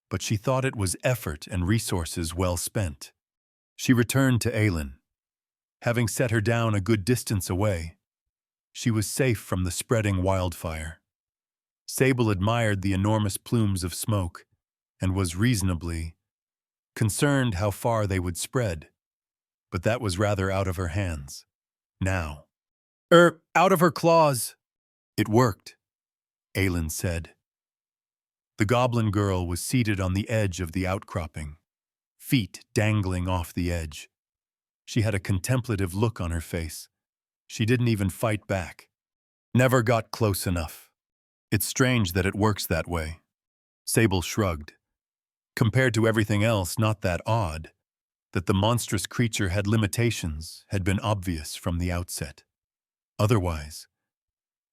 Speaker 1: but she thought it was effort and resources well spent. She returned to Aelin. Having set her down a good distance away, she was safe from the spreading wildfire. Sable admired the enormous plumes of smoke and was reasonably concerned how far they would spread, but that was rather out of her hands. Now. Out of her claws. It worked, Aelin said. The goblin girl was seated on the edge of the outcropping, feet dangling off the edge. She had a contemplative look on her face. She didn't even fight back. Never got close enough. It's strange that it works that way. Sable shrugged. Compared to everything else, not that odd. That the monstrous creature had limitations had been obvious from the outset. Otherwise,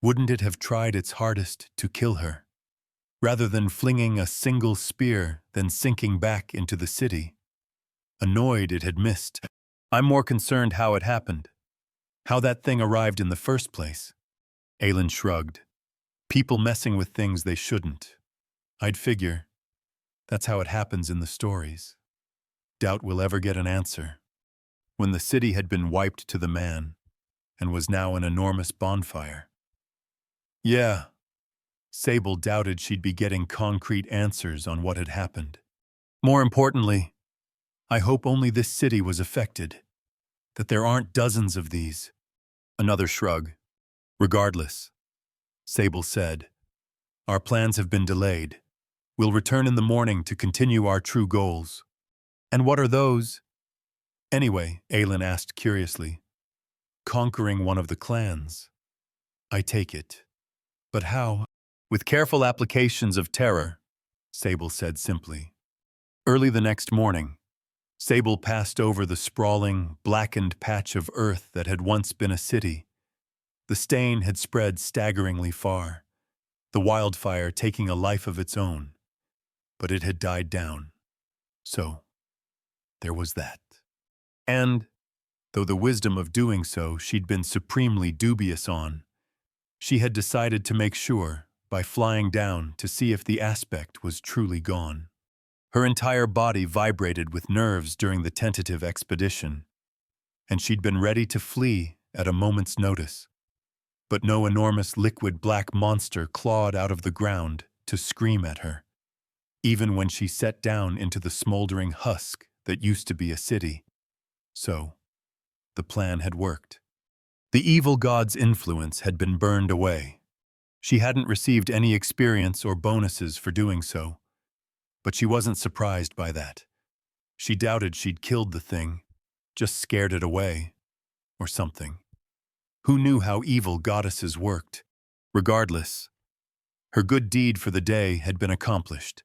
Speaker 1: wouldn't it have tried its hardest to kill her, rather than flinging a single spear, then sinking back into the city? Annoyed it had missed. I'm more concerned how it happened. How that thing arrived in the first place. Aelin shrugged. People messing with things they shouldn't. I'd figure. That's how it happens in the stories. Doubt we'll ever get an answer. When the city had been wiped to the man, and was now an enormous bonfire. Yeah. Sable doubted she'd be getting concrete answers on what had happened. More importantly, I hope only this city was affected. That there aren't dozens of these. Another shrug. Regardless, Sable said, our plans have been delayed. We'll return in the morning to continue our true goals. And what are those? Anyway, Aelin asked curiously. Conquering one of the clans. I take it. But how? With careful applications of terror, Sable said simply. Early the next morning, Sable passed over the sprawling, blackened patch of earth that had once been a city. The stain had spread staggeringly far, the wildfire taking a life of its own. But it had died down. So, there was that. And, though the wisdom of doing so she'd been supremely dubious on, she had decided to make sure by flying down to see if the aspect was truly gone. Her entire body vibrated with nerves during the tentative expedition, and she'd been ready to flee at a moment's notice. But no enormous liquid black monster clawed out of the ground to scream at her, even when she set down into the smoldering husk that used to be a city. So, the plan had worked. The evil god's influence had been burned away. She hadn't received any experience or bonuses for doing so, but she wasn't surprised by that. She doubted she'd killed the thing, just scared it away, or something. Who knew how evil goddesses worked? Regardless, her good deed for the day had been accomplished.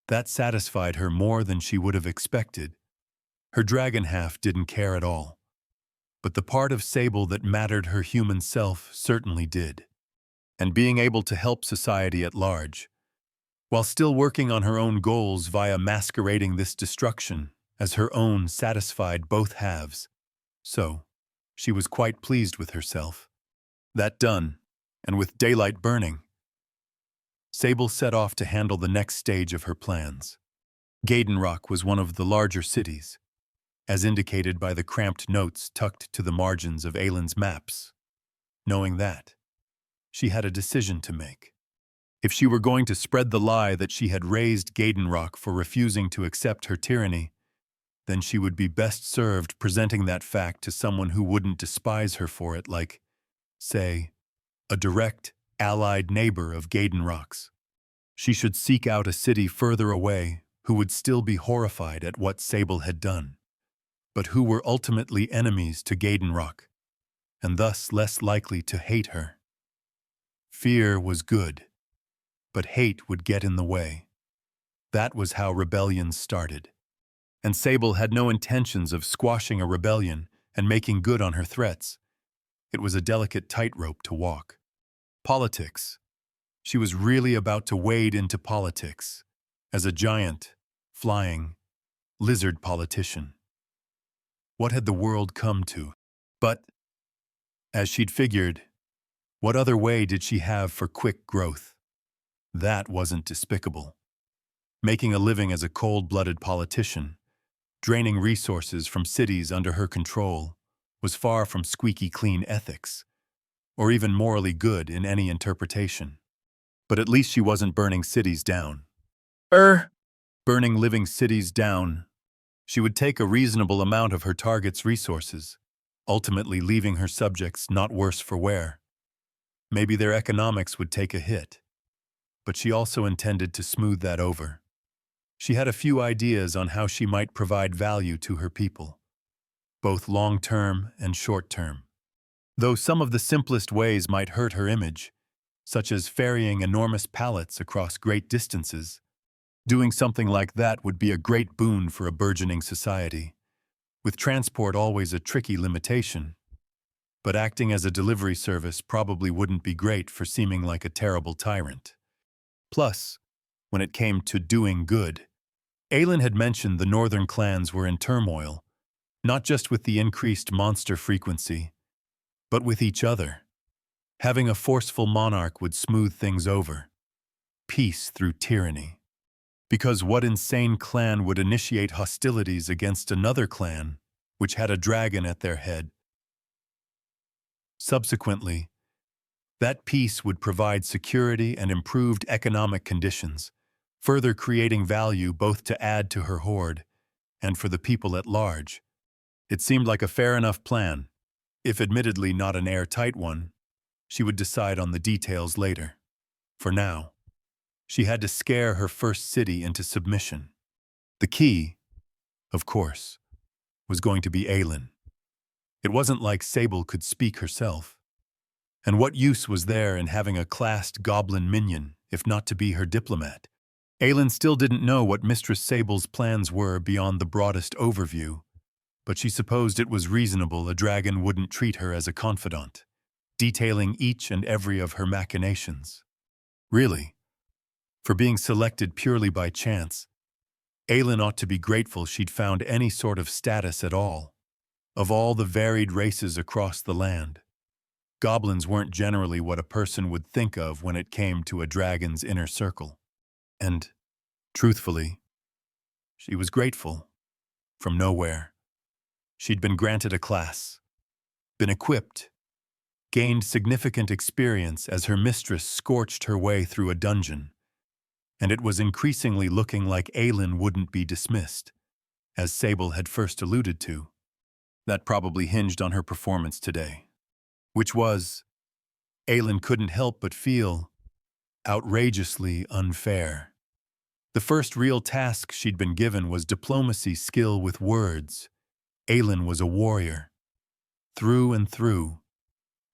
Speaker 1: That satisfied her more than she would have expected. Her dragon half didn't care at all. But the part of Sable that mattered, her human self, certainly did. And being able to help society at large, while still working on her own goals via masquerading this destruction as her own, satisfied both halves. So, she was quite pleased with herself. That done, and with daylight burning, Sable set off to handle the next stage of her plans. Gaidenrock was one of the larger cities, as indicated by the cramped notes tucked to the margins of Aylin's maps. Knowing that, she had a decision to make. If she were going to spread the lie that she had raised Gaidenrock for refusing to accept her tyranny, then she would be best served presenting that fact to someone who wouldn't despise her for it, like, say, a direct, allied neighbor of Gaidenrock's. She should seek out a city further away who would still be horrified at what Sable had done, but who were ultimately enemies to Gaidenrock, and thus less likely to hate her. Fear was good, but hate would get in the way. That was how rebellions started. And Sable had no intentions of squashing a rebellion and making good on her threats. It was a delicate tightrope to walk. Politics. She was really about to wade into politics as a giant, flying, lizard politician. What had the world come to? But, as she'd figured, what other way did she have for quick growth? That wasn't despicable. Making a living as a cold-blooded politician, draining resources from cities under her control, was far from squeaky clean ethics, or even morally good in any interpretation. But at least she wasn't burning cities down. Burning living cities down. She would take a reasonable amount of her target's resources, ultimately leaving her subjects not worse for wear. Maybe their economics would take a hit, but she also intended to smooth that over. She had a few ideas on how she might provide value to her people, both long-term and short-term. Though some of the simplest ways might hurt her image, such as ferrying enormous pallets across great distances, doing something like that would be a great boon for a burgeoning society, with transport always a tricky limitation. But acting as a delivery service probably wouldn't be great for seeming like a terrible tyrant. Plus, when it came to doing good, Aylin had mentioned the northern clans were in turmoil, not just with the increased monster frequency, but with each other. Having a forceful monarch would smooth things over. Peace through tyranny. Because what insane clan would initiate hostilities against another clan, which had a dragon at their head? Subsequently, that peace would provide security and improved economic conditions, further creating value both to add to her hoard and for the people at large. It seemed like a fair enough plan. If admittedly not an airtight one, she would decide on the details later. For now, she had to scare her first city into submission. The key, of course, was going to be Aylin. It wasn't like Sable could speak herself. And what use was there in having a classed goblin minion, if not to be her diplomat? Aylin still didn't know what Mistress Sable's plans were beyond the broadest overview, but she supposed it was reasonable a dragon wouldn't treat her as a confidant, detailing each and every of her machinations. Really, for being selected purely by chance, Aylin ought to be grateful she'd found any sort of status at all. Of all the varied races across the land, goblins weren't generally what a person would think of when it came to a dragon's inner circle. And, truthfully, she was grateful. From nowhere. She'd been granted a class, been equipped, gained significant experience as her mistress scorched her way through a dungeon, and it was increasingly looking like Aylin wouldn't be dismissed, as Sable had first alluded to. That probably hinged on her performance today, which was, Aelin couldn't help but feel, outrageously unfair. The first real task she'd been given was diplomacy skill with words. Aelin was a warrior. Through and through.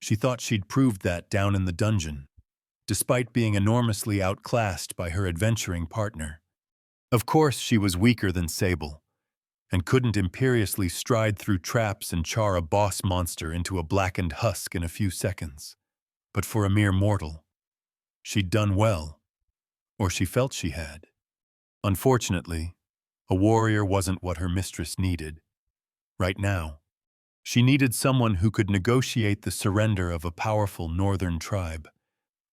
Speaker 1: She thought she'd proved that down in the dungeon, despite being enormously outclassed by her adventuring partner. Of course, she was weaker than Sable, and couldn't imperiously stride through traps and char a boss monster into a blackened husk in a few seconds. But for a mere mortal, she'd done well, or she felt she had. Unfortunately, a warrior wasn't what her mistress needed. Right now, she needed someone who could negotiate the surrender of a powerful northern tribe,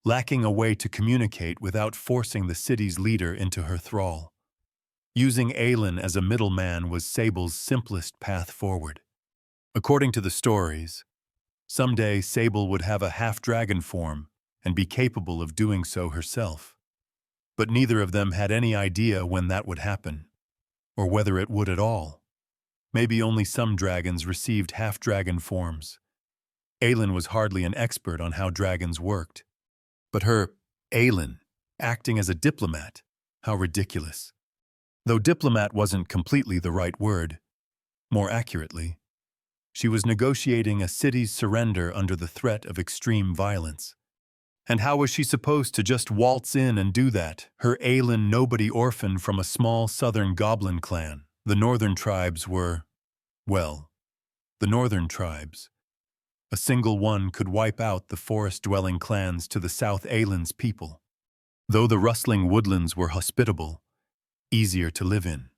Speaker 1: lacking a way to communicate without forcing the city's leader into her thrall. Using Aelin as a middleman was Sable's simplest path forward. According to the stories, someday Sable would have a half-dragon form and be capable of doing so herself. But neither of them had any idea when that would happen, or whether it would at all. Maybe only some dragons received half-dragon forms. Aelin was hardly an expert on how dragons worked. But her, Aelin, acting as a diplomat, how ridiculous. Though diplomat wasn't completely the right word. More accurately, she was negotiating a city's surrender under the threat of extreme violence. And how was she supposed to just waltz in and do that, her Aelin nobody orphan from a small southern goblin clan? The northern tribes were, well, the northern tribes. A single one could wipe out the forest-dwelling clans to the South Aelin's people. Though the rustling woodlands were hospitable, easier to live in,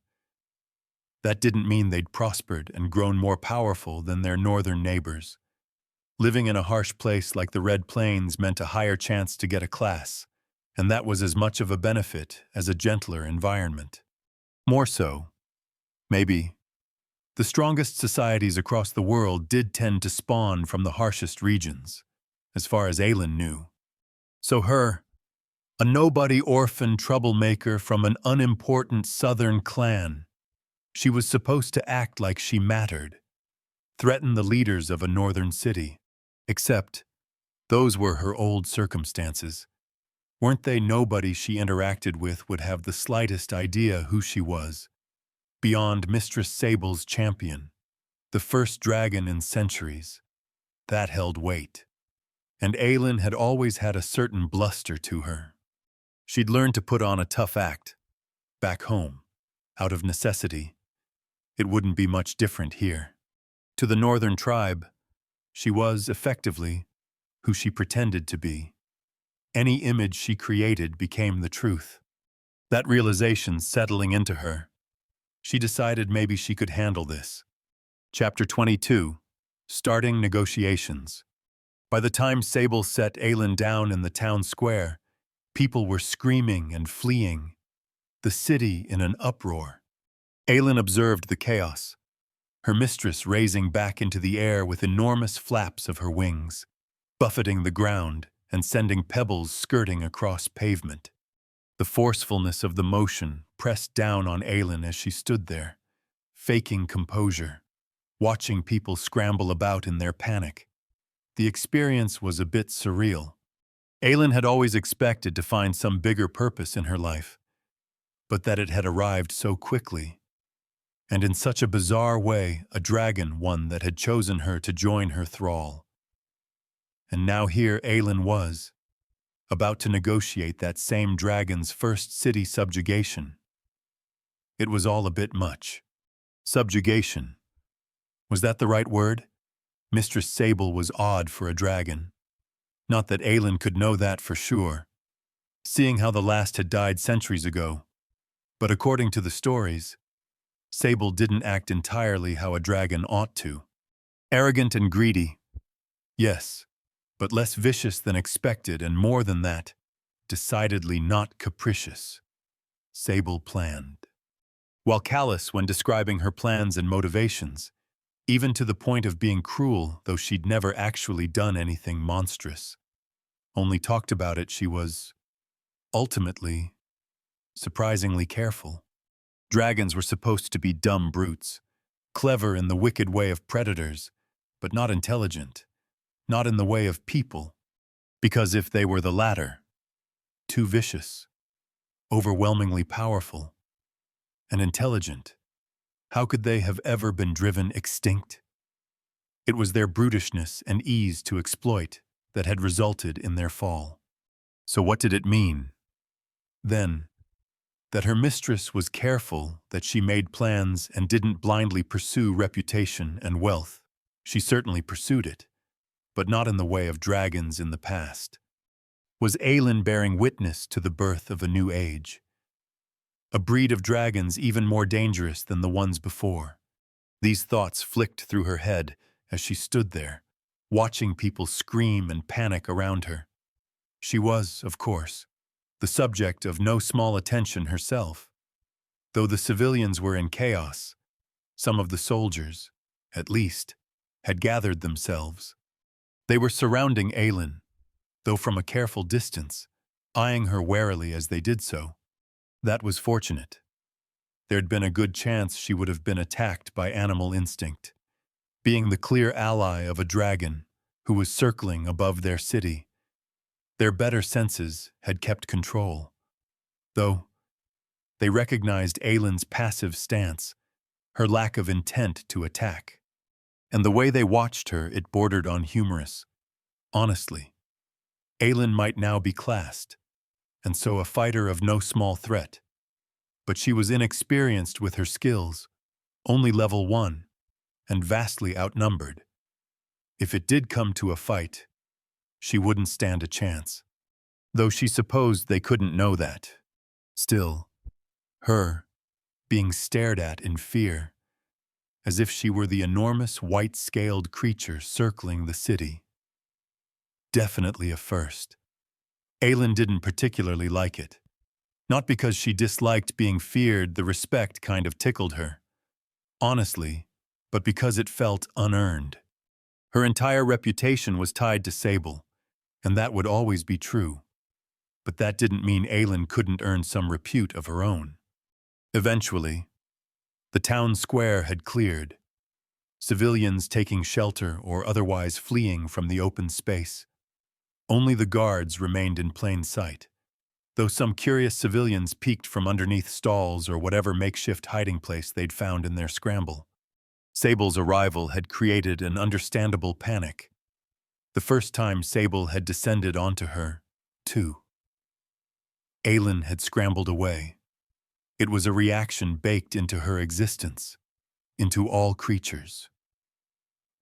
Speaker 1: that didn't mean they'd prospered and grown more powerful than their northern neighbors. Living in a harsh place like the Red Plains meant a higher chance to get a class, and that was as much of a benefit as a gentler environment. More so, maybe, the strongest societies across the world did tend to spawn from the harshest regions, as far as Aelin knew. So her, a nobody orphan troublemaker from an unimportant southern clan, she was supposed to act like she mattered, threaten the leaders of a northern city. Except, those were her old circumstances. Weren't they? Nobody she interacted with would have the slightest idea who she was, beyond Mistress Sable's champion, the first dragon in centuries. That held weight. And Aelin had always had a certain bluster to her. She'd learned to put on a tough act, back home, out of necessity. It wouldn't be much different here. To the northern tribe, she was, effectively, who she pretended to be. Any image she created became the truth. That realization settling into her, she decided maybe she could handle this. Chapter 22. Starting Negotiations. By the time Sable set Aelin down in the town square, people were screaming and fleeing, the city in an uproar. Aelin observed the chaos, her mistress raising back into the air with enormous flaps of her wings, buffeting the ground and sending pebbles skirting across pavement. The forcefulness of the motion pressed down on Aelin as she stood there, faking composure, watching people scramble about in their panic. The experience was a bit surreal. Aelin had always expected to find some bigger purpose in her life, but that it had arrived so quickly, and in such a bizarre way, a dragon one that had chosen her to join her thrall. And now here Aelin was, about to negotiate that same dragon's first city subjugation. It was all a bit much. Subjugation. Was that the right word? Mistress Sable was odd for a dragon. Not that Aelin could know that for sure, seeing how the last had died centuries ago. But according to the stories, Sable didn't act entirely how a dragon ought to. Arrogant and greedy, yes, but less vicious than expected, and more than that, decidedly not capricious. Sable planned. While callous when describing her plans and motivations, even to the point of being cruel, though she'd never actually done anything monstrous. Only talked about it, she was, ultimately, surprisingly careful. Dragons were supposed to be dumb brutes, clever in the wicked way of predators, but not intelligent, not in the way of people, because if they were the latter, too vicious, overwhelmingly powerful, and intelligent, how could they have ever been driven extinct? It was their brutishness and ease to exploit that had resulted in their fall. So what did it mean? Then, that her mistress was careful, that she made plans and didn't blindly pursue reputation and wealth. She certainly pursued it, but not in the way of dragons in the past. Was Aelin bearing witness to the birth of a new age? A breed of dragons even more dangerous than the ones before. These thoughts flicked through her head as she stood there, watching people scream and panic around her. She was, of course, the subject of no small attention herself. Though the civilians were in chaos, some of the soldiers, at least, had gathered themselves. They were surrounding Aelin, though from a careful distance, eyeing her warily as they did so. That was fortunate. There'd been a good chance she would have been attacked by animal instinct, being the clear ally of a dragon who was circling above their city. Their better senses had kept control, though they recognized Aelin's passive stance, her lack of intent to attack. And the way they watched her, it bordered on humorous. Honestly, Aelin might now be classed, and so a fighter of no small threat. But she was inexperienced with her skills, only level 1, and vastly outnumbered. If it did come to a fight, she wouldn't stand a chance, though she supposed they couldn't know that. Still, her, being stared at in fear, as if she were the enormous white-scaled creature circling the city. Definitely a first. Aelin didn't particularly like it. Not because she disliked being feared, the respect kind of tickled her. Honestly, but because it felt unearned. Her entire reputation was tied to Sable, and that would always be true. But that didn't mean Aelin couldn't earn some repute of her own. Eventually, the town square had cleared, civilians taking shelter or otherwise fleeing from the open space. Only the guards remained in plain sight, though some curious civilians peeked from underneath stalls or whatever makeshift hiding place they'd found in their scramble. Sable's arrival had created an understandable panic. The first time Sable had descended onto her, too. Aelin had scrambled away. It was a reaction baked into her existence, into all creatures.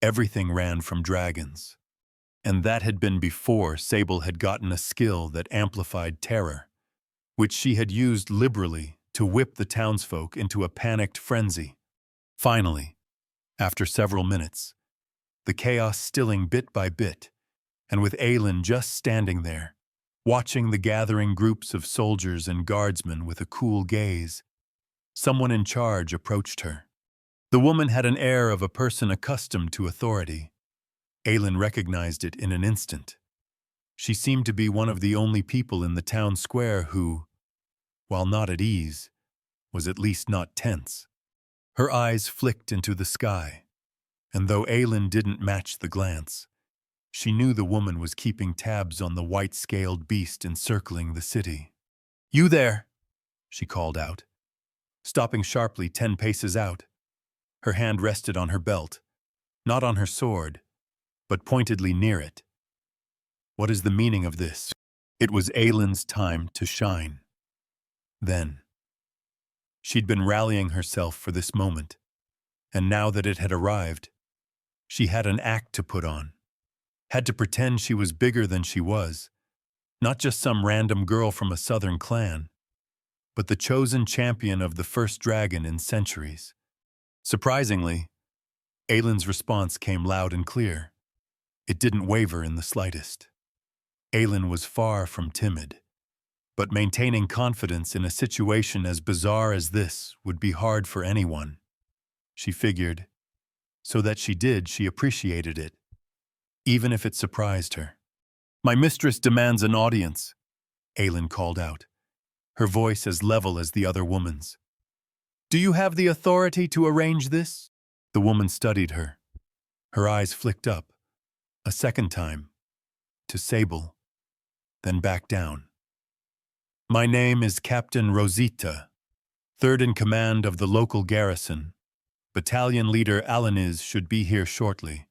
Speaker 1: Everything ran from dragons, and that had been before Sable had gotten a skill that amplified terror, which she had used liberally to whip the townsfolk into a panicked frenzy. Finally, after several minutes, the chaos stilling bit by bit, and with Aelin just standing there, watching the gathering groups of soldiers and guardsmen with a cool gaze, someone in charge approached her. The woman had an air of a person accustomed to authority. Aelin recognized it in an instant. She seemed to be one of the only people in the town square who, while not at ease, was at least not tense. Her eyes flicked into the sky, and though Aelin didn't match the glance, she knew the woman was keeping tabs on the white-scaled beast encircling the city. "You there!" she called out, stopping sharply 10 paces out. Her hand rested on her belt, not on her sword, but pointedly near it. What is the meaning of this? It was Aelin's time to shine. Then. She'd been rallying herself for this moment, and now that it had arrived, she had an act to put on. Had to pretend she was bigger than she was, not just some random girl from a southern clan, but the chosen champion of the first dragon in centuries. Surprisingly, Aelin's response came loud and clear. It didn't waver in the slightest. Aelin was far from timid, but maintaining confidence in a situation as bizarre as this would be hard for anyone. She figured, so that she appreciated it, even if it surprised her. "My mistress demands an audience," Aelin called out, her voice as level as the other woman's. "Do you have the authority to arrange this?" The woman studied her. Her eyes flicked up, a second time, to Sable, then back down. My name is Captain Rosita, third in command of the local garrison. Battalion leader Alaniz should be here shortly,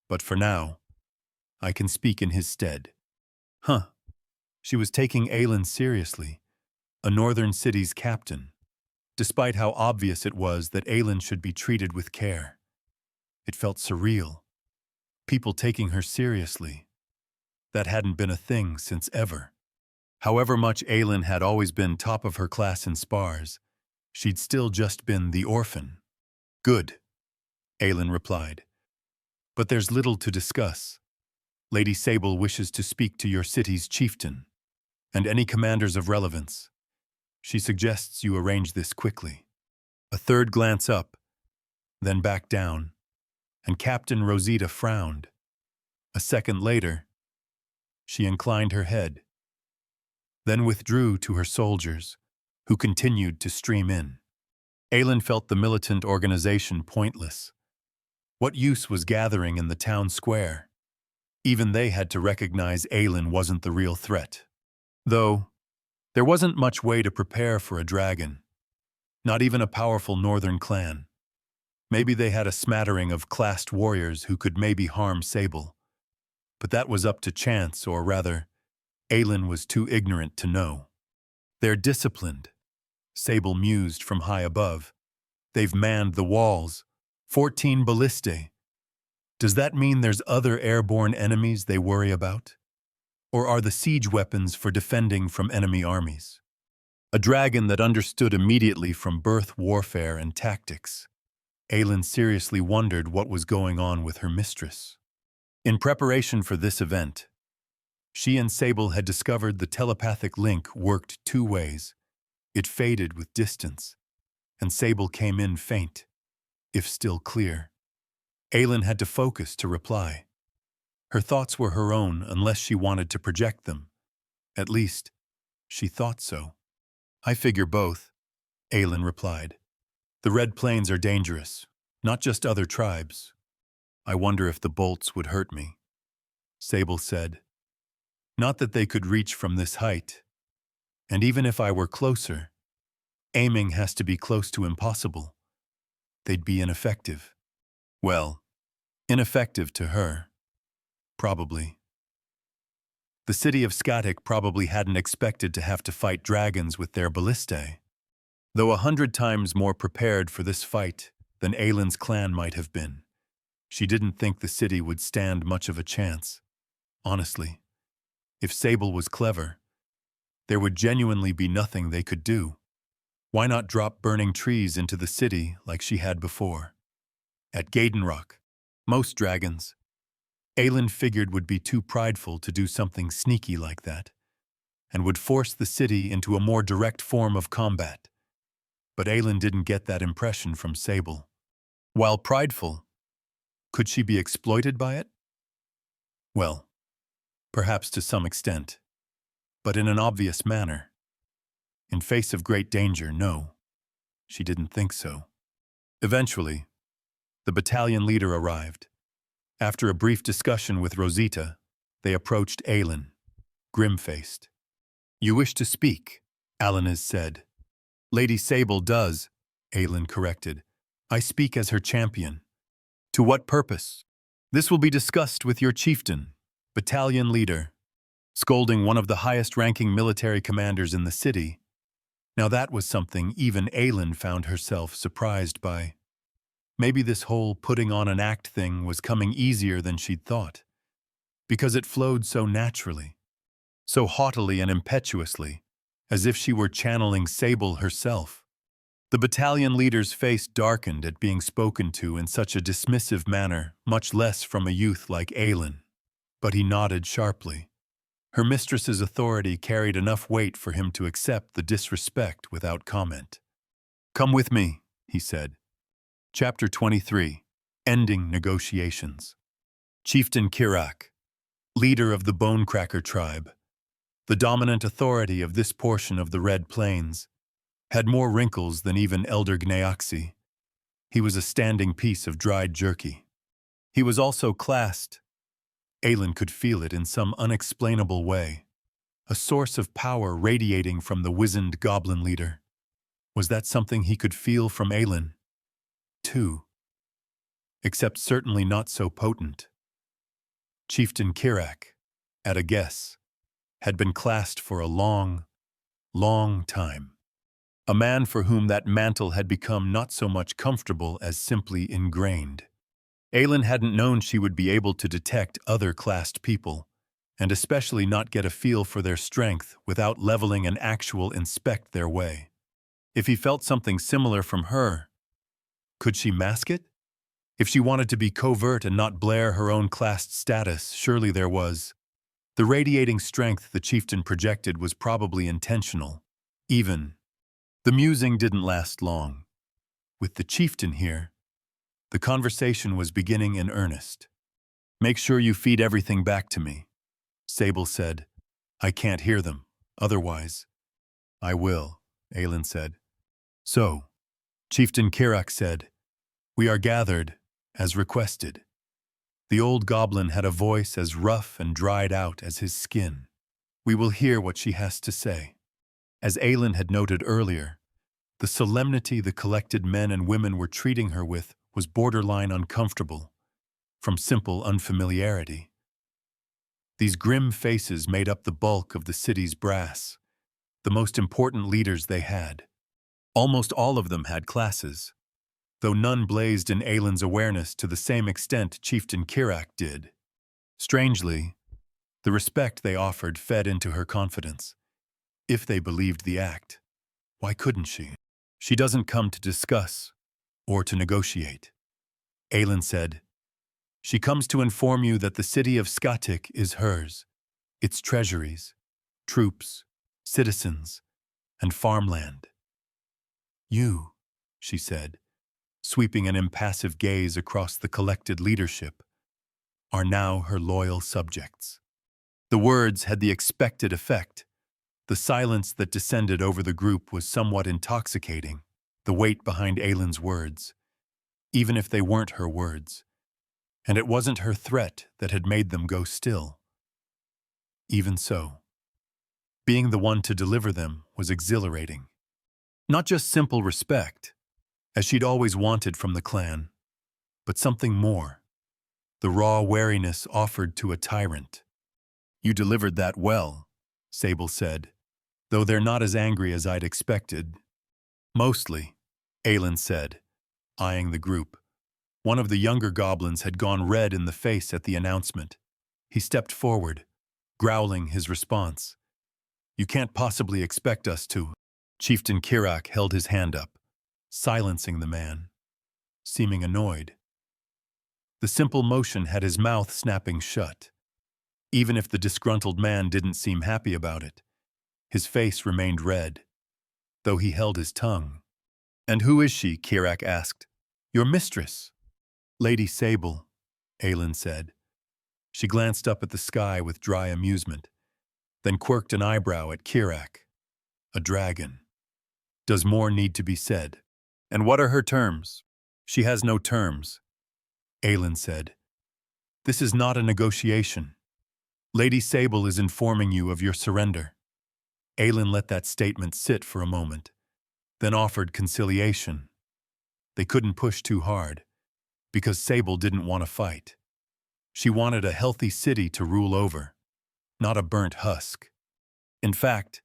Speaker 1: but for now, I can speak in his stead. Huh. She was taking Aelin seriously, a northern city's captain, despite how obvious it was that Aelin should be treated with care. It felt surreal. People taking her seriously. That hadn't been a thing since ever. However much Aelin had always been top of her class in spars, she'd still just been the orphan. Good, Aelin replied. But there's little to discuss. Lady Sable wishes to speak to your city's chieftain, and any commanders of relevance. She suggests you arrange this quickly. A third glance up, then back down, and Captain Rosita frowned. A second later, she inclined her head, then withdrew to her soldiers, who continued to stream in. Aelin felt the militant organization pointless. What use was gathering in the town square? Even they had to recognize Aelin wasn't the real threat. Though, there wasn't much way to prepare for a dragon. Not even a powerful northern clan. Maybe they had a smattering of classed warriors who could maybe harm Sable. But that was up to chance, or rather, Aelin was too ignorant to know. They're disciplined, Sable mused from high above. They've manned the walls, 14 ballistae. Does that mean there's other airborne enemies they worry about? Or are the siege weapons for defending from enemy armies? A dragon that understood immediately from birth warfare and tactics. Aelin seriously wondered what was going on with her mistress. In preparation for this event, she and Sable had discovered the telepathic link worked two ways. It faded with distance, and Sable came in faint, if still clear. Aelin had to focus to reply. Her thoughts were her own unless she wanted to project them. At least, she thought so. I figure both, Aelin replied. The Red Plains are dangerous, not just other tribes. I wonder if the bolts would hurt me. Sable said. Not that they could reach from this height. And even if I were closer, aiming has to be close to impossible. They'd be ineffective. Well, ineffective to her. Probably. The city of Skatic probably hadn't expected to have to fight dragons with their ballistae. Though 100 times more prepared for this fight than Aelin's clan might have been, she didn't think the city would stand much of a chance. Honestly, if Sable was clever, there would genuinely be nothing they could do. Why not drop burning trees into the city like she had before? At Gadenrock, most dragons, Aelin figured would be too prideful to do something sneaky like that, and would force the city into a more direct form of combat. But Aelin didn't get that impression from Sable. While prideful, could she be exploited by it? Well, perhaps to some extent, but in an obvious manner. In face of great danger, no, she didn't think so. Eventually, the battalion leader arrived. After a brief discussion with Rosita, they approached Aelin, grim-faced. You wish to speak, Alaniz said. Lady Sable does, Aelin corrected. I speak as her champion. To what purpose? This will be discussed with your chieftain, battalion leader, scolding one of the highest-ranking military commanders in the city. Now that was something even Aelin found herself surprised by. Maybe this whole putting on an act thing was coming easier than she'd thought, because it flowed so naturally, so haughtily and impetuously, as if she were channeling Sable herself. The battalion leader's face darkened at being spoken to in such a dismissive manner, much less from a youth like Aelin. But he nodded sharply. Her mistress's authority carried enough weight for him to accept the disrespect without comment. Come with me, he said. Chapter 23. Ending Negotiations. Chieftain Kirak, leader of the Bonecracker tribe, the dominant authority of this portion of the Red Plains, had more wrinkles than even Elder Gneoxi. He was a standing piece of dried jerky. He was also classed. Aelin could feel it in some unexplainable way. A source of power radiating from the wizened goblin leader. Was that something he could feel from Aelin, too? Except certainly not so potent. Chieftain Kirak, at a guess, had been classed for a long, long time. A man for whom that mantle had become not so much comfortable as simply ingrained. Aelin hadn't known she would be able to detect other classed people, and especially not get a feel for their strength without leveling an actual inspect their way. If he felt something similar from her, could she mask it? If she wanted to be covert and not blare her own classed status, surely there was. The radiating strength the chieftain projected was probably intentional. Even. The musing didn't last long. With the chieftain here, the conversation was beginning in earnest. "Make sure you feed everything back to me," Sable said. "I can't hear them, otherwise." "I will," Aelin said. "So," Chieftain Kirak said, "we are gathered, as requested." The old goblin had a voice as rough and dried out as his skin. "We will hear what she has to say." As Aelin had noted earlier, the solemnity the collected men and women were treating her with was borderline uncomfortable, from simple unfamiliarity. These grim faces made up the bulk of the city's brass, the most important leaders they had. Almost all of them had classes, though none blazed in Aelin's awareness to the same extent Chieftain Kirak did. Strangely, the respect they offered fed into her confidence. If they believed the act, why couldn't she? "She doesn't come to discuss or to negotiate," Aelin said. "She comes to inform you that the city of Skatik is hers, its treasuries, troops, citizens, and farmland." "You," she said, sweeping an impassive gaze across the collected leadership, "are now her loyal subjects." The words had the expected effect. The silence that descended over the group was somewhat intoxicating, the weight behind Aelin's words, even if they weren't her words. And it wasn't her threat that had made them go still. Even so, being the one to deliver them was exhilarating. Not just simple respect, as she'd always wanted from the clan, but something more. The raw wariness offered to a tyrant. "You delivered that well," Sable said, "though they're not as angry as I'd expected." "Mostly," Aelin said, eyeing the group. One of the younger goblins had gone red in the face at the announcement. He stepped forward, growling his response. "You can't possibly expect us to." Chieftain Kirak held his hand up, silencing the man, seeming annoyed. The simple motion had his mouth snapping shut. Even if the disgruntled man didn't seem happy about it, his face remained red, though he held his tongue. "And who is she?" Kirak asked. "Your mistress." "Lady Sable," Aelin said. She glanced up at the sky with dry amusement, then quirked an eyebrow at Kirak. "A dragon. Does more need to be said? And what are her terms?" "She has no terms," Aelin said. "This is not a negotiation. Lady Sable is informing you of your surrender." Aelin let that statement sit for a moment, then offered conciliation. They couldn't push too hard, because Sable didn't want to fight. She wanted a healthy city to rule over, not a burnt husk. In fact,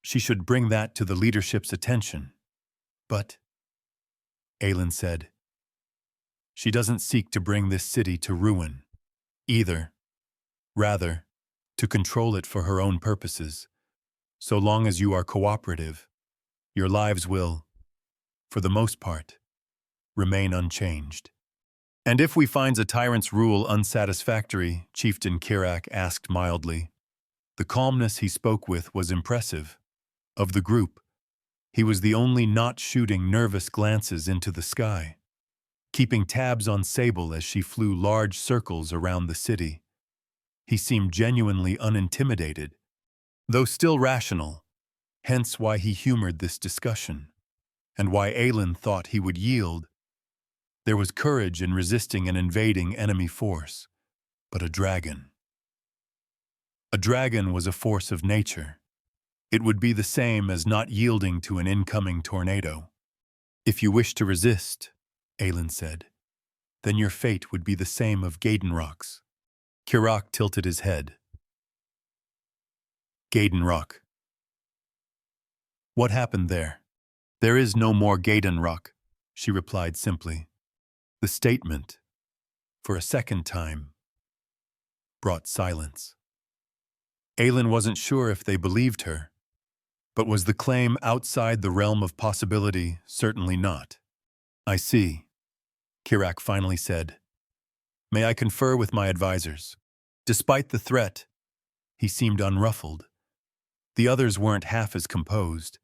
Speaker 1: she should bring that to the leadership's attention. "But," Aelin said, "she doesn't seek to bring this city to ruin, either. Rather, to control it for her own purposes. So long as you are cooperative, your lives will, for the most part, remain unchanged." "And if we finds a tyrant's rule unsatisfactory?" Chieftain Kirak asked mildly. The calmness he spoke with was impressive. Of the group, he was the only not shooting nervous glances into the sky, keeping tabs on Sable as she flew large circles around the city. He seemed genuinely unintimidated, though still rational, hence why he humored this discussion, and why Aelin thought he would yield There was courage in resisting an invading enemy force, but a dragon. A dragon was a force of nature. It would be the same as not yielding to an incoming tornado. If you wish to resist, Aelin said, then your fate would be the same of Gadenrock's. Kirak tilted his head. Gadenrock. What happened there? There is no more Gadenrock, she replied simply. The statement, for a second time, brought silence. Aelin wasn't sure if they believed her, but was the claim outside the realm of possibility? Certainly not. I see, Kirak finally said. May I confer with my advisors? Despite the threat, he seemed unruffled. The others weren't half as composed.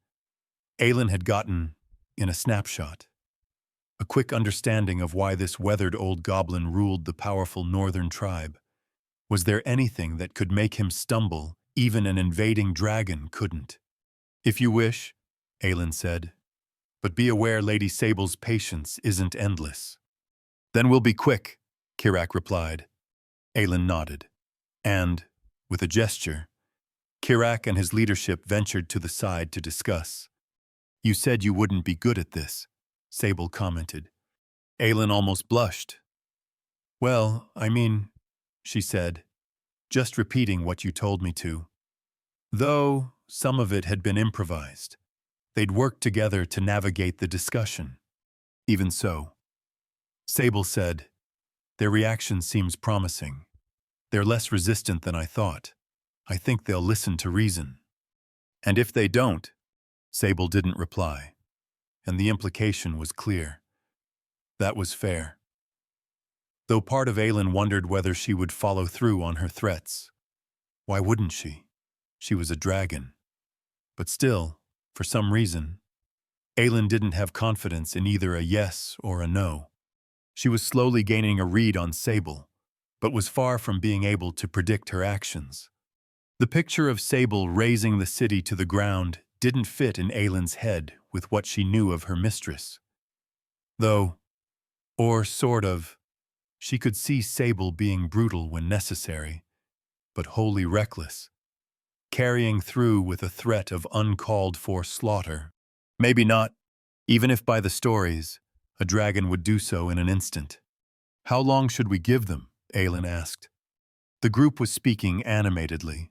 Speaker 1: Aelin had gotten, in a snapshot, a quick understanding of why this weathered old goblin ruled the powerful northern tribe. Was there anything that could make him stumble? Even an invading dragon couldn't. If you wish, Aelin said, but be aware Lady Sable's patience isn't endless. Then we'll be quick, Kirak replied. Aelin nodded. And, with a gesture, Kirak and his leadership ventured to the side to discuss. You said you wouldn't be good at this, Sable commented. Aelin almost blushed. Well, I mean, she said, just repeating what you told me to. Though some of it had been improvised, they'd worked together to navigate the discussion. Even so, Sable said, their reaction seems promising. They're less resistant than I thought. I think they'll listen to reason. And if they don't, Sable didn't reply, and the implication was clear. That was fair. Though part of Aelin wondered whether she would follow through on her threats. Why wouldn't she? She was a dragon. But still, for some reason, Aelin didn't have confidence in either a yes or a no. She was slowly gaining a read on Sable, but was far from being able to predict her actions. The picture of Sable razing the city to the ground didn't fit in Aelin's head with what she knew of her mistress. Though, or sort of, she could see Sable being brutal when necessary, but wholly reckless, carrying through with a threat of uncalled-for slaughter. Maybe not, even if by the stories, a dragon would do so in an instant. How long should we give them? Aelin asked. The group was speaking animatedly.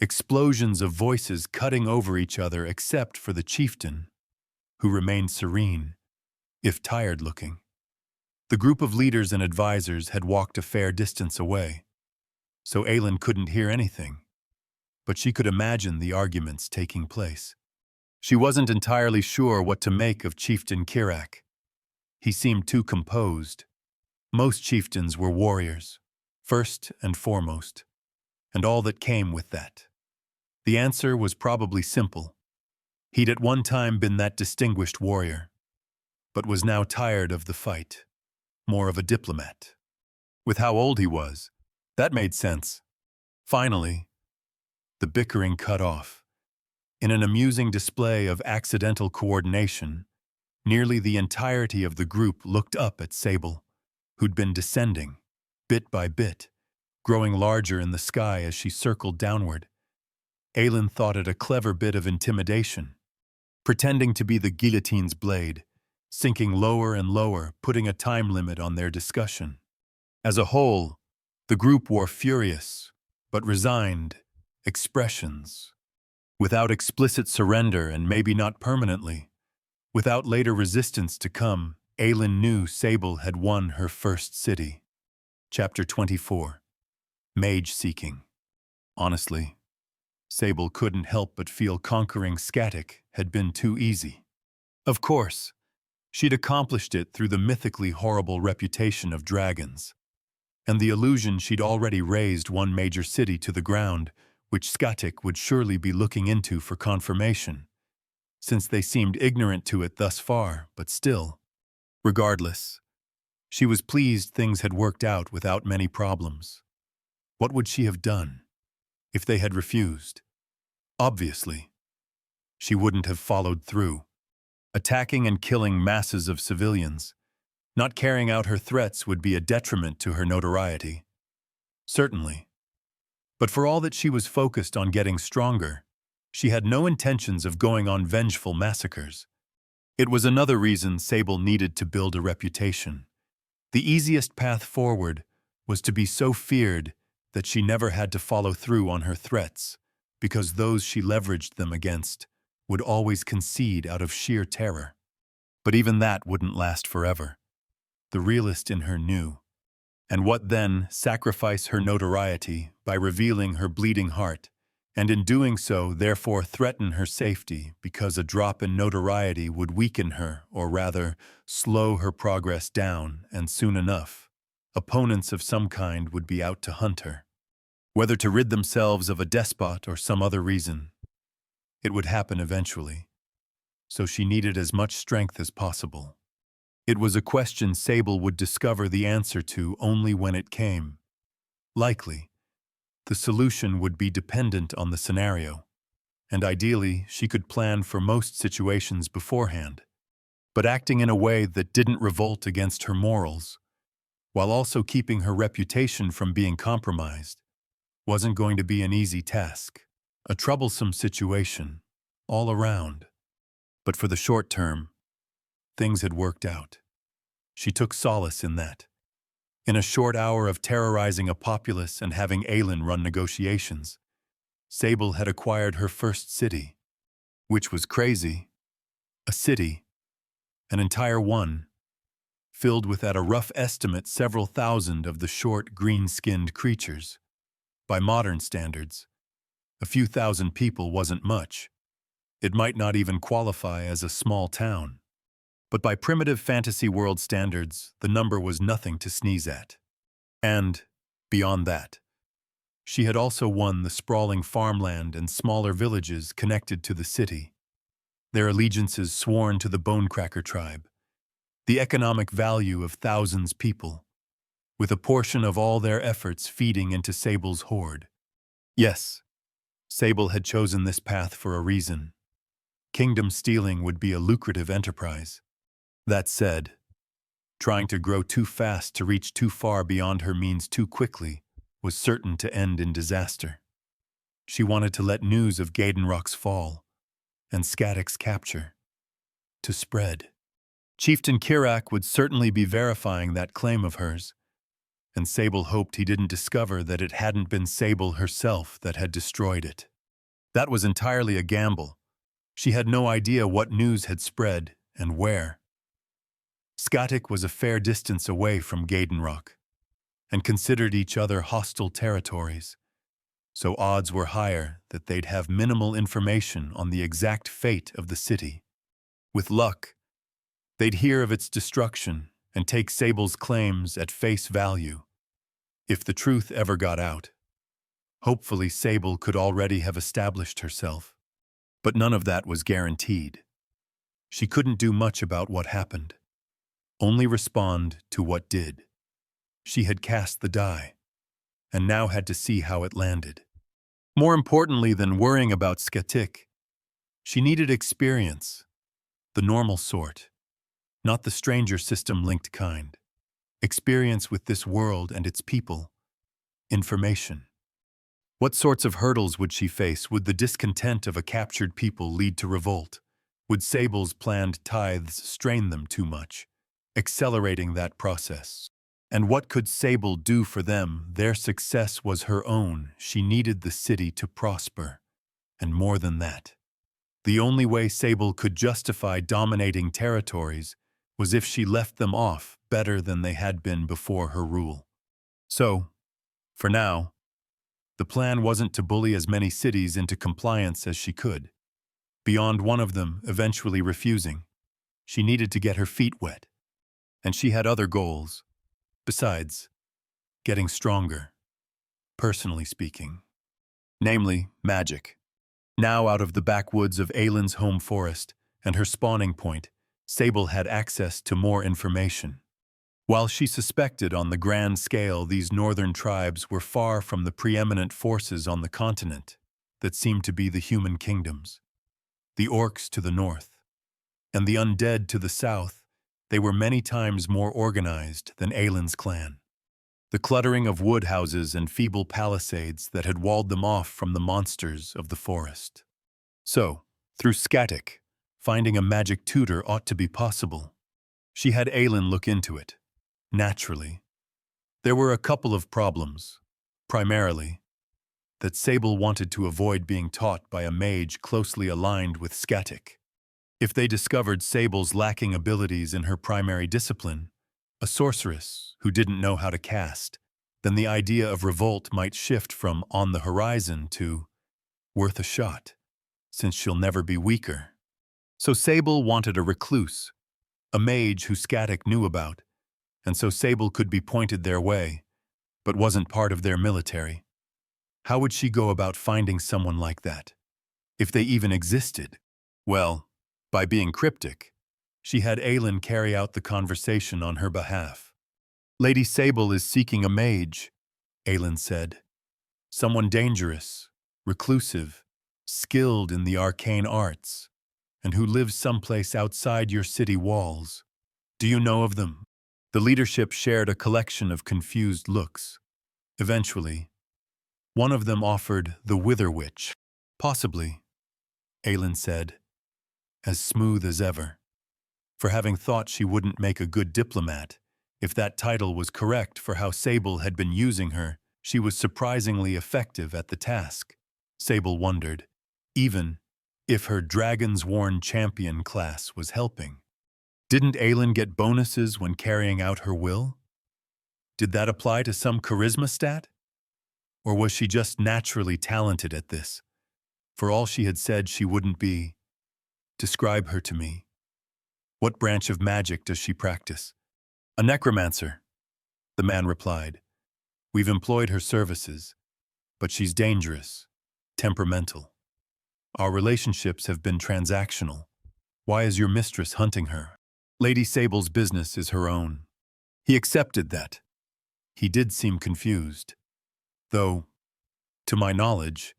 Speaker 1: Explosions of voices cutting over each other except for the chieftain, who remained serene, if tired-looking. The group of leaders and advisors had walked a fair distance away, so Aelin couldn't hear anything, but she could imagine the arguments taking place. She wasn't entirely sure what to make of Chieftain Kirak. He seemed too composed. Most chieftains were warriors, first and foremost, and all that came with that. The answer was probably simple. He'd at one time been that distinguished warrior, but was now tired of the fight, more of a diplomat. With how old he was, that made sense. Finally, the bickering cut off. In an amusing display of accidental coordination, nearly the entirety of the group looked up at Sable, who'd been descending, bit by bit, growing larger in the sky as she circled downward. Aelin thought it a clever bit of intimidation, pretending to be the guillotine's blade, sinking lower and lower, putting a time limit on their discussion. As a whole, the group wore furious, but resigned, expressions. Without explicit surrender, and maybe not permanently, without later resistance to come, Aelin knew Sable had won her first city. Chapter 24. Mage Seeking. Honestly, Sable couldn't help but feel conquering Skatic had been too easy. Of course, she'd accomplished it through the mythically horrible reputation of dragons, and the illusion she'd already razed one major city to the ground, which Skatic would surely be looking into for confirmation, since they seemed ignorant to it thus far, but still. Regardless, she was pleased things had worked out without many problems. What would she have done if they had refused? Obviously, she wouldn't have followed through. Attacking and killing masses of civilians, Not carrying out her threats would be a detriment to her notoriety. Certainly. But for all that she was focused on getting stronger, she had no intentions of going on vengeful massacres. It was another reason Sable needed to build a reputation. The easiest path forward was to be so feared that she never had to follow through on her threats, because those she leveraged them against would always concede out of sheer terror. But even that wouldn't last forever. The realist in her knew. And what then, sacrifice her notoriety by revealing her bleeding heart, and in doing so, therefore threaten her safety because a drop in notoriety would weaken her, or rather, slow her progress down, and soon enough, opponents of some kind would be out to hunt her. Whether to rid themselves of a despot or some other reason, it would happen eventually. So she needed as much strength as possible. It was a question Sable would discover the answer to only when it came. Likely, the solution would be dependent on the scenario, and ideally she could plan for most situations beforehand, but acting in a way that didn't revolt against her morals, while also keeping her reputation from being compromised, wasn't going to be an easy task. A troublesome situation, all around. But for the short term, things had worked out. She took solace in that. In a short hour of terrorizing a populace and having Aelin run negotiations, Sable had acquired her first city, which was crazy. A city, an entire one, filled with at a rough estimate several thousand of the short, green-skinned creatures. By modern standards, a few thousand people wasn't much. It might not even qualify as a small town. But by primitive fantasy world standards, the number was nothing to sneeze at. And, beyond that, she had also won the sprawling farmland and smaller villages connected to the city, their allegiances sworn to the Bonecracker tribe, the economic value of thousands people, with a portion of all their efforts feeding into Sable's hoard. Yes, Sable had chosen this path for a reason. Kingdom stealing would be a lucrative enterprise. That said, trying to grow too fast to reach too far beyond her means too quickly was certain to end in disaster. She wanted to let news of Gadenrock's fall and Skaddik's capture to spread. Chieftain Kirak would certainly be verifying that claim of hers, and Sable hoped he didn't discover that it hadn't been Sable herself that had destroyed it. That was entirely a gamble. She had no idea what news had spread and where. Skaddik was a fair distance away from Gadenrock, and considered each other hostile territories, so odds were higher that they'd have minimal information on the exact fate of the city. With luck, they'd hear of its destruction and take Sable's claims at face value. If the truth ever got out, hopefully Sable could already have established herself. But none of that was guaranteed. She couldn't do much about what happened, only respond to what did. She had cast the die, and now had to see how it landed. More importantly than worrying about Skatik, she needed experience, the normal sort, not the stranger system-linked kind. Experience with this world and its people. Information. What sorts of hurdles would she face? Would the discontent of a captured people lead to revolt? Would Sable's planned tithes strain them too much, accelerating that process? And what could Sable do for them? Their success was her own. She needed the city to prosper. And more than that, the only way Sable could justify dominating territories was if she left them off better than they had been before her rule. So, for now, the plan wasn't to bully as many cities into compliance as she could. Beyond one of them eventually refusing, she needed to get her feet wet. And she had other goals. Besides, getting stronger, personally speaking. Namely, magic. Now out of the backwoods of Aelin's home forest and her spawning point, Sable had access to more information. While she suspected on the grand scale these northern tribes were far from the preeminent forces on the continent that seemed to be the human kingdoms, the orcs to the north, and the undead to the south, They were many times more organized than Aylin's clan. The cluttering of wood houses and feeble palisades that had walled them off from the monsters of the forest. So, through Skatic, finding a magic tutor ought to be possible. She had Aylin look into it. Naturally. There were a couple of problems. Primarily, that Sable wanted to avoid being taught by a mage closely aligned with Skatic. If they discovered Sable's lacking abilities in her primary discipline, a sorceress who didn't know how to cast, then the idea of revolt might shift from on the horizon to worth a shot, since she'll never be weaker. So Sable wanted a recluse, a mage who Skatic knew about, and so Sable could be pointed their way, but wasn't part of their military. How would she go about finding someone like that? If they even existed? Well, by being cryptic, she had Aylin carry out the conversation on her behalf. Lady Sable is seeking a mage, Aylin said. Someone dangerous, reclusive, skilled in the arcane arts, and who lives someplace outside your city walls. Do you know of them? The leadership shared a collection of confused looks. Eventually, one of them offered the Wither Witch. Possibly, Aylin said, as smooth as ever. For having thought she wouldn't make a good diplomat, if that title was correct for how Sable had been using her, she was surprisingly effective at the task. Sable wondered, even if her Dragon's Worn Champion class was helping. Didn't Aylin get bonuses when carrying out her will? Did that apply to some charisma stat? Or was she just naturally talented at this? For all she had said she wouldn't be. Describe her to me. What branch of magic does she practice? A necromancer, the man replied. We've employed her services, but she's dangerous, temperamental. Our relationships have been transactional. Why is your mistress hunting her? Lady Sable's business is her own. He accepted that. He did seem confused. Though, to my knowledge,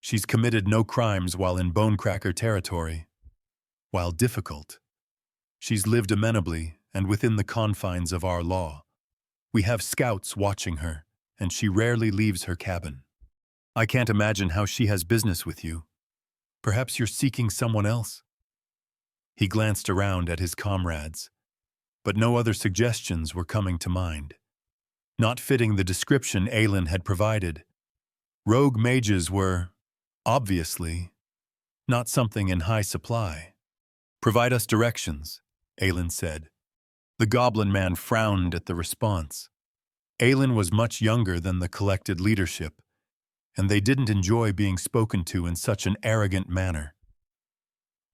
Speaker 1: she's committed no crimes while in Bonecracker territory. While difficult, she's lived amenably and within the confines of our law. We have scouts watching her, and she rarely leaves her cabin. I can't imagine how she has business with you. Perhaps you're seeking someone else? He glanced around at his comrades, but no other suggestions were coming to mind. Not fitting the description Aylin had provided. Rogue mages were, obviously, not something in high supply. Provide us directions, Aylin said. The goblin man frowned at the response. Aylin was much younger than the collected leadership, and they didn't enjoy being spoken to in such an arrogant manner.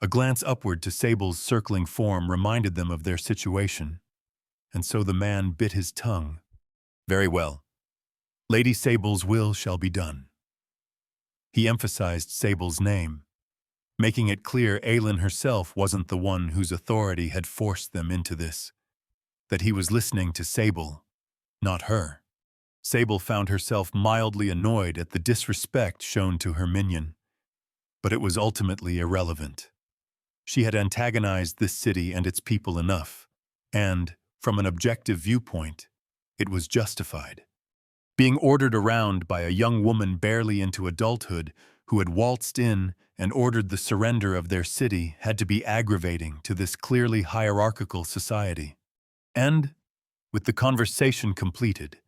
Speaker 1: A glance upward to Sable's circling form reminded them of their situation, and so the man bit his tongue. Very well. Lady Sable's will shall be done. He emphasized Sable's name, making it clear Aylin herself wasn't the one whose authority had forced them into this, that he was listening to Sable, not her. Sable found herself mildly annoyed at the disrespect shown to her minion, but it was ultimately irrelevant. She had antagonized this city and its people enough, and, from an objective viewpoint, it was justified. Being ordered around by a young woman barely into adulthood who had waltzed in and ordered the surrender of their city had to be aggravating to this clearly hierarchical society. And, with the conversation completed,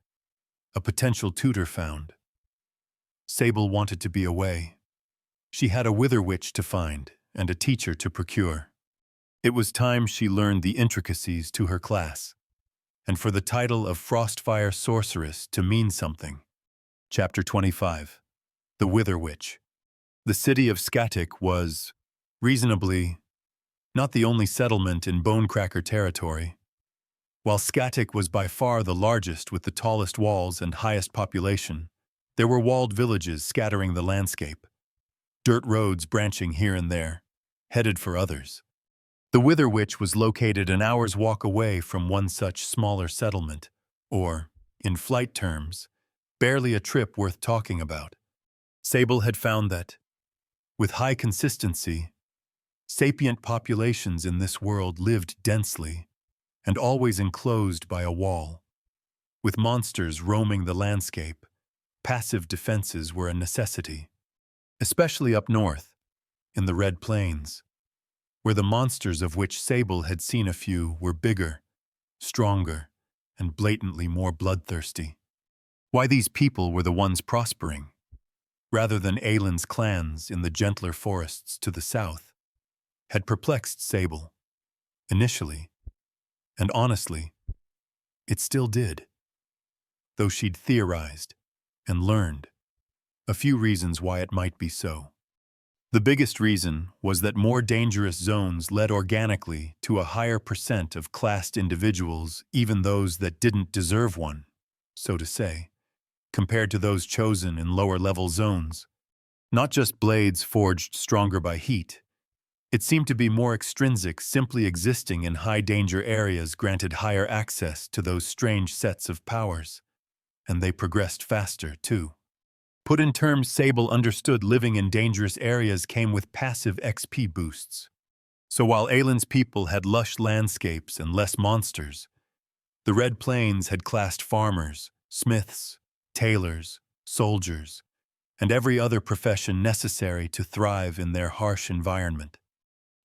Speaker 1: a potential tutor found. Sable wanted to be away. She had a Wither Witch to find and a teacher to procure. It was time she learned the intricacies to her class, and for the title of Frostfire Sorceress to mean something. Chapter 25. The Wither Witch. The city of Skatic was, reasonably, not the only settlement in Bonecracker territory. While Skatic was by far the largest with the tallest walls and highest population, there were walled villages scattering the landscape, dirt roads branching here and there, headed for others. The Wither Witch was located an hour's walk away from one such smaller settlement, or, in flight terms, barely a trip worth talking about. Sable had found that, with high consistency, sapient populations in this world lived densely, and always enclosed by a wall. With monsters roaming the landscape, passive defenses were a necessity, especially up north, in the Red Plains, where the monsters of which Sable had seen a few were bigger, stronger, and blatantly more bloodthirsty. Why these people were the ones prospering, rather than Aylin's clans in the gentler forests to the south, had perplexed Sable, initially, and honestly, it still did, though she'd theorized and learned a few reasons why it might be so. The biggest reason was that more dangerous zones led organically to a higher percent of classed individuals, even those that didn't deserve one, so to say, compared to those chosen in lower-level zones. Not just blades forged stronger by heat. It seemed to be more extrinsic, simply existing in high-danger areas granted higher access to those strange sets of powers. And they progressed faster, too. Put in terms Sable understood, living in dangerous areas came with passive XP boosts. So while Aylin's people had lush landscapes and less monsters, the Red Plains had classed farmers, smiths, tailors, soldiers, and every other profession necessary to thrive in their harsh environment.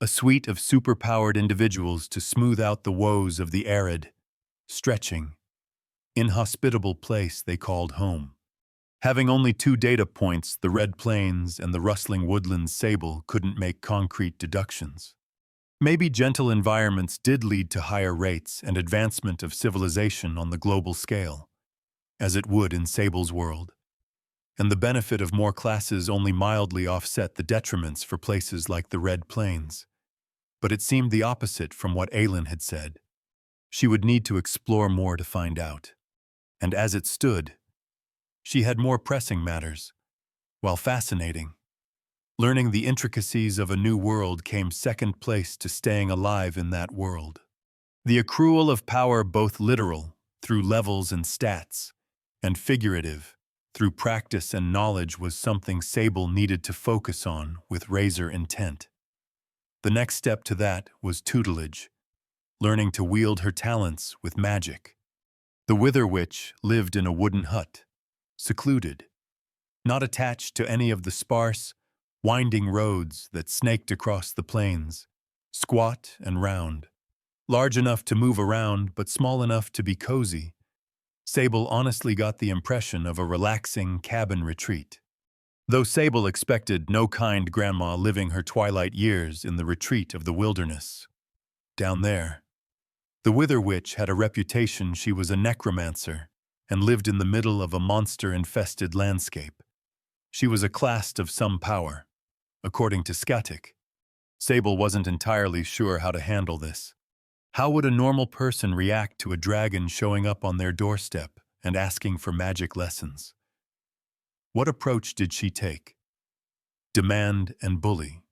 Speaker 1: A suite of superpowered individuals to smooth out the woes of the arid, stretching, inhospitable place they called home. Having only 2 data points, the Red Plains and the rustling woodlands, Sable couldn't make concrete deductions. Maybe gentle environments did lead to higher rates and advancement of civilization on the global scale, as it would in Sable's world, and the benefit of more classes only mildly offset the detriments for places like the Red Plains. But it seemed the opposite from what Aylin had said. She would need to explore more to find out. And as it stood, she had more pressing matters. While fascinating, learning the intricacies of a new world came second place to staying alive in that world. The accrual of power, both literal, through levels and stats, and figurative, through practice and knowledge, was something Sable needed to focus on with razor intent. The next step to that was tutelage, learning to wield her talents with magic. The Wither Witch lived in a wooden hut, secluded, not attached to any of the sparse, winding roads that snaked across the plains, squat and round, large enough to move around but small enough to be cozy. Sable honestly got the impression of a relaxing cabin retreat. Though Sable expected no kind grandma living her twilight years in the retreat of the wilderness. Down there, the Wither Witch had a reputation. She was a necromancer and lived in the middle of a monster-infested landscape. She was a class of some power, according to Skatic. Sable wasn't entirely sure how to handle this. How would a normal person react to a dragon showing up on their doorstep and asking for magic lessons? What approach did she take? Demand and bully,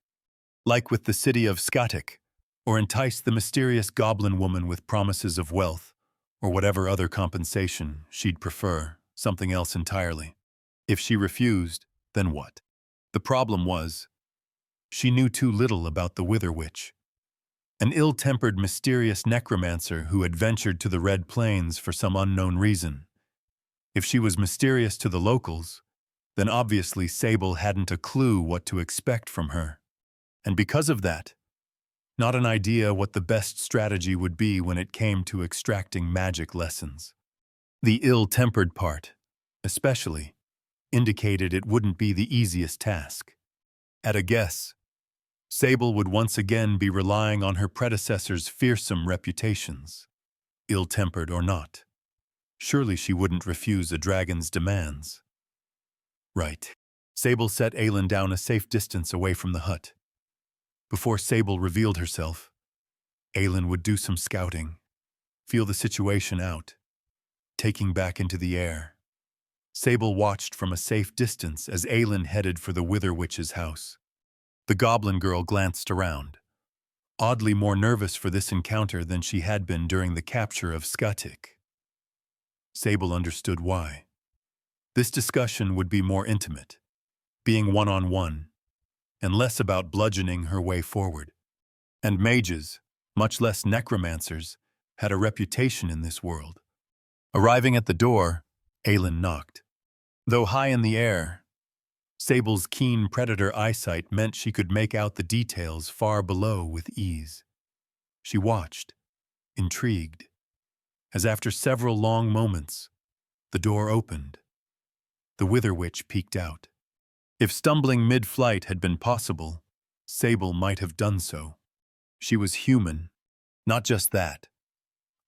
Speaker 1: like with the city of Skatic, or entice the mysterious goblin woman with promises of wealth, or whatever other compensation she'd prefer, something else entirely. If she refused, then what? The problem was, she knew too little about the Wither Witch, an ill-tempered, mysterious necromancer who had ventured to the Red Plains for some unknown reason. If she was mysterious to the locals, then obviously Sable hadn't a clue what to expect from her. And because of that, not an idea what the best strategy would be when it came to extracting magic lessons. The ill-tempered part, especially, indicated it wouldn't be the easiest task. At a guess, Sable would once again be relying on her predecessor's fearsome reputations, ill-tempered or not. Surely she wouldn't refuse a dragon's demands. Right. Sable set Aylin down a safe distance away from the hut. Before Sable revealed herself, Aylin would do some scouting, feel the situation out, taking back into the air. Sable watched from a safe distance as Aylin headed for the Wither Witch's house. The goblin girl glanced around, oddly more nervous for this encounter than she had been during the capture of Skatic. Sable understood why. This discussion would be more intimate, being one-on-one, and less about bludgeoning her way forward. And mages, much less necromancers, had a reputation in this world. Arriving at the door, Aelin knocked. Though high in the air, Sable's keen predator eyesight meant she could make out the details far below with ease. She watched, intrigued, as after several long moments, the door opened. The Wither Witch peeked out. If stumbling mid-flight had been possible, Sable might have done so. She was human, not just that.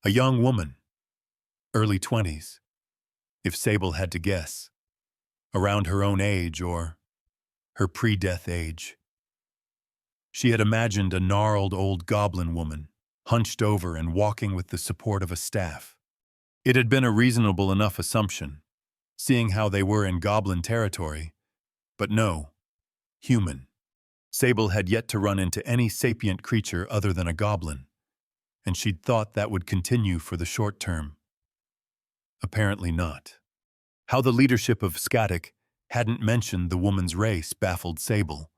Speaker 1: A young woman, early 20s, if Sable had to guess, around her own age or her pre-death age. She had imagined a gnarled old goblin woman, hunched over and walking with the support of a staff. It had been a reasonable enough assumption, seeing how they were in goblin territory, but no, human. Sable had yet to run into any sapient creature other than a goblin, and she'd thought that would continue for the short term. Apparently not. How the leadership of Skatic hadn't mentioned the woman's race baffled Sable,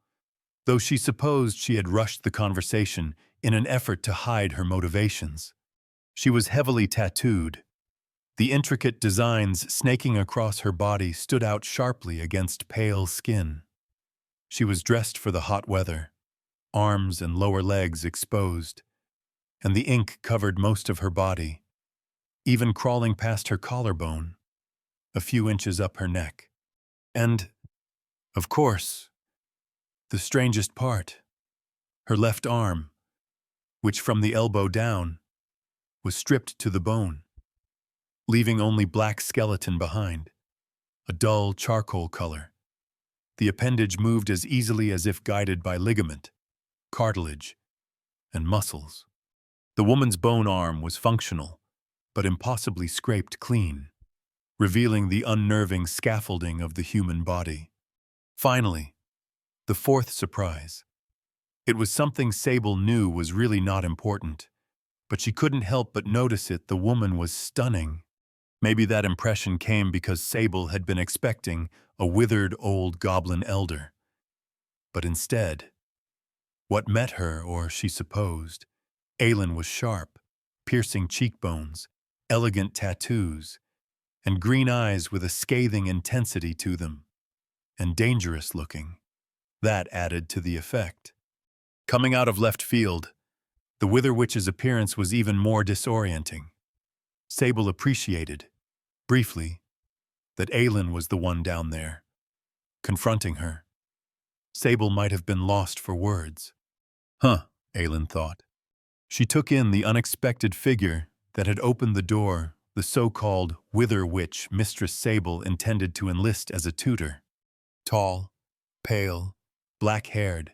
Speaker 1: though she supposed she had rushed the conversation in an effort to hide her motivations. She was heavily tattooed. The intricate designs snaking across her body stood out sharply against pale skin. She was dressed for the hot weather, arms and lower legs exposed, and the ink covered most of her body, even crawling past her collarbone, a few inches up her neck. And, of course, the strangest part, her left arm, which from the elbow down was stripped to the bone, leaving only black skeleton behind, a dull charcoal color. The appendage moved as easily as if guided by ligament, cartilage, and muscles. The woman's bone arm was functional, but impossibly scraped clean, revealing the unnerving scaffolding of the human body. Finally, the fourth surprise. It was something Sable knew was really not important, but she couldn't help but notice it. The woman was stunning. Maybe that impression came because Sable had been expecting a withered old goblin elder. But instead, what met her, or she supposed, Aelin was sharp, piercing cheekbones, elegant tattoos, and green eyes with a scathing intensity to them, and dangerous looking. That added to the effect. Coming out of left field, the Wither Witch's appearance was even more disorienting. Sable appreciated, briefly, that Aelin was the one down there, confronting her. Sable might have been lost for words. Huh, Aelin thought. She took in the unexpected figure that had opened the door the so-called Wither Witch Mistress Sable intended to enlist as a tutor. Tall, pale, black-haired,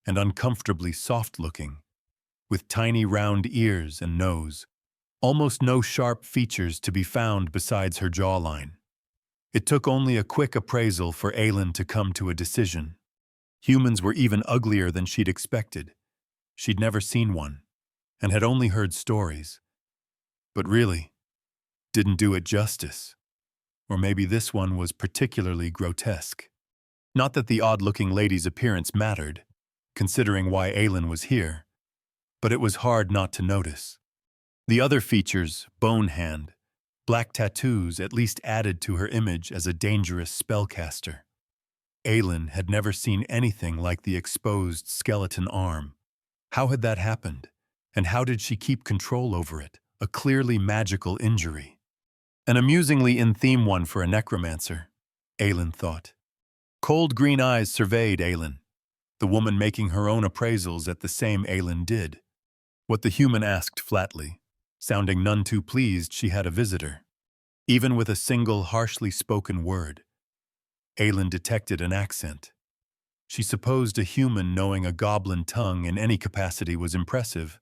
Speaker 1: and uncomfortably soft-looking, with tiny round ears and nose, almost no sharp features to be found besides her jawline. It took only a quick appraisal for Aelin to come to a decision. Humans were even uglier than she'd expected. She'd never seen one, and had only heard stories. But really, didn't do it justice. Or maybe this one was particularly grotesque. Not that the odd-looking lady's appearance mattered, considering why Aelin was here, but it was hard not to notice. The other features, bone hand, black tattoos at least added to her image as a dangerous spellcaster. Aelin had never seen anything like the exposed skeleton arm. How had that happened? And how did she keep control over it? A clearly magical injury. An amusingly in-theme one for a necromancer, Aelin thought. Cold green eyes surveyed Aelin, the woman making her own appraisals at the same Aelin did. What the human asked flatly, sounding none too pleased she had a visitor. Even with a single harshly spoken word, Aelin detected an accent. She supposed a human knowing a goblin tongue in any capacity was impressive,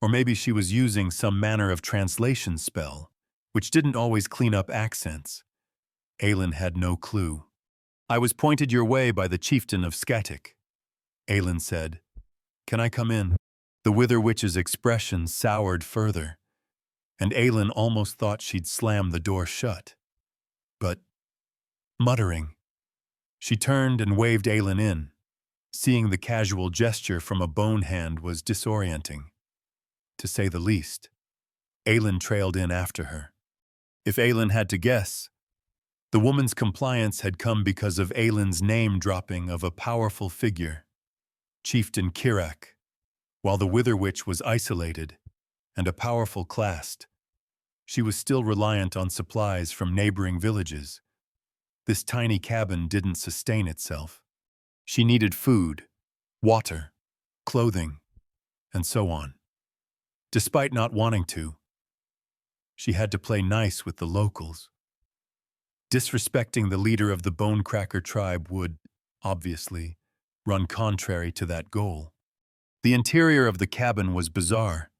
Speaker 1: or maybe she was using some manner of translation spell, which didn't always clean up accents. Aelin had no clue. I was pointed your way by the chieftain of Skatic, Aelin said. Can I come in? The Wither Witch's expression soured further, and Aelin almost thought she'd slam the door shut. But, muttering, she turned and waved Aelin in. Seeing the casual gesture from a bone hand was disorienting, to say the least. Aylin trailed in after her. If Aylin had to guess, the woman's compliance had come because of Aylin's name-dropping of a powerful figure, Chieftain Kirak, while the Wither Witch was isolated and a powerful class. She was still reliant on supplies from neighboring villages. This tiny cabin didn't sustain itself. She needed food, water, clothing, and so on. Despite not wanting to, she had to play nice with the locals. Disrespecting the leader of the Bonecracker tribe would, obviously, run contrary to that goal. The interior of the cabin was bizarre,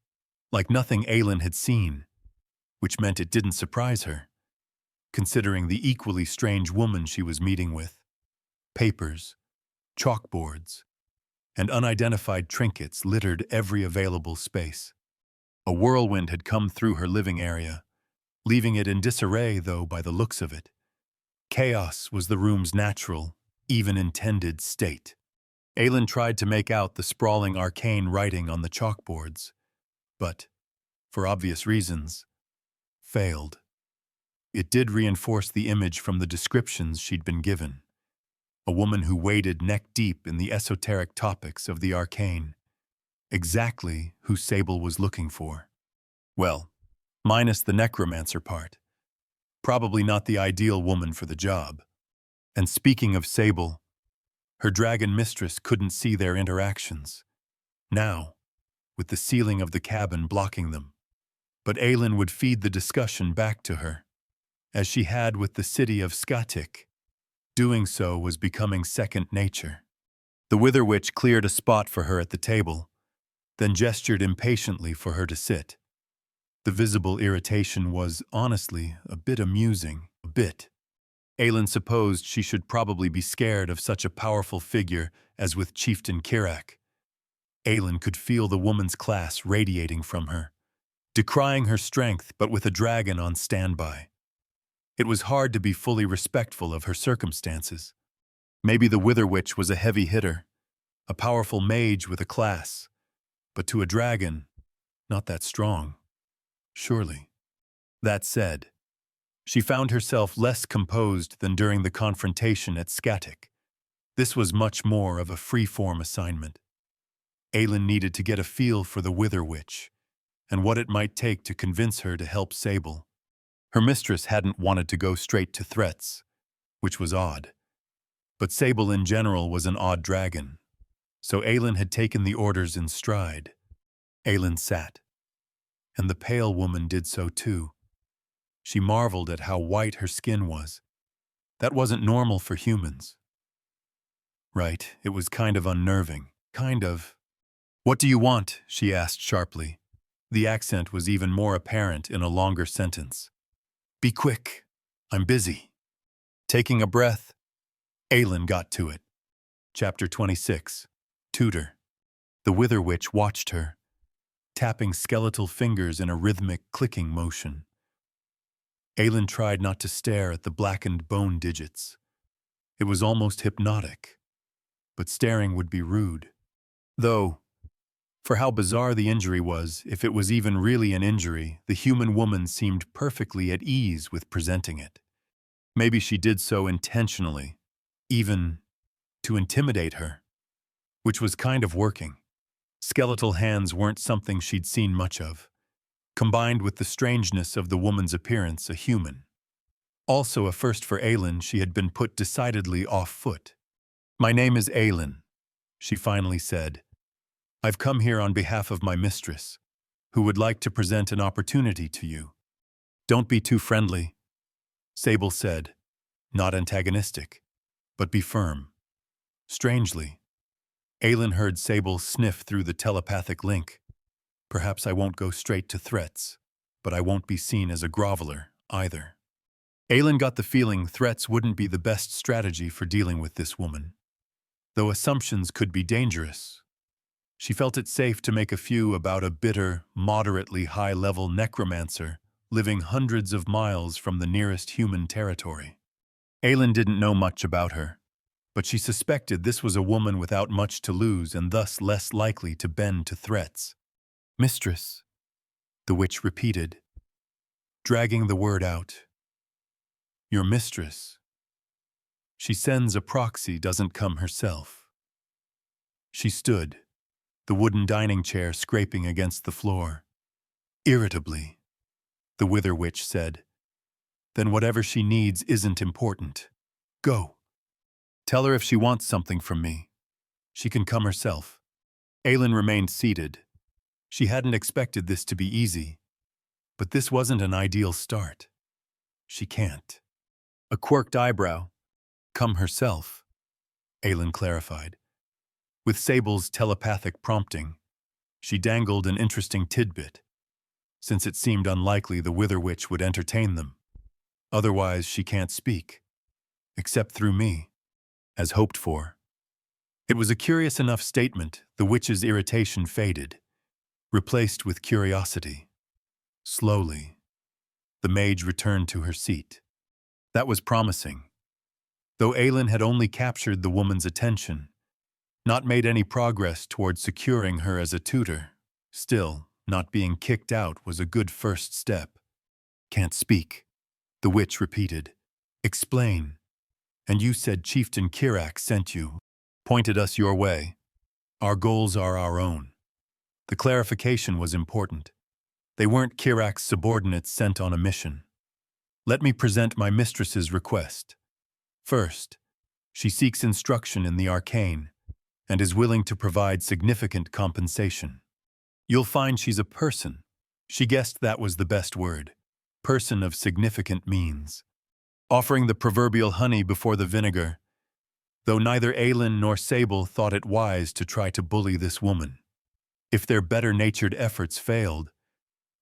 Speaker 1: like nothing Aylin had seen, which meant it didn't surprise her, considering the equally strange woman she was meeting with. Papers, chalkboards, and unidentified trinkets littered every available space. A whirlwind had come through her living area, leaving it in disarray, though, by the looks of it. Chaos was the room's natural, even intended state. Aylin tried to make out the sprawling arcane writing on the chalkboards, but, for obvious reasons, failed. It did reinforce the image from the descriptions she'd been given. A woman who waded neck-deep in the esoteric topics of the arcane. Exactly who Sable was looking for. Well, minus the necromancer part. Probably not the ideal woman for the job. And speaking of Sable, her dragon mistress couldn't see their interactions. Now, with the ceiling of the cabin blocking them. But Aylin would feed the discussion back to her, as she had with the city of Skatik. Doing so was becoming second nature. The Wither Witch cleared a spot for her at the table, then gestured impatiently for her to sit. The visible irritation was, honestly, a bit amusing. A bit. Aylin supposed she should probably be scared of such a powerful figure as with Chieftain Kirak. Aylin could feel the woman's class radiating from her, decrying her strength but with a dragon on standby. It was hard to be fully respectful of her circumstances. Maybe the Wither Witch was a heavy hitter, a powerful mage with a class, but to a dragon, not that strong. Surely. That said, she found herself less composed than during the confrontation at Skatik. This was much more of a free-form assignment. Aylin needed to get a feel for the Wither Witch, and what it might take to convince her to help Sable. Her mistress hadn't wanted to go straight to threats, which was odd. But Sable in general was an odd dragon, so Aylin had taken the orders in stride. Aylin sat, and the pale woman did so too. She marveled at how white her skin was. That wasn't normal for humans. Right, it was kind of unnerving. Kind of. "What do you want?" she asked sharply. The accent was even more apparent in a longer sentence. "Be quick. I'm busy." Taking a breath, Aylin got to it. Chapter 26. Tutor. The Wither Witch watched her, tapping skeletal fingers in a rhythmic clicking motion. Aylin tried not to stare at the blackened bone digits. It was almost hypnotic, but staring would be rude. Though, for how bizarre the injury was, if it was even really an injury, the human woman seemed perfectly at ease with presenting it. Maybe she did so intentionally, even to intimidate her, which was kind of working. Skeletal hands weren't something she'd seen much of. Combined with the strangeness of the woman's appearance, a human. Also a first for Aylin, she had been put decidedly off foot. "My name is Aylin," she finally said. "I've come here on behalf of my mistress, who would like to present an opportunity to you." "Don't be too friendly," Sable said, not antagonistic, but be firm. Strangely, Aylin heard Sable sniff through the telepathic link. "Perhaps I won't go straight to threats, but I won't be seen as a groveler, either." Aylin got the feeling threats wouldn't be the best strategy for dealing with this woman. Though assumptions could be dangerous, she felt it safe to make a few about a bitter, moderately high-level necromancer living hundreds of miles from the nearest human territory. Aylin didn't know much about her, but she suspected this was a woman without much to lose and thus less likely to bend to threats. "Mistress," the witch repeated, dragging the word out. Your mistress. She sends a proxy, doesn't come herself. She stood, the wooden dining chair scraping against the floor. Irritably, the Wither Witch said, then whatever she needs isn't important. Go. Tell her if she wants something from me. She can come herself. Aylin remained seated. She hadn't expected this to be easy, but this wasn't an ideal start. She can't. A quirked eyebrow. Come herself, Aylin clarified. With Sable's telepathic prompting, she dangled an interesting tidbit, since it seemed unlikely the Wither Witch would entertain them. Otherwise, she can't speak, except through me, as hoped for. It was a curious enough statement. The witch's irritation faded, replaced with curiosity. Slowly, the mage returned to her seat. That was promising. Though Aylin had only captured the woman's attention, not made any progress toward securing her as a tutor, still, not being kicked out was a good first step. Can't speak, the witch repeated. Explain. And you said Chieftain Kirak sent you, pointed us your way. Our goals are our own. The clarification was important. They weren't Kirak's subordinates sent on a mission. Let me present my mistress's request. First, she seeks instruction in the arcane and is willing to provide significant compensation. You'll find she's a person. She guessed that was the best word. Person of significant means. Offering the proverbial honey before the vinegar, though neither Aylin nor Sable thought it wise to try to bully this woman. If their better-natured efforts failed,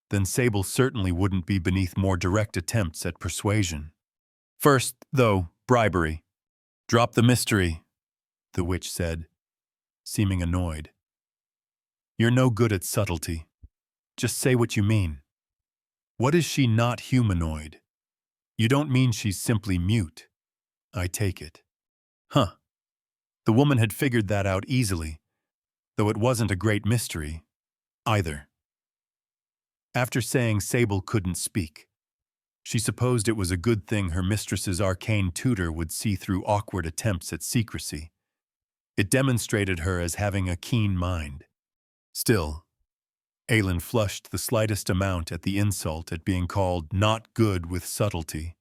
Speaker 1: then Sable certainly wouldn't be beneath more direct attempts at persuasion. First, though, bribery. Drop the mystery, the witch said, seeming annoyed. You're no good at subtlety. Just say what you mean. What is she not humanoid? You don't mean she's simply mute, I take it. Huh. The woman had figured that out easily, though it wasn't a great mystery, either. After saying Sable couldn't speak, she supposed it was a good thing her mistress's arcane tutor would see through awkward attempts at secrecy. It demonstrated her as having a keen mind. Still, Aylin flushed the slightest amount at the insult at being called not good with subtlety.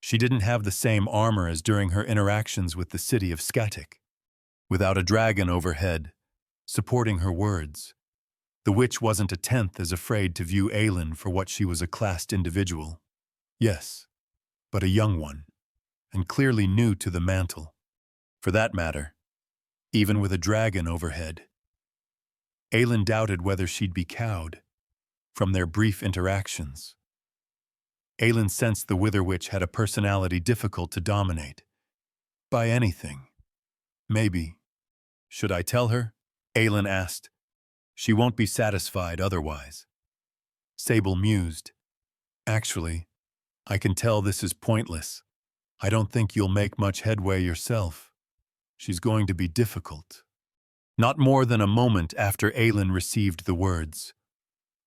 Speaker 1: She didn't have the same armor as during her interactions with the city of Skatic. Without a dragon overhead, supporting her words, the witch wasn't a tenth as afraid to view Aylin for what she was, a classed individual. Yes, but a young one, and clearly new to the mantle. For that matter, even with a dragon overhead. Aylin doubted whether she'd be cowed from their brief interactions. Aylin sensed the Wither Witch had a personality difficult to dominate. By anything. Maybe. Should I tell her? Aylin asked. She won't be satisfied otherwise. Sable mused. Actually, I can tell this is pointless. I don't think you'll make much headway yourself. She's going to be difficult. Not more than a moment after Aylin received the words,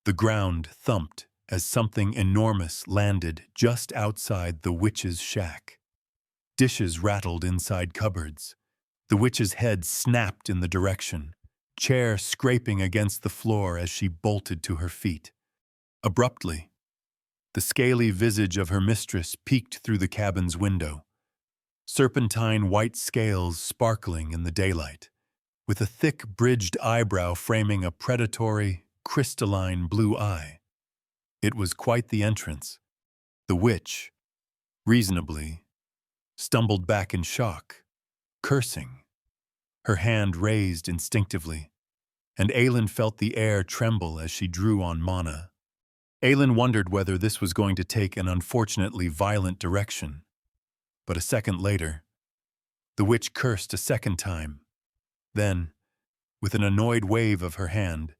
Speaker 1: the ground thumped as something enormous landed just outside the witch's shack. Dishes rattled inside cupboards. The witch's head snapped in the direction, chair scraping against the floor as she bolted to her feet. Abruptly, the scaly visage of her mistress peeked through the cabin's window, serpentine white scales sparkling in the daylight, with a thick bridged eyebrow framing a predatory, crystalline blue eye. It was quite the entrance. The witch, reasonably, stumbled back in shock, cursing, her hand raised instinctively, and Aylin felt the air tremble as she drew on mana. Aylin wondered whether this was going to take an unfortunately violent direction. But a second later, the witch cursed a second time, then, with an annoyed wave of her hand,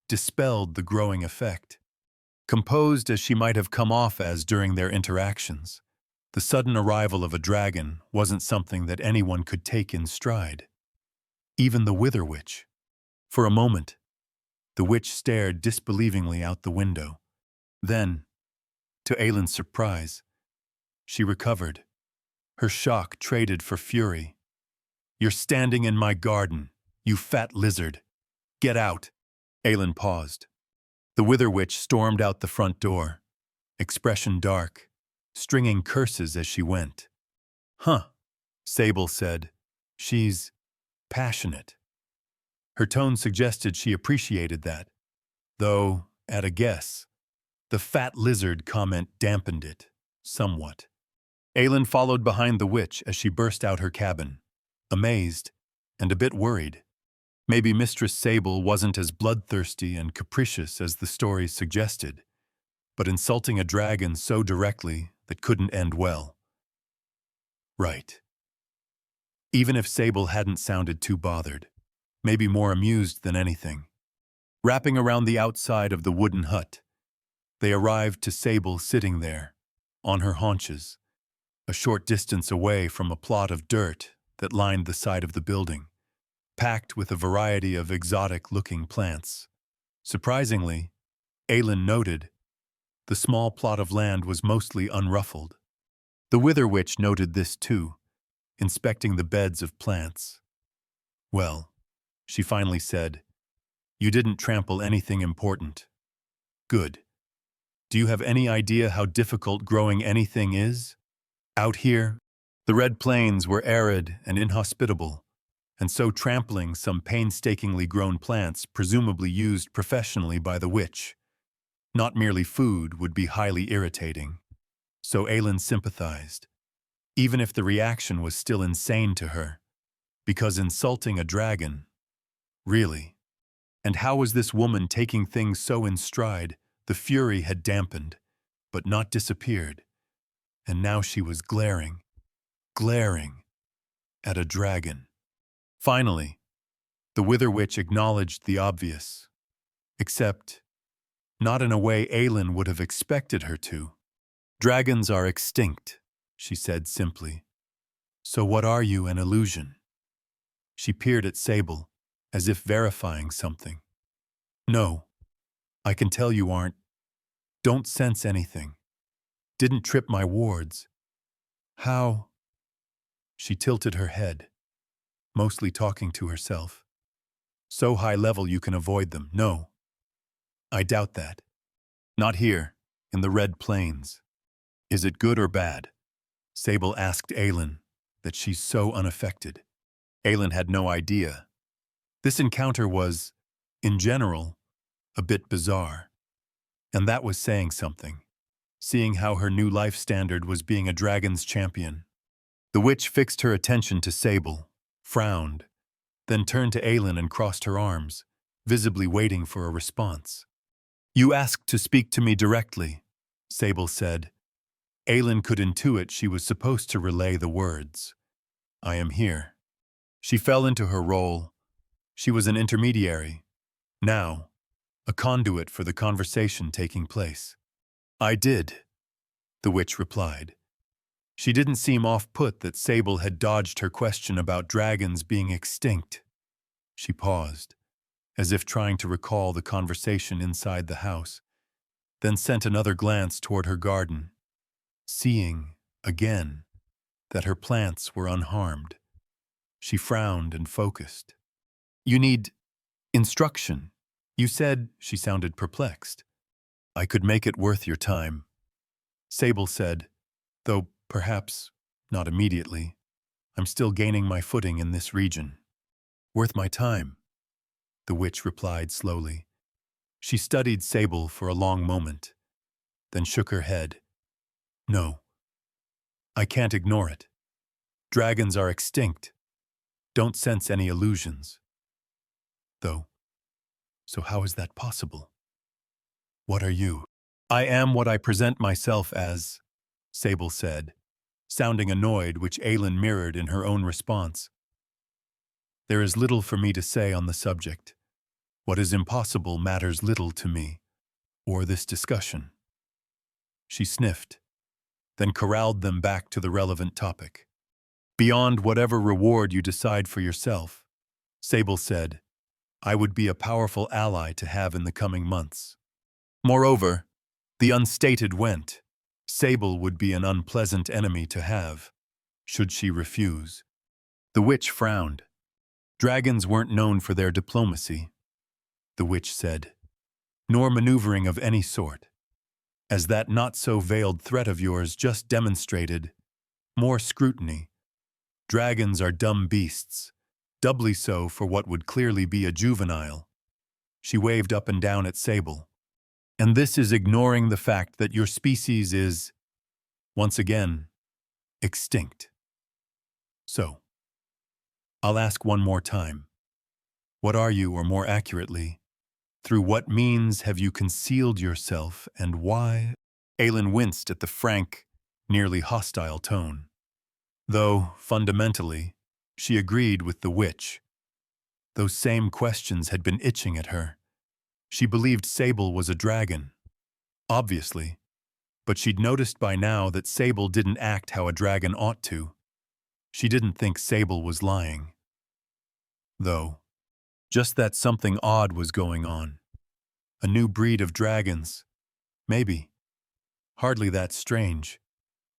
Speaker 1: dispelled the growing effect. Composed as she might have come off as during their interactions, the sudden arrival of a dragon wasn't something that anyone could take in stride. Even the Wither Witch. For a moment, The witch stared disbelievingly out the window. Then, to Aylin's surprise, she recovered. Her shock traded for fury. "You're standing in my garden, you fat lizard. Get out." Aylin paused. The Wither Witch stormed out the front door, expression dark, stringing curses as she went. "Huh," Sable said. "She's passionate." Her tone suggested she appreciated that, though, at a guess, the fat lizard comment dampened it, somewhat. Aylin followed behind the witch as she burst out her cabin, amazed and a bit worried. Maybe Mistress Sable wasn't as bloodthirsty and capricious as the stories suggested, but insulting a dragon so directly that couldn't end well. Right. Even if Sable hadn't sounded too bothered, maybe more amused than anything. Wrapping around the outside of the wooden hut, they arrived to Sable sitting there, on her haunches, a short distance away from a plot of dirt that lined the side of the building, packed with a variety of exotic-looking plants. Surprisingly, Aylin noted, the small plot of land was mostly unruffled. The Wither Witch noted this too, inspecting the beds of plants. "Well," she finally said, "you didn't trample anything important. Good. Do you have any idea how difficult growing anything is? Out here, the Red Plains were arid and inhospitable, and so trampling some painstakingly grown plants presumably used professionally by the witch, not merely food, would be highly irritating." So Aylin sympathized, even if the reaction was still insane to her, because insulting a dragon, really? And how was this woman taking things so in stride? The fury had dampened, but not disappeared, and now she was glaring at a dragon. Finally, the Wither Witch acknowledged the obvious, except not in a way Aylin would have expected her to. "Dragons are extinct," she said simply. "So what are you, an illusion?" She peered at Sable, as if verifying something. "No, I can tell you aren't. Don't sense anything. Didn't trip my wards. How?" She tilted her head, mostly talking to herself. "So high level you can avoid them. No, I doubt that. Not here, in the Red Plains. Is it good or bad?" Sable asked Aylin, that she's so unaffected. Aylin had no idea. This encounter was, in general, a bit bizarre. And that was saying something, seeing how her new life standard was being a dragon's champion. The witch fixed her attention to Sable, frowned, then turned to Aylin and crossed her arms, visibly waiting for a response. "You asked to speak to me directly," Sable said. Aylin could intuit she was supposed to relay the words. "I am here." She fell into her role. She was an intermediary. Now, a conduit for the conversation taking place. "I did," the witch replied. She didn't seem off-put that Sable had dodged her question about dragons being extinct. She paused, as if trying to recall the conversation inside the house, then sent another glance toward her garden, seeing, again, that her plants were unharmed. She frowned and focused. "You need instruction. You said," she sounded perplexed. "I could make it worth your time," Sable said, "though perhaps not immediately. I'm still gaining my footing in this region." "Worth my time," the witch replied slowly. She studied Sable for a long moment, then shook her head. "No, I can't ignore it. Dragons are extinct. Don't sense any illusions. Though, so how is that possible? What are you?" "I am what I present myself as," Sable said, sounding annoyed, which Aylin mirrored in her own response. "There is little for me to say on the subject. What is impossible matters little to me, or this discussion." She sniffed, then corralled them back to the relevant topic. "Beyond whatever reward you decide for yourself," Sable said, I would be a powerful ally to have in the coming months. Moreover, the unstated went. Sable would be an unpleasant enemy to have, should she refuse. The witch frowned. Dragons weren't known for their diplomacy, the witch said, nor maneuvering of any sort, as that not-so-veiled threat of yours just demonstrated. More scrutiny. Dragons are dumb beasts, doubly so for what would clearly be a juvenile. She waved up and down at Sable. And this is ignoring the fact that your species is, once again, extinct. So, I'll ask one more time. What are you, or more accurately, through what means have you concealed yourself, and why? Aelin winced at the frank, nearly hostile tone. Though, fundamentally, she agreed with the witch. Those same questions had been itching at her. She believed Sable was a dragon, obviously, but she'd noticed by now that Sable didn't act how a dragon ought to. She didn't think Sable was lying. Though, just that something odd was going on. A new breed of dragons. Maybe. Hardly that strange,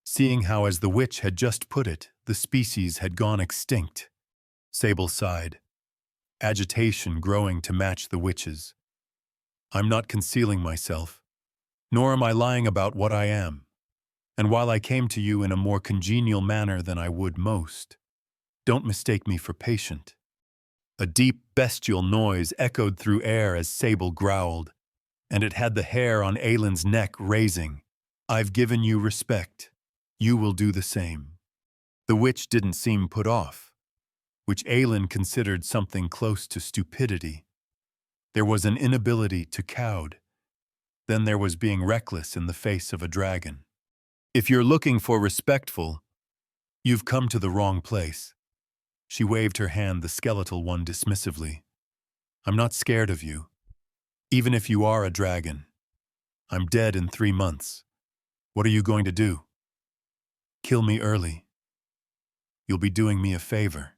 Speaker 1: seeing how, as the witch had just put it, the species had gone extinct. Sable sighed, agitation growing to match the witch's. I'm not concealing myself, nor am I lying about what I am. And while I came to you in a more congenial manner than I would most, don't mistake me for patient. A deep, bestial noise echoed through air as Sable growled, and it had the hair on Aelin's neck raising. I've given you respect. You will do the same. The witch didn't seem put off, which Aelin considered something close to stupidity. There was an inability to cowed. Then there was being reckless in the face of a dragon. If you're looking for respectful, you've come to the wrong place. She waved her hand, the skeletal one, dismissively. I'm not scared of you. Even if you are a dragon. I'm dead in 3 months. What are you going to do? Kill me early. You'll be doing me a favor.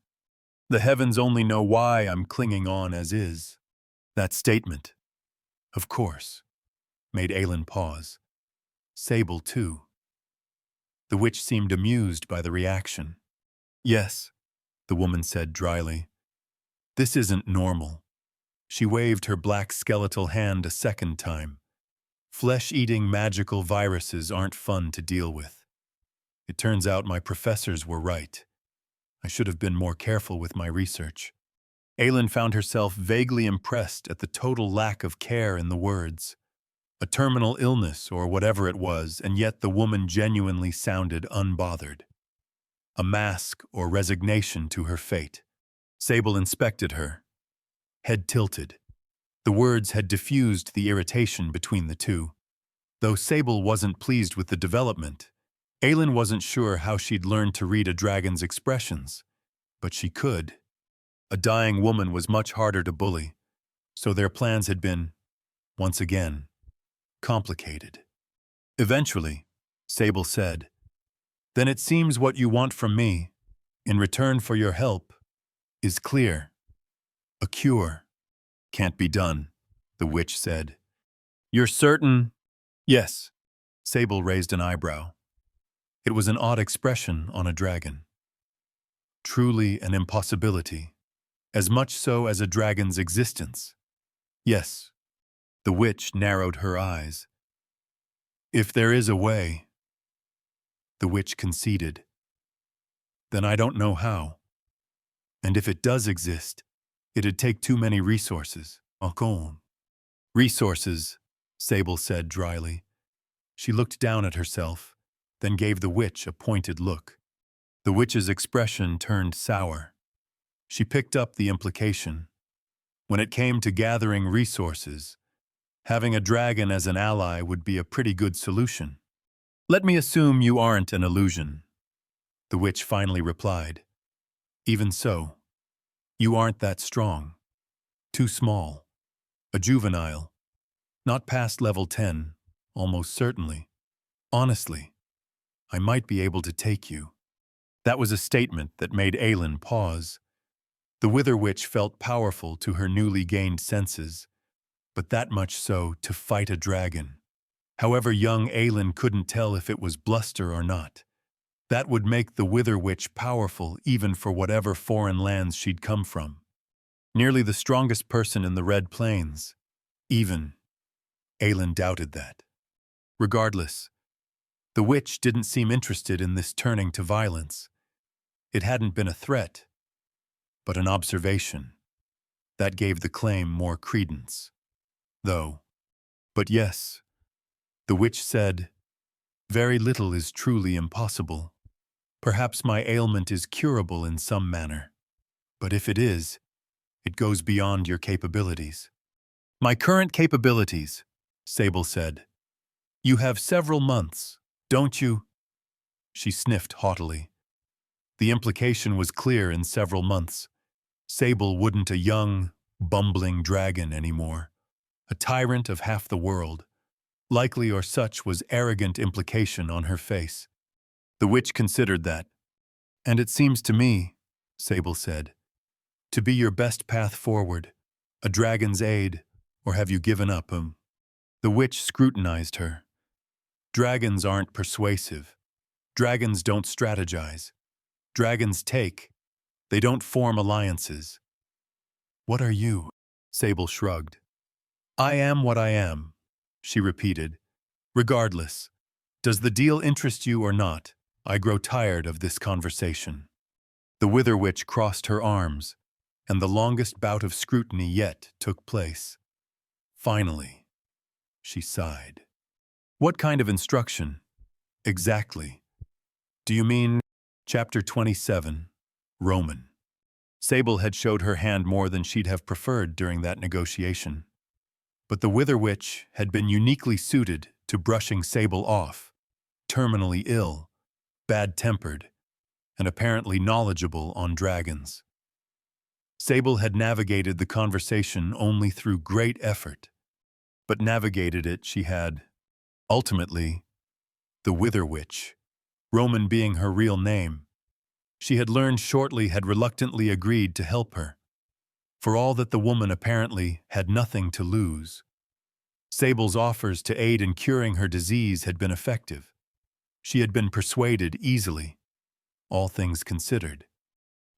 Speaker 1: The heavens only know why I'm clinging on as is. That statement, of course, made Aelin pause. Sable, too. The witch seemed amused by the reaction. Yes, the woman said dryly. This isn't normal. She waved her black skeletal hand a second time. Flesh-eating magical viruses aren't fun to deal with. It turns out my professors were right. I should have been more careful with my research. Aelin found herself vaguely impressed at the total lack of care in the words. A terminal illness or whatever it was, and yet the woman genuinely sounded unbothered. A mask or resignation to her fate. Sable inspected her, head tilted. The words had diffused the irritation between the two. Though Sable wasn't pleased with the development, Aelin wasn't sure how she'd learned to read a dragon's expressions. But she could. A dying woman was much harder to bully, so their plans had been, once again, complicated. Eventually, Sable said, Then it seems what you want from me, in return for your help, is clear. A cure can't be done, the witch said. You're certain? Yes. Sable raised an eyebrow. It was an odd expression on a dragon. Truly an impossibility, as much so as a dragon's existence. Yes. The witch narrowed her eyes. If there is a way, the witch conceded, then I don't know how. And if it does exist, it'd take too many resources. Encore. Resources, Sable said dryly. She looked down at herself, then gave the witch a pointed look. The witch's expression turned sour. She picked up the implication. When it came to gathering resources, having a dragon as an ally would be a pretty good solution. Let me assume you aren't an illusion, the witch finally replied. Even so, you aren't that strong. Too small. A juvenile. Not past level 10, almost certainly. Honestly, I might be able to take you. That was a statement that made Aelin pause. The Wither Witch felt powerful to her newly gained senses, but that much so to fight a dragon. However, young Aelin couldn't tell if it was bluster or not. That would make the Wither Witch powerful even for whatever foreign lands she'd come from. Nearly the strongest person in the Red Plains. Even Aelin doubted that. Regardless, the witch didn't seem interested in this turning to violence. It hadn't been a threat, but an observation. That gave the claim more credence. But yes, the witch said, "Very little is truly impossible. Perhaps my ailment is curable in some manner. But if it is, it goes beyond your capabilities." "My current capabilities," Sable said. "You have several months, don't you?" She sniffed haughtily. The implication was clear in several months. Sable wouldn't a young, bumbling dragon anymore. A tyrant of half the world. Likely or such was arrogant implication on her face. The witch considered that. "And it seems to me," Sable said, "to be your best path forward, a dragon's aid, or have you given up?" The witch scrutinized her. "Dragons aren't persuasive. Dragons don't strategize. Dragons take. They don't form alliances." "What are you?" Sable shrugged. "I am what I am," she repeated. "Regardless, does the deal interest you or not? I grow tired of this conversation." The Wither Witch crossed her arms, and the longest bout of scrutiny yet took place. "Finally," she sighed. "What kind of instruction?" "Exactly. Do you mean—" Chapter 27, Roman. Sable had showed her hand more than she'd have preferred during that negotiation. But the Wither Witch had been uniquely suited to brushing Sable off, terminally ill, bad-tempered, and apparently knowledgeable on dragons. Sable had navigated the conversation only through great effort, but navigated it she had. Ultimately, the Wither Witch, Roman being her real name, she had learned shortly had reluctantly agreed to help her, for all that the woman apparently had nothing to lose. Sable's offers to aid in curing her disease had been effective. She had been persuaded easily, all things considered.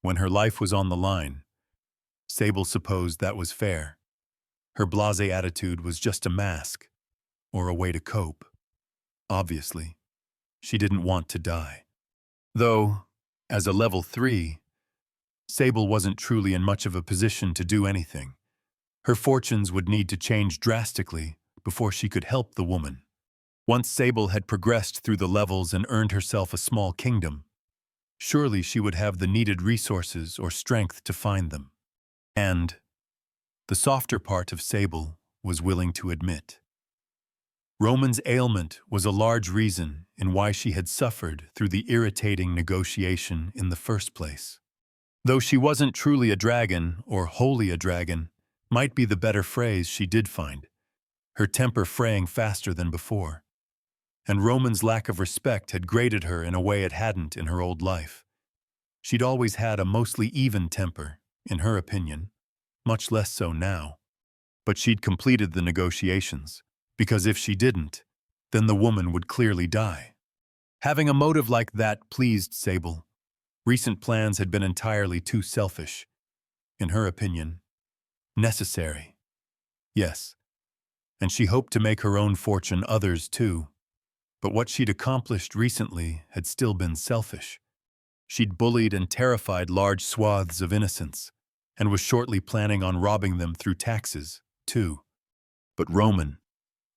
Speaker 1: When her life was on the line, Sable supposed that was fair. Her blasé attitude was just a mask, or a way to cope. Obviously, she didn't want to die. Though, as a level 3, Sable wasn't truly in much of a position to do anything. Her fortunes would need to change drastically before she could help the woman. Once Sable had progressed through the levels and earned herself a small kingdom, surely she would have the needed resources or strength to find them. And the softer part of Sable was willing to admit. Roman's ailment was a large reason in why she had suffered through the irritating negotiation in the first place. Though she wasn't truly a dragon, or wholly a dragon, might be the better phrase she did find, her temper fraying faster than before. And Roman's lack of respect had grated her in a way it hadn't in her old life. She'd always had a mostly even temper, in her opinion, much less so now. But she'd completed the negotiations, because if she didn't, then the woman would clearly die. Having a motive like that pleased Sable. Recent plans had been entirely too selfish. In her opinion, necessary. Yes, and she hoped to make her own fortune others too. But what she'd accomplished recently had still been selfish. She'd bullied and terrified large swaths of innocents, and was shortly planning on robbing them through taxes, too. But Roman,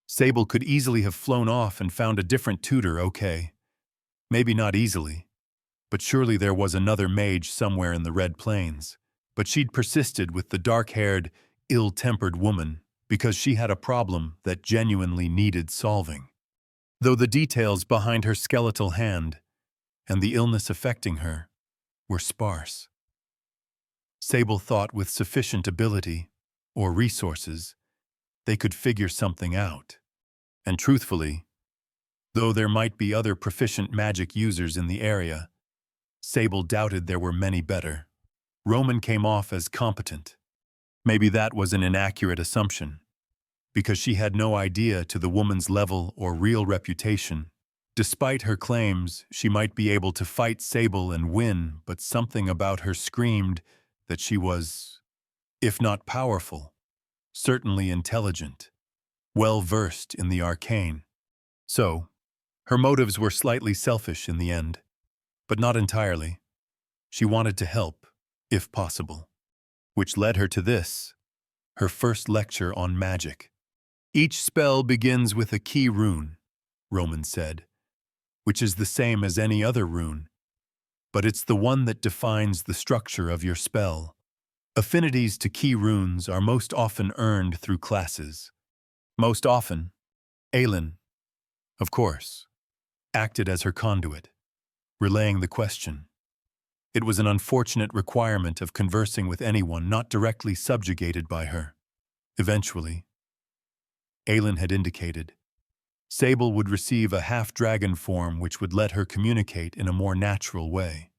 Speaker 1: Sable could easily have flown off and found a different tutor, okay. Maybe not easily, but surely there was another mage somewhere in the Red Plains. But she'd persisted with the dark-haired, ill-tempered woman because she had a problem that genuinely needed solving. Though the details behind her skeletal hand and the illness affecting her were sparse. Sable thought with sufficient ability, or resources, they could figure something out. And truthfully, though there might be other proficient magic users in the area, Sable doubted there were many better. Roman came off as competent. Maybe that was an inaccurate assumption, because she had no idea to the woman's level or real reputation. Despite her claims, she might be able to fight Sable and win, but something about her screamed that she was, if not powerful, certainly intelligent, well-versed in the arcane. So, her motives were slightly selfish in the end, but not entirely. She wanted to help, if possible, which led her to this, her first lecture on magic. Each spell begins with a key rune, Roman said, which is the same as any other rune, but it's the one that defines the structure of your spell. Affinities to key runes are most often earned through classes. Most often, Aelin, of course, acted as her conduit, relaying the question. It was an unfortunate requirement of conversing with anyone not directly subjugated by her. Eventually, Aelin had indicated, Sable would receive a half-dragon form which would let her communicate in a more natural way.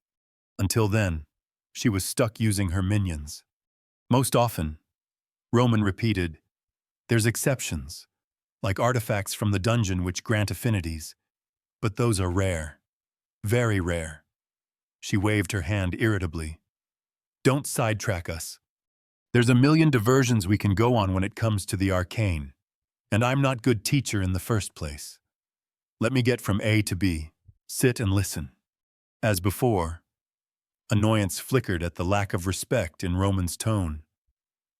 Speaker 1: Until then, she was stuck using her minions. Most often, Roman repeated, there's exceptions, like artifacts from the dungeon which grant affinities, but those are rare, very rare. She waved her hand irritably. Don't sidetrack us. There's a million diversions we can go on when it comes to the arcane, and I'm not good teacher in the first place. Let me get from A to B. Sit and listen. As before, annoyance flickered at the lack of respect in Roman's tone.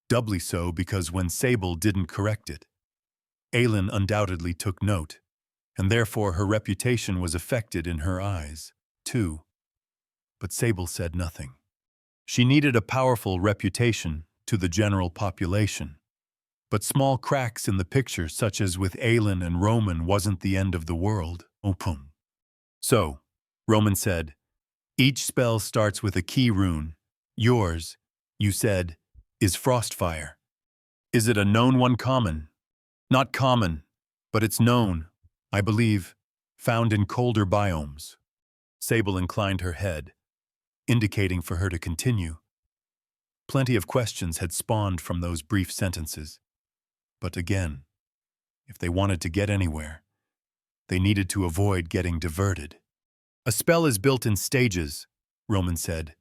Speaker 1: Doubly so because when Sable didn't correct it, Aelin undoubtedly took note, and therefore her reputation was affected in her eyes, too. But Sable said nothing. She needed a powerful reputation to the general population. But small cracks in the picture, such as with Aelin and Roman, wasn't the end of the world. Opum. So, Roman said, each spell starts with a key rune. Yours, you said, is Frostfire. Is it a known one? Common? Not common, but it's known, I believe, found in colder biomes. Sable inclined her head, indicating for her to continue. Plenty of questions had spawned from those brief sentences. But again, if they wanted to get anywhere, they needed to avoid getting diverted. A spell is built in stages, Roman said.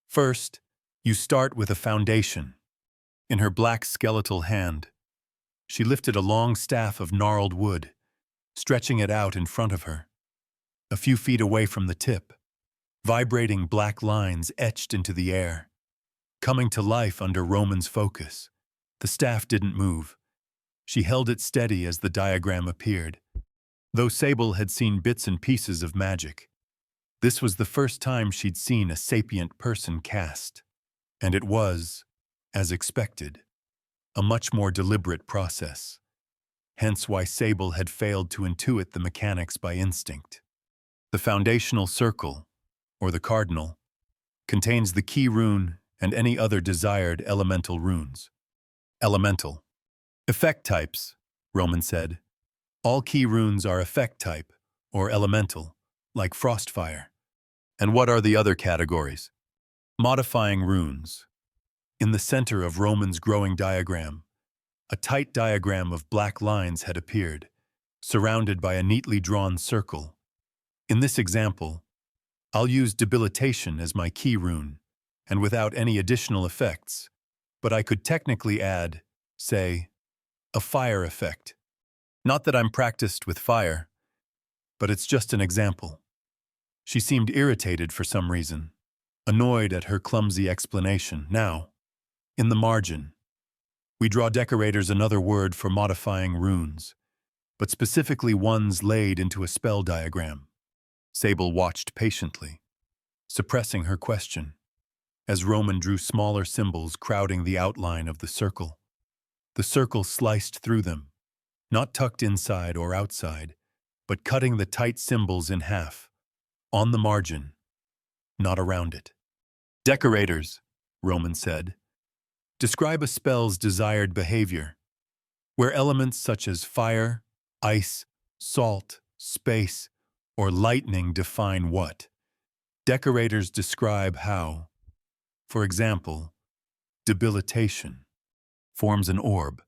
Speaker 1: First, you start with a foundation. In her black skeletal hand, she lifted a long staff of gnarled wood, stretching it out in front of her. A few feet away from the tip, vibrating black lines etched into the air. Coming to life under Roman's focus, the staff didn't move. She held it steady as the diagram appeared. Though Sable had seen bits and pieces of magic, this was the first time she'd seen a sapient person cast. And it was, as expected, a much more deliberate process. Hence why Sable had failed to intuit the mechanics by instinct. The foundational circle, or the cardinal, contains the key rune and any other desired elemental runes. Elemental. Effect types, Roman said. All key runes are effect type, or elemental, like Frostfire. And what are the other categories? Modifying runes. In the center of Roman's growing diagram, a tight diagram of black lines had appeared, surrounded by a neatly drawn circle. In this example, I'll use debilitation as my key rune, and without any additional effects, but I could technically add, say, a fire effect. Not that I'm practiced with fire, but it's just an example. She seemed irritated for some reason, annoyed at her clumsy explanation. Now, in the margin, we draw decorators another word for modifying runes, but specifically ones laid into a spell diagram. Sable watched patiently, suppressing her question, as Roman drew smaller symbols crowding the outline of the circle. The circle sliced through them, not tucked inside or outside, but cutting the tight symbols in half, on the margin, not around it. Decorators, Roman said, describe a spell's desired behavior, where elements such as fire, ice, salt, space, or lightning define what. Decorators describe how. For example, debilitation forms an orb.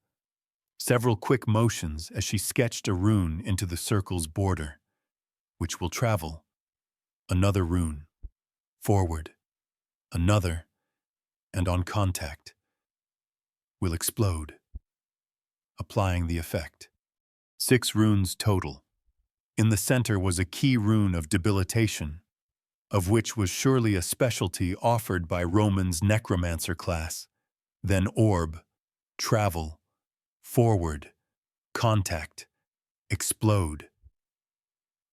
Speaker 1: Several quick motions as she sketched a rune into the circle's border, which will travel. Another rune. Forward. Another. And on contact. Will explode. Applying the effect. 6 runes total. In the center was a key rune of debilitation, of which was surely a specialty offered by Roman's necromancer class. Then orb, travel, forward, contact, explode.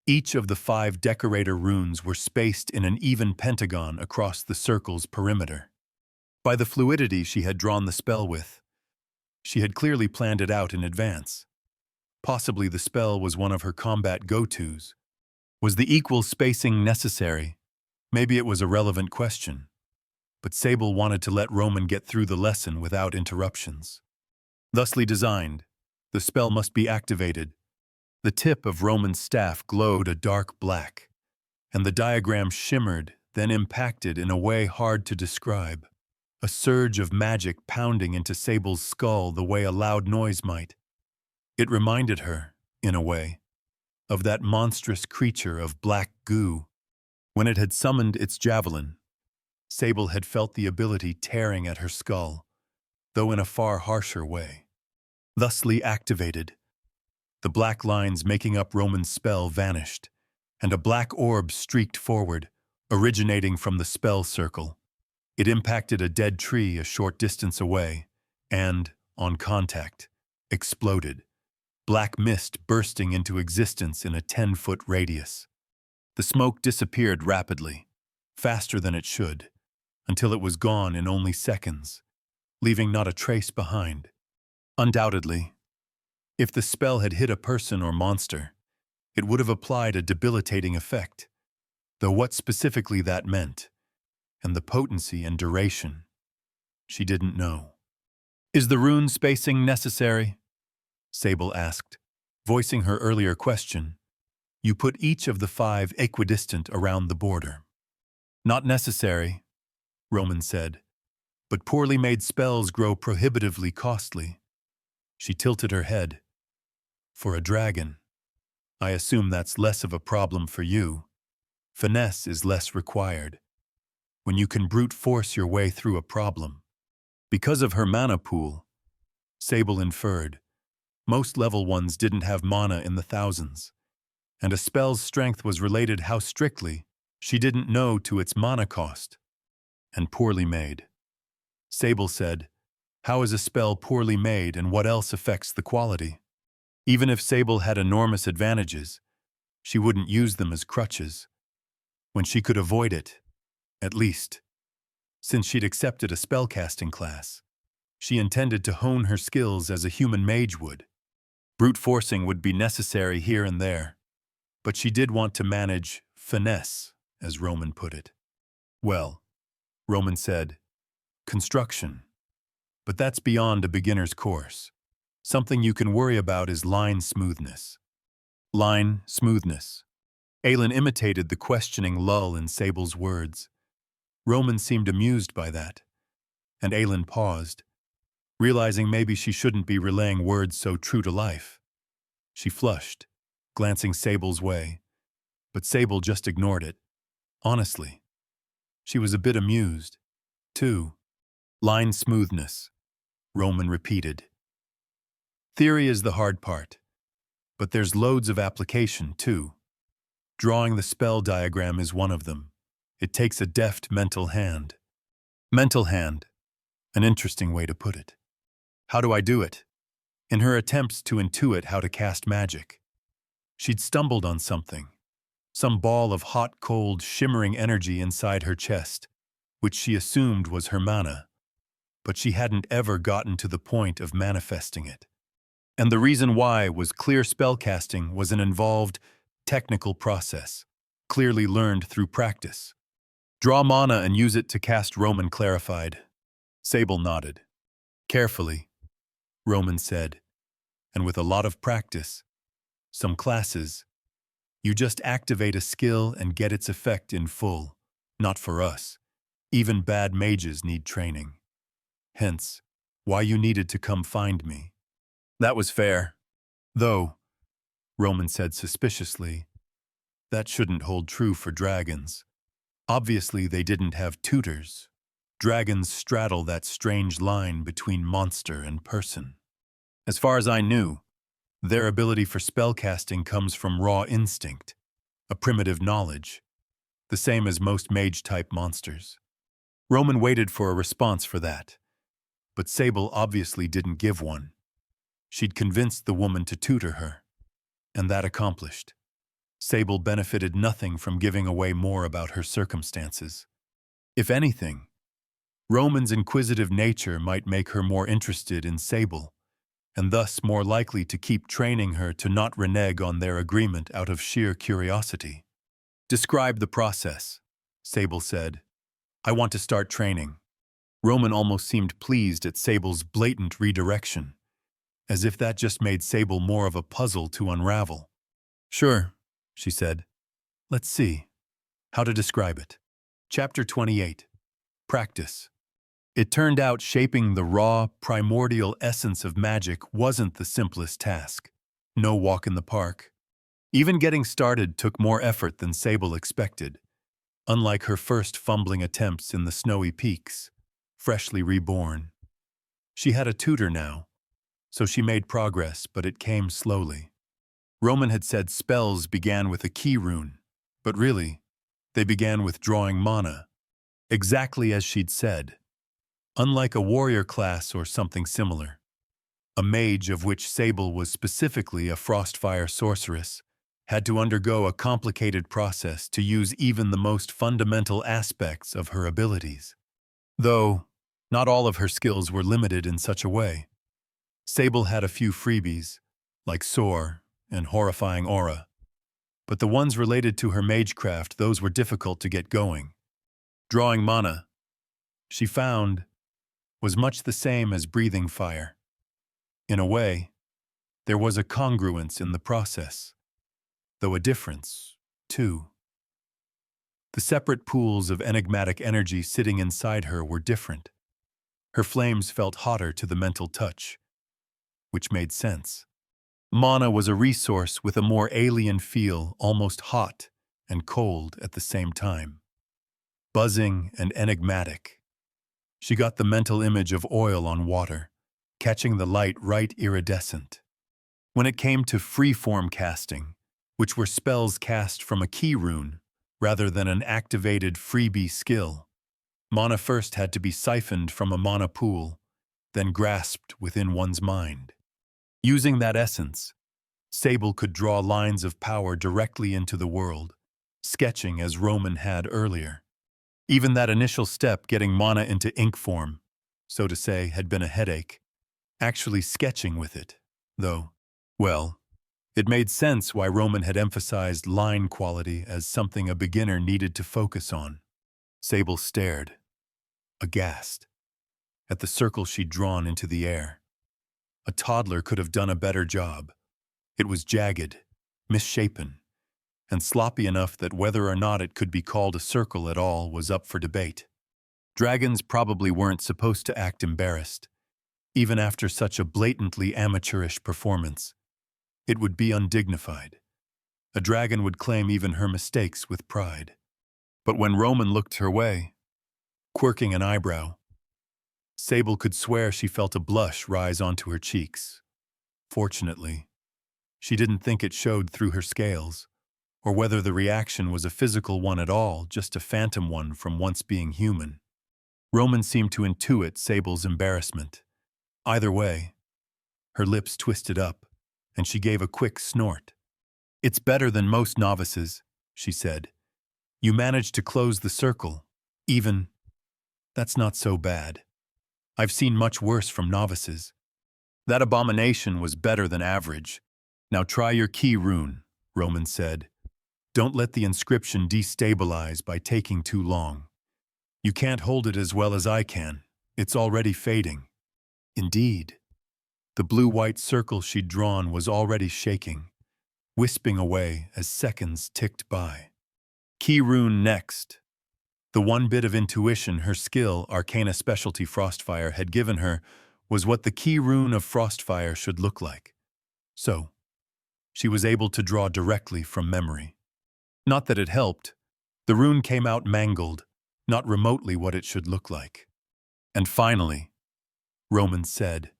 Speaker 1: Each of the 5 decorator runes were spaced in an even pentagon across the circle's perimeter. By the fluidity she had drawn the spell with, she had clearly planned it out in advance. Possibly the spell was one of her combat go-tos. Was the equal spacing necessary? Maybe it was a relevant question. But Sable wanted to let Roman get through the lesson without interruptions. Thusly designed, the spell must be activated. The tip of Roman's staff glowed a dark black, and the diagram shimmered, then impacted in a way hard to describe. A surge of magic pounding into Sable's skull the way a loud noise might. It reminded her, in a way, of that monstrous creature of black goo. When it had summoned its javelin, Sable had felt the ability tearing at her skull, though in a far harsher way. Thusly activated, the black lines making up Roman's spell vanished, and a black orb streaked forward, originating from the spell circle. It impacted a dead tree a short distance away, and, on contact, exploded. Black mist bursting into existence in a 10-foot radius. The smoke disappeared rapidly, faster than it should, until it was gone in only seconds, leaving not a trace behind. Undoubtedly, if the spell had hit a person or monster, it would have applied a debilitating effect, though what specifically that meant, and the potency and duration, she didn't know. "Is the rune spacing necessary?" Sable asked, voicing her earlier question. "You put each of the 5 equidistant around the border." "Not necessary," Roman said, "but poorly made spells grow prohibitively costly." She tilted her head. "For a dragon, I assume that's less of a problem for you. Finesse is less required. When you can brute force your way through a problem." Because of her mana pool, Sable inferred, most level ones didn't have mana in the thousands, and a spell's strength was related how strictly she didn't know to its mana cost. And poorly made. Sable said, "How is a spell poorly made and what else affects the quality?" Even if Sable had enormous advantages, she wouldn't use them as crutches. When she could avoid it, at least. Since she'd accepted a spellcasting class, she intended to hone her skills as a human mage would. Brute forcing would be necessary here and there, but she did want to manage finesse, as Roman put it. "Well," Roman said, "construction. But that's beyond a beginner's course. Something you can worry about is line smoothness." Line smoothness. Aelin imitated the questioning lull in Sable's words. Roman seemed amused by that, and Aelin paused, realizing maybe she shouldn't be relaying words so true to life. She flushed, glancing Sable's way, but Sable just ignored it. Honestly, she was a bit amused, too. "Line smoothness," Roman repeated. "Theory is the hard part, but there's loads of application, too. Drawing the spell diagram is one of them. It takes a deft mental hand." Mental hand. An interesting way to put it. "How do I do it?" In her attempts to intuit how to cast magic, she'd stumbled on something, some ball of hot, cold, shimmering energy inside her chest, which she assumed was her mana, but she hadn't ever gotten to the point of manifesting it. And the reason why was clear spellcasting was an involved, technical process, clearly learned through practice. "Draw mana and use it to cast," Roman clarified. Sable nodded. "Carefully," Roman said, "and with a lot of practice. Some classes, you just activate a skill and get its effect in full. Not for us. Even bad mages need training. Hence, why you needed to come find me. That was fair. Though, Roman said suspiciously, that shouldn't hold true for dragons. Obviously, they didn't have tutors. Dragons straddle that strange line between monster and person. As far as I knew, their ability for spellcasting comes from raw instinct, a primitive knowledge, the same as most mage-type monsters. Roman waited for a response for that, but Sable obviously didn't give one. She'd convinced the woman to tutor her, and that accomplished. Sable benefited nothing from giving away more about her circumstances. If anything, Roman's inquisitive nature might make her more interested in Sable, and thus more likely to keep training her to not renege on their agreement out of sheer curiosity. Describe the process, Sable said. I want to start training. Roman almost seemed pleased at Sable's blatant redirection, as if that just made Sable more of a puzzle to unravel. Sure, she said. Let's see. How to describe it. Chapter 28. Practice. It turned out shaping the raw, primordial essence of magic wasn't the simplest task. No walk in the park. Even getting started took more effort than Sable expected. Unlike her first fumbling attempts in the snowy peaks, freshly reborn. She had a tutor now, so she made progress, but it came slowly. Roman had said spells began with a key rune, but really, they began with drawing mana, exactly as she'd said. Unlike a warrior class or something similar, a mage, of which Sable was specifically a frostfire sorceress, had to undergo a complicated process to use even the most fundamental aspects of her abilities. Though, not all of her skills were limited in such a way. Sable had a few freebies, like Soar and Horrifying Aura, but the ones related to her magecraft, those were difficult to get going. Drawing mana, she found, was much the same as breathing fire. In a way, there was a congruence in the process, though a difference, too. The separate pools of enigmatic energy sitting inside her were different. Her flames felt hotter to the mental touch, which made sense. Mana was a resource with a more alien feel, almost hot and cold at the same time. Buzzing and enigmatic. She got the mental image of oil on water, catching the light right iridescent. When it came to free-form casting, which were spells cast from a key rune, rather than an activated freebie skill, mana first had to be siphoned from a mana pool, then grasped within one's mind. Using that essence, Sable could draw lines of power directly into the world, sketching as Roman had earlier. Even that initial step, getting mana into ink form, so to say, had been a headache. Actually sketching with it, though, well, it made sense why Roman had emphasized line quality as something a beginner needed to focus on. Sable stared, aghast, at the circle she'd drawn into the air. A toddler could have done a better job. It was jagged, misshapen, and sloppy enough that whether or not it could be called a circle at all was up for debate. Dragons probably weren't supposed to act embarrassed, even after such a blatantly amateurish performance. It would be undignified. A dragon would claim even her mistakes with pride. But when Roman looked her way, quirking an eyebrow, Sable could swear she felt a blush rise onto her cheeks. Fortunately, she didn't think it showed through her scales, or whether the reaction was a physical one at all, just a phantom one from once being human. Roman seemed to intuit Sable's embarrassment. Either way, her lips twisted up, and she gave a quick snort. "It's better than most novices," she said. "You managed to close the circle. Even, that's not so bad. I've seen much worse from novices. That abomination was better than average. Now try your key rune," Roman said. "Don't let the inscription destabilize by taking too long. You can't hold it as well as I can. It's already fading." Indeed. The blue-white circle she'd drawn was already shaking, wisping away as seconds ticked by. "Key rune next." The one bit of intuition her skill, Arcana Specialty Frostfire, had given her was what the key rune of Frostfire should look like. So, she was able to draw directly from memory. Not that it helped. The rune came out mangled, not remotely what it should look like. And finally, Roman said,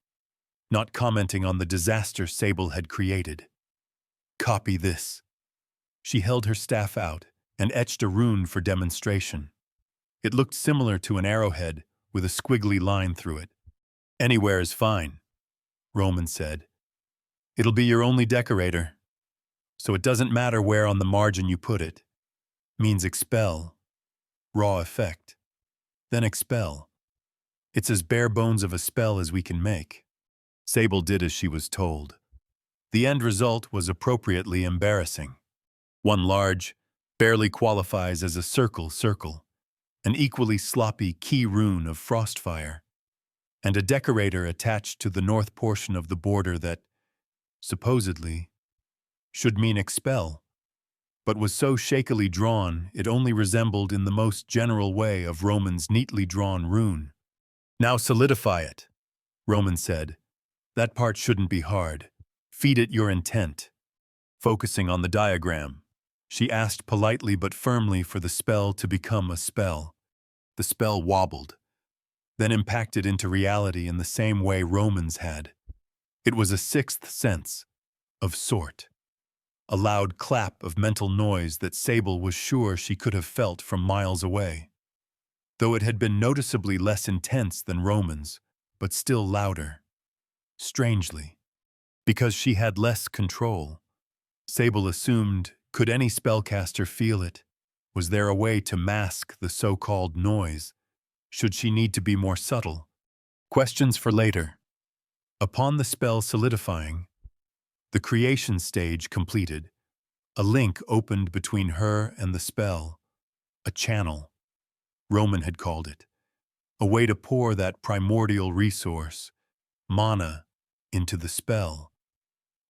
Speaker 1: not commenting on the disaster Sable had created, "Copy this." She held her staff out and etched a rune for demonstration. It looked similar to an arrowhead with a squiggly line through it. "Anywhere is fine," Roman said. "It'll be your only decorator. So it doesn't matter where on the margin you put it. Means expel. Raw effect. Then expel. It's as bare bones of a spell as we can make." Sable did as she was told. The end result was appropriately embarrassing. One large, barely qualifies as a circle, an equally sloppy key rune of Frostfire, and a decorator attached to the north portion of the border that, supposedly, should mean expel, but was so shakily drawn it only resembled in the most general way of Roman's neatly drawn rune. "Now solidify it," Roman said. "That part shouldn't be hard. Feed it your intent." Focusing on the diagram, she asked politely but firmly for the spell to become a spell. The spell wobbled, then impacted into reality in the same way Roman's had. It was a sixth sense, of sort. A loud clap of mental noise that Sable was sure she could have felt from miles away. Though it had been noticeably less intense than Roman's, but still louder. Strangely, because she had less control, Sable assumed, could any spellcaster feel it? Was there a way to mask the so-called noise? Should she need to be more subtle? Questions for later. Upon the spell solidifying, the creation stage completed, a link opened between her and the spell, a channel, Roman had called it, a way to pour that primordial resource, mana, into the spell,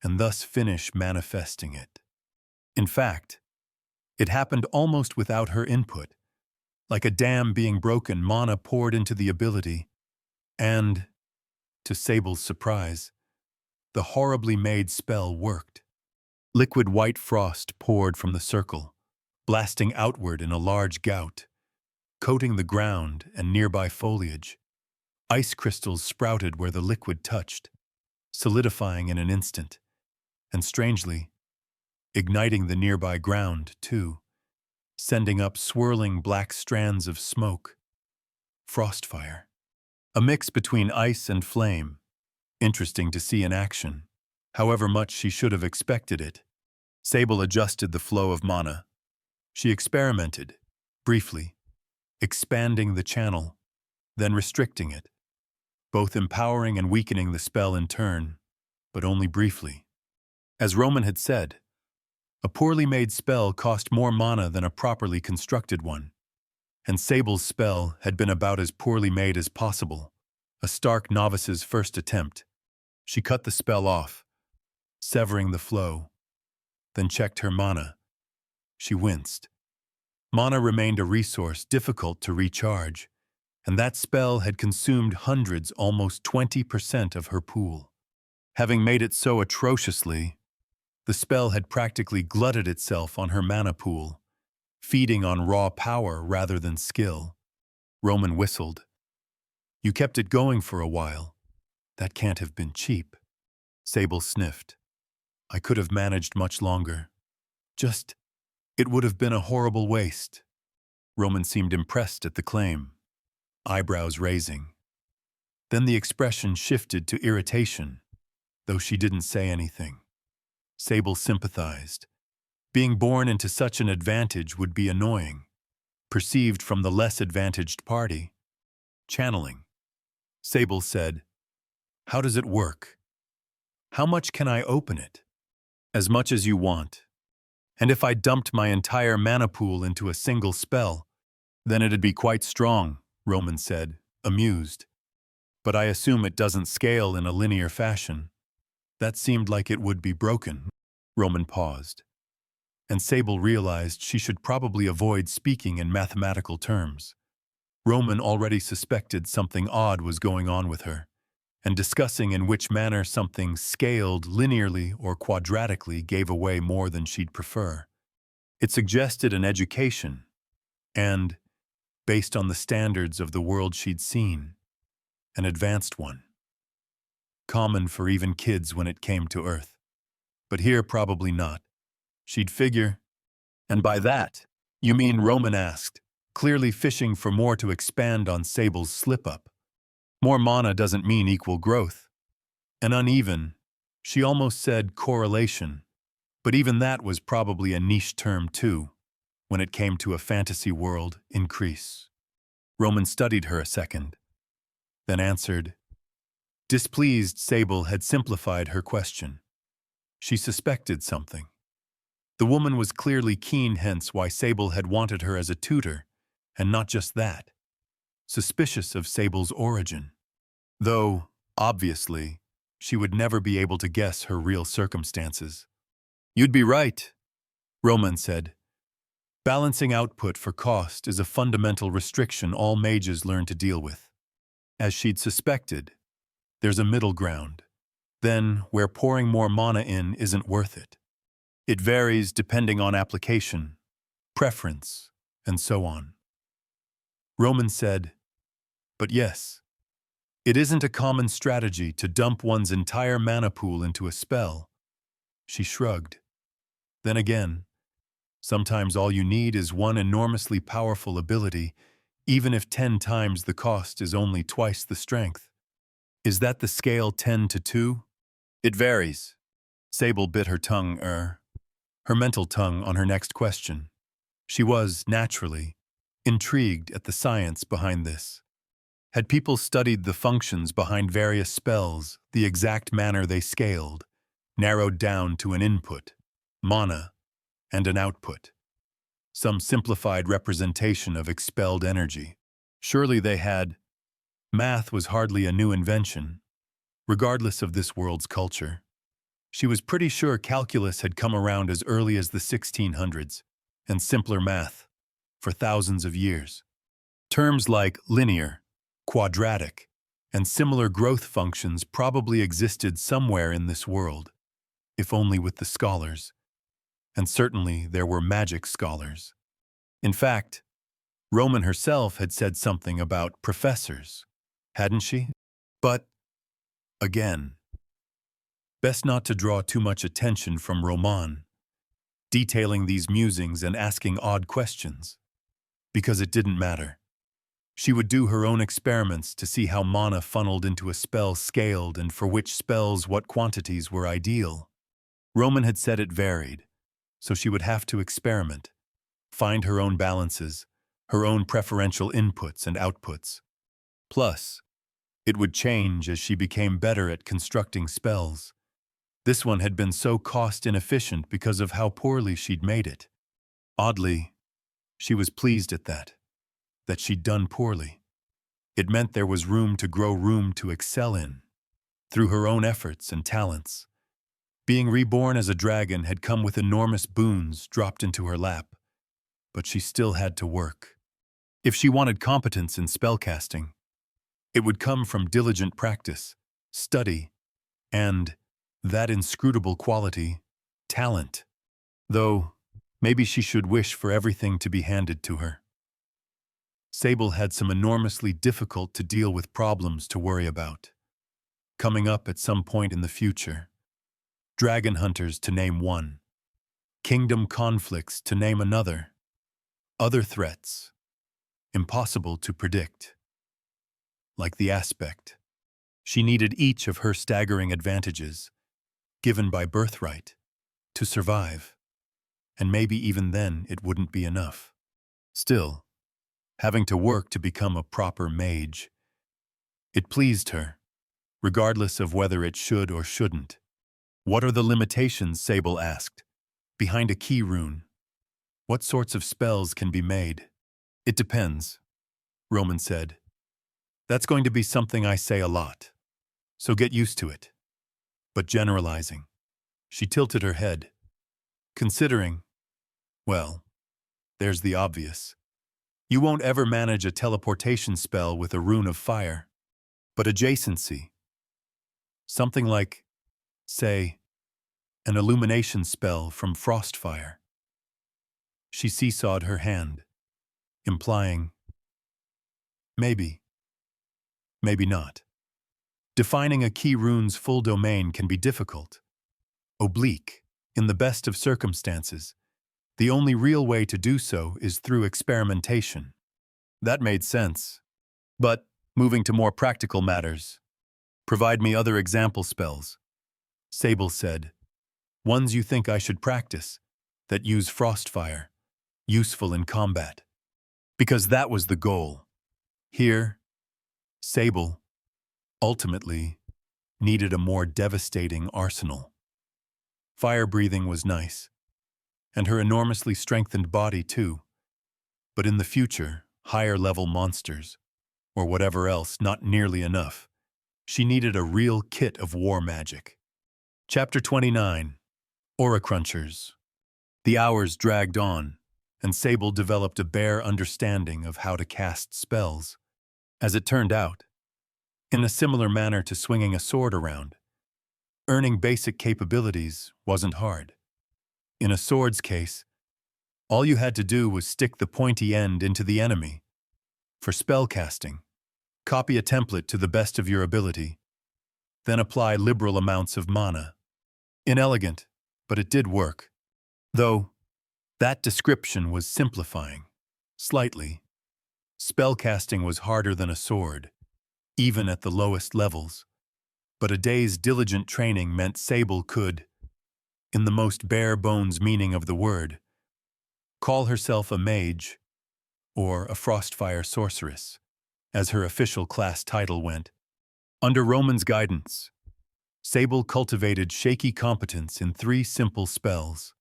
Speaker 1: and thus finish manifesting it. In fact, it happened almost without her input. Like a dam being broken, mana poured into the ability, and, to Sable's surprise, the horribly made spell worked. Liquid white frost poured from the circle, blasting outward in a large gout, coating the ground and nearby foliage. Ice crystals sprouted where the liquid touched, solidifying in an instant, and strangely, igniting the nearby ground, too, sending up swirling black strands of smoke. Frostfire. A mix between ice and flame. Interesting to see in action, however much she should have expected it. Sable adjusted the flow of mana. She experimented, briefly, expanding the channel, then restricting it, both empowering and weakening the spell in turn, but only briefly. As Roman had said, a poorly made spell cost more mana than a properly constructed one, and Sable's spell had been about as poorly made as possible, a stark novice's first attempt. She cut the spell off, severing the flow, then checked her mana. She winced. Mana remained a resource difficult to recharge, and that spell had consumed hundreds, almost 20% of her pool. Having made it so atrociously, the spell had practically glutted itself on her mana pool, feeding on raw power rather than skill. Roman whistled. "You kept it going for a while. That can't have been cheap." Sable sniffed. "I could have managed much longer. It would have been a horrible waste." Roman seemed impressed at the claim, eyebrows raising. Then the expression shifted to irritation, though she didn't say anything. Sable sympathized. Being born into such an advantage would be annoying, perceived from the less advantaged party. Channeling. Sable said, "How does it work? How much can I open it?" "As much as you want. And if I dumped my entire mana pool into a single spell, then it'd be quite strong," Roman said, amused. "But I assume it doesn't scale in a linear fashion." That seemed like it would be broken. Roman paused. and Sable realized she should probably avoid speaking in mathematical terms. Roman already suspected something odd was going on with her, and discussing in which manner something scaled linearly or quadratically gave away more than she'd prefer. It suggested an education, and, based on the standards of the world she'd seen, an advanced one. Common for even kids when it came to Earth. But here probably not. She'd figure. And by that, you mean, Roman asked, clearly fishing for more to expand on Sable's slip-up. More mana doesn't mean equal growth. An uneven, she almost said correlation, but even that was probably a niche term too, when it came to a fantasy world increase. Roman studied her a second, then answered. Displeased, Sable had simplified her question. She suspected something. The woman was clearly keen, hence why Sable had wanted her as a tutor, and not just that. Suspicious of Sable's origin. Though, obviously, she would never be able to guess her real circumstances. You'd be right, Roman said. Balancing output for cost is a fundamental restriction all mages learn to deal with. As she'd suspected, there's a middle ground. Then, where pouring more mana in isn't worth it. It varies depending on application, preference, and so on. Roman said, but yes, it isn't a common strategy to dump one's entire mana pool into a spell. She shrugged. Then again, sometimes all you need is one enormously powerful ability, even if 10 times the cost is only twice the strength. Is that the scale 10 to 2? It varies. Sable bit her tongue, her mental tongue on her next question. She was, naturally, intrigued at the science behind this. Had people studied the functions behind various spells, the exact manner they scaled, narrowed down to an input, mana, and an output? Some simplified representation of expelled energy. Surely they had. Math was hardly a new invention, regardless of this world's culture. She was pretty sure calculus had come around as early as the 1600s, and simpler math, for thousands of years. Terms like linear, quadratic, and similar growth functions probably existed somewhere in this world, if only with the scholars. And certainly there were magic scholars. In fact, Roman herself had said something about professors, hadn't she? But, again, best not to draw too much attention from Roman, detailing these musings and asking odd questions, because it didn't matter. She would do her own experiments to see how mana funneled into a spell scaled and for which spells what quantities were ideal. Roman had said it varied, so she would have to experiment, find her own balances, her own preferential inputs and outputs. Plus, it would change as she became better at constructing spells. This one had been so cost-inefficient because of how poorly she'd made it. Oddly, she was pleased at that she'd done poorly. It meant there was room to excel in, through her own efforts and talents. Being reborn as a dragon had come with enormous boons dropped into her lap, but she still had to work. If she wanted competence in spellcasting, it would come from diligent practice, study, and that inscrutable quality, talent. Though, maybe she should wish for everything to be handed to her. Sable had some enormously difficult to deal with problems to worry about, coming up at some point in the future. Dragon hunters, to name one. Kingdom conflicts, to name another. Other threats, impossible to predict. Like the aspect. She needed each of her staggering advantages, given by birthright, to survive. And maybe even then it wouldn't be enough. Still, having to work to become a proper mage. It pleased her, regardless of whether it should or shouldn't. What are the limitations, Sable asked, behind a key rune? What sorts of spells can be made? It depends, Roman said. That's going to be something I say a lot, so get used to it. But generalizing. She tilted her head. Considering, Well, there's the obvious. You won't ever manage a teleportation spell with a rune of fire, but adjacency. Something like, say, an illumination spell from Frostfire. She seesawed her hand, implying, maybe, maybe not. Defining a key rune's full domain can be difficult, oblique, in the best of circumstances. The only real way to do so is through experimentation. That made sense. But, moving to more practical matters, provide me other example spells, Sable said. Ones you think I should practice, that use Frostfire, useful in combat. Because that was the goal. Here, Sable, ultimately, needed a more devastating arsenal. Fire breathing was nice, and her enormously strengthened body too. But in the future, higher-level monsters, or whatever else, not nearly enough. She needed a real kit of war magic. Chapter 29. Aura Crunchers. The hours dragged on, and Sable developed a bare understanding of how to cast spells. As it turned out, in a similar manner to swinging a sword around, earning basic capabilities wasn't hard. In a sword's case, all you had to do was stick the pointy end into the enemy. For spellcasting, copy a template to the best of your ability, then apply liberal amounts of mana. Inelegant, but it did work. Though, that description was simplifying, slightly. Spellcasting was harder than a sword, even at the lowest levels. But a day's diligent training meant Sable could, in the most bare-bones meaning of the word, call herself a mage, or a Frostfire sorceress, as her official class title went. Under Roman's guidance, Sable cultivated shaky competence in 3 simple spells.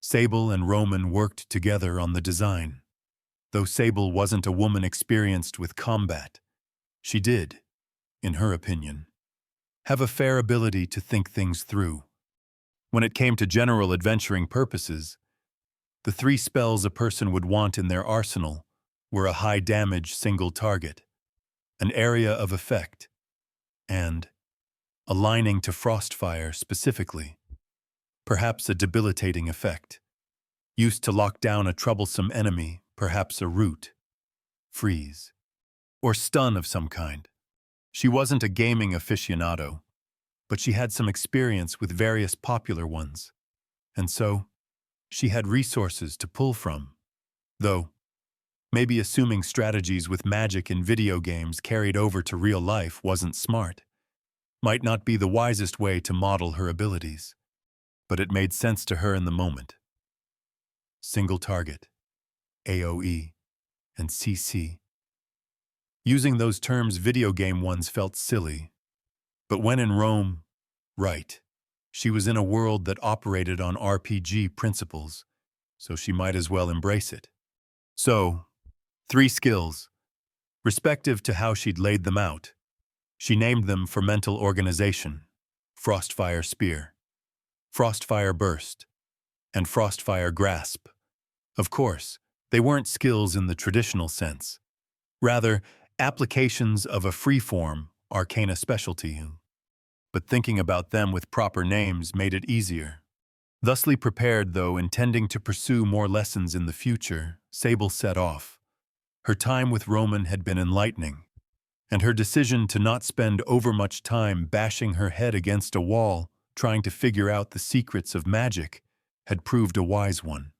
Speaker 1: Sable and Roman worked together on the design. Though Sable wasn't a woman experienced with combat, she did, in her opinion, have a fair ability to think things through. When it came to general adventuring purposes, the 3 spells a person would want in their arsenal were a high-damage single target, an area of effect, and, aligning to Frostfire specifically, perhaps a debilitating effect, used to lock down a troublesome enemy, perhaps a root, freeze, or stun of some kind. She wasn't a gaming aficionado, but she had some experience with various popular ones, and so she had resources to pull from. Though, maybe assuming strategies with magic in video games carried over to real life wasn't smart, might not be the wisest way to model her abilities, but it made sense to her in the moment. Single target, AoE, and CC. Using those terms video game ones felt silly, but when in Rome, right. She was in a world that operated on RPG principles, so she might as well embrace it. So, 3 skills, respective to how she'd laid them out. She named them for mental organization: Frostfire Spear, Frostfire Burst, and Frostfire Grasp. Of course, they weren't skills in the traditional sense. Rather, applications of a freeform, arcana specialty. But thinking about them with proper names made it easier. Thusly prepared, though intending to pursue more lessons in the future, Sable set off. Her time with Roman had been enlightening, and her decision to not spend overmuch time bashing her head against a wall trying to figure out the secrets of magic had proved a wise one.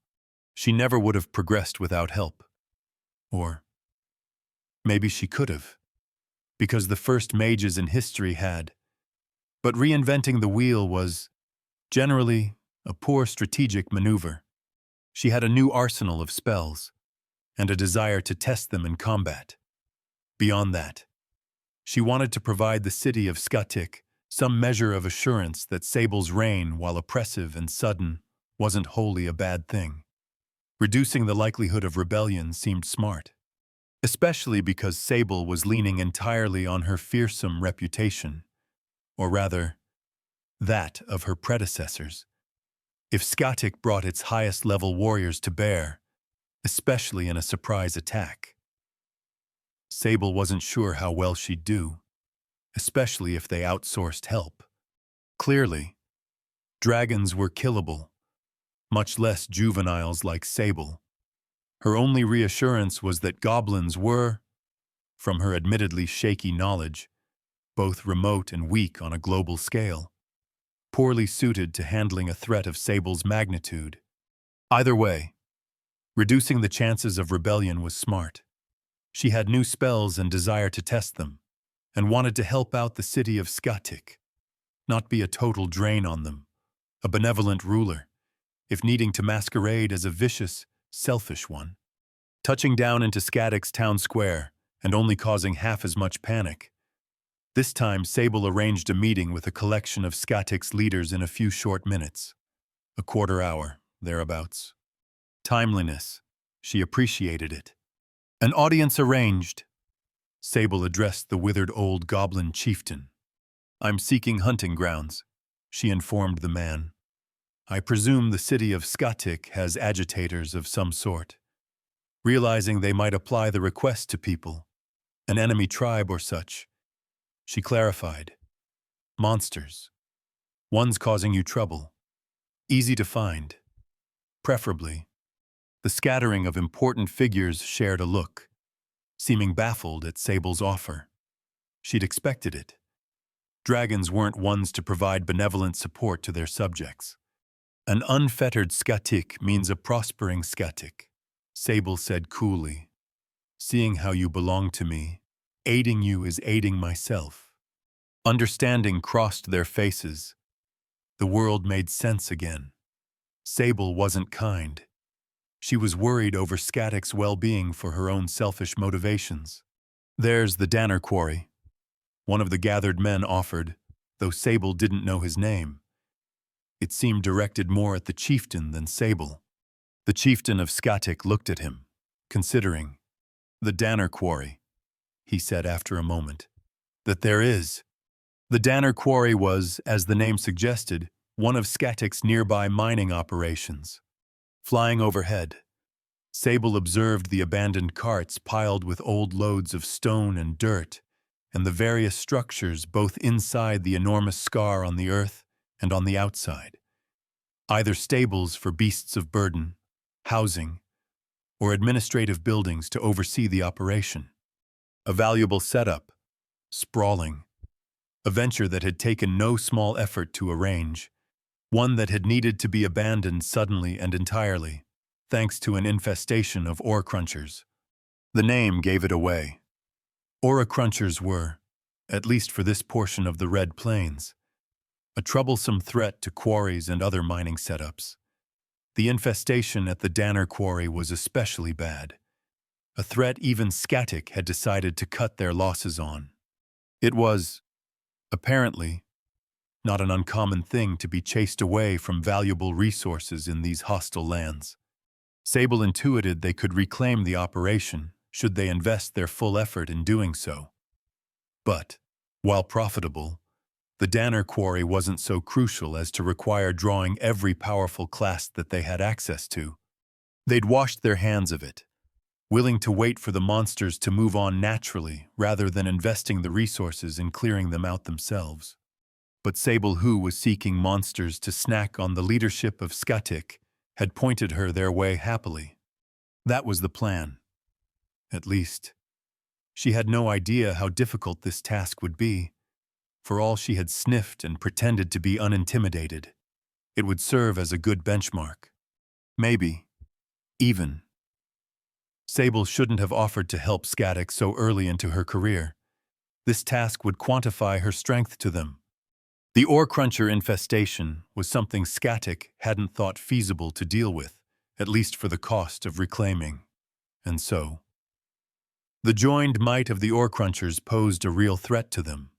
Speaker 1: She never would have progressed without help. Or maybe she could have, because the first mages in history had. But reinventing the wheel was, generally, a poor strategic maneuver. She had a new arsenal of spells, and a desire to test them in combat. Beyond that, she wanted to provide the city of Skatik some measure of assurance that Sable's reign, while oppressive and sudden, wasn't wholly a bad thing. Reducing the likelihood of rebellion seemed smart, especially because Sable was leaning entirely on her fearsome reputation, or rather, that of her predecessors. if Skatic brought its highest-level warriors to bear, especially in a surprise attack. Sable wasn't sure how well she'd do, especially if they outsourced help. Clearly, dragons were killable, much less juveniles like Sable. Her only reassurance was that goblins were, from her admittedly shaky knowledge, both remote and weak on a global scale, poorly suited to handling a threat of Sable's magnitude. Either way, reducing the chances of rebellion was smart. She had new spells and desire to test them, and wanted to help out the city of Skatic, not be a total drain on them, a benevolent ruler, if needing to masquerade as a vicious, selfish one. Touching down into Skatic's town square and only causing half as much panic. This time, Sable arranged a meeting with a collection of Skatic's leaders in a few short minutes. A quarter hour, thereabouts. Timeliness. She appreciated it. An audience arranged. Sable addressed the withered old goblin chieftain. "I'm seeking hunting grounds," she informed the man. "I presume the city of Skatic has agitators of some sort." Realizing they might apply the request to people, an enemy tribe or such, she clarified. "Monsters. Ones causing you trouble. Easy to find. Preferably." The scattering of important figures shared a look, seeming baffled at Sable's offer. She'd expected it. Dragons weren't ones to provide benevolent support to their subjects. "An unfettered Skatic means a prospering Skatic," Sable said coolly. "Seeing how you belong to me, aiding you is aiding myself." Understanding crossed their faces. The world made sense again. Sable wasn't kind. She was worried over Skatic's well-being for her own selfish motivations. "There's the Danner Quarry," one of the gathered men offered, though Sable didn't know his name. It seemed directed more at the chieftain than Sable. The chieftain of Skatic looked at him, considering. "The Danner Quarry," he said after a moment. "That there is." The Danner Quarry was, as the name suggested, one of Skatic's nearby mining operations. Flying overhead, Sable observed the abandoned carts piled with old loads of stone and dirt, and the various structures both inside the enormous scar on the earth and on the outside. Either stables for beasts of burden, housing, or administrative buildings to oversee the operation. A valuable setup, sprawling. A venture that had taken no small effort to arrange. One that had needed to be abandoned suddenly and entirely, thanks to an infestation of ore crunchers. The name gave it away. Ore crunchers were, at least for this portion of the Red Plains, a troublesome threat to quarries and other mining setups. The infestation at the Danner Quarry was especially bad. A threat even Skatic had decided to cut their losses on. It was, apparently, not an uncommon thing to be chased away from valuable resources in these hostile lands. Sable intuited they could reclaim the operation should they invest their full effort in doing so. But, while profitable, the Danner Quarry wasn't so crucial as to require drawing every powerful class that they had access to. They'd washed their hands of it, willing to wait for the monsters to move on naturally rather than investing the resources in clearing them out themselves. But Sable, who was seeking monsters to snack on the leadership of Skatic, had pointed her their way happily. That was the plan. At least, she had no idea how difficult this task would be. For all she had sniffed and pretended to be unintimidated, it would serve as a good benchmark. Maybe, even. Sable shouldn't have offered to help Skatic so early into her career. This task would quantify her strength to them. The ore cruncher infestation was something Skatic hadn't thought feasible to deal with, at least for the cost of reclaiming. And so, the joined might of the ore crunchers posed a real threat to them.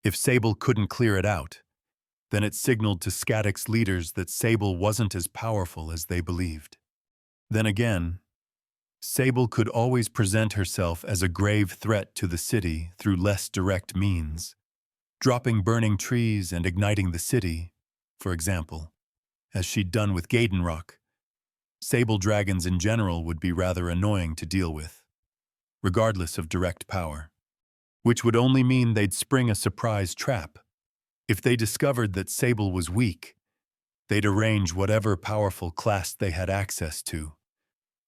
Speaker 1: If Sable couldn't clear it out, then it signaled to Skatic's leaders that Sable wasn't as powerful as they believed. Then again, Sable could always present herself as a grave threat to the city through less direct means. Dropping burning trees and igniting the city, for example. as she'd done with Gaidenrock, sable dragons in general would be rather annoying to deal with, regardless of direct power, which would only mean they'd spring a surprise trap. If they discovered that Sable was weak, they'd arrange whatever powerful class they had access to,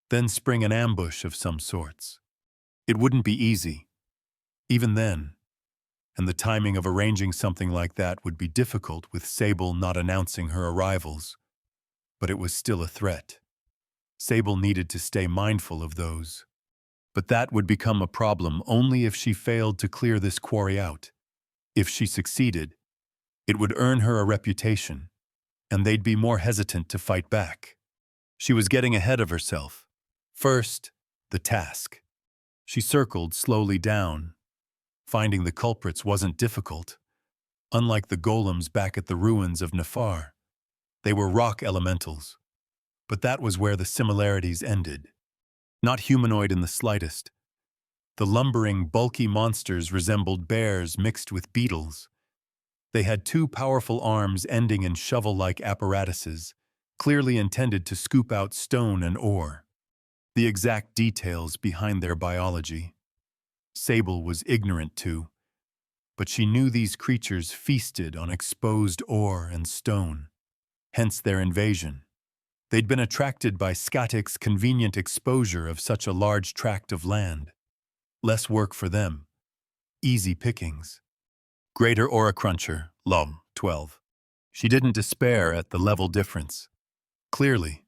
Speaker 1: then spring an ambush of some sorts. It wouldn't be easy, even then, and the timing of arranging something like that would be difficult with Sable not announcing her arrivals, but it was still a threat. Sable needed to stay mindful of those. But that would become a problem only if she failed to clear this quarry out. If she succeeded, it would earn her a reputation, and they'd be more hesitant to fight back. She was getting ahead of herself. First, the task. She circled slowly down. Finding the culprits wasn't difficult. Unlike the golems back at the ruins of Nefar, they were rock elementals. But that was where the similarities ended. Not humanoid in the slightest. The lumbering, bulky monsters resembled bears mixed with beetles. They had two powerful arms ending in shovel-like apparatuses, clearly intended to scoop out stone and ore. The exact details behind their biology Sable was ignorant to, but she knew these creatures feasted on exposed ore and stone, hence their invasion. They'd been attracted by Skatik's convenient exposure of such a large tract of land. Less work for them. Easy pickings. Greater Aura Cruncher, Lum, 12. She didn't despair at the level difference. Clearly,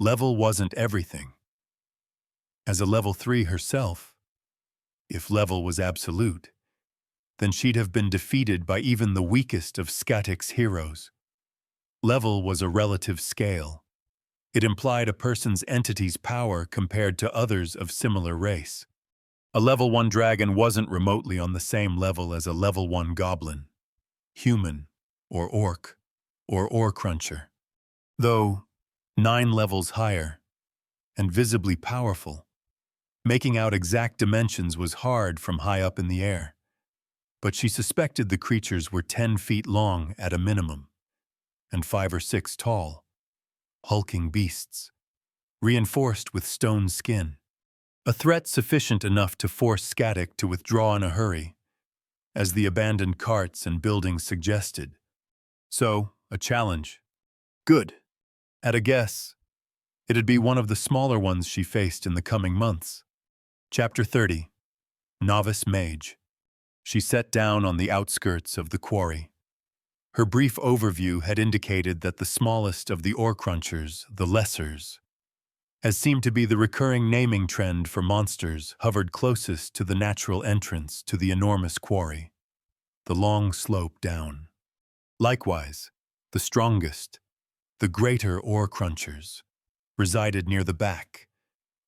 Speaker 1: level wasn't everything. As a level 3 herself, if level was absolute, then she'd have been defeated by even the weakest of Skatik's heroes. Level was a relative scale. It implied a person's entity's power compared to others of similar race. A level 1 dragon wasn't remotely on the same level as a level 1 goblin, human, or orc, or ore cruncher. Though 9 levels higher, and visibly powerful, making out exact dimensions was hard from high up in the air. But she suspected the creatures were 10 feet long at a minimum, and 5 or 6 tall, hulking beasts, reinforced with stone skin. A threat sufficient enough to force Skatik to withdraw in a hurry, as the abandoned carts and buildings suggested. So, a challenge. Good. At a guess, it'd be one of the smaller ones she faced in the coming months. Chapter 30. Novice Mage. She sat down on the outskirts of the quarry. Her brief overview had indicated that the smallest of the ore crunchers, the lessers, as seemed to be the recurring naming trend for monsters, hovered closest to the natural entrance to the enormous quarry, the long slope down. Likewise, the strongest, the greater ore crunchers, resided near the back,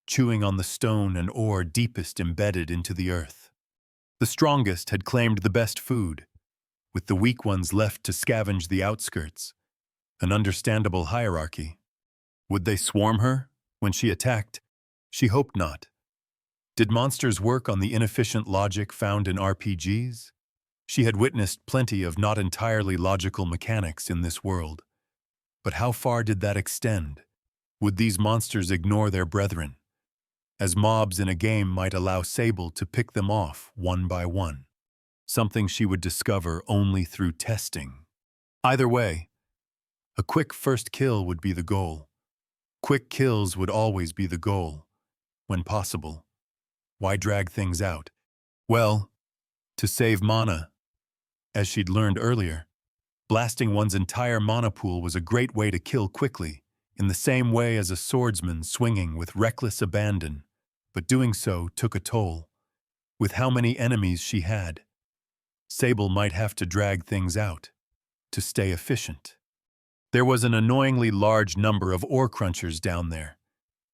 Speaker 1: chewing on the stone and ore deepest embedded into the earth. The strongest had claimed the best food, with the weak ones left to scavenge the outskirts, an understandable hierarchy. Would they swarm her when she attacked? She hoped not. Did monsters work on the inefficient logic found in RPGs? She had witnessed plenty of not entirely logical mechanics in this world. But how far did that extend? Would these monsters ignore their brethren, as mobs in a game might allow Sable to pick them off one by one? Something she would discover only through testing. Either way, a quick first kill would be the goal. Quick kills would always be the goal, when possible. Why drag things out? Well, to save mana. As she'd learned earlier, blasting one's entire mana pool was a great way to kill quickly, in the same way as a swordsman swinging with reckless abandon, but doing so took a toll. With how many enemies she had, Sable might have to drag things out to stay efficient. There was an annoyingly large number of ore crunchers down there,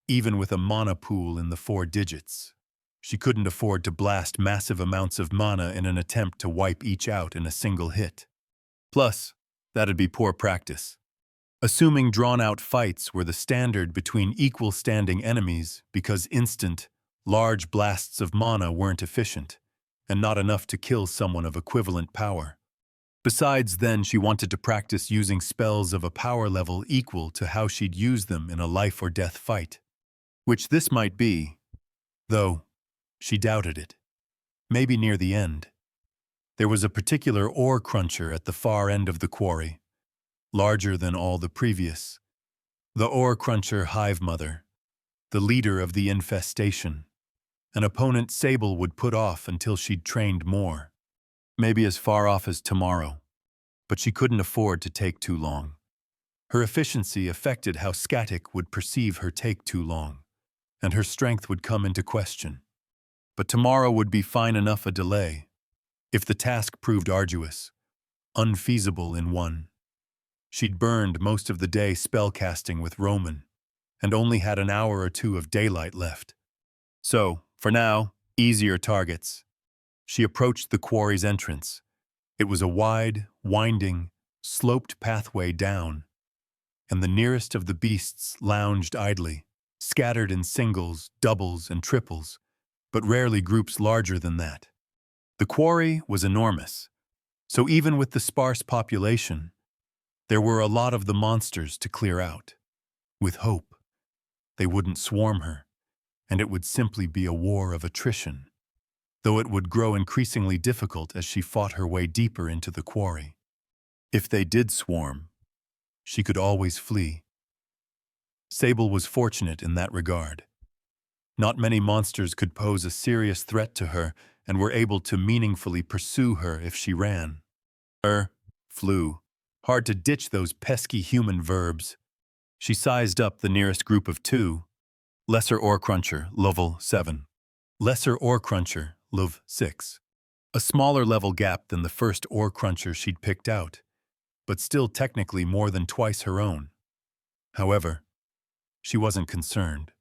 Speaker 1: even with a mana pool in the 4 digits. She couldn't afford to blast massive amounts of mana in an attempt to wipe each out in a single hit. Plus, that'd be poor practice. Assuming drawn-out fights were the standard between equal-standing enemies because instant, large blasts of mana weren't efficient, and not enough to kill someone of equivalent power. Besides, then she wanted to practice using spells of a power level equal to how she'd use them in a life-or-death fight. Which this might be, though she doubted it. Maybe near the end. There was a particular ore cruncher at the far end of the quarry, larger than all the previous. The ore cruncher Hive Mother, the leader of the infestation. An opponent Sable would put off until she'd trained more. Maybe as far off as tomorrow. But she couldn't afford to take too long. Her efficiency affected how Skatic would perceive her take too long, and her strength would come into question. But tomorrow would be fine enough a delay, if the task proved arduous, unfeasible in one. She'd burned most of the day spellcasting with Roman, and only had an hour or two of daylight left. So, for now, easier targets. She approached the quarry's entrance. It was a wide, winding, sloped pathway down, and the nearest of the beasts lounged idly, scattered in singles, doubles, and triples, but rarely groups larger than that. The quarry was enormous, so even with the sparse population, there were a lot of the monsters to clear out. With hope, they wouldn't swarm her, and it would simply be a war of attrition, though it would grow increasingly difficult as she fought her way deeper into the quarry. If they did swarm, she could always flee. Sable was fortunate in that regard. Not many monsters could pose a serious threat to her and were able to meaningfully pursue her if she ran. Flew. Hard to ditch those pesky human verbs. She sized up the nearest group of two. Lesser Ore Cruncher, level 7. Lesser Ore Cruncher, level 6. A smaller level gap than the first Ore Cruncher she'd picked out, but still technically more than twice her own. However, she wasn't concerned.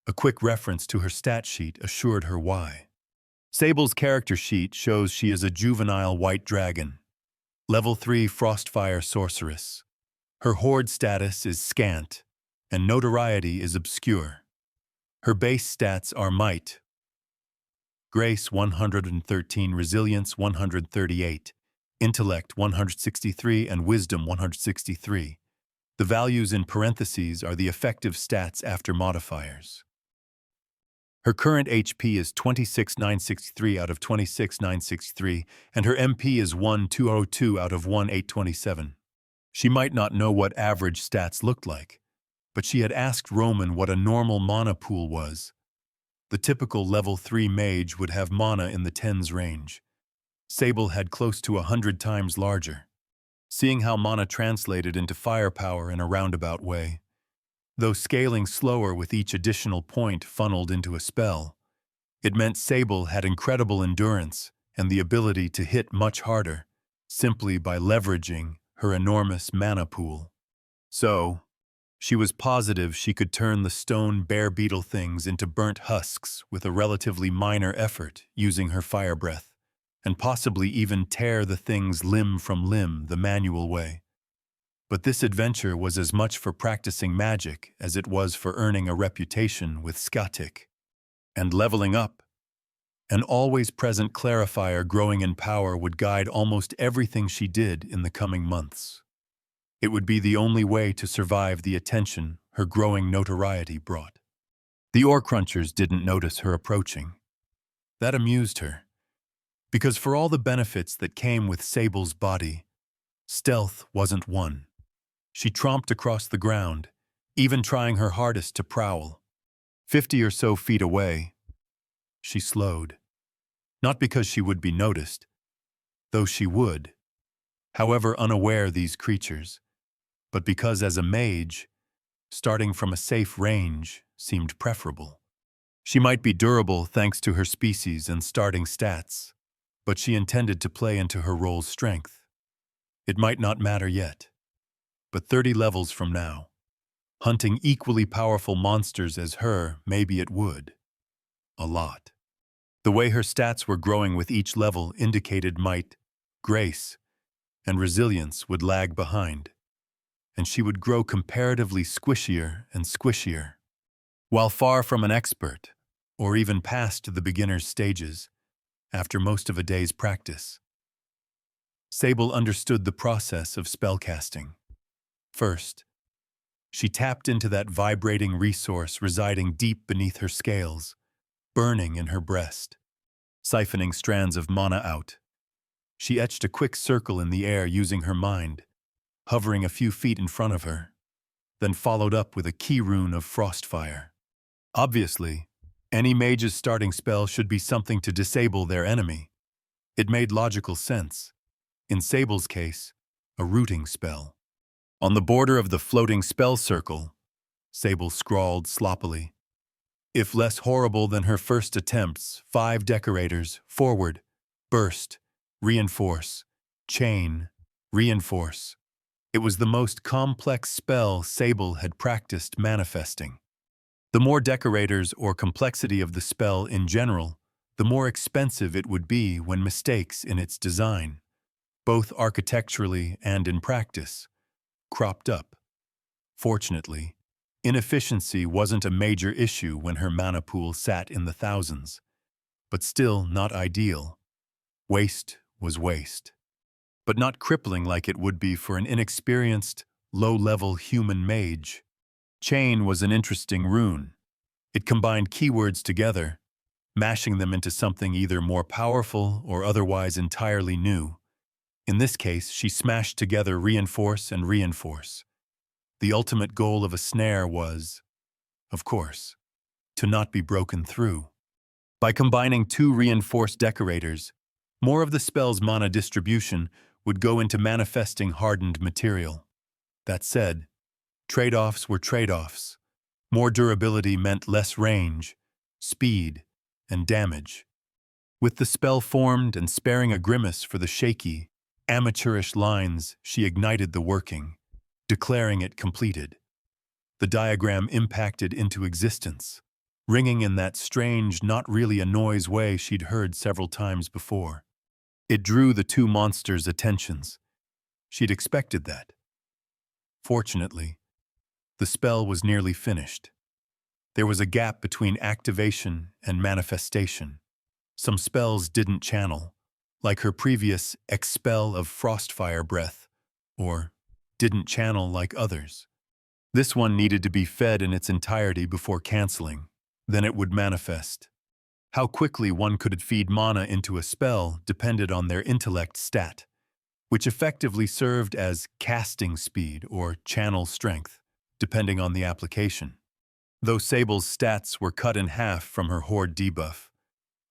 Speaker 1: A quick reference to her stat sheet assured her why. Sable's character sheet shows she is a juvenile white dragon. Level 3 Frostfire Sorceress. Her hoard status is scant, and notoriety is obscure. Her base stats are Might, Grace 113, Resilience 138, Intellect 163, and Wisdom 163. The values in parentheses are the effective stats after modifiers. Her current HP is 26,963 out of 26,963, and her MP is 1,202 out of 1,827. She might not know what average stats looked like, but she had asked Roman what a normal mana pool was. The typical level 3 mage would have mana in the 10s range. Sable had close to 100 times larger. Seeing how mana translated into firepower in a roundabout way, though scaling slower with each additional point funneled into a spell, it meant Sable had incredible endurance and the ability to hit much harder, simply by leveraging her enormous mana pool. So, she was positive she could turn the stone bear beetle things into burnt husks with a relatively minor effort using her fire breath, and possibly even tear the things limb from limb the manual way. But this adventure was as much for practicing magic as it was for earning a reputation with Skatic. And leveling up. An always-present clarifier growing in power would guide almost everything she did in the coming months. It would be the only way to survive the attention her growing notoriety brought. The Ore Crunchers didn't notice her approaching. That amused her, because for all the benefits that came with Sable's body, stealth wasn't one. She tromped across the ground, even trying her hardest to prowl. 50 or so feet away, she slowed. Not because she would be noticed, though she would, however unaware these creatures, but because as a mage, starting from a safe range seemed preferable. She might be durable thanks to her species and starting stats, but she intended to play into her role's strength. It might not matter yet, but 30 levels from now, hunting equally powerful monsters as her, maybe it would. A lot. The way her stats were growing with each level indicated might, grace, and resilience would lag behind, and she would grow comparatively squishier and squishier. While far from an expert, or even past the beginner's stages, after most of a day's practice. Sable understood the process of spellcasting. First, she tapped into that vibrating resource residing deep beneath her scales, burning in her breast, siphoning strands of mana out. She etched a quick circle in the air using her mind, hovering a few feet in front of her, then followed up with a key rune of Frostfire. Obviously, any mage's starting spell should be something to disable their enemy. It made logical sense. In Sable's case, a rooting spell. On the border of the floating spell circle, Sable scrawled sloppily. If less horrible than her first attempts, 5 decorators, forward, burst, reinforce, chain, reinforce. It was the most complex spell Sable had practiced manifesting. The more decorators or complexity of the spell in general, the more expensive it would be when mistakes in its design, both architecturally and in practice, cropped up. Fortunately, inefficiency wasn't a major issue when her mana pool sat in the thousands, but still not ideal. Waste was waste, but not crippling like it would be for an inexperienced, low-level human mage. Chain was an interesting rune. It combined keywords together, mashing them into something either more powerful or otherwise entirely new. In this case, she smashed together reinforce and reinforce. The ultimate goal of a snare was, of course, to not be broken through. By combining 2 reinforced decorators, more of the spell's mana distribution would go into manifesting hardened material. That said, trade-offs were trade-offs. More durability meant less range, speed, and damage. With the spell formed and sparing a grimace for the shaky, amateurish lines, she ignited the working, declaring it completed. The diagram impacted into existence, ringing in that strange, not really a noise way she'd heard several times before. It drew the 2 monsters' attentions. She'd expected that. Fortunately, the spell was nearly finished. There was a gap between activation and manifestation. Some spells didn't channel, like her previous expel of Frostfire breath, or didn't channel like others. This one needed to be fed in its entirety before canceling, then it would manifest. How quickly one could feed mana into a spell depended on their intellect stat, which effectively served as casting speed or channel strength, depending on the application. Though Sable's stats were cut in half from her hoard debuff,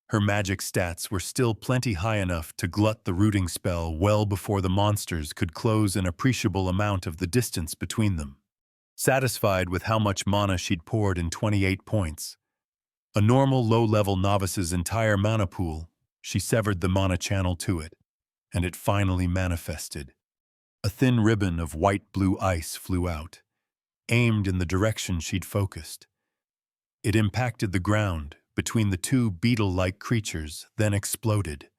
Speaker 1: her magic stats were still plenty high enough to glut the rooting spell well before the monsters could close an appreciable amount of the distance between them. Satisfied with how much mana she'd poured in 28 points, a normal low-level novice's entire mana pool, she severed the mana channel to it, and it finally manifested. A thin ribbon of white-blue ice flew out, aimed in the direction she'd focused. It impacted the ground between the 2 beetle-like creatures, then exploded.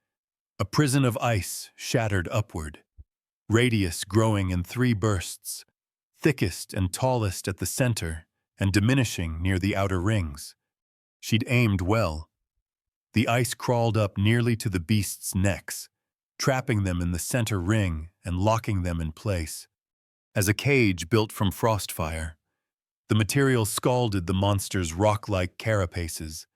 Speaker 1: A prison of ice shattered upward, radius growing in 3 bursts, thickest and tallest at the center and diminishing near the outer rings. She'd aimed well. The ice crawled up nearly to the beasts' necks, trapping them in the center ring and locking them in place. As a cage built from Frostfire, the material scalded the monsters' rock-like carapaces,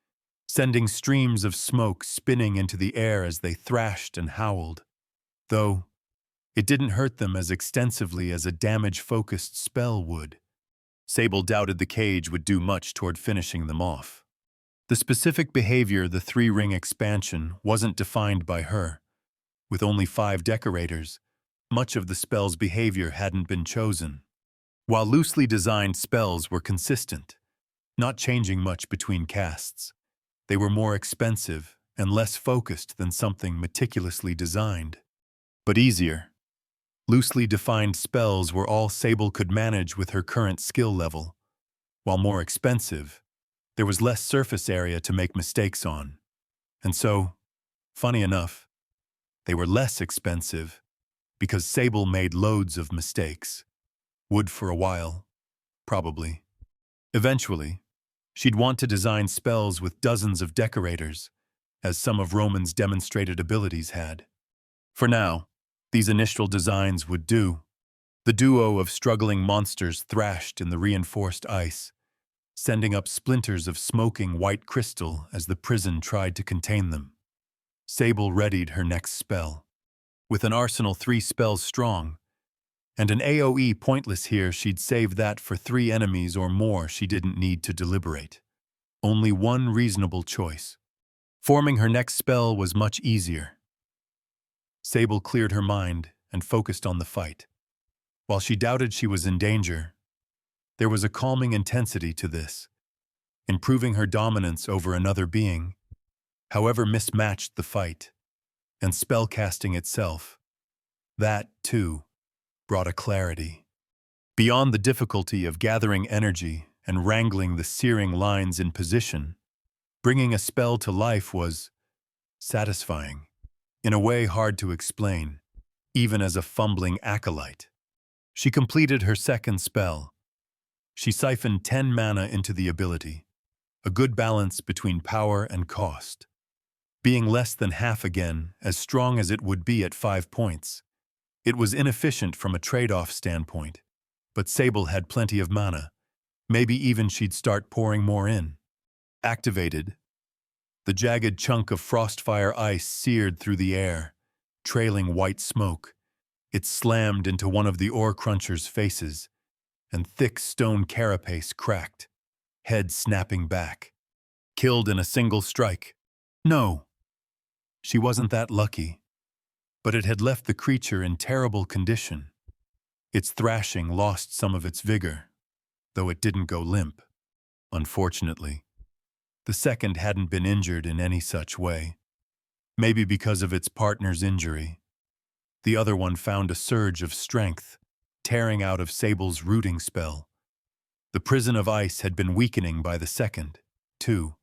Speaker 1: sending streams of smoke spinning into the air as they thrashed and howled. Though, it didn't hurt them as extensively as a damage-focused spell would. Sable doubted the cage would do much toward finishing them off. The specific behavior, the 3-ring expansion, wasn't defined by her. With only 5 decorators, much of the spell's behavior hadn't been chosen. While loosely designed spells were consistent, not changing much between casts, they were more expensive and less focused than something meticulously designed. But easier. Loosely defined spells were all Sable could manage with her current skill level, while more expensive, there was less surface area to make mistakes on. And so, funny enough, they were less expensive because Sable made loads of mistakes. Would for a while, probably. Eventually, she'd want to design spells with dozens of decorators, as some of Roman's demonstrated abilities had. For now, These initial designs would do. The duo of struggling monsters thrashed in the reinforced ice, sending up splinters of smoking white crystal as the prison tried to contain them. Sable readied her next spell. With an arsenal 3 spells strong, and an AoE pointless here, she'd save that for 3 enemies or more she didn't need to deliberate. Only one reasonable choice. Forming her next spell was much easier. Sable cleared her mind and focused on the fight. While she doubted she was in danger, there was a calming intensity to this, improving her dominance over another being, however mismatched the fight, and spellcasting itself. That, too, brought a clarity. Beyond the difficulty of gathering energy and wrangling the searing lines in position, bringing a spell to life was satisfying, in a way hard to explain, even as a fumbling acolyte. She completed her second spell. She siphoned 10 mana into the ability, a good balance between power and cost. Being less than half again, as strong as it would be at 5 points. It was inefficient from a trade-off standpoint, but Sable had plenty of mana. Maybe even she'd start pouring more in. Activated. The jagged chunk of frostfire ice seared through the air, trailing white smoke. It slammed into one of the ore cruncher's faces, and thick stone carapace cracked, head snapping back. Killed in a single strike. No. She wasn't that lucky, but it had left the creature in terrible condition. Its thrashing lost some of its vigor, though it didn't go limp. Unfortunately, the second hadn't been injured in any such way. Maybe because of its partner's injury. The other one found a surge of strength, tearing out of Sable's rooting spell. The prison of ice had been weakening by the second, too,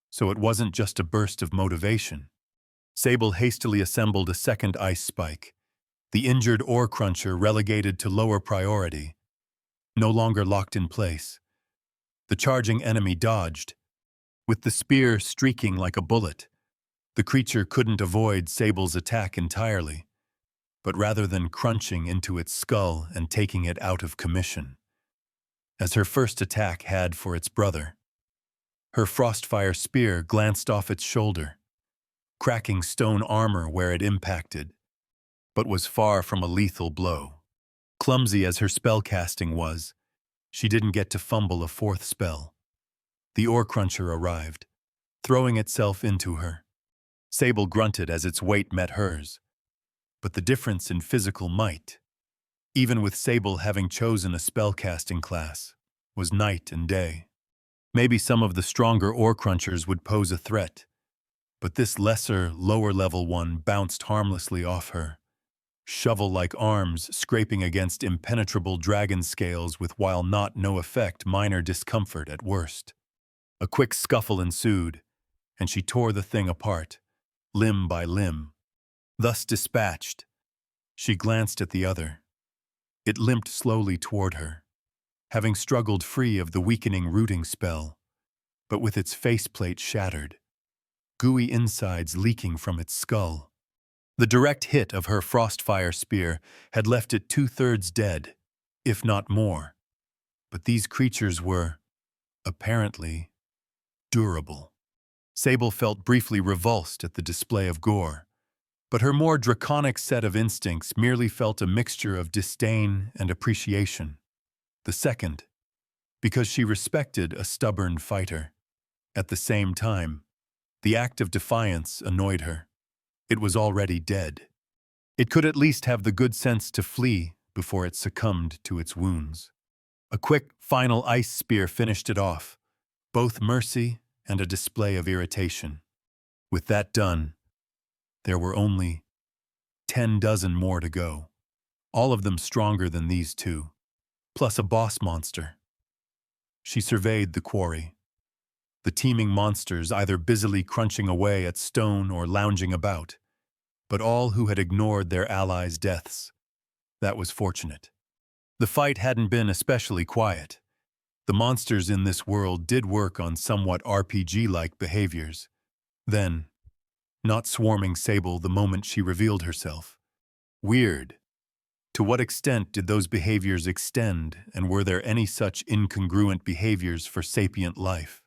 Speaker 1: so it wasn't just a burst of motivation. Sable hastily assembled a second ice spike, the injured ore cruncher relegated to lower priority, no longer locked in place. The charging enemy dodged, with the spear streaking like a bullet. The creature couldn't avoid Sable's attack entirely, but rather than crunching into its skull and taking it out of commission, as her first attack had for its brother. Her frostfire spear glanced off its shoulder, cracking stone armor where it impacted, but was far from a lethal blow. Clumsy as her spellcasting was, she didn't get to fumble a fourth spell. The ore cruncher arrived, throwing itself into her. Sable grunted as its weight met hers. But the difference in physical might, even with Sable having chosen a spellcasting class, was night and day. Maybe some of the stronger ore crunchers would pose a threat, but this lesser, lower-level one bounced harmlessly off her, shovel-like arms scraping against impenetrable dragon scales with while not no effect minor discomfort at worst. A quick scuffle ensued, and she tore the thing apart, limb by limb. Thus dispatched, she glanced at the other. It limped slowly toward her, having struggled free of the weakening rooting spell, but with its faceplate shattered, gooey insides leaking from its skull. The direct hit of her frostfire spear had left it 2/3 dead, if not more. But these creatures were, apparently, durable. Sable felt briefly revulsed at the display of gore, but her more draconic set of instincts merely felt a mixture of disdain and appreciation. The second, because she respected a stubborn fighter. At the same time, the act of defiance annoyed her. It was already dead. It could at least have the good sense to flee before it succumbed to its wounds. A quick, final ice spear finished it off, both mercy and a display of irritation. With that done, there were only 10 dozen more to go, all of them stronger than these two, plus a boss monster. She surveyed the quarry, the teeming monsters either busily crunching away at stone or lounging about, but all who had ignored their allies' deaths. That was fortunate. The fight hadn't been especially quiet. The monsters in this world did work on somewhat RPG-like behaviors. Then, not swarming Sable the moment she revealed herself, Weird. To what extent did those behaviors extend, and were there any such incongruent behaviors for sapient life?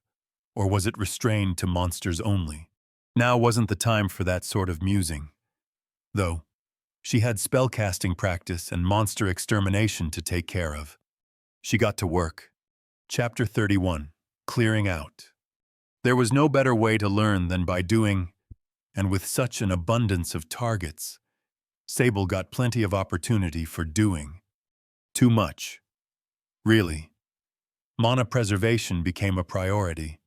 Speaker 1: Or was it restrained to monsters only? Now wasn't the time for that sort of musing. Though, she had spellcasting practice and monster extermination to take care of. She got to work. Chapter 31. Clearing Out. There was no better way to learn than by doing, and with such an abundance of targets, Sable got plenty of opportunity for doing. Too much. Really. Mana preservation became a priority.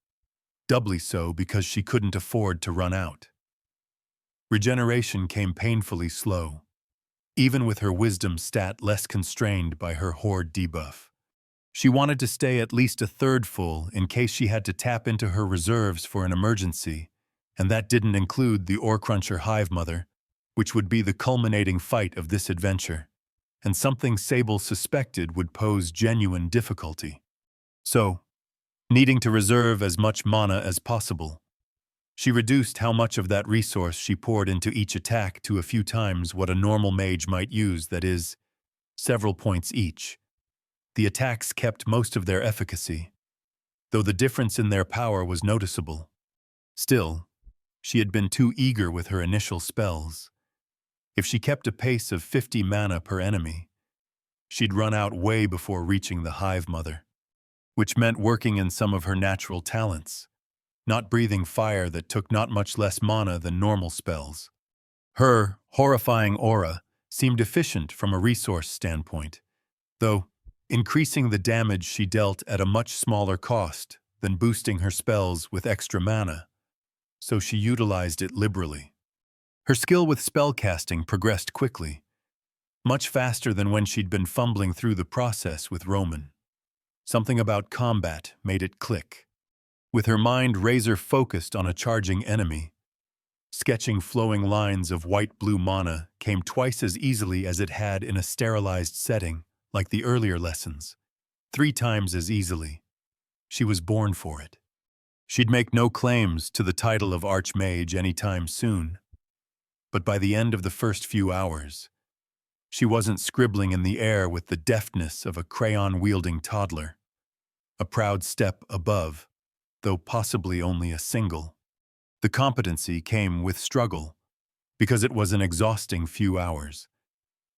Speaker 1: Doubly so because she couldn't afford to run out. Regeneration came painfully slow, even with her wisdom stat less constrained by her hoard debuff. She wanted to stay at least a third full in case she had to tap into her reserves for an emergency, and that didn't include the Ore-Cruncher Hive Mother, which would be the culminating fight of this adventure, and something Sable suspected would pose genuine difficulty. So, needing to reserve as much mana as possible, she reduced how much of that resource she poured into each attack to a few times what a normal mage might use, that is, several points each. The attacks kept most of their efficacy, though the difference in their power was noticeable. Still, she had been too eager with her initial spells. If she kept a pace of 50 mana per enemy, she'd run out way before reaching the Hive Mother, which meant working in some of her natural talents, not breathing fire that took not much less mana than normal spells. Her horrifying aura seemed efficient from a resource standpoint, though increasing the damage she dealt at a much smaller cost than boosting her spells with extra mana, so she utilized it liberally. Her skill with spellcasting progressed quickly, much faster than when she'd been fumbling through the process with Roman. Something about combat made it click. With her mind razor-focused on a charging enemy, sketching flowing lines of white-blue mana came twice as easily as it had in a sterilized setting like the earlier lessons. 3 times as easily. She was born for it. She'd make no claims to the title of Archmage anytime soon, but by the end of the first few hours, she wasn't scribbling in the air with the deftness of a crayon-wielding toddler. A proud step above, though possibly only a single. The competency came with struggle, because it was an exhausting few hours.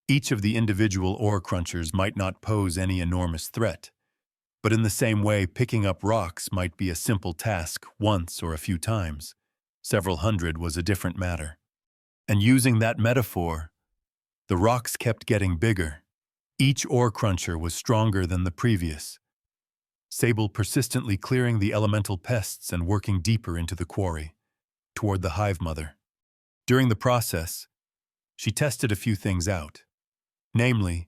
Speaker 1: Each of the individual ore crunchers might not pose any enormous threat, but in the same way picking up rocks might be a simple task once or a few times. Several hundred was a different matter. And using that metaphor, the rocks kept getting bigger. Each ore cruncher was stronger than the previous. Sable persistently clearing the elemental pests and working deeper into the quarry, toward the Hive Mother. During the process, she tested a few things out. Namely,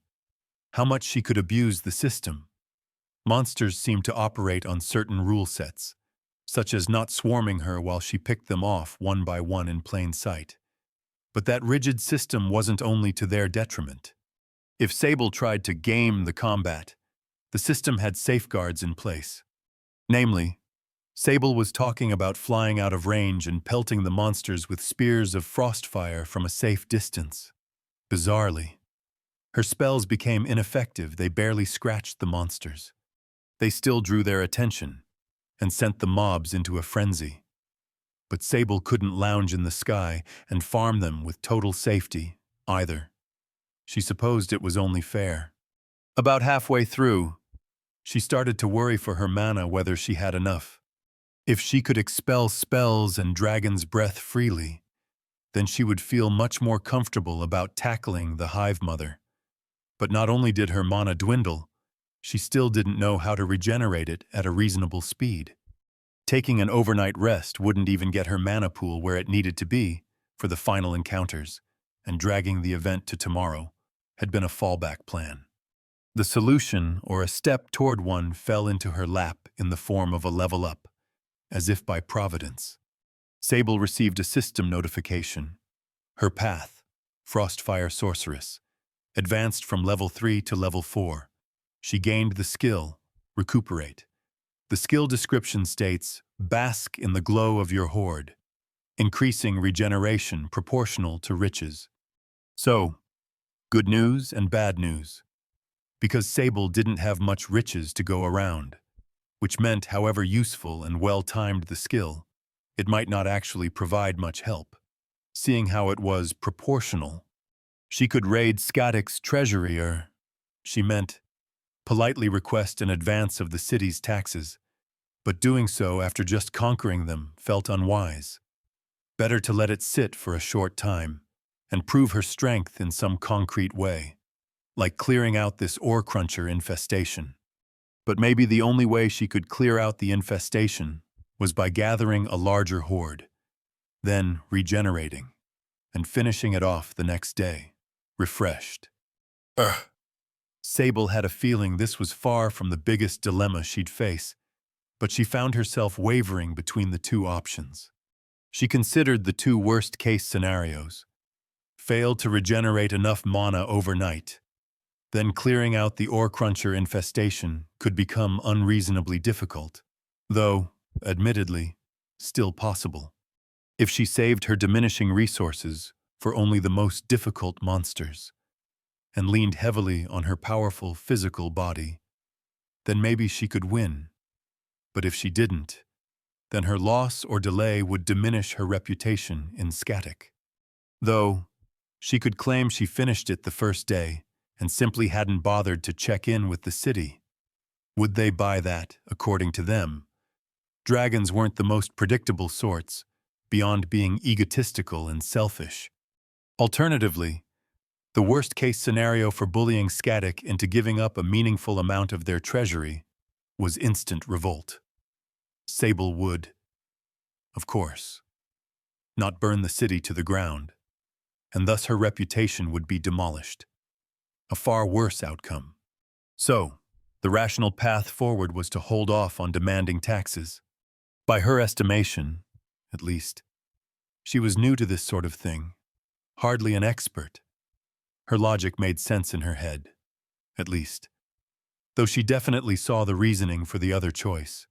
Speaker 1: how much she could abuse the system. Monsters seemed to operate on certain rule sets, such as not swarming her while she picked them off one by one in plain sight. But that rigid system wasn't only to their detriment. If Sable tried to game the combat, the system had safeguards in place. Namely, Sable was talking about flying out of range and pelting the monsters with spears of frostfire from a safe distance. Bizarrely, her spells became ineffective. They barely scratched the monsters. They still drew their attention and sent the mobs into a frenzy. But Sable couldn't lounge in the sky and farm them with total safety, either. She supposed it was only fair. About halfway through, she started to worry for her mana whether she had enough. If she could expel spells and dragon's breath freely, then she would feel much more comfortable about tackling the Hive Mother. But not only did her mana dwindle, she still didn't know how to regenerate it at a reasonable speed. Taking an overnight rest wouldn't even get her mana pool where it needed to be for the final encounters, and dragging the event to tomorrow had been a fallback plan. The solution, or a step toward one, fell into her lap in the form of a level up, as if by providence. Sable received a system notification. Her path, Frostfire Sorceress, advanced from level 3 to level 4. She gained the skill, Recuperate. The skill description states, bask in the glow of your hoard, increasing regeneration proportional to riches. So, Good news and bad news, because Sable didn't have much riches to go around, which meant however useful and well-timed the skill, it might not actually provide much help. Seeing how it was proportional, she could raid Skatic's treasury she meant, politely request an advance of the city's taxes, but doing so after just conquering them felt unwise. Better to let it sit for a short time and prove her strength in some concrete way, like clearing out this ore cruncher infestation. But maybe the only way she could clear out the infestation was by gathering a larger hoard, then regenerating, and finishing it off the next day, refreshed. Sable had a feeling this was far from the biggest dilemma she'd face, but she found herself wavering between the two options. She considered the two worst-case scenarios: failed to regenerate enough mana overnight, then clearing out the ore cruncher infestation could become unreasonably difficult, though, admittedly, still possible, if she saved her diminishing resources for only the most difficult monsters, and leaned heavily on her powerful physical body. Then maybe she could win. But if she didn't, then her loss or delay would diminish her reputation in Skatic. Though, she could claim she finished it the first day and simply hadn't bothered to check in with the city. Would they buy that, according to them? Dragons weren't the most predictable sorts, beyond being egotistical and selfish. Alternatively, the worst-case scenario for bullying Skatic into giving up a meaningful amount of their treasury was instant revolt. Sable would, of course, not burn the city to the ground, and thus her reputation would be demolished. A far worse outcome. So, the rational path forward was to hold off on demanding taxes. By her estimation, at least, she was new to this sort of thing, hardly an expert. Her logic made sense in her head, at least, though she definitely saw the reasoning for the other choice,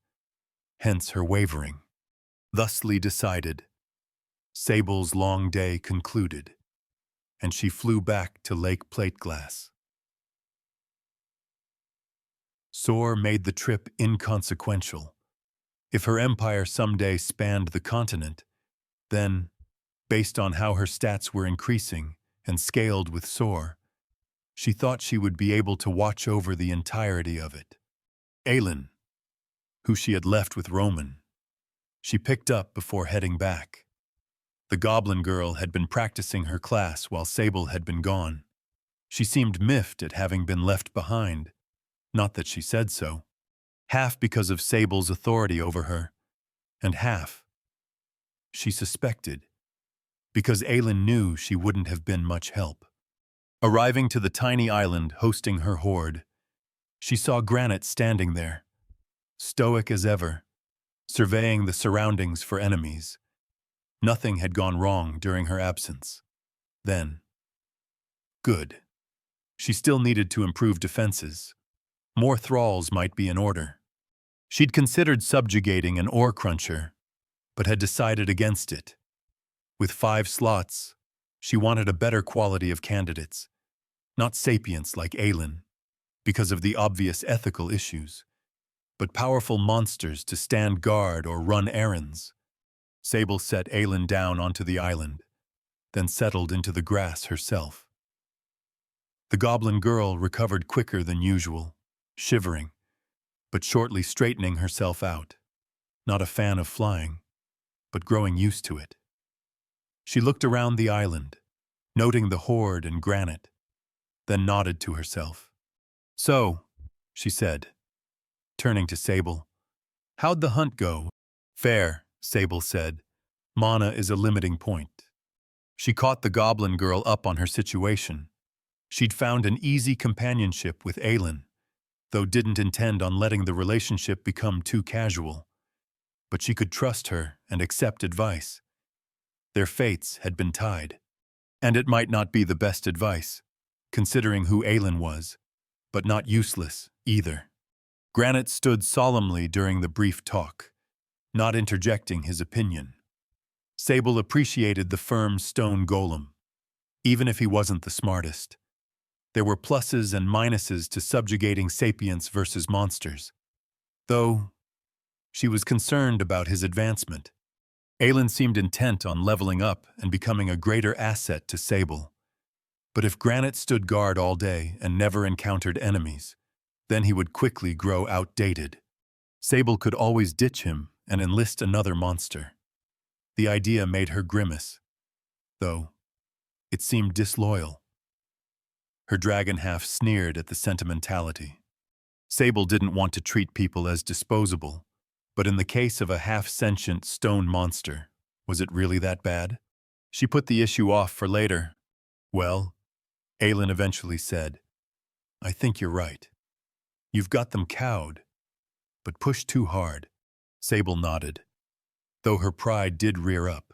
Speaker 1: hence her wavering. Thusly decided, Sable's long day concluded, and she flew back to Lake Plateglass. Soar made the trip inconsequential. If her empire someday spanned the continent, then, based on how her stats were increasing and scaled with Soar, she thought she would be able to watch over the entirety of it. Aelin, who she had left with Roman, she picked up before heading back. The goblin girl had been practicing her class while Sable had been gone. She seemed miffed at having been left behind, not that she said so, half because of Sable's authority over her, and half, she suspected, because Aelin knew she wouldn't have been much help. Arriving to the tiny island hosting her hoard, she saw Granite standing there, stoic as ever, surveying the surroundings for enemies. Nothing had gone wrong during her absence. Then, good. She still needed to improve defenses. More thralls might be in order. She'd considered subjugating an ore cruncher, but had decided against it. With 5 slots, she wanted a better quality of candidates, not sapients like Aelin, because of the obvious ethical issues, but powerful monsters to stand guard or run errands. Sable set Aelin down onto the island, then settled into the grass herself. The goblin girl recovered quicker than usual, shivering, but shortly straightening herself out. Not a fan of flying, but growing used to it. She looked around the island, noting the hoard and Granite, then nodded to herself. So, she said, turning to Sable, how'd the hunt go? Fair, Sable said. Mana is a limiting point. She caught the goblin girl up on her situation. She'd found an easy companionship with Aelin, though didn't intend on letting the relationship become too casual. But she could trust her and accept advice. Their fates had been tied. And it might not be the best advice, considering who Aelin was, but not useless either. Granite stood solemnly during the brief talk, not interjecting his opinion. Sable appreciated the firm stone golem, even if he wasn't the smartest. There were pluses and minuses to subjugating sapients versus monsters, though she was concerned about his advancement. Aelin seemed intent on leveling up and becoming a greater asset to Sable. But if Granite stood guard all day and never encountered enemies, then he would quickly grow outdated. Sable could always ditch him and enlist another monster. The idea made her grimace, though it seemed disloyal. Her dragon half sneered at the sentimentality. Sable didn't want to treat people as disposable, but in the case of a half-sentient stone monster, was it really that bad? She put the issue off for later. Well, Aelin eventually said, I think you're right. You've got them cowed, but pushed too hard. Sable nodded, though her pride did rear up.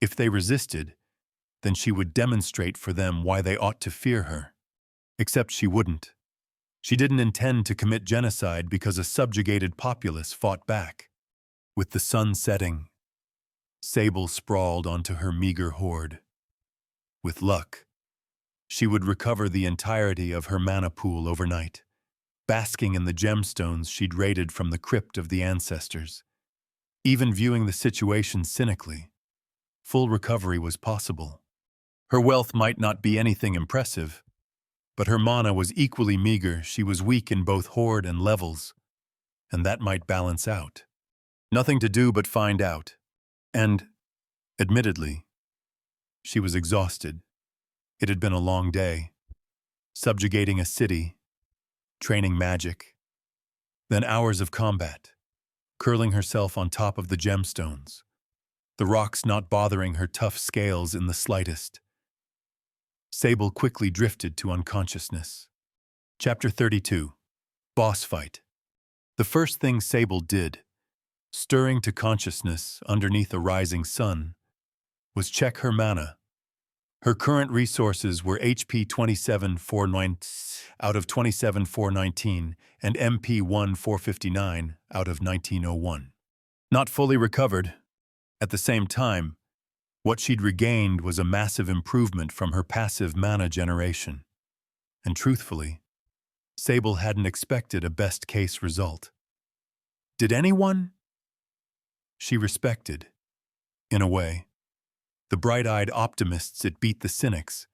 Speaker 1: If they resisted, then she would demonstrate for them why they ought to fear her. Except she wouldn't. She didn't intend to commit genocide because a subjugated populace fought back. With the sun setting, Sable sprawled onto her meager hoard. With luck, she would recover the entirety of her mana pool overnight, basking in the gemstones she'd raided from the crypt of the ancestors. Even viewing the situation cynically, full recovery was possible. Her wealth might not be anything impressive, but her mana was equally meager. She was weak in both hoard and levels, and that might balance out. Nothing to do but find out. And, admittedly, she was exhausted. It had been a long day, subjugating a city, training magic, then hours of combat, curling herself on top of the gemstones, the rocks not bothering her tough scales in the slightest. Sable quickly drifted to unconsciousness. Chapter 32. Boss Fight. The first thing Sable did, stirring to consciousness underneath a rising sun, was check her mana. Her current resources were HP 27,409 out of 27,419 and MP 1,459 out of 1901. Not fully recovered. At the same time, what she'd regained was a massive improvement from her passive mana generation. And truthfully, Sable hadn't expected a best-case result. Did anyone? She respected, in a way, the bright-eyed optimists that beat the cynics,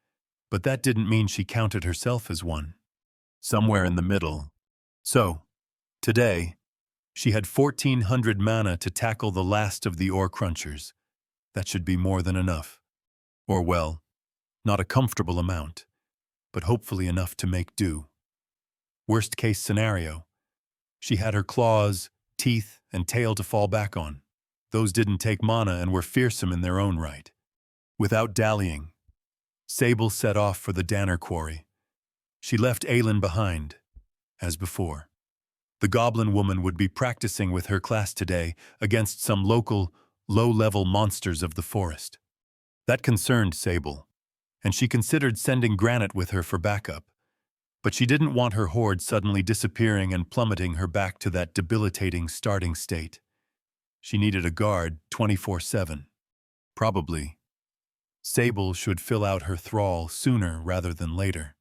Speaker 1: but that didn't mean she counted herself as one. Somewhere in the middle. So, today, she had 1,400 mana to tackle the last of the ore crunchers. That should be more than enough. Or, well, not a comfortable amount, but hopefully enough to make do. Worst-case scenario, she had her claws, teeth, and tail to fall back on. Those didn't take mana and were fearsome in their own right. Without dallying, Sable set off for the Danner quarry. She left Aelin behind, as before. The goblin woman would be practicing with her class today against some local, low-level monsters of the forest. That concerned Sable, and she considered sending Granite with her for backup. But she didn't want her hoard suddenly disappearing and plummeting her back to that debilitating starting state. She needed a guard 24/7. Probably, Sable should fill out her thrall sooner rather than later.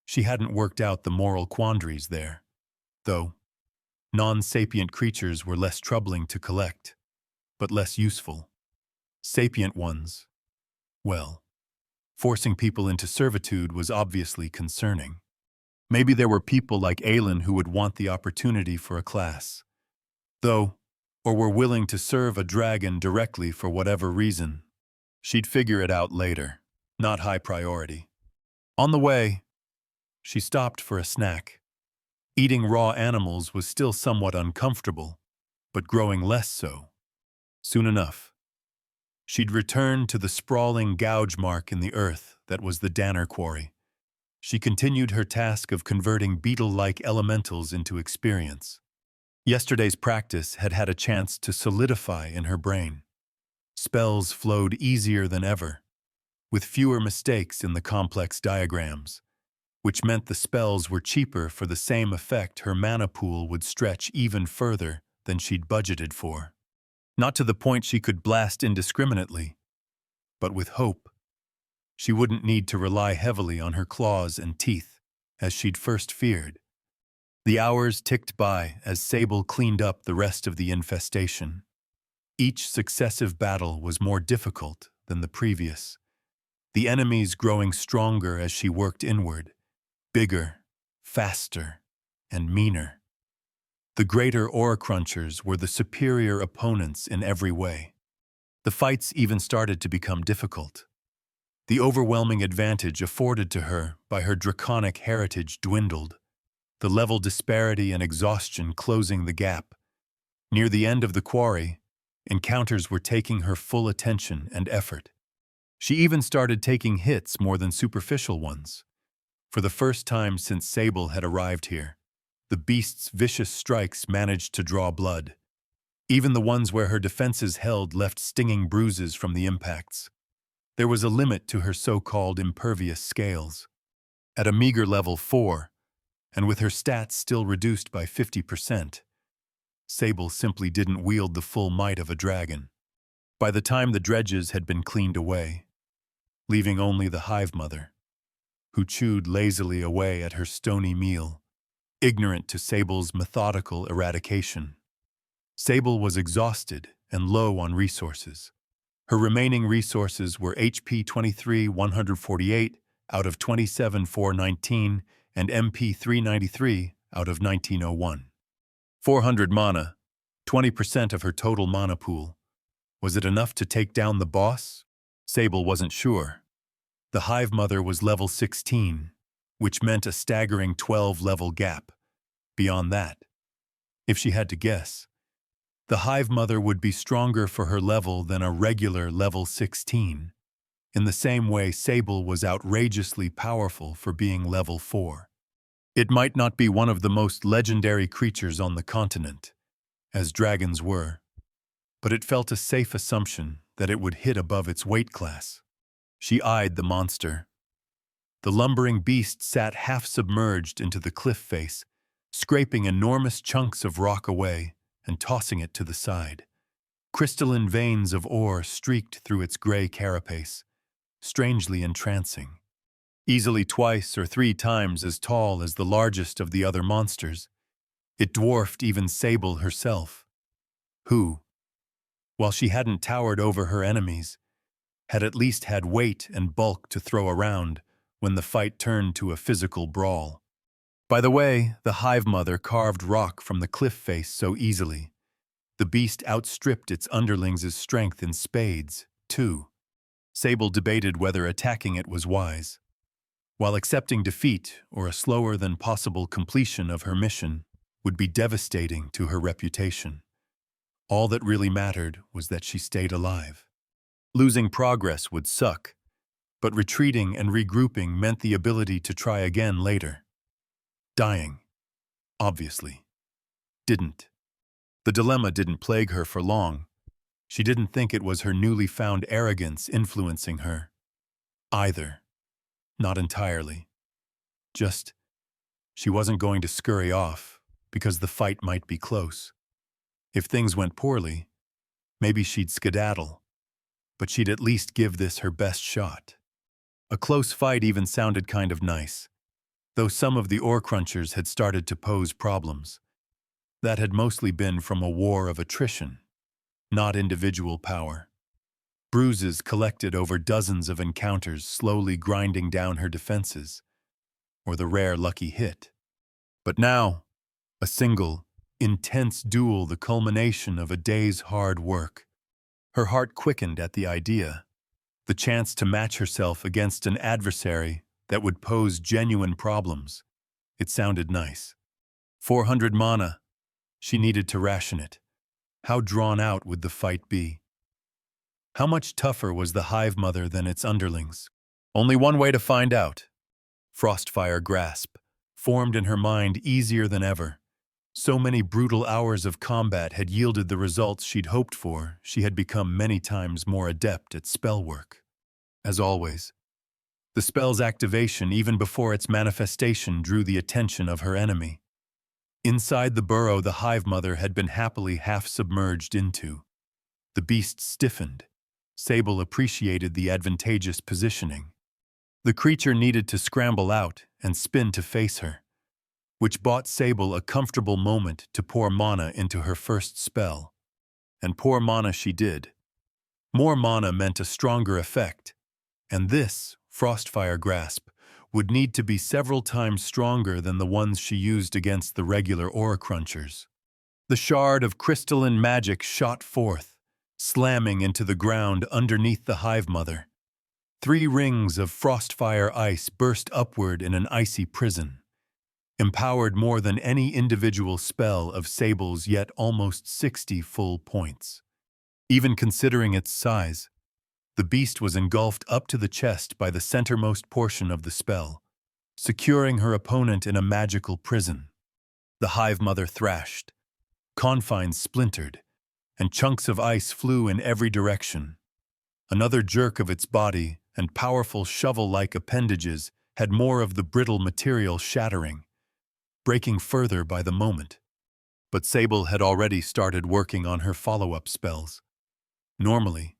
Speaker 1: She hadn't worked out the moral quandaries there, though non-sapient creatures were less troubling to collect, but less useful. Sapient ones, well, forcing people into servitude was obviously concerning. Maybe there were people like Aelin who would want the opportunity for a class, though, or were willing to serve a dragon directly for whatever reason. She'd figure it out later, not high priority. On the way, she stopped for a snack. Eating raw animals was still somewhat uncomfortable, but growing less so. Soon enough, she'd return to the sprawling gouge mark in the earth that was the Danner quarry. She continued her task of converting beetle-like elementals into experience. Yesterday's practice had had a chance to solidify in her brain. Spells flowed easier than ever, with fewer mistakes in the complex diagrams, which meant the spells were cheaper for the same effect. Her mana pool would stretch even further than she'd budgeted for. Not to the point she could blast indiscriminately, but with hope. She wouldn't need to rely heavily on her claws and teeth, as she'd first feared. The hours ticked by as Sable cleaned up the rest of the infestation. Each successive battle was more difficult than the previous, the enemies growing stronger as she worked inward, bigger, faster, and meaner. The greater ore crunchers were the superior opponents in every way. The fights even started to become difficult. The overwhelming advantage afforded to her by her draconic heritage dwindled, the level disparity and exhaustion closing the gap. Near the end of the quarry, encounters were taking her full attention and effort. She even started taking hits more than superficial ones. For the first time since Sable had arrived here, the beast's vicious strikes managed to draw blood. Even the ones where her defenses held left stinging bruises from the impacts. There was a limit to her so-called impervious scales. At a meager level 4, and with her stats still reduced by 50%, Sable simply didn't wield the full might of a dragon. By the time the dredges had been cleaned away, leaving only the hive mother, who chewed lazily away at her stony meal, ignorant to Sable's methodical eradication. Sable was exhausted and low on resources. Her remaining resources were HP 23,148 out of 27,419 and MP 393 out of 1901. 400 mana, 20% of her total mana pool. Was it enough to take down the boss? Sable wasn't sure. The Hive Mother was level 16, which meant a staggering 12-level gap. Beyond that, if she had to guess, the Hive Mother would be stronger for her level than a regular level 16, in the same way Sable was outrageously powerful for being level 4. It might not be one of the most legendary creatures on the continent, as dragons were, but it felt a safe assumption that it would hit above its weight class. She eyed the monster. The lumbering beast sat half-submerged into the cliff face, scraping enormous chunks of rock away and tossing it to the side. Crystalline veins of ore streaked through its gray carapace, strangely entrancing. Easily 2 or 3 times as tall as the largest of the other monsters, it dwarfed even Sable herself, who, while she hadn't towered over her enemies, had at least had weight and bulk to throw around when the fight turned to a physical brawl. By the way, the Hive Mother carved rock from the cliff face so easily. The beast outstripped its underlings' strength in spades, too. Sable debated whether attacking it was wise. While accepting defeat or a slower-than-possible completion of her mission would be devastating to her reputation, all that really mattered was that she stayed alive. Losing progress would suck, but retreating and regrouping meant the ability to try again later. Dying, obviously, didn't. The dilemma didn't plague her for long. She didn't think it was her newly found arrogance influencing her, either. Not entirely. Just, she wasn't going to scurry off because the fight might be close. If things went poorly, maybe she'd skedaddle, but she'd at least give this her best shot. A close fight even sounded kind of nice, though some of the ore crunchers had started to pose problems. That had mostly been from a war of attrition, not individual power. Bruises collected over dozens of encounters slowly grinding down her defenses, or the rare lucky hit. But now, a single, intense duel, the culmination of a day's hard work. Her heart quickened at the idea, the chance to match herself against an adversary that would pose genuine problems. It sounded nice. 400 mana. She needed to ration it. How drawn out would the fight be? How much tougher was the Hive Mother than its underlings? Only one way to find out. Frostfire grasp, formed in her mind easier than ever. So many brutal hours of combat had yielded the results she'd hoped for. She had become many times more adept at spell work. As always, the spell's activation, even before its manifestation, drew the attention of her enemy. Inside the burrow the Hive Mother had been happily half-submerged into. The beast stiffened. Sable appreciated the advantageous positioning. The creature needed to scramble out and spin to face her, which bought Sable a comfortable moment to pour mana into her first spell. And pour mana she did. More mana meant a stronger effect, and this, Frostfire Grasp, would need to be several times stronger than the ones she used against the regular Aura Crunchers. The shard of crystalline magic shot forth, slamming into the ground underneath the Hive Mother. 3 rings of Frostfire ice burst upward in an icy prison, empowered more than any individual spell of Sable's yet almost 60 full points. Even considering its size, the beast was engulfed up to the chest by the centermost portion of the spell, securing her opponent in a magical prison. The Hive Mother thrashed. Confines splintered, and chunks of ice flew in every direction. Another jerk of its body and powerful shovel-like appendages had more of the brittle material shattering, breaking further by the moment. But Sable had already started working on her follow-up spells. Normally,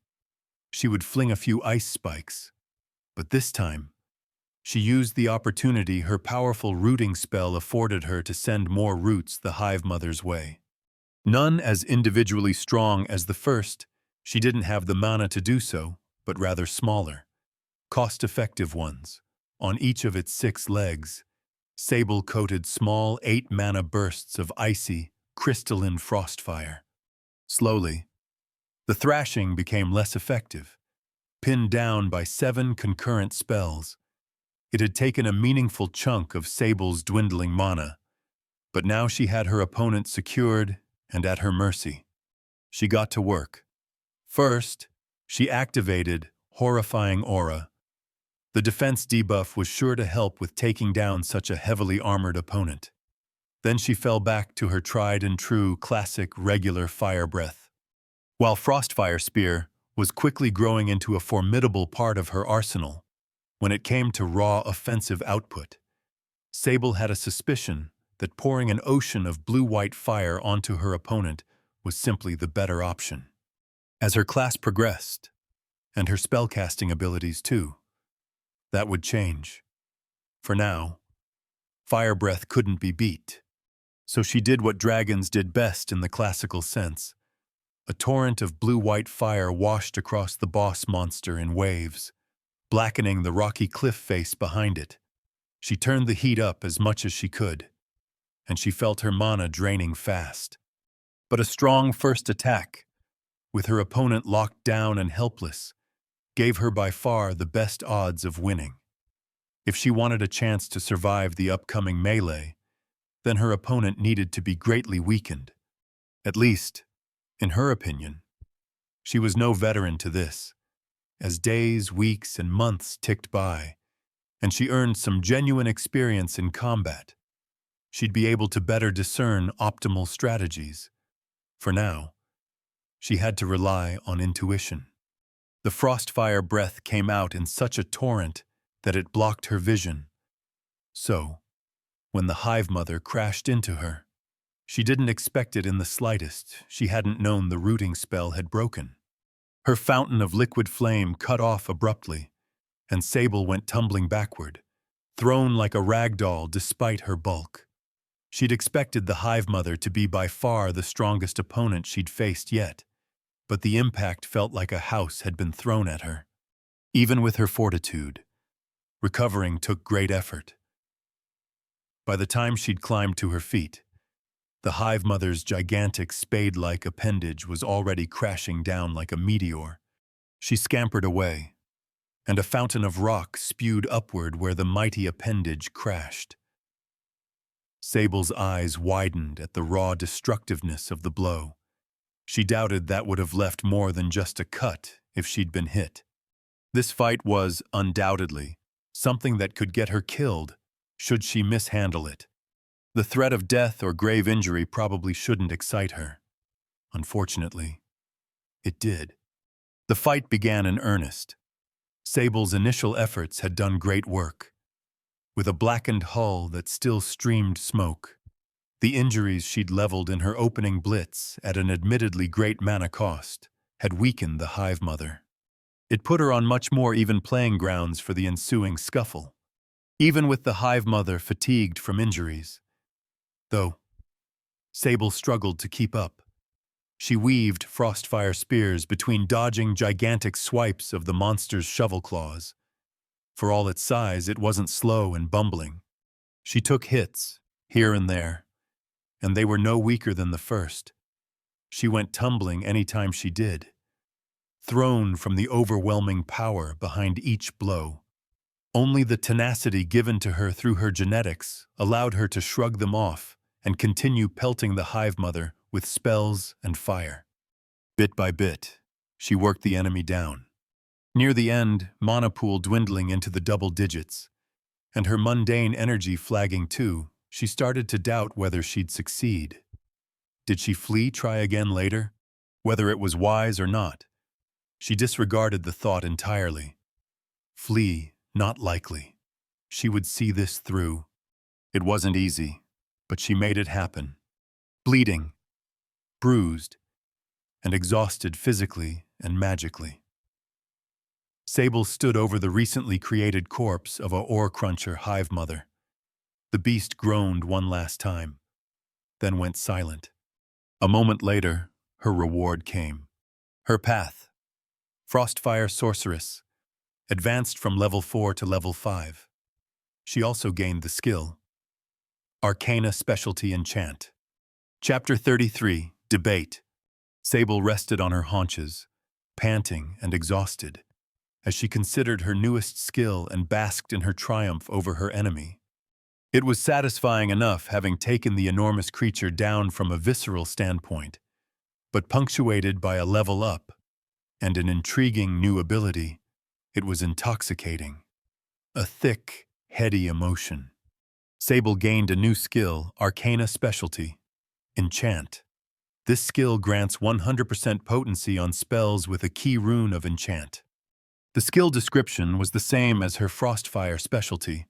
Speaker 1: she would fling a few ice spikes, but this time, she used the opportunity her powerful rooting spell afforded her to send more roots the Hive Mother's way. None as individually strong as the first, she didn't have the mana to do so, but rather smaller, cost-effective ones. On each of its 6 legs, Sable coated small 8-mana bursts of icy, crystalline frostfire. Slowly, the thrashing became less effective, pinned down by 7 concurrent spells. It had taken a meaningful chunk of Sable's dwindling mana, but now she had her opponent secured and at her mercy. She got to work. First, she activated Horrifying Aura. The defense debuff was sure to help with taking down such a heavily armored opponent. Then she fell back to her tried-and-true classic regular fire breath. While Frostfire Spear was quickly growing into a formidable part of her arsenal, when it came to raw offensive output, Sable had a suspicion that pouring an ocean of blue-white fire onto her opponent was simply the better option. As her class progressed, and her spellcasting abilities too, that would change. For now, Fire Breath couldn't be beat, so she did what dragons did best in the classical sense. A torrent of blue-white fire washed across the boss monster in waves, blackening the rocky cliff face behind it. She turned the heat up as much as she could, and she felt her mana draining fast. But a strong first attack, with her opponent locked down and helpless, gave her by far the best odds of winning. If she wanted a chance to survive the upcoming melee, then her opponent needed to be greatly weakened. At least, in her opinion, she was no veteran to this. As days, weeks, and months ticked by, and she earned some genuine experience in combat, she'd be able to better discern optimal strategies. For now, she had to rely on intuition. The Frostfire breath came out in such a torrent that it blocked her vision. So, when the Hive Mother crashed into her, she didn't expect it in the slightest. She hadn't known the rooting spell had broken. Her fountain of liquid flame cut off abruptly, and Sable went tumbling backward, thrown like a rag doll despite her bulk. She'd expected the Hive Mother to be by far the strongest opponent she'd faced yet, but the impact felt like a house had been thrown at her. Even with her fortitude, recovering took great effort. By the time she'd climbed to her feet, the Hive Mother's gigantic spade-like appendage was already crashing down like a meteor. She scampered away, and a fountain of rock spewed upward where the mighty appendage crashed. Sable's eyes widened at the raw destructiveness of the blow. She doubted that would have left more than just a cut if she'd been hit. This fight was, undoubtedly, something that could get her killed should she mishandle it. The threat of death or grave injury probably shouldn't excite her. Unfortunately, it did. The fight began in earnest. Sable's initial efforts had done great work. With a blackened hull that still streamed smoke, the injuries she'd leveled in her opening blitz at an admittedly great mana cost had weakened the Hive Mother. It put her on much more even playing grounds for the ensuing scuffle, even with the hive mother fatigued from injuries. Though Sable struggled to keep up. She weaved frostfire spears between dodging gigantic swipes of the monster's shovel claws. For all its size, it wasn't slow and bumbling. She took hits, here and there, and they were no weaker than the first. She went tumbling any time she did, thrown from the overwhelming power behind each blow. Only the tenacity given to her through her genetics allowed her to shrug them off and continue pelting the hive mother with spells and fire. Bit by bit, she worked the enemy down. Near the end, mana pool dwindling into the double digits, and her mundane energy flagging too, she started to doubt whether she'd succeed. Did she try again later? Whether it was wise or not? She disregarded the thought entirely. Flee, not likely. She would see this through. It wasn't easy, but she made it happen. Bleeding, bruised, and exhausted physically and magically. Sable stood over the recently created corpse of a ore cruncher hive mother. The beast groaned one last time, then went silent. A moment later, her reward came. Her path, Frostfire Sorceress, advanced from level 4 to level 5. She also gained the skill, Arcana Specialty Enchant. Chapter 33, Debate. Sable rested on her haunches, panting and exhausted, as she considered her newest skill and basked in her triumph over her enemy. It was satisfying enough having taken the enormous creature down from a visceral standpoint, but punctuated by a level up and an intriguing new ability, it was intoxicating. A thick, heady emotion. Sable gained a new skill, Arcana Specialty, Enchant. This skill grants 100% potency on spells with a key rune of enchant. The skill description was the same as her Frostfire specialty,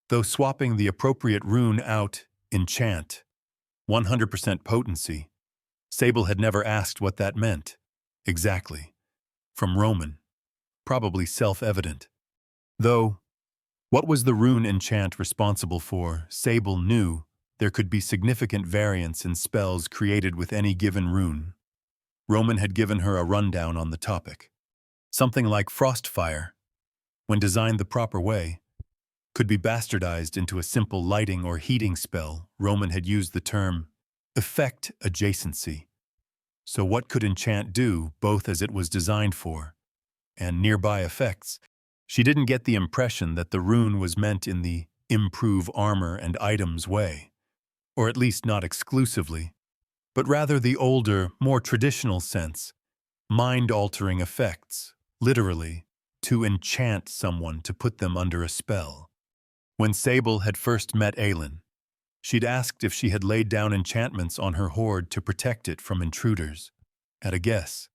Speaker 1: though swapping the appropriate rune out, enchant, 100% potency. Sable had never asked what that meant, exactly. From Roman, probably self-evident. Though, what was the rune enchant responsible for? Sable knew there could be significant variance in spells created with any given rune. Roman had given her a rundown on the topic. Something like Frostfire, when designed the proper way, could be bastardized into a simple lighting or heating spell. Roman had used the term effect adjacency. So what could enchant do, both as it was designed for and nearby effects? She didn't get the impression that the rune was meant in the improve armor and items way, or at least not exclusively, but rather the older, more traditional sense, mind-altering effects. Literally, to enchant someone to put them under a spell. When Sable had first met Aelin, she'd asked if she had laid down enchantments on her hoard to protect it from intruders. At a guess,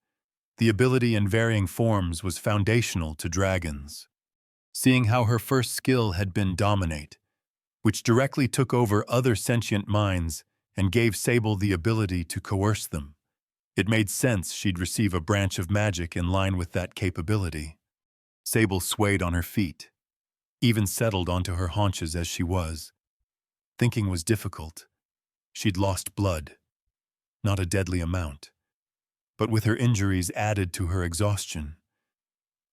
Speaker 1: the ability in varying forms was foundational to dragons. Seeing how her first skill had been Dominate, which directly took over other sentient minds and gave Sable the ability to coerce them, it made sense she'd receive a branch of magic in line with that capability. Sable swayed on her feet, even settled onto her haunches as she was. Thinking was difficult. She'd lost blood, not a deadly amount, but with her injuries added to her exhaustion,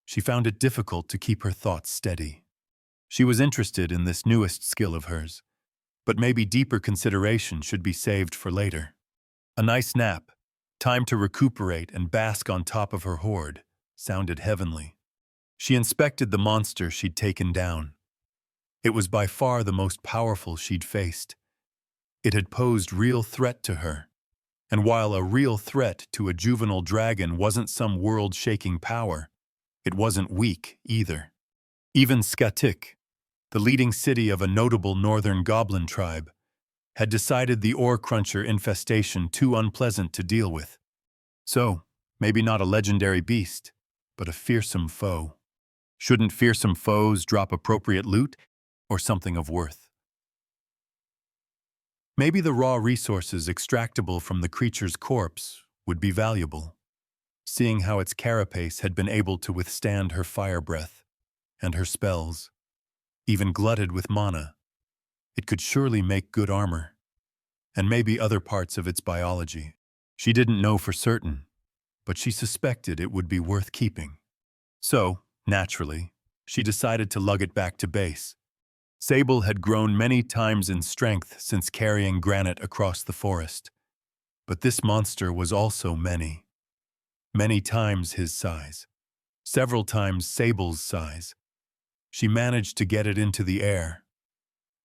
Speaker 1: she found it difficult to keep her thoughts steady. She was interested in this newest skill of hers, but maybe deeper consideration should be saved for later. A nice nap, time to recuperate and bask on top of her hoard, sounded heavenly. She inspected the monster she'd taken down. It was by far the most powerful she'd faced. It had posed real threat to her, and while a real threat to a juvenile dragon wasn't some world-shaking power, it wasn't weak either. Even Skatik, the leading city of a notable northern goblin tribe, had decided the ore cruncher infestation too unpleasant to deal with. So, maybe not a legendary beast, but a fearsome foe. Shouldn't fearsome foes drop appropriate loot or something of worth? Maybe the raw resources extractable from the creature's corpse would be valuable. seeing how its carapace had been able to withstand her fire breath and her spells. Even glutted with mana, it could surely make good armor, and maybe other parts of its biology. She didn't know for certain, but she suspected it would be worth keeping. So, naturally, she decided to lug it back to base. Sable had grown many times in strength since carrying granite across the forest, but this monster was also many times his size, several times Sable's size. She managed to get it into the air,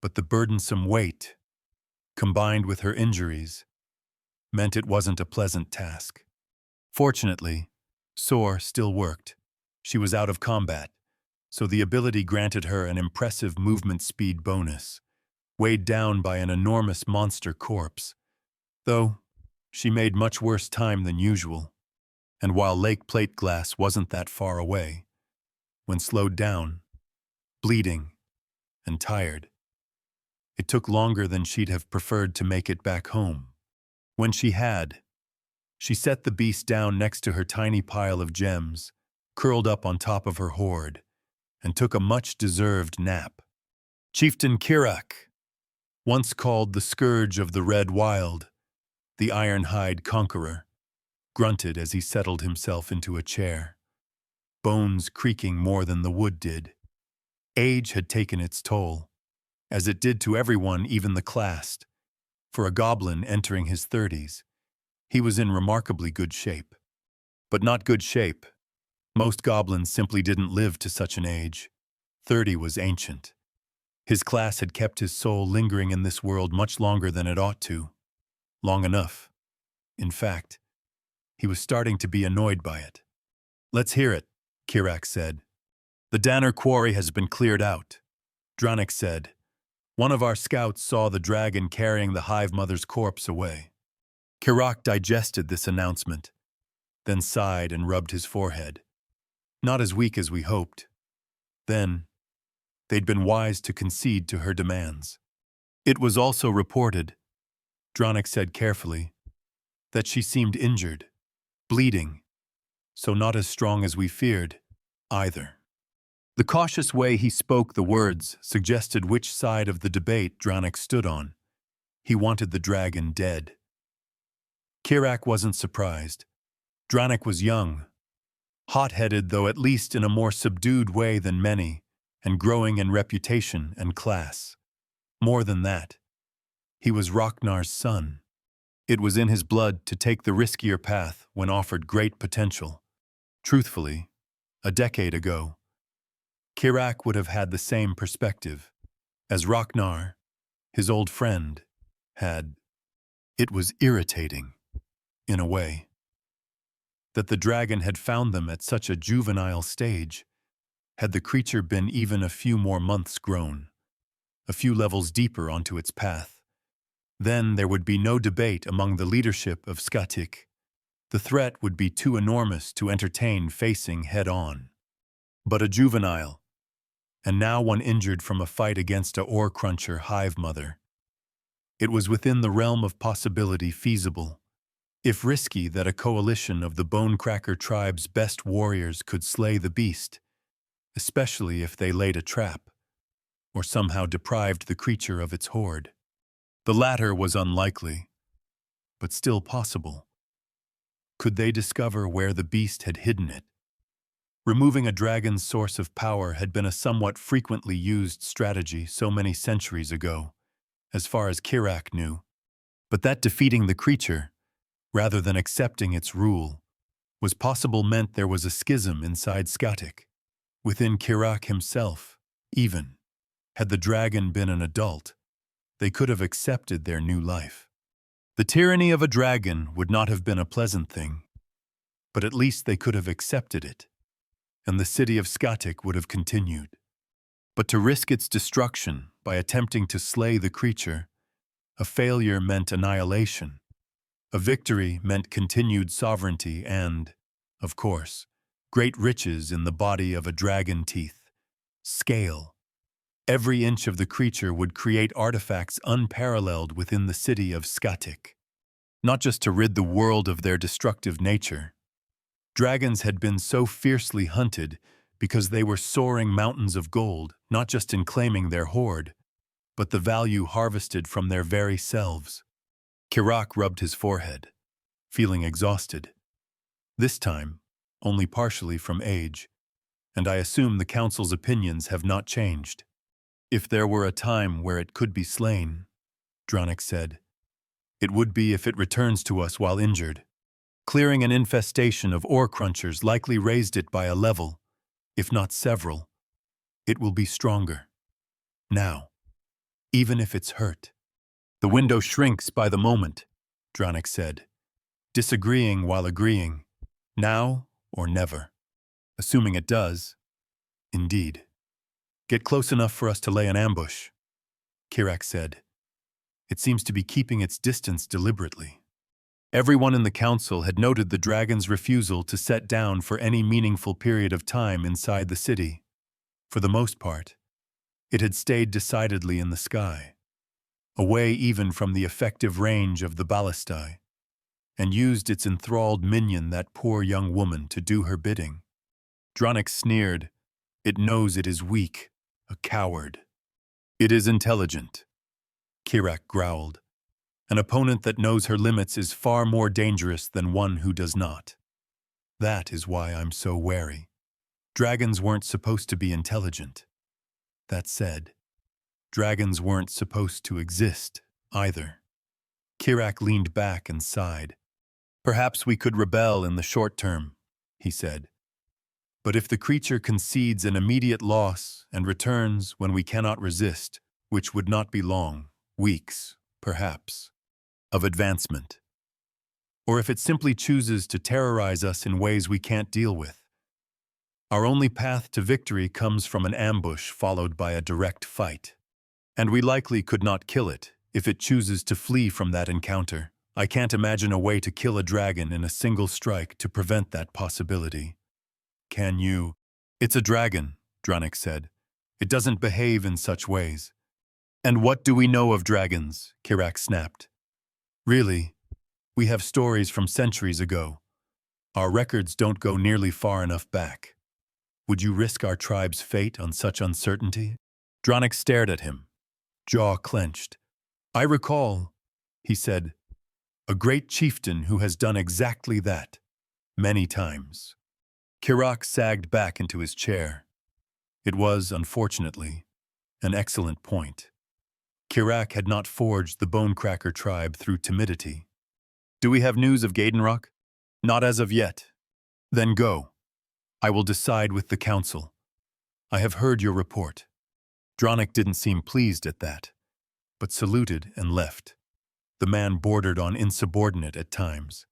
Speaker 1: but the burdensome weight, combined with her injuries, meant it wasn't a pleasant task. Fortunately, Soar still worked. She was out of combat, so the ability granted her an impressive movement speed bonus, weighed down by an enormous monster corpse. Though, she made much worse time than usual, and while Lake Plate Glass wasn't that far away, when slowed down, bleeding, and tired, it took longer than she'd have preferred to make it back home. When she had, she set the beast down next to her tiny pile of gems, curled up on top of her hoard, and took a much-deserved nap. Chieftain Kirak, once called the Scourge of the Red Wild, the Ironhide Conqueror, grunted as he settled himself into a chair, bones creaking more than the wood did. Age had taken its toll, as it did to everyone, even the classed. For a goblin entering his 30s, he was in remarkably good shape. But not good shape. Most goblins simply didn't live to such an age. 30 was ancient. His class had kept his soul lingering in this world much longer than it ought to. Long enough. In fact, he was starting to be annoyed by it. "Let's hear it," Kirak said. "The Danner quarry has been cleared out," Draconic said. "One of our scouts saw the dragon carrying the Hive Mother's corpse away." Kirak digested this announcement, then sighed and rubbed his forehead. Not as weak as we hoped. Then, they'd been wise to concede to her demands. It was also reported, Draconic said carefully, that she seemed injured, bleeding, so not as strong as we feared, either. The cautious way he spoke the words suggested which side of the debate Draconic stood on. He wanted the dragon dead. Kirak wasn't surprised. Draconic was young, hot-headed though at least in a more subdued way than many, and growing in reputation and class. More than that, he was Roknar's son. It was in his blood to take the riskier path when offered great potential. Truthfully, a decade ago, Kirak would have had the same perspective, as Roknar, his old friend, had. It was irritating, in a way, that the dragon had found them at such a juvenile stage. Had the creature been even a few more months grown, a few levels deeper onto its path, then there would be no debate among the leadership of Skatik. The threat would be too enormous to entertain facing head-on. But a juvenile, and now one injured from a fight against a ore-cruncher Hive Mother. It was within the realm of possibility feasible, if risky, that a coalition of the Bonecracker tribe's best warriors could slay the beast, especially if they laid a trap, or somehow deprived the creature of its hoard. The latter was unlikely, but still possible. Could they discover where the beast had hidden it? Removing a dragon's source of power had been a somewhat frequently used strategy so many centuries ago, as far as Kirak knew. But that defeating the creature, rather than accepting its rule, was possible meant there was a schism inside Skatik. Within Kirak himself, even, had the dragon been an adult, they could have accepted their new life. The tyranny of a dragon would not have been a pleasant thing, but at least they could have accepted it, and the city of Skatik would have continued. But to risk its destruction by attempting to slay the creature, a failure meant annihilation. A victory meant continued sovereignty and, of course, great riches in the body of a dragon teeth. Scale. Every inch of the creature would create artifacts unparalleled within the city of Skatik. Not just to rid the world of their destructive nature. Dragons had been so fiercely hunted because they were soaring mountains of gold, not just in claiming their hoard, but the value harvested from their very selves. Kirak rubbed his forehead, feeling exhausted. This time, only partially from age, and I assume the council's opinions have not changed. If there were a time where it could be slain, Draconic said, it would be if it returns to us while injured. Clearing an infestation of ore crunchers likely raised it by a level, if not several. It will be stronger. Now, even if it's hurt. The window shrinks by the moment, Draconic said, disagreeing while agreeing. Now or never. Assuming it does. Indeed. Get close enough for us to lay an ambush, Kirak said. It seems to be keeping its distance deliberately. Everyone in the council had noted the dragon's refusal to set down for any meaningful period of time inside the city. For the most part, it had stayed decidedly in the sky, away even from the effective range of the ballistae, and used its enthralled minion, that poor young woman, to do her bidding. Draconic sneered. It knows it is weak, a coward. It is intelligent, Kirak growled. An opponent that knows her limits is far more dangerous than one who does not. That is why I'm so wary. Dragons weren't supposed to be intelligent. That said, dragons weren't supposed to exist, either. Kirak leaned back and sighed. Perhaps we could rebel in the short term, he said. But if the creature concedes an immediate loss and returns when we cannot resist, which would not be long, weeks, perhaps, of advancement, or if it simply chooses to terrorize us in ways we can't deal with, our only path to victory comes from an ambush followed by a direct fight. And we likely could not kill it if it chooses to flee from that encounter. I can't imagine a way to kill a dragon in a single strike to prevent that possibility. Can you? It's a dragon, Draconic said. It doesn't behave in such ways. And what do we know of dragons? Kirak snapped. Really, we have stories from centuries ago. Our records don't go nearly far enough back. Would you risk our tribe's fate on such uncertainty? Draconic stared at him, jaw clenched. I recall, he said, a great chieftain who has done exactly that, many times. Kirak sagged back into his chair. It was, unfortunately, an excellent point. Kirak had not forged the Bonecracker tribe through timidity. Do we have news of Gaidenrock? Not as of yet. Then go. I will decide with the council. I have heard your report. Draconic didn't seem pleased at that, but saluted and left. The man bordered on insubordinate at times,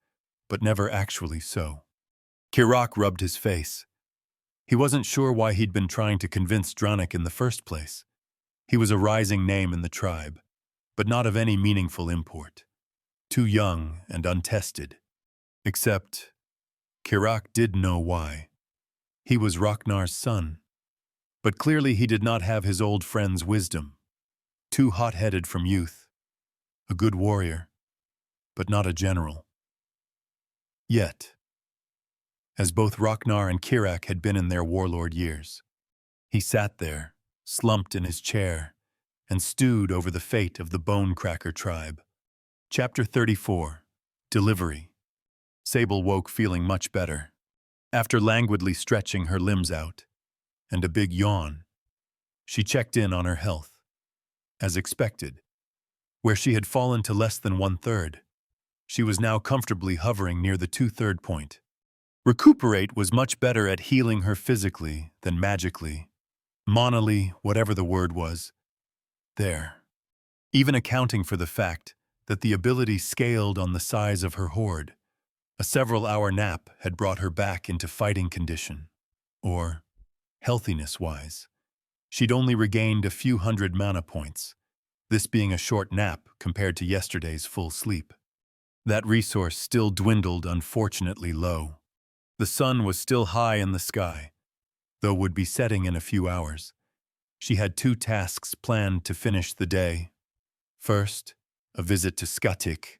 Speaker 1: but never actually so. Kirak rubbed his face. He wasn't sure why he'd been trying to convince Draconic in the first place. He was a rising name in the tribe, but not of any meaningful import. Too young and untested. Except, Kirak did know why. He was Ragnars's son. But clearly he did not have his old friend's wisdom. Too hot-headed from youth. A good warrior, but not a general. Yet, as both Ragnar and Kirak had been in their warlord years, he sat there, slumped in his chair, and stewed over the fate of the Bonecracker tribe. Chapter 34. Delivery. Sable woke feeling much better. After languidly stretching her limbs out, and a big yawn, she checked in on her health. As expected, where she had fallen to less than 1/3, she was now comfortably hovering near the 2/3 point. Recuperate was much better at healing her physically than magically. Monally, whatever the word was. There. Even accounting for the fact that the ability scaled on the size of her hoard, a several-hour nap had brought her back into fighting condition. Or, healthiness-wise, she'd only regained a few hundred mana points, this being a short nap compared to yesterday's full sleep. That resource still dwindled unfortunately low. The sun was still high in the sky, though would be setting in a few hours. She had 2 tasks planned to finish the day. First, a visit to Skatik,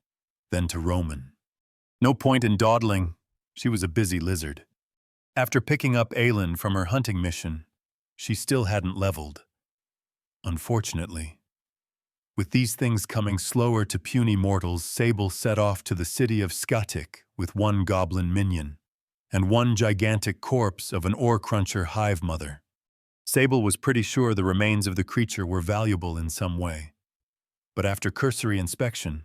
Speaker 1: then to Roman. No point in dawdling, She was a busy lizard. After picking up Aelin from her hunting mission, she still hadn't leveled. Unfortunately. With these things coming slower to puny mortals, Sable set off to the city of Skatik with one goblin minion and one gigantic corpse of an ore-cruncher hive mother. Sable was pretty sure the remains of the creature were valuable in some way. But after cursory inspection,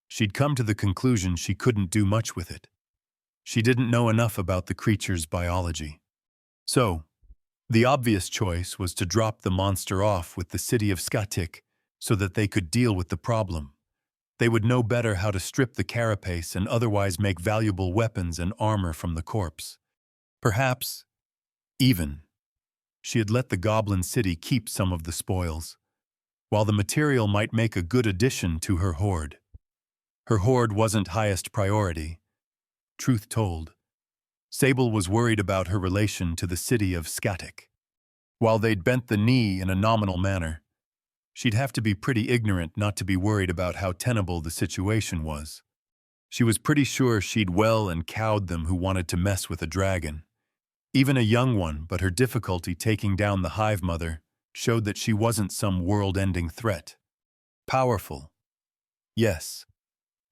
Speaker 1: she'd come to the conclusion she couldn't do much with it. She didn't know enough about the creature's biology. So, the obvious choice was to drop the monster off with the city of Skatik so that they could deal with the problem. They would know better how to strip the carapace and otherwise make valuable weapons and armor from the corpse. Perhaps, even, she had let the goblin city keep some of the spoils, while the material might make a good addition to her hoard. Her hoard wasn't highest priority. Truth told, Sable was worried about her relation to the city of Skatik. While they'd bent the knee in a nominal manner, she'd have to be pretty ignorant not to be worried about how tenable the situation was. She was pretty sure she'd well and cowed them who wanted to mess with a dragon. Even a young one, but her difficulty taking down the hive mother showed that she wasn't some world-ending threat. Powerful, yes,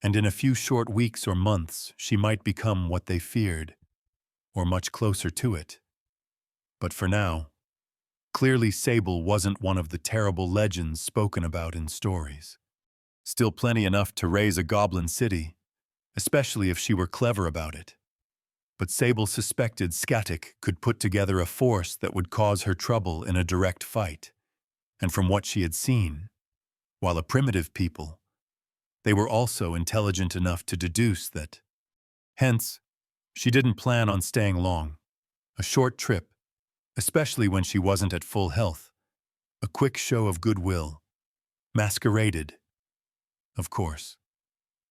Speaker 1: and in a few short weeks or months she might become what they feared, or much closer to it. But for now, clearly Sable wasn't one of the terrible legends spoken about in stories. Still plenty enough to raise a goblin city, especially if she were clever about it. But Sable suspected Skatik could put together a force that would cause her trouble in a direct fight. And from what she had seen, while a primitive people, they were also intelligent enough to deduce that. Hence, she didn't plan on staying long. A short trip, especially when she wasn't at full health. A quick show of goodwill, masqueraded, of course,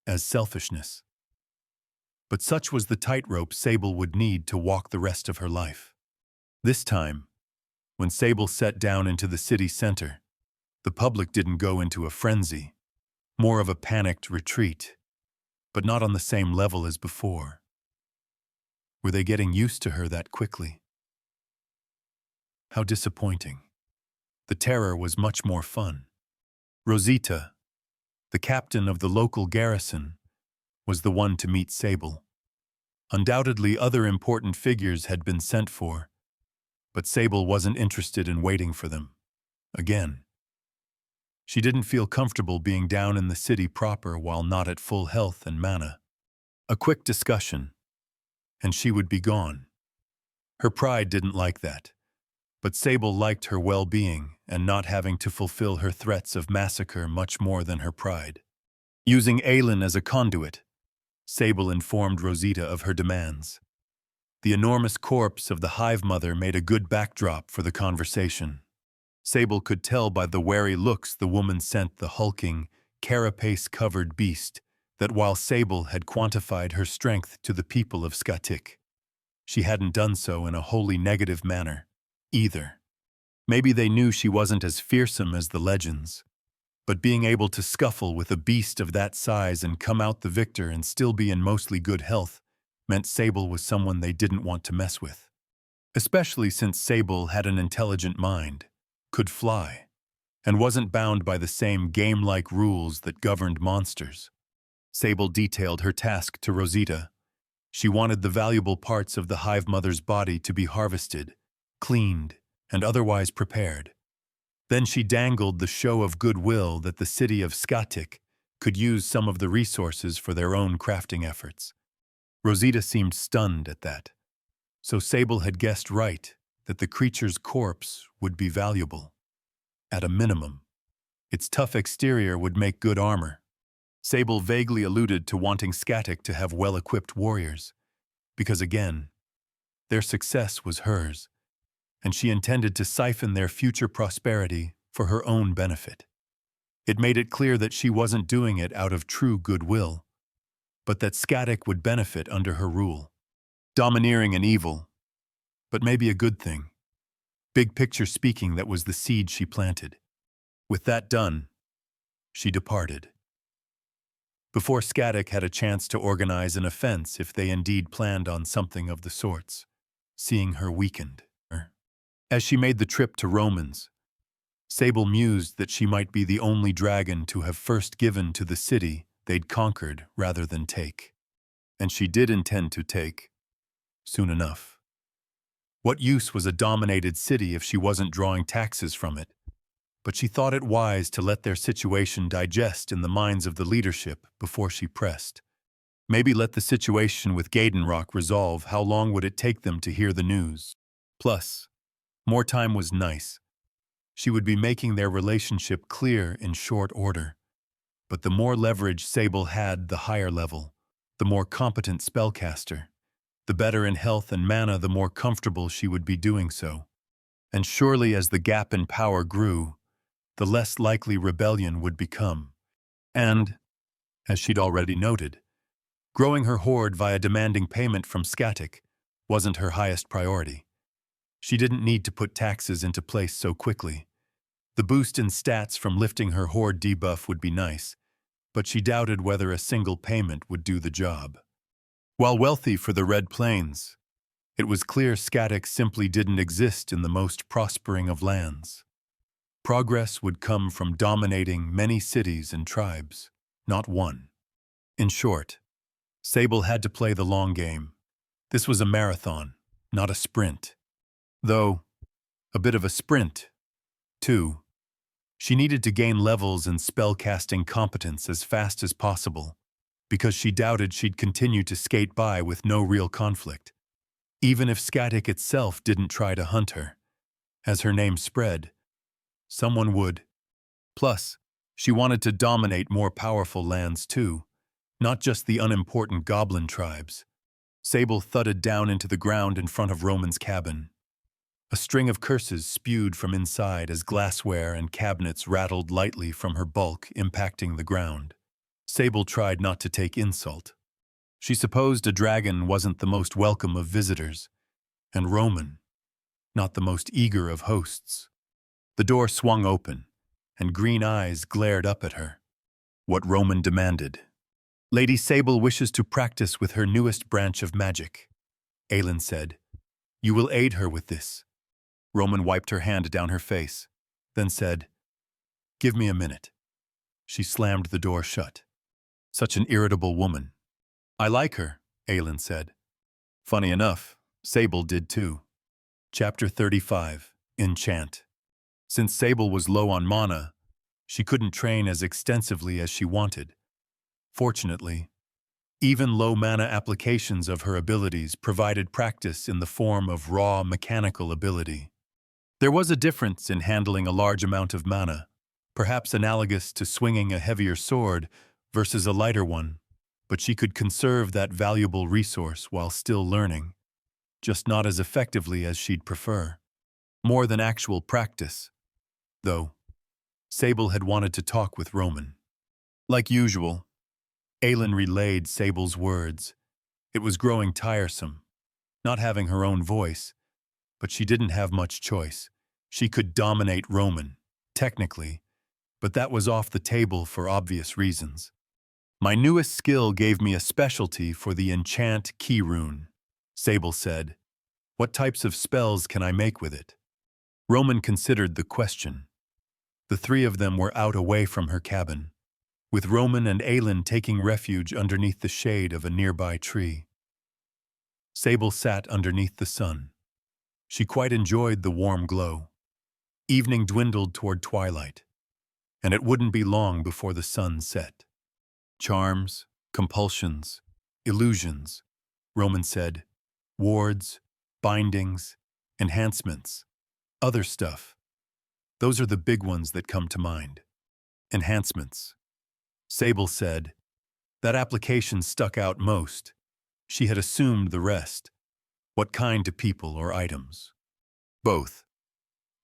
Speaker 1: as selfishness. But such was the tightrope Sable would need to walk the rest of her life. This time, when Sable set down into the city center, the public didn't go into a frenzy, more of a panicked retreat, but not on the same level as before. Were they getting used to her that quickly? How disappointing. The terror was much more fun. Rosita, the captain of the local garrison, was the one to meet Sable. Undoubtedly other important figures had been sent for, but Sable wasn't interested in waiting for them. Again. She didn't feel comfortable being down in the city proper while not at full health and mana. A quick discussion, and she would be gone. Her pride didn't like that, but Sable liked her well-being and not having to fulfill her threats of massacre much more than her pride. Using Aelin as a conduit, Sable informed Rosita of her demands. The enormous corpse of the hive mother made a good backdrop for the conversation. Sable could tell by the wary looks the woman sent the hulking, carapace-covered beast that while Sable had quantified her strength to the people of Skatik, she hadn't done so in a wholly negative manner, either. Maybe they knew she wasn't as fearsome as the legends, but being able to scuffle with a beast of that size and come out the victor and still be in mostly good health meant Sable was someone they didn't want to mess with. Especially since Sable had an intelligent mind, could fly, and wasn't bound by the same game-like rules that governed monsters. Sable detailed her task to Rosita. She wanted the valuable parts of the hive mother's body to be harvested, cleaned, and otherwise prepared. Then she dangled the show of goodwill that the city of Skatik could use some of the resources for their own crafting efforts. Rosita seemed stunned at that. So Sable had guessed right that the creature's corpse would be valuable. At a minimum, its tough exterior would make good armor. Sable vaguely alluded to wanting Skatik to have well-equipped warriors, because again, their success was hers, and she intended to siphon their future prosperity for her own benefit. It made it clear that she wasn't doing it out of true goodwill, but that Skatik would benefit under her rule. Domineering and evil, but maybe a good thing. Big picture speaking, that was the seed she planted. With that done, she departed. before Scatic had a chance to organize an offense if they indeed planned on something of the sorts, seeing her weakened. As she made the trip to Romans, Sable mused that she might be the only dragon to have first given to the city they'd conquered rather than take. And she did intend to take, soon enough. What use was a dominated city if she wasn't drawing taxes from it? But she thought it wise to let their situation digest in the minds of the leadership before she pressed. Maybe let the situation with Gaidenrock resolve. How long would it take them to hear the news? Plus, more time was nice. She would be making their relationship clear in short order. But the more leverage Sable had, the higher level, the more competent spellcaster. The better in health and mana, the more comfortable she would be doing so. And surely as the gap in power grew, the less likely rebellion would become. And, as she'd already noted, growing her hoard via demanding payment from Scatic wasn't her highest priority. She didn't need to put taxes into place so quickly. The boost in stats from lifting her hoard debuff would be nice, but she doubted whether a single payment would do the job. While wealthy for the Red Plains, it was clear Scatic simply didn't exist in the most prospering of lands. Progress would come from dominating many cities and tribes, not one. In short, Sable had to play the long game. This was a marathon, not a sprint. Though, a bit of a sprint, too. She needed to gain levels in spellcasting competence as fast as possible, because she doubted she'd continue to skate by with no real conflict, even if Scatic itself didn't try to hunt her. As her name spread, someone would. Plus, she wanted to dominate more powerful lands too, not just the unimportant goblin tribes. Sable thudded down into the ground in front of Roman's cabin. A string of curses spewed from inside as glassware and cabinets rattled lightly from her bulk, impacting the ground. Sable tried not to take insult. She supposed a dragon wasn't the most welcome of visitors, and Roman, not the most eager of hosts. The door swung open, and green eyes glared up at her. What Roman demanded. Lady Sable wishes to practice with her newest branch of magic, Aelin said. You will aid her with this. Roman wiped her hand down her face, then said, Give me a minute. She slammed the door shut. Such an irritable woman. I like her, Aelin said. Funny enough, Sable did too. Chapter 35, Enchant. Since Sable was low on mana, she couldn't train as extensively as she wanted. Fortunately, even low mana applications of her abilities provided practice in the form of raw mechanical ability. There was a difference in handling a large amount of mana, perhaps analogous to swinging a heavier sword versus a lighter one, but she could conserve that valuable resource while still learning, just not as effectively as she'd prefer. More than actual practice, though. Sable had wanted to talk with Roman. Like usual, Aelin relayed Sable's words. It was growing tiresome, not having her own voice, but she didn't have much choice. She could dominate Roman, technically, but that was off the table for obvious reasons. My newest skill gave me a specialty for the enchant key rune, Sable said. What types of spells can I make with it? Roman considered the question. The three of them were out away from her cabin, with Roman and Aelin taking refuge underneath the shade of a nearby tree. Sable sat underneath the sun. She quite enjoyed the warm glow. Evening dwindled toward twilight, and it wouldn't be long before the sun set. Charms, compulsions, illusions, Roman said, wards, bindings, enhancements, other stuff. Those are the big ones that come to mind. Enhancements. Sable said, that application stuck out most. She had assumed the rest. What kind to people or items? Both.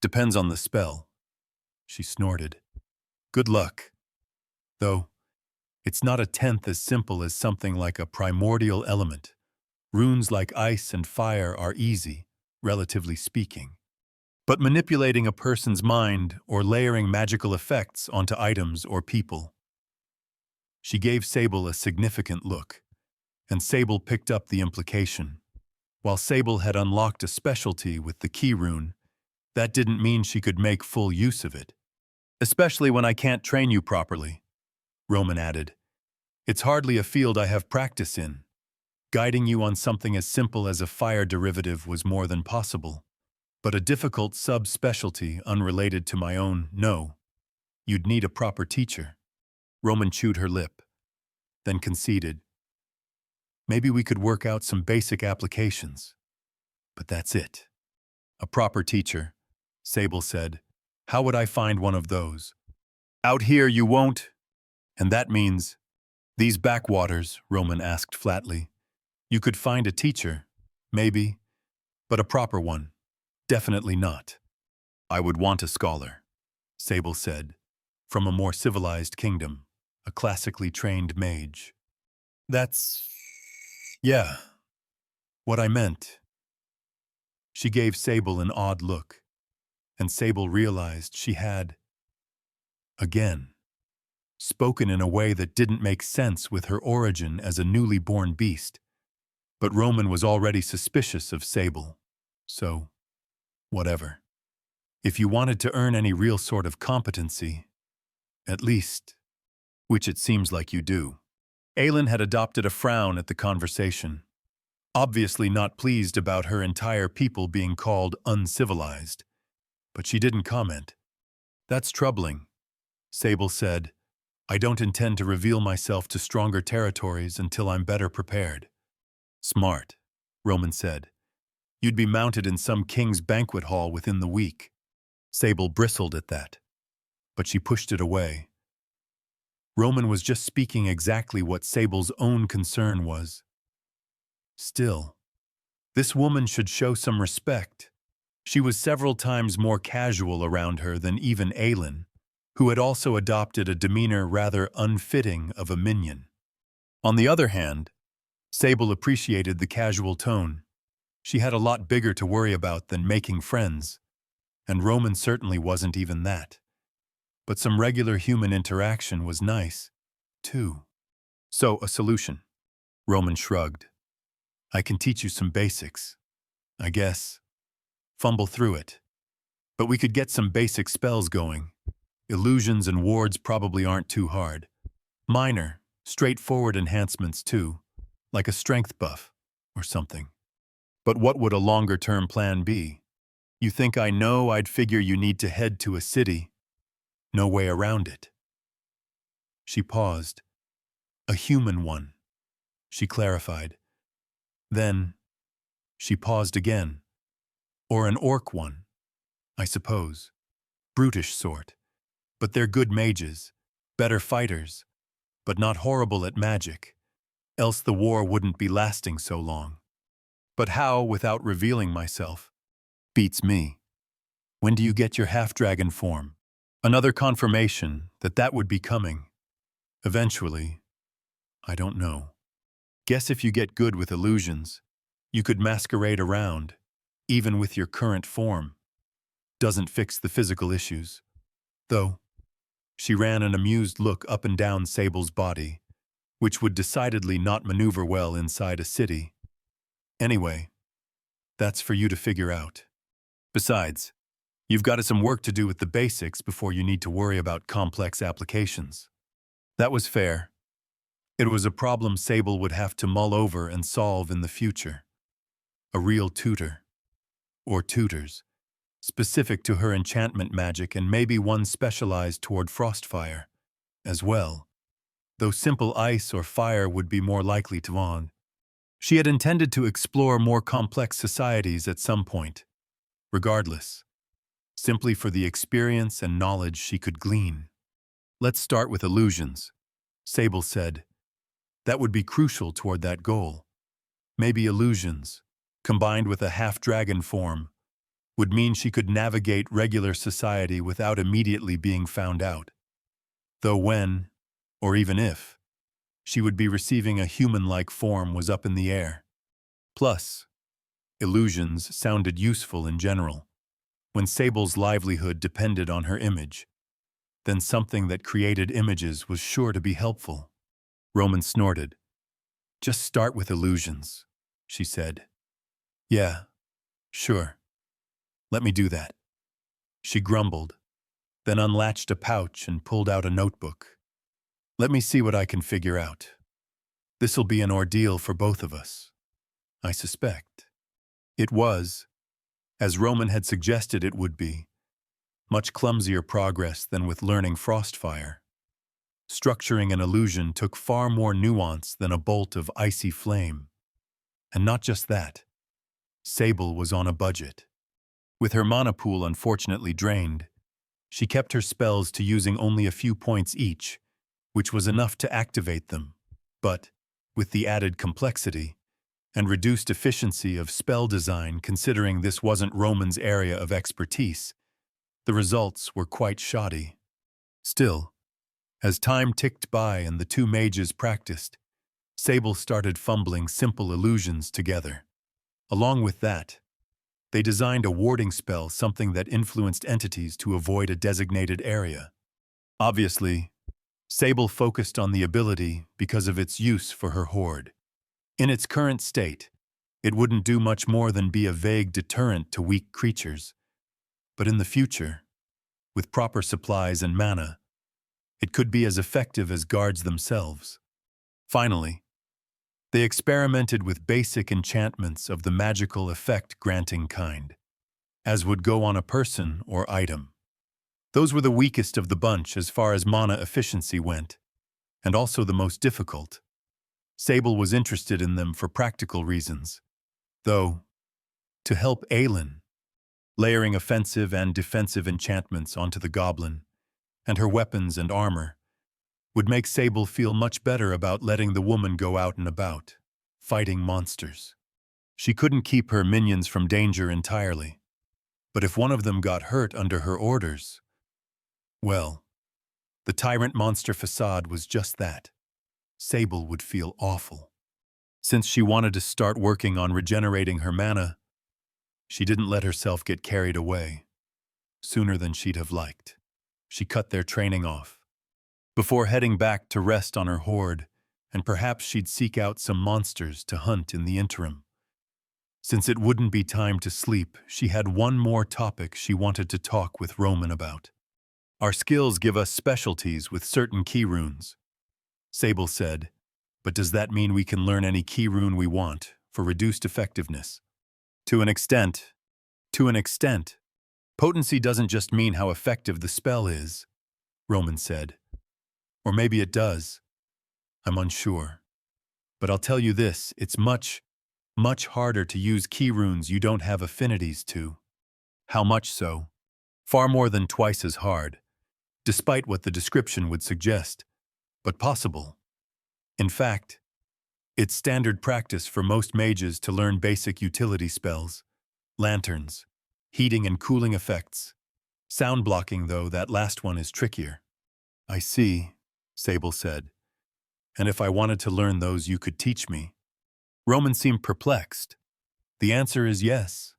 Speaker 1: Depends on the spell. She snorted. Good luck. Though, it's not a tenth as simple as something like a primordial element. Runes like ice and fire are easy, relatively speaking. But manipulating a person's mind or layering magical effects onto items or people. She gave Sable a significant look, and Sable picked up the implication. While Sable had unlocked a specialty with the key rune, that didn't mean she could make full use of it. Especially when I can't train you properly, Roman added. It's hardly a field I have practice in. Guiding you on something as simple as a fire derivative was more than possible. But a difficult sub-specialty unrelated to my own, no. You'd need a proper teacher. Roman chewed her lip, then conceded. Maybe we could work out some basic applications. But that's it. A proper teacher, Sable said. How would I find one of those? Out here you won't. And that means, these backwaters, Roman asked flatly. You could find a teacher, maybe, but a proper one. Definitely not. I would want a scholar, Sable said, from a more civilized kingdom, a classically trained mage. That's... yeah, what I meant. She gave Sable an odd look, and Sable realized she had, again, spoken in a way that didn't make sense with her origin as a newly born beast. But Roman was already suspicious of Sable, so whatever. If you wanted to earn any real sort of competency, at least, which it seems like you do. Aelin had adopted a frown at the conversation, obviously not pleased about her entire people being called uncivilized. But she didn't comment. That's troubling, Sable said. I don't intend to reveal myself to stronger territories until I'm better prepared. Smart, Roman said. You'd be mounted in some king's banquet hall within the week. Sable bristled at that, but she pushed it away. Roman was just speaking exactly what Sable's own concern was. Still, this woman should show some respect. She was several times more casual around her than even Aelin, who had also adopted a demeanor rather unfitting of a minion. On the other hand, Sable appreciated the casual tone. She had a lot bigger to worry about than making friends, and Roman certainly wasn't even that. But some regular human interaction was nice, too. So, a solution. Roman shrugged. I can teach you some basics, I guess. Fumble through it. But we could get some basic spells going. Illusions and wards probably aren't too hard. Minor, straightforward enhancements too, like a strength buff or something. But what would a longer-term plan be? You think I know I'd figure you need to head to a city. No way around it. She paused. A human one, she clarified. Then, she paused again. Or an orc one, I suppose. Brutish sort. But they're good mages, better fighters, but not horrible at magic, else the war wouldn't be lasting so long. But how without revealing myself? Beats me. When do you get your half-dragon form? Another confirmation that that would be coming. Eventually. I don't know. Guess if you get good with illusions, you could masquerade around, even with your current form. Doesn't fix the physical issues. Though, she ran an amused look up and down Sable's body, which would decidedly not maneuver well inside a city. Anyway, that's for you to figure out. Besides, you've got some work to do with the basics before you need to worry about complex applications. That was fair. It was a problem Sable would have to mull over and solve in the future. A real tutor. Or tutors. Specific to her enchantment magic and maybe one specialized toward frostfire, as well. Though simple ice or fire would be more likely to on. She had intended to explore more complex societies at some point. Regardless. Simply for the experience and knowledge she could glean. Let's start with illusions, Sable said. That would be crucial toward that goal. Maybe illusions, combined with a half-dragon form, would mean she could navigate regular society without immediately being found out. Though when, or even if, she would be receiving a human-like form was up in the air. Plus, illusions sounded useful in general. When Sable's livelihood depended on her image, then something that created images was sure to be helpful. Roman snorted. Just start with illusions, she said. Yeah, sure. Let me do that. She grumbled, then unlatched a pouch and pulled out a notebook. Let me see what I can figure out. This'll be an ordeal for both of us, I suspect. It was, as Roman had suggested it would be, much clumsier progress than with learning Frostfire. Structuring an illusion took far more nuance than a bolt of icy flame. And not just that. Sable was on a budget. With her mana pool unfortunately drained, she kept her spells to using only a few points each, which was enough to activate them. But, with the added complexity and reduced efficiency of spell design considering this wasn't Roman's area of expertise, the results were quite shoddy. Still, as time ticked by and the two mages practiced, Sable started fumbling simple illusions together. Along with that, they designed a warding spell, something that influenced entities to avoid a designated area. Obviously, Sable focused on the ability because of its use for her hoard. In its current state, it wouldn't do much more than be a vague deterrent to weak creatures. But in the future, with proper supplies and mana, it could be as effective as guards themselves. Finally, they experimented with basic enchantments of the magical effect-granting kind, as would go on a person or item. Those were the weakest of the bunch as far as mana efficiency went, and also the most difficult. Sable was interested in them for practical reasons, though, to help Aelin, layering offensive and defensive enchantments onto the goblin, and her weapons and armor, would make Sable feel much better about letting the woman go out and about, fighting monsters. She couldn't keep her minions from danger entirely, but if one of them got hurt under her orders, well, the Tyrant monster facade was just that. Sable would feel awful. Since she wanted to start working on regenerating her mana, she didn't let herself get carried away. Sooner than she'd have liked, she cut their training off. Before heading back to rest on her hoard, and perhaps she'd seek out some monsters to hunt in the interim. Since it wouldn't be time to sleep, she had one more topic she wanted to talk with Roman about. Our skills give us specialties with certain key runes, Sable said, but does that mean we can learn any key rune we want for reduced effectiveness? To an extent. Potency doesn't just mean how effective the spell is, Roman said. Or maybe it does. I'm unsure. But I'll tell you this, it's much harder to use key runes you don't have affinities to. How much so? Far more than twice as hard, despite what the description would suggest, but possible. In fact, it's standard practice for most mages to learn basic utility spells, lanterns, heating and cooling effects. Sound blocking, though, that last one is trickier. I see, Sable said. And if I wanted to learn those, you could teach me. Roman seemed perplexed. The answer is yes.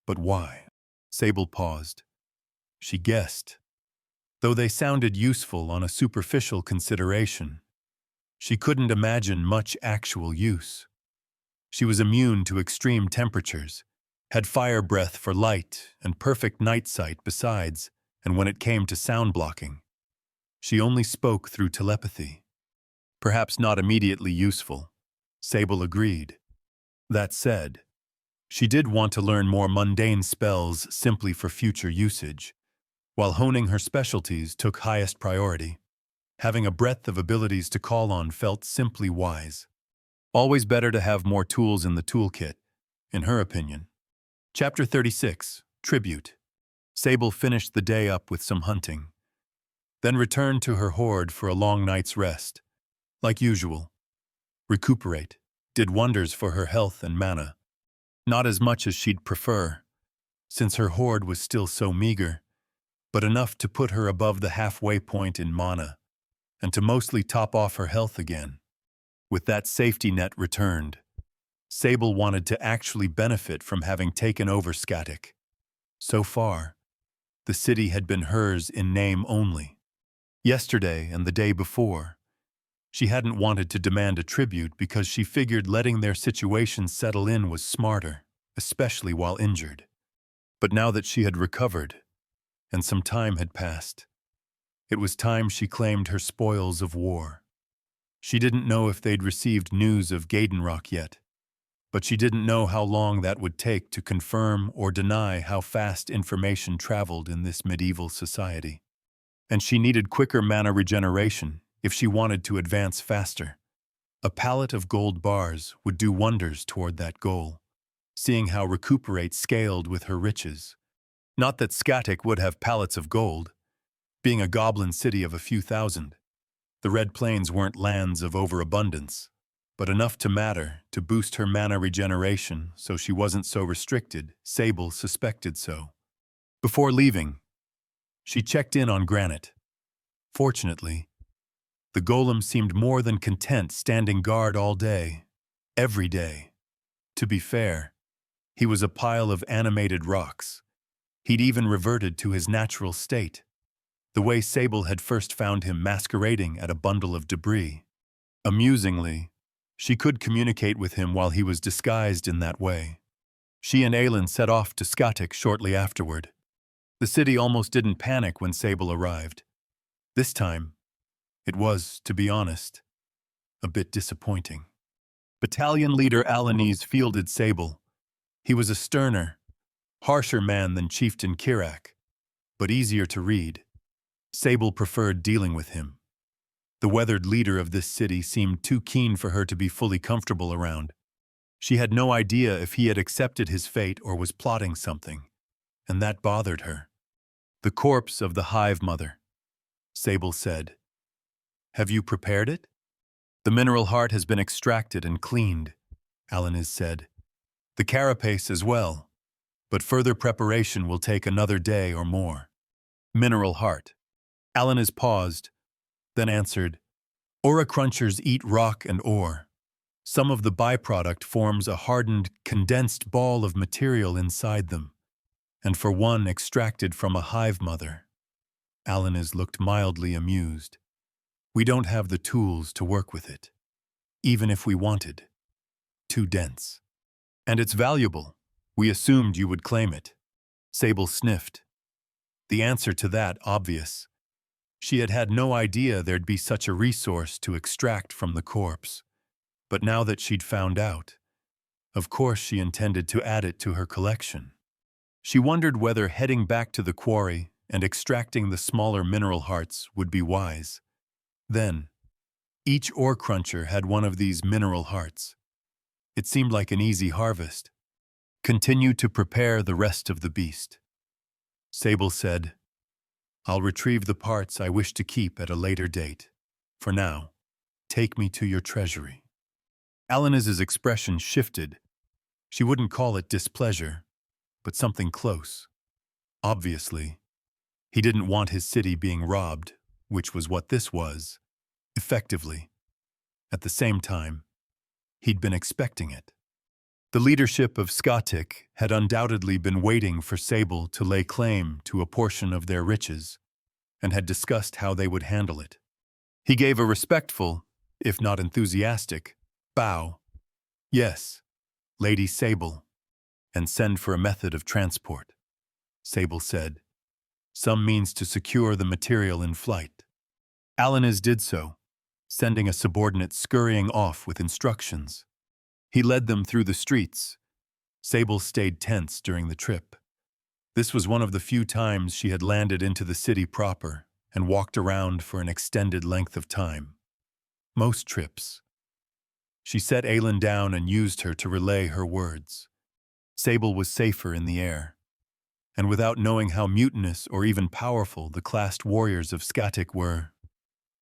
Speaker 1: But why? Sable paused. She guessed. Though they sounded useful on a superficial consideration, she couldn't imagine much actual use. She was immune to extreme temperatures, had fire breath for light and perfect night sight besides, and when it came to sound blocking, she only spoke through telepathy. Perhaps not immediately useful, Sable agreed. That said, she did want to learn more mundane spells simply for future usage, while honing her specialties took highest priority. Having a breadth of abilities to call on felt simply wise. Always better to have more tools in the toolkit, in her opinion. Chapter 36, Tribute. Sable finished the day up with some hunting, then returned to her hoard for a long night's rest. Like usual, recuperate did wonders for her health and mana. Not as much as she'd prefer, since her hoard was still so meager, but enough to put her above the halfway point in mana, and to mostly top off her health again. With that safety net returned, Sable wanted to actually benefit from having taken over Skatic. So far, the city had been hers in name only. Yesterday and the day before, She hadn't wanted to demand a tribute because she figured letting their situation settle in was smarter, especially while injured. But now that she had recovered, and some time had passed, it was time she claimed her spoils of war. She didn't know if they'd received news of Gadenrock yet, but she didn't know how long that would take to confirm or deny how fast information traveled in this medieval society. And she needed quicker mana regeneration if she wanted to advance faster. A pallet of gold bars would do wonders toward that goal, seeing how Recuperate scaled with her riches. Not that Skatic would have pallets of gold. Being a goblin city of a few thousand, the Red Plains weren't lands of overabundance, but enough to matter to boost her mana regeneration so she wasn't so restricted. Sable suspected so. Before leaving, she checked in on Granite. Fortunately, the golem seemed more than content standing guard all day, every day. To be fair, he was a pile of animated rocks. He'd even reverted to his natural state, the way Sable had first found him masquerading at a bundle of debris. Amusingly, she could communicate with him while he was disguised in that way. She and Aelin set off to Skatic shortly afterward. The city almost didn't panic when Sable arrived. This time, it was, to be honest, a bit disappointing. Battalion leader Alanis fielded Sable. He was a sterner, harsher man than Chieftain Kirak, but easier to read. Sable preferred dealing with him. The weathered leader of this city seemed too keen for her to be fully comfortable around. She had no idea if he had accepted his fate or was plotting something, and that bothered her. The corpse of the Hive Mother, Sable said. Have you prepared it? The mineral heart has been extracted and cleaned, Alanis said. The carapace as well, but further preparation will take another day or more. Mineral heart. Alanis paused, then answered, Aura crunchers eat rock and ore. Some of the byproduct forms a hardened, condensed ball of material inside them, and for one extracted from a hive mother. Alanis looked mildly amused. We don't have the tools to work with it, even if we wanted. Too dense. And it's valuable. We assumed you would claim it. Sable sniffed. The answer to that obvious. She had had no idea there'd be such a resource to extract from the corpse. But now that she'd found out, of course she intended to add it to her collection. She wondered whether heading back to the quarry and extracting the smaller mineral hearts would be wise. Then, each ore cruncher had one of these mineral hearts. It seemed like an easy harvest. Continue to prepare the rest of the beast. Sable said, I'll retrieve the parts I wish to keep at a later date. For now, take me to your treasury. Alanis's expression shifted. She wouldn't call it displeasure, but something close. Obviously, he didn't want his city being robbed, which was what this was, effectively. At the same time, he'd been expecting it. The leadership of Skatic had undoubtedly been waiting for Sable to lay claim to a portion of their riches, and had discussed how they would handle it. He gave a respectful, if not enthusiastic, bow. Yes, Lady Sable, and send for a method of transport. Sable said, some means to secure the material in flight. Alanis did so, sending a subordinate scurrying off with instructions. He led them through the streets. Sable stayed tense during the trip. This was one of the few times she had landed into the city proper and walked around for an extended length of time. Most trips. She set Aelin down and used her to relay her words. Sable was safer in the air, and without knowing how mutinous or even powerful the classed warriors of Skatic were,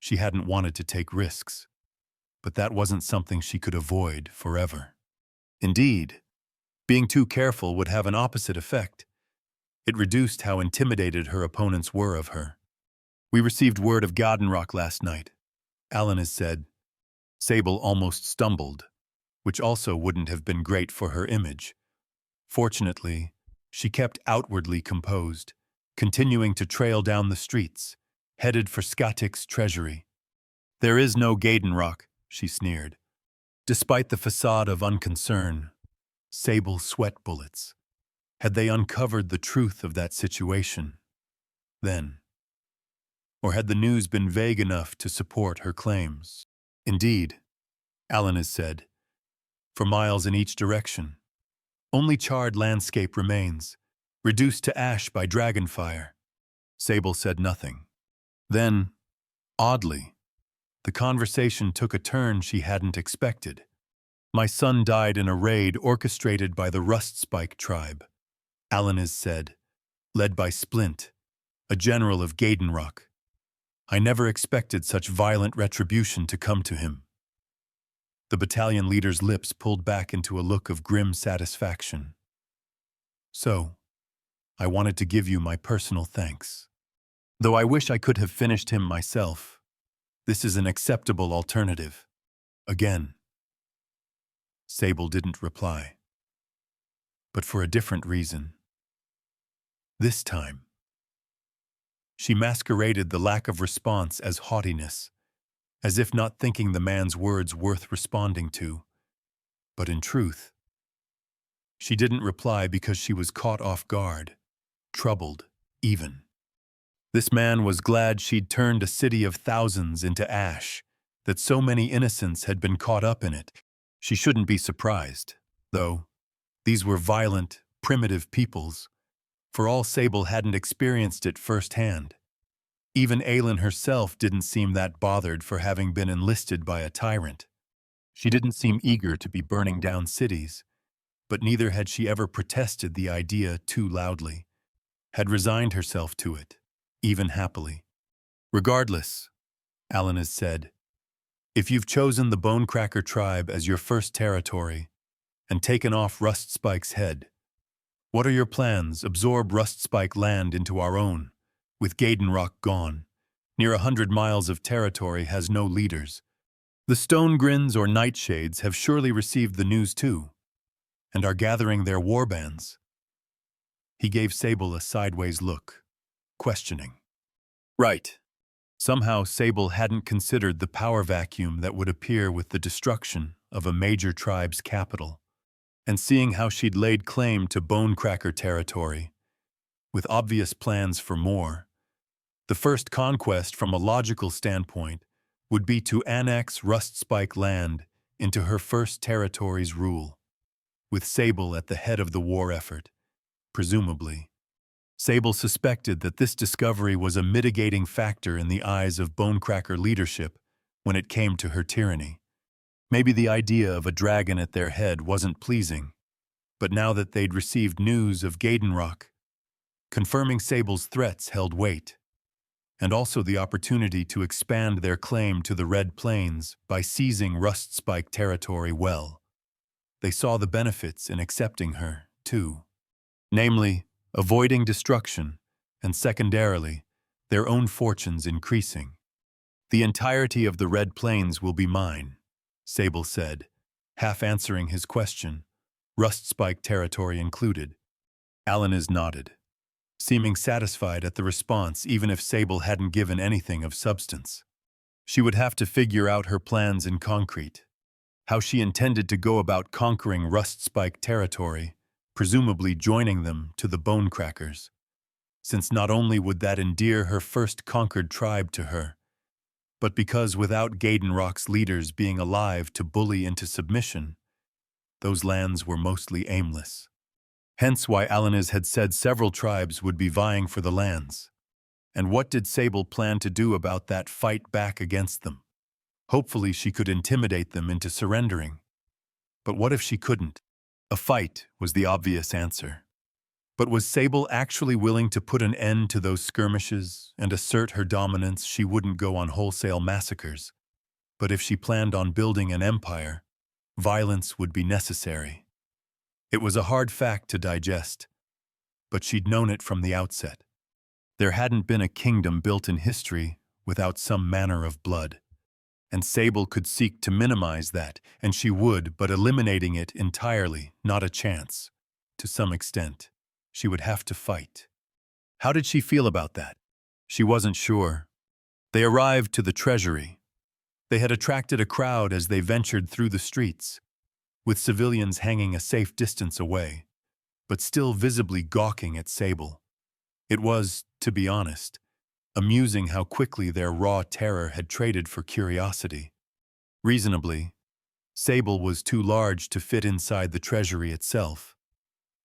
Speaker 1: she hadn't wanted to take risks. But that wasn't something she could avoid forever. Indeed, being too careful would have an opposite effect. It reduced how intimidated her opponents were of her. We received word of Gadenrock last night, Alanis said. Sable almost stumbled, which also wouldn't have been great for her image. Fortunately, she kept outwardly composed, continuing to trail down the streets, headed for Skatic's treasury. There is no Gadenrock, she sneered. Despite the facade of unconcern, sable sweat bullets. Had they uncovered the truth of that situation, then? Or had the news been vague enough to support her claims? Indeed, Alanis said, for miles in each direction. Only charred landscape remains, reduced to ash by dragonfire. Sable said nothing. Then, oddly, the conversation took a turn she hadn't expected. My son died in a raid orchestrated by the Rustspike tribe, Alanis said, led by Splint, a general of Gadenrock. I never expected such violent retribution to come to him. The battalion leader's lips pulled back into a look of grim satisfaction. So, I wanted to give you my personal thanks. Though I wish I could have finished him myself, this is an acceptable alternative. Again. Sable didn't reply. But for a different reason. This time. She masqueraded the lack of response as haughtiness, as if not thinking the man's words worth responding to. But in truth, she didn't reply because she was caught off guard, troubled, even. This man was glad she'd turned a city of thousands into ash, that so many innocents had been caught up in it. She shouldn't be surprised, though. These were violent, primitive peoples, for all Sable hadn't experienced it firsthand. Even Aylin herself didn't seem that bothered for having been enlisted by a tyrant. She didn't seem eager to be burning down cities, but neither had she ever protested the idea too loudly, had resigned herself to it, even happily. Regardless, Alanis said, if you've chosen the Bonecracker tribe as your first territory and taken off Rustspike's head, what are your plans? Absorb Rustspike land into our own, with Gadenrock gone. Near 100 miles of territory has no leaders. The Stonegrins or Nightshades have surely received the news too, and are gathering their warbands. He gave Sable a sideways look, questioning. Right. Somehow Sable hadn't considered the power vacuum that would appear with the destruction of a major tribe's capital, and seeing how she'd laid claim to Bonecracker territory, with obvious plans for more, the first conquest from a logical standpoint would be to annex Rustspike land into her first territory's rule, with Sable at the head of the war effort, presumably. Sable suspected that this discovery was a mitigating factor in the eyes of Bonecracker leadership when it came to her tyranny. Maybe the idea of a dragon at their head wasn't pleasing, but now that they'd received news of Gadenrock, confirming Sable's threats held weight, and also the opportunity to expand their claim to the Red Plains by seizing Rustspike territory well. They saw the benefits in accepting her, too. Namely, avoiding destruction, and secondarily, their own fortunes increasing. The entirety of the Red Plains will be mine, Sable said, half answering his question, Rustspike territory included. Alanis nodded, seeming satisfied at the response even if Sable hadn't given anything of substance. She would have to figure out her plans in concrete, how she intended to go about conquering Rustspike territory, presumably joining them to the Bonecrackers, since not only would that endear her first conquered tribe to her, but because without Gadenrock's leaders being alive to bully into submission, those lands were mostly aimless. Hence why Alanis had said several tribes would be vying for the lands. And what did Sable plan to do about that fight back against them? Hopefully she could intimidate them into surrendering. But what if she couldn't? A fight was the obvious answer. But was Sable actually willing to put an end to those skirmishes and assert her dominance? She wouldn't go on wholesale massacres. But if she planned on building an empire, violence would be necessary. It was a hard fact to digest, but she'd known it from the outset. There hadn't been a kingdom built in history without some manner of blood. And Sable could seek to minimize that, and she would, but eliminating it entirely, not a chance. To some extent, she would have to fight. How did she feel about that? She wasn't sure. They arrived to the treasury, They had attracted a crowd as they ventured through the streets, with civilians hanging a safe distance away, but still visibly gawking at Sable. It was, to be honest, amusing how quickly their raw terror had traded for curiosity. Reasonably, Sable was too large to fit inside the treasury itself.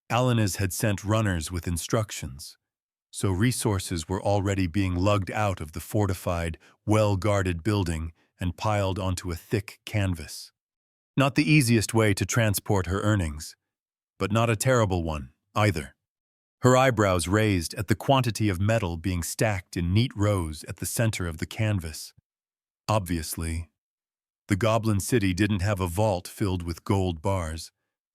Speaker 1: Alanis had sent runners with instructions, so resources were already being lugged out of the fortified, well-guarded building and piled onto a thick canvas. Not the easiest way to transport her earnings, but not a terrible one, either. Her eyebrows raised at the quantity of metal being stacked in neat rows at the center of the canvas. Obviously, the Goblin City didn't have a vault filled with gold bars,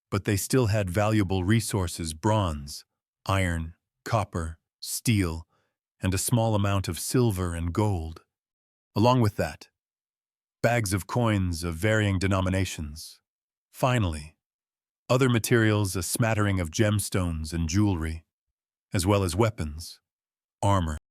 Speaker 1: but they still had valuable resources: bronze, iron, copper, steel, and a small amount of silver and gold. Along with that, bags of coins of varying denominations. Finally, other materials, a smattering of gemstones and jewelry, as well as weapons, armor,